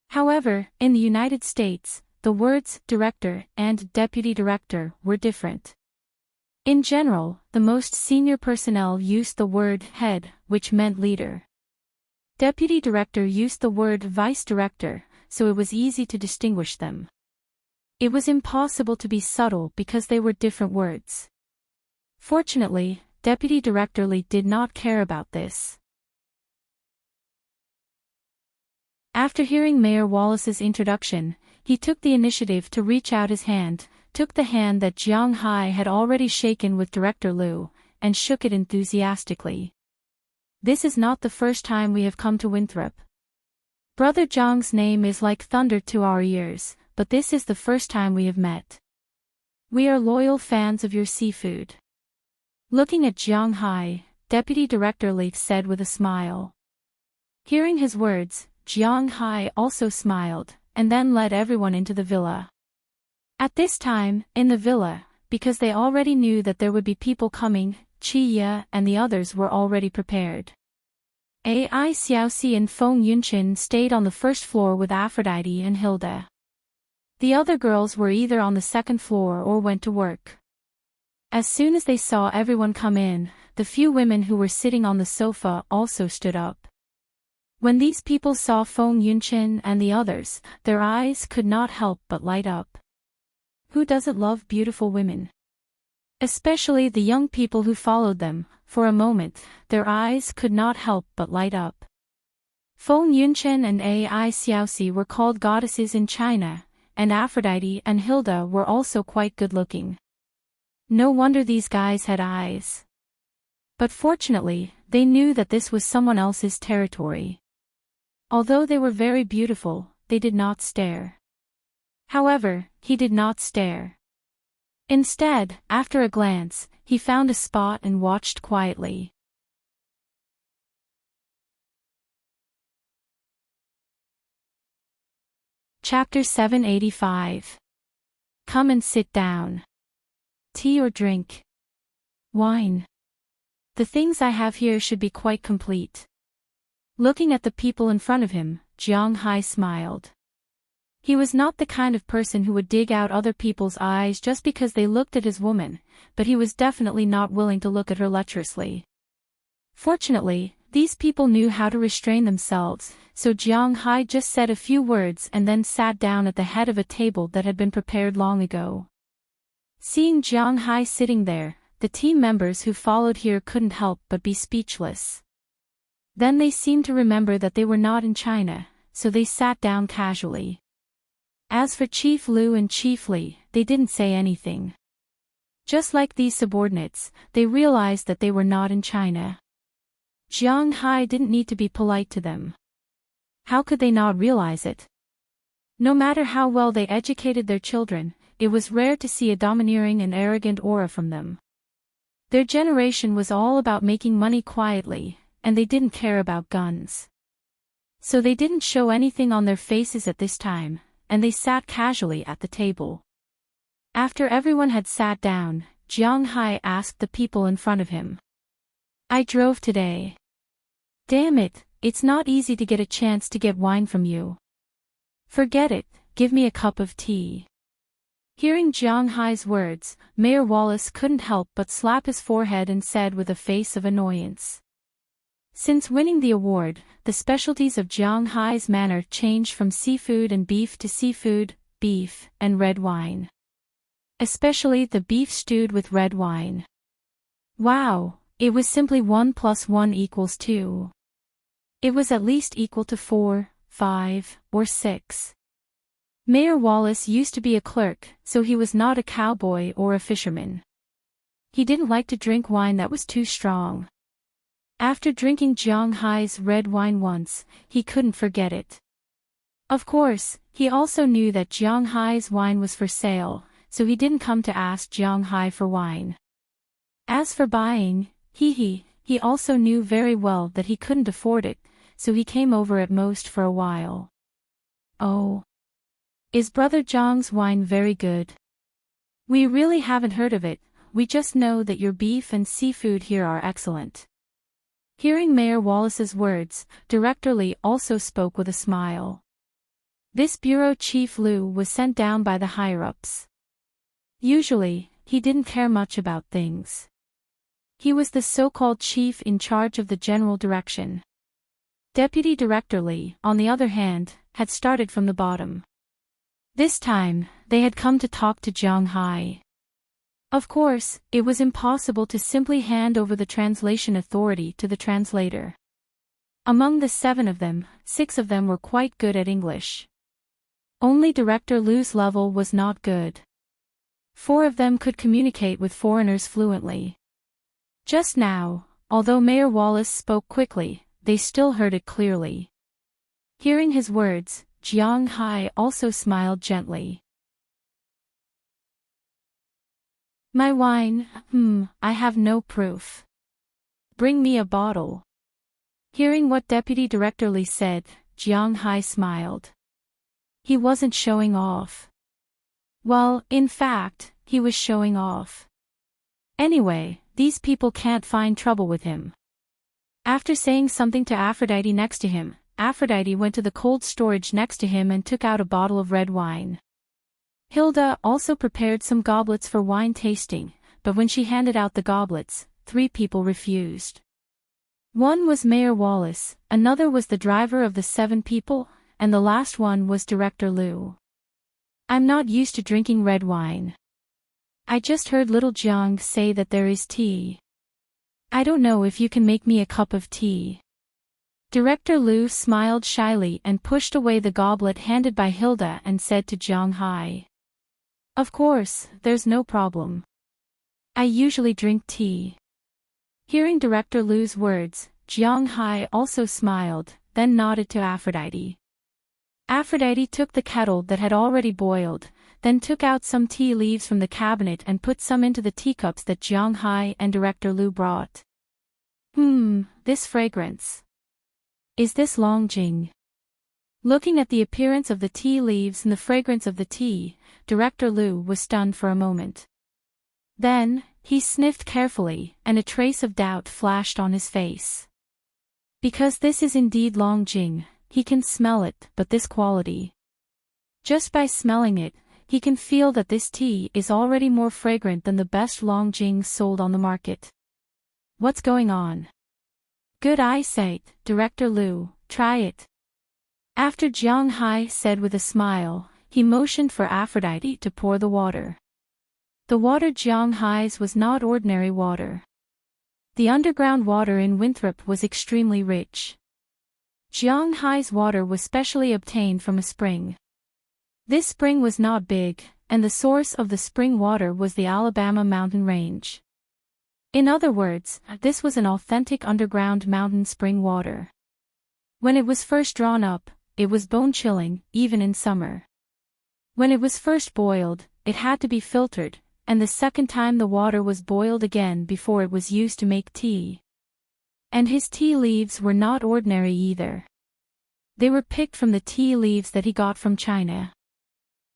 However, in the United States, the words director and deputy director were different. In general, the most senior personnel used the word head, which meant leader. Deputy director used the word vice director, so it was easy to distinguish them. It was impossible to be subtle because they were different words. Fortunately, Deputy Director Li did not care about this. After hearing Mayor Wallace's introduction, he took the initiative to reach out his hand, took the hand that Jiang Hai had already shaken with Director Liu, and shook it enthusiastically. This is not the first time we have come to Winthrop. Brother Jiang's name is like thunder to our ears, but this is the first time we have met. We are loyal fans of your seafood. Looking at Jiang Hai, Deputy Director Li said with a smile. Hearing his words, Jiang Hai also smiled, and then led everyone into the villa. At this time, in the villa, because they already knew that there would be people coming, Qi Ye and the others were already prepared. Ai Xiaoxi and Feng Yunqin stayed on the first floor with Aphrodite and Hilda. The other girls were either on the second floor or went to work. As soon as they saw everyone come in, the few women who were sitting on the sofa also stood up. When these people saw Feng Yunqin and the others, their eyes could not help but light up. Who doesn't love beautiful women? Especially the young people who followed them. For a moment, their eyes could not help but light up. Feng Yunqin and Ai Xiaoxi were called goddesses in China, and Aphrodite and Hilda were also quite good-looking. No wonder these guys had eyes. But fortunately, they knew that this was someone else's territory. Although they were very beautiful, they did not stare. However, he did not stare. Instead, after a glance, he found a spot and watched quietly. Chapter 785. Come and sit down. Tea or drink? Wine. The things I have here should be quite complete. Looking at the people in front of him, Jiang Hai smiled. He was not the kind of person who would dig out other people's eyes just because they looked at his woman, but he was definitely not willing to look at her lecherously. Fortunately, these people knew how to restrain themselves, so Jiang Hai just said a few words and then sat down at the head of a table that had been prepared long ago. Seeing Jiang Hai sitting there, the team members who followed here couldn't help but be speechless. Then they seemed to remember that they were not in China, so they sat down casually. As for Chief Liu and Chief Li, they didn't say anything. Just like these subordinates, they realized that they were not in China. Jiang Hai didn't need to be polite to them. How could they not realize it? No matter how well they educated their children, it was rare to see a domineering and arrogant aura from them. Their generation was all about making money quietly, and they didn't care about guns. So they didn't show anything on their faces at this time, and they sat casually at the table. After everyone had sat down, Jiang Hai asked the people in front of him. I drove today. Damn it, it's not easy to get a chance to get wine from you. Forget it, give me a cup of tea. Hearing Jiang Hai's words, Mayor Wallace couldn't help but slap his forehead and said with a face of annoyance. Since winning the award, the specialties of Jiang Hai's manner changed from seafood and beef to seafood, beef, and red wine. Especially the beef stewed with red wine. Wow, it was simply 1 + 1 = 2. It was at least equal to 4, 5, or 6. Mayor Wallace used to be a clerk, so he was not a cowboy or a fisherman. He didn't like to drink wine that was too strong. After drinking Jiang Hai's red wine once, he couldn't forget it. Of course, he also knew that Jiang Hai's wine was for sale, so he didn't come to ask Jiang Hai for wine. As for buying, he also knew very well that he couldn't afford it, so he came over at most for a while. Oh. Is Brother Jiang's wine very good? We really haven't heard of it, we just know that your beef and seafood here are excellent. Hearing Mayor Wallace's words, Director Li also spoke with a smile. This bureau chief Liu was sent down by the higher-ups. Usually, he didn't care much about things. He was the so-called chief in charge of the general direction. Deputy Director Li, on the other hand, had started from the bottom. This time, they had come to talk to Jiang Hai. Of course, it was impossible to simply hand over the translation authority to the translator. Among the 7 of them, 6 of them were quite good at English. Only Director Liu's level was not good. 4 of them could communicate with foreigners fluently. Just now, although Mayor Wallace spoke quickly, they still heard it clearly. Hearing his words, Jiang Hai also smiled gently. My wine, I have no proof. Bring me a bottle. Hearing what Deputy Director Li said, Jiang Hai smiled. He wasn't showing off. Well, in fact, he was showing off. Anyway, these people can't find trouble with him. After saying something to Aphrodite next to him, Aphrodite went to the cold storage next to him and took out a bottle of red wine. Hilda also prepared some goblets for wine tasting, but when she handed out the goblets, 3 people refused. One was Mayor Wallace, another was the driver of the 7 people, and the last one was Director Liu. I'm not used to drinking red wine. I just heard little Jiang say that there is tea. I don't know if you can make me a cup of tea. Director Liu smiled shyly and pushed away the goblet handed by Hilda and said to Jiang Hai. Of course, there's no problem. I usually drink tea. Hearing Director Liu's words, Jiang Hai also smiled, then nodded to Aphrodite. Aphrodite took the kettle that had already boiled, then took out some tea leaves from the cabinet and put some into the teacups that Jiang Hai and Director Liu brought. This fragrance. Is this Longjing? Looking at the appearance of the tea leaves and the fragrance of the tea, Director Liu was stunned for a moment. Then, he sniffed carefully, and a trace of doubt flashed on his face. Because this is indeed Longjing, he can smell it, but this quality. Just by smelling it, he can feel that this tea is already more fragrant than the best Longjing sold on the market. What's going on? Good eyesight, Director Liu, try it. After Jiang Hai said with a smile, he motioned for Aphrodite to pour the water. The water Jiang Hai's was not ordinary water. The underground water in Winthrop was extremely rich. Jiang Hai's water was specially obtained from a spring. This spring was not big, and the source of the spring water was the Alabama mountain range. In other words, this was an authentic underground mountain spring water. When it was first drawn up, it was bone-chilling, even in summer. When it was first boiled, it had to be filtered, and the second time the water was boiled again before it was used to make tea. And his tea leaves were not ordinary either. They were picked from the tea leaves that he got from China.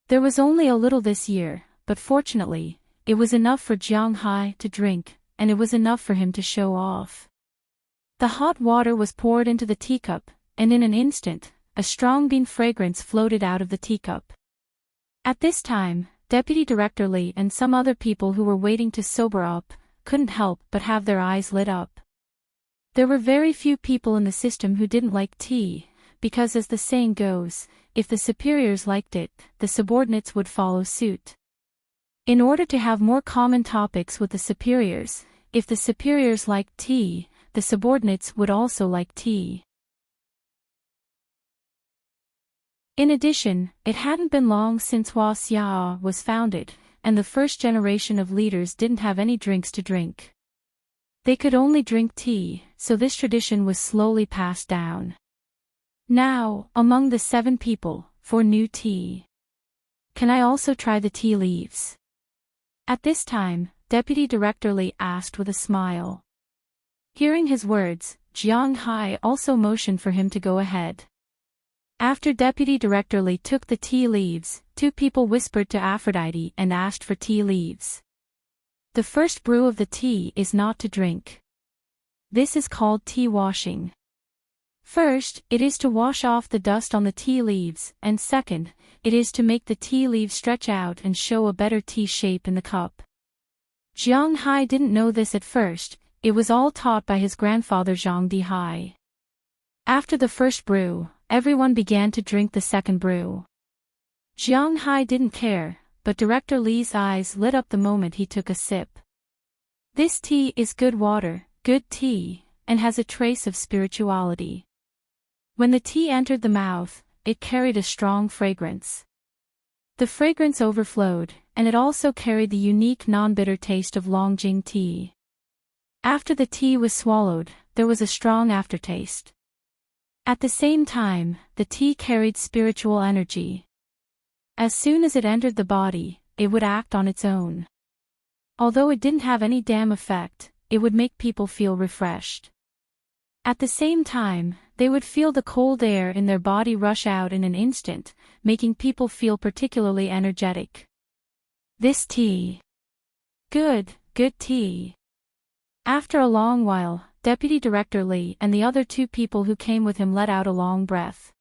There was only a little this year, but fortunately, it was enough for Jiang Hai to drink, and it was enough for him to show off. The hot water was poured into the teacup, and in an instant, a strong bean fragrance floated out of the teacup. At this time, Deputy Director Li and some other people who were waiting to sober up, couldn't help but have their eyes lit up. There were very few people in the system who didn't like tea, because as the saying goes, if the superiors liked it, the subordinates would follow suit. In order to have more common topics with the superiors, if the superiors liked tea, the subordinates would also like tea. In addition, it hadn't been long since Huaxia was founded, and the first generation of leaders didn't have any drinks to drink. They could only drink tea, so this tradition was slowly passed down. Now, among the 7 people, for new tea. Can I also try the tea leaves? At this time, Deputy Director Li asked with a smile. Hearing his words, Jiang Hai also motioned for him to go ahead. After Deputy Director Li took the tea leaves, 2 people whispered to Aphrodite and asked for tea leaves. The first brew of the tea is not to drink. This is called tea washing. First, it is to wash off the dust on the tea leaves, and second, it is to make the tea leaves stretch out and show a better tea shape in the cup. Jiang Hai didn't know this at first, it was all taught by his grandfather Zhang Dihai. After the first brew, everyone began to drink the second brew. Jiang Hai didn't care, but Director Li's eyes lit up the moment he took a sip. This tea is good water, good tea, and has a trace of spirituality. When the tea entered the mouth, it carried a strong fragrance. The fragrance overflowed, and it also carried the unique non-bitter taste of Longjing tea. After the tea was swallowed, there was a strong aftertaste. At the same time, the tea carried spiritual energy. As soon as it entered the body, it would act on its own. Although it didn't have any damn effect, it would make people feel refreshed. At the same time, they would feel the cold air in their body rush out in an instant, making people feel particularly energetic. This tea. Good tea. After a long while, Deputy Director Li and the other 2 people who came with him let out a long breath.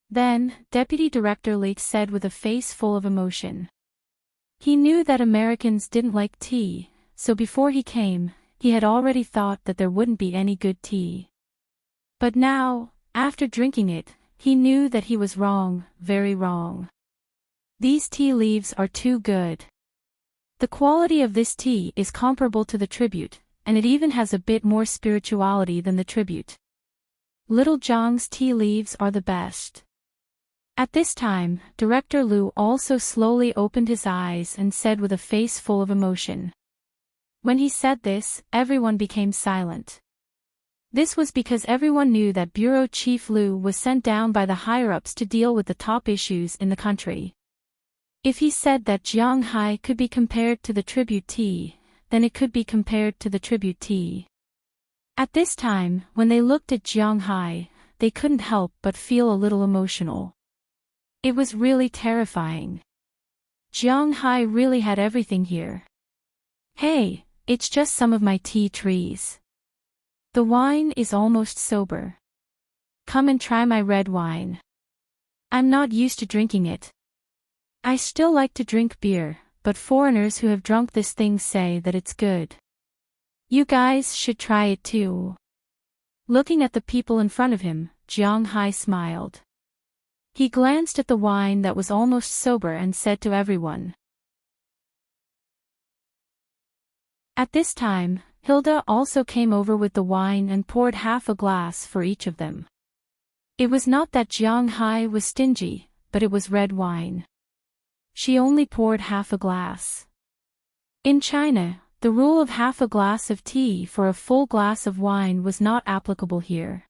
Then, Deputy Director Li said with a face full of emotion. He knew that Americans didn't like tea, so before he came, he had already thought that there wouldn't be any good tea. But now, after drinking it, he knew that he was wrong, very wrong. These tea leaves are too good. The quality of this tea is comparable to the tribute, and it even has a bit more spirituality than the tribute. Little Zhang's tea leaves are the best. At this time, Director Liu also slowly opened his eyes and said with a face full of emotion. When he said this, everyone became silent. This was because everyone knew that Bureau Chief Liu was sent down by the higher-ups to deal with the top issues in the country. If he said that Jiang Hai could be compared to the tribute tea, then it could be compared to the tribute tea. At this time, when they looked at Jiang Hai, they couldn't help but feel a little emotional. It was really terrifying. Jiang Hai really had everything here. Hey, it's just some of my tea trees. The wine is almost sober. Come and try my red wine. I'm not used to drinking it. I still like to drink beer, but foreigners who have drunk this thing say that it's good. You guys should try it too. Looking at the people in front of him, Jiang Hai smiled. He glanced at the wine that was almost sober and said to everyone. At this time, Hilda also came over with the wine and poured half a glass for each of them. It was not that Jiang Hai was stingy, but it was red wine. She only poured half a glass. In China, the rule of half a glass of tea for a full glass of wine was not applicable here.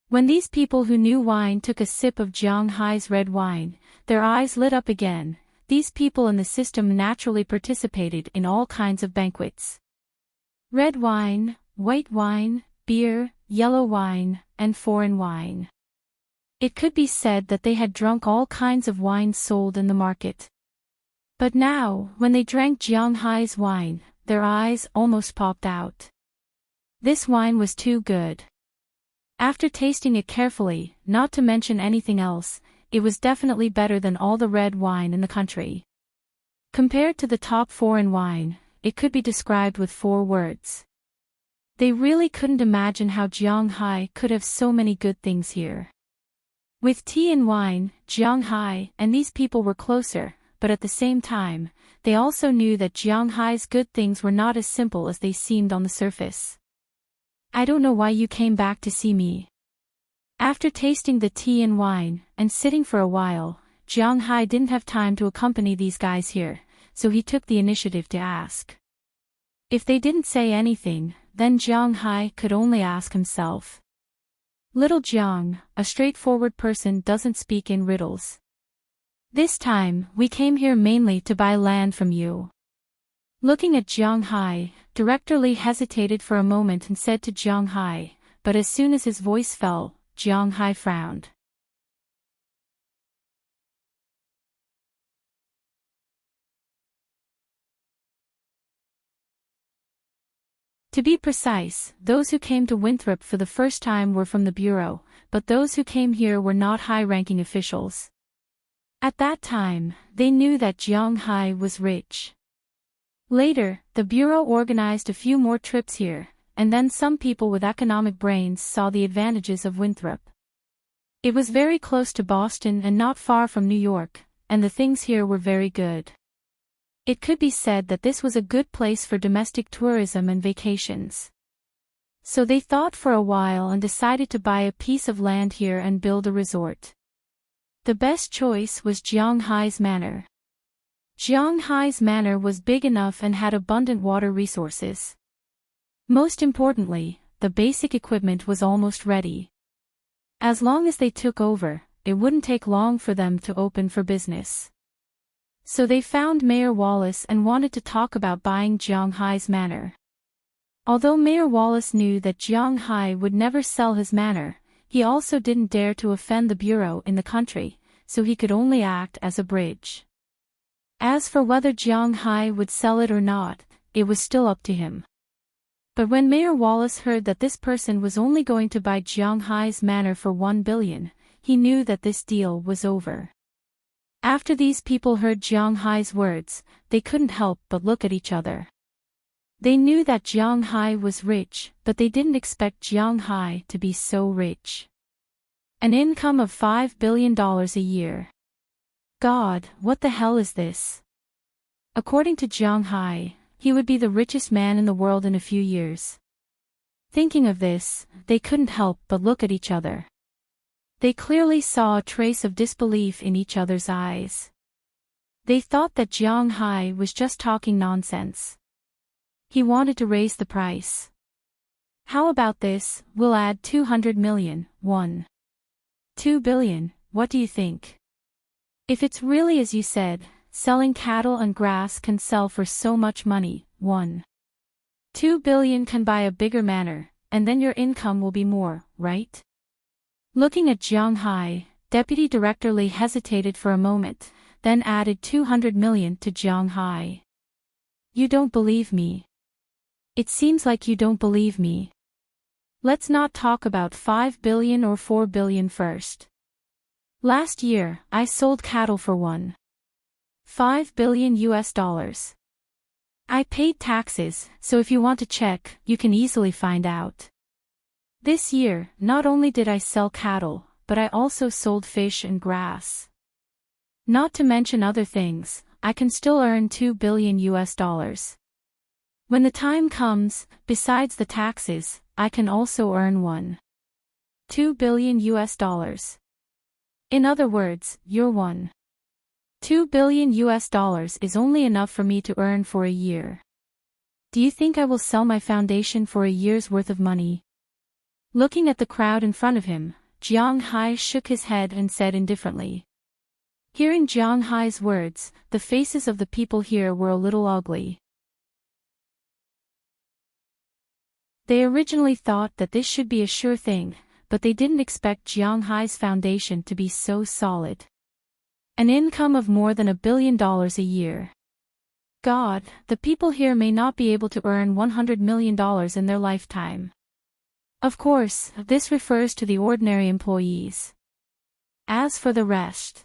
When these people who knew wine took a sip of Jiang Hai's red wine, their eyes lit up again. These people in the system naturally participated in all kinds of banquets. Red wine, white wine, beer, yellow wine, and foreign wine. It could be said that they had drunk all kinds of wines sold in the market. But now, when they drank Jiang Hai's wine, their eyes almost popped out. This wine was too good. After tasting it carefully, not to mention anything else, it was definitely better than all the red wine in the country. Compared to the top foreign wine, it could be described with 4 words. They really couldn't imagine how Jiang Hai could have so many good things here. With tea and wine, Jiang Hai and these people were closer, but at the same time, they also knew that Jiang Hai's good things were not as simple as they seemed on the surface. I don't know why you came back to see me. After tasting the tea and wine, and sitting for a while, Jiang Hai didn't have time to accompany these guys here, so he took the initiative to ask. If they didn't say anything, then Jiang Hai could only ask himself. Little Jiang, a straightforward person, doesn't speak in riddles. This time, we came here mainly to buy land from you. Looking at Jiang Hai, Director Li hesitated for a moment and said to Jiang Hai, but as soon as his voice fell, Jiang Hai frowned. To be precise, those who came to Winthrop for the first time were from the Bureau, but those who came here were not high-ranking officials. At that time, they knew that Jiang Hai was rich. Later, the Bureau organized a few more trips here, and then some people with economic brains saw the advantages of Winthrop. It was very close to Boston and not far from New York, and the things here were very good. It could be said that this was a good place for domestic tourism and vacations. So they thought for a while and decided to buy a piece of land here and build a resort. The best choice was Jiang Hai's manor. Jiang Hai's manor was big enough and had abundant water resources. Most importantly, the basic equipment was almost ready. As long as they took over, it wouldn't take long for them to open for business. So they found Mayor Wallace and wanted to talk about buying Jiang Hai's manor. Although Mayor Wallace knew that Jiang Hai would never sell his manor, he also didn't dare to offend the Bureau in the country, so he could only act as a bridge. As for whether Jiang Hai would sell it or not, it was still up to him. But when Mayor Wallace heard that this person was only going to buy Jiang Hai's manor for $1 billion, he knew that this deal was over. After these people heard Jiang Hai's words, they couldn't help but look at each other. They knew that Jiang Hai was rich, but they didn't expect Jiang Hai to be so rich. An income of $5 billion a year. God, what the hell is this? According to Jiang Hai, he would be the richest man in the world in a few years. Thinking of this, they couldn't help but look at each other. They clearly saw a trace of disbelief in each other's eyes. They thought that Jiang Hai was just talking nonsense. He wanted to raise the price. How about this, we'll add 200 million, 2 billion, what do you think? If it's really as you said, selling cattle and grass can sell for so much money, 2 billion can buy a bigger manor, and then your income will be more, right? Looking at Jiang Hai, Deputy Director Li hesitated for a moment, then added 200 million to Jiang Hai. You don't believe me. It seems like you don't believe me. Let's not talk about 5 billion or 4 billion first. Last year, I sold cattle for $1.5 billion US. I paid taxes, so if you want to check, you can easily find out. This year, not only did I sell cattle, but I also sold fish and grass. Not to mention other things, I can still earn $2 billion US. When the time comes, besides the taxes, I can also earn $2 billion US. In other words, your $2 billion US is only enough for me to earn for a year. Do you think I will sell my foundation for a year's worth of money? Looking at the crowd in front of him, Jiang Hai shook his head and said indifferently. Hearing Jiang Hai's words, the faces of the people here were a little ugly. They originally thought that this should be a sure thing, but they didn't expect Jiang Hai's foundation to be so solid. An income of more than $1 billion a year. God, the people here may not be able to earn $100 million in their lifetime. Of course, this refers to the ordinary employees. As for the rest,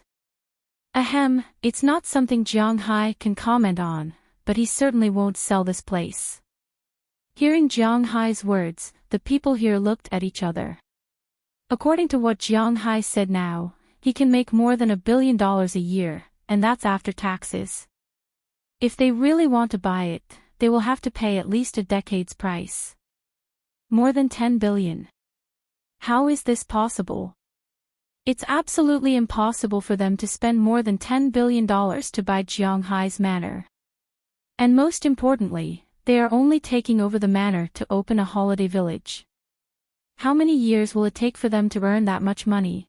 it's not something Jiang Hai can comment on, but he certainly won't sell this place. Hearing Jiang Hai's words, the people here looked at each other. According to what Jiang Hai said now, he can make more than $1 billion a year, and that's after taxes. If they really want to buy it, they will have to pay at least a decade's price. More than 10 billion. How is this possible? It's absolutely impossible for them to spend more than $10 billion to buy Jiang Hai's manor. And most importantly, they are only taking over the manor to open a holiday village. How many years will it take for them to earn that much money?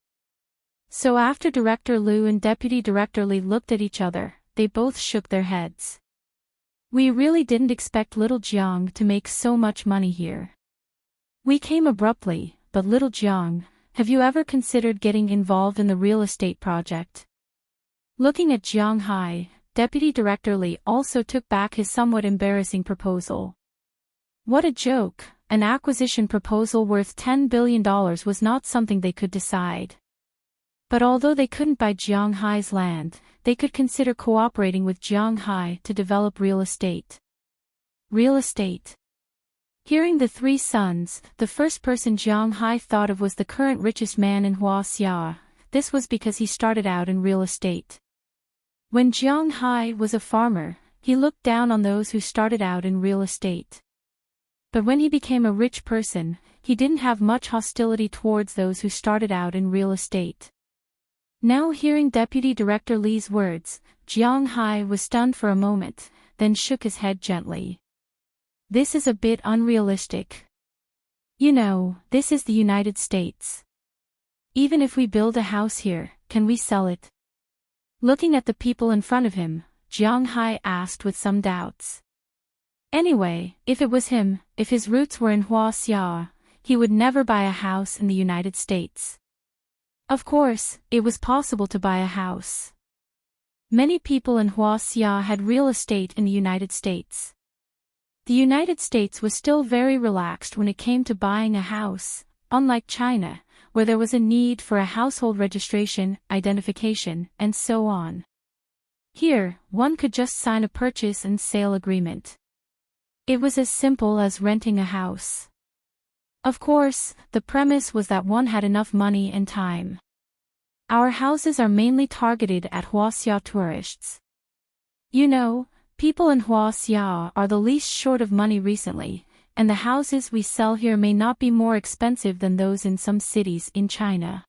So after Director Liu and Deputy Director Li looked at each other, they both shook their heads. We really didn't expect little Jiang to make so much money here. We came abruptly, but little Jiang, have you ever considered getting involved in the real estate project? Looking at Jiang Hai, Deputy Director Li also took back his somewhat embarrassing proposal. What a joke, an acquisition proposal worth $10 billion was not something they could decide. But although they couldn't buy Jiang Hai's land, they could consider cooperating with Jiang Hai to develop real estate. Real estate. Hearing the three sons, the first person Jiang Hai thought of was the current richest man in Huaxia. This was because he started out in real estate. When Jiang Hai was a farmer, he looked down on those who started out in real estate. But when he became a rich person, he didn't have much hostility towards those who started out in real estate. Now hearing Deputy Director Li's words, Jiang Hai was stunned for a moment, then shook his head gently. This is a bit unrealistic. You know, this is the United States. Even if we build a house here, can we sell it? Looking at the people in front of him, Jiang Hai asked with some doubts. Anyway, if it was him, if his roots were in Huaxia, he would never buy a house in the United States. Of course, it was possible to buy a house. Many people in Huaxia had real estate in the United States. The United States was still very relaxed when it came to buying a house, unlike China, where there was a need for a household registration, identification, and so on. Here, one could just sign a purchase and sale agreement. It was as simple as renting a house. Of course, the premise was that one had enough money and time. Our houses are mainly targeted at Huaxia tourists. You know, people in Huaxia are the least short of money recently, and the houses we sell here may not be more expensive than those in some cities in China.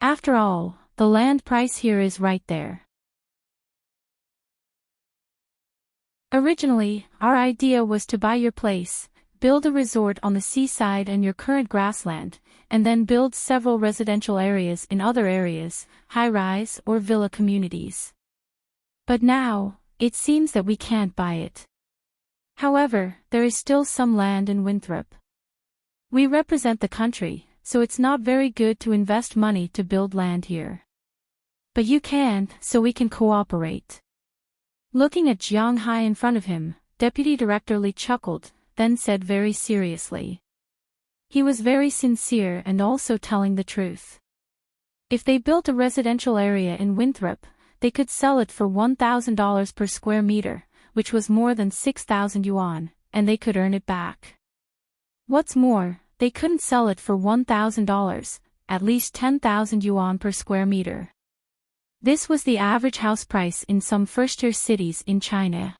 After all, the land price here is right there. Originally, our idea was to buy your place, build a resort on the seaside and your current grassland, and then build several residential areas in other areas, high-rise or villa communities. But now, it seems that we can't buy it. However, there is still some land in Winthrop. We represent the country, so it's not very good to invest money to build land here. But you can, so we can cooperate. Looking at Jiang Hai in front of him, Deputy Director Li chuckled, then said very seriously. He was very sincere and also telling the truth. If they built a residential area in Winthrop, they could sell it for $1,000 per square meter, which was more than 6,000 yuan, and they could earn it back. What's more, they couldn't sell it for $1,000, at least 10,000 yuan per square meter. This was the average house price in some first-tier cities in China.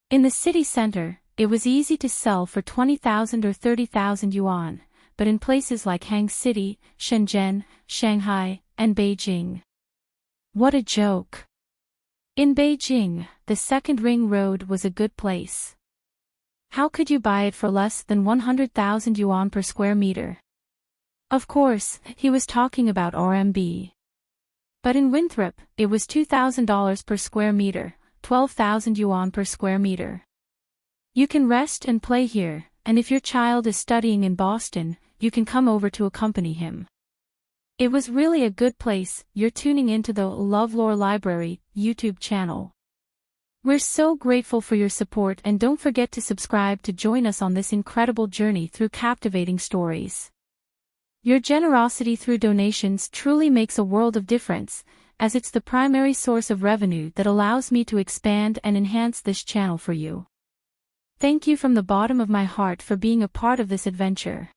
In the city center, it was easy to sell for 20,000 or 30,000 yuan, but in places like Hang City, Shenzhen, Shanghai, and Beijing. What a joke! In Beijing, the second ring road was a good place. How could you buy it for less than 100,000 yuan per square meter? Of course, he was talking about RMB. But in Winthrop, it was $2,000 per square meter, 12,000 yuan per square meter. You can rest and play here, and if your child is studying in Boston, you can come over to accompany him. It was really a good place. You're tuning into the LoveLore Library YouTube channel. We're so grateful for your support, and don't forget to subscribe to join us on this incredible journey through captivating stories. Your generosity through donations truly makes a world of difference, as it's the primary source of revenue that allows me to expand and enhance this channel for you. Thank you from the bottom of my heart for being a part of this adventure.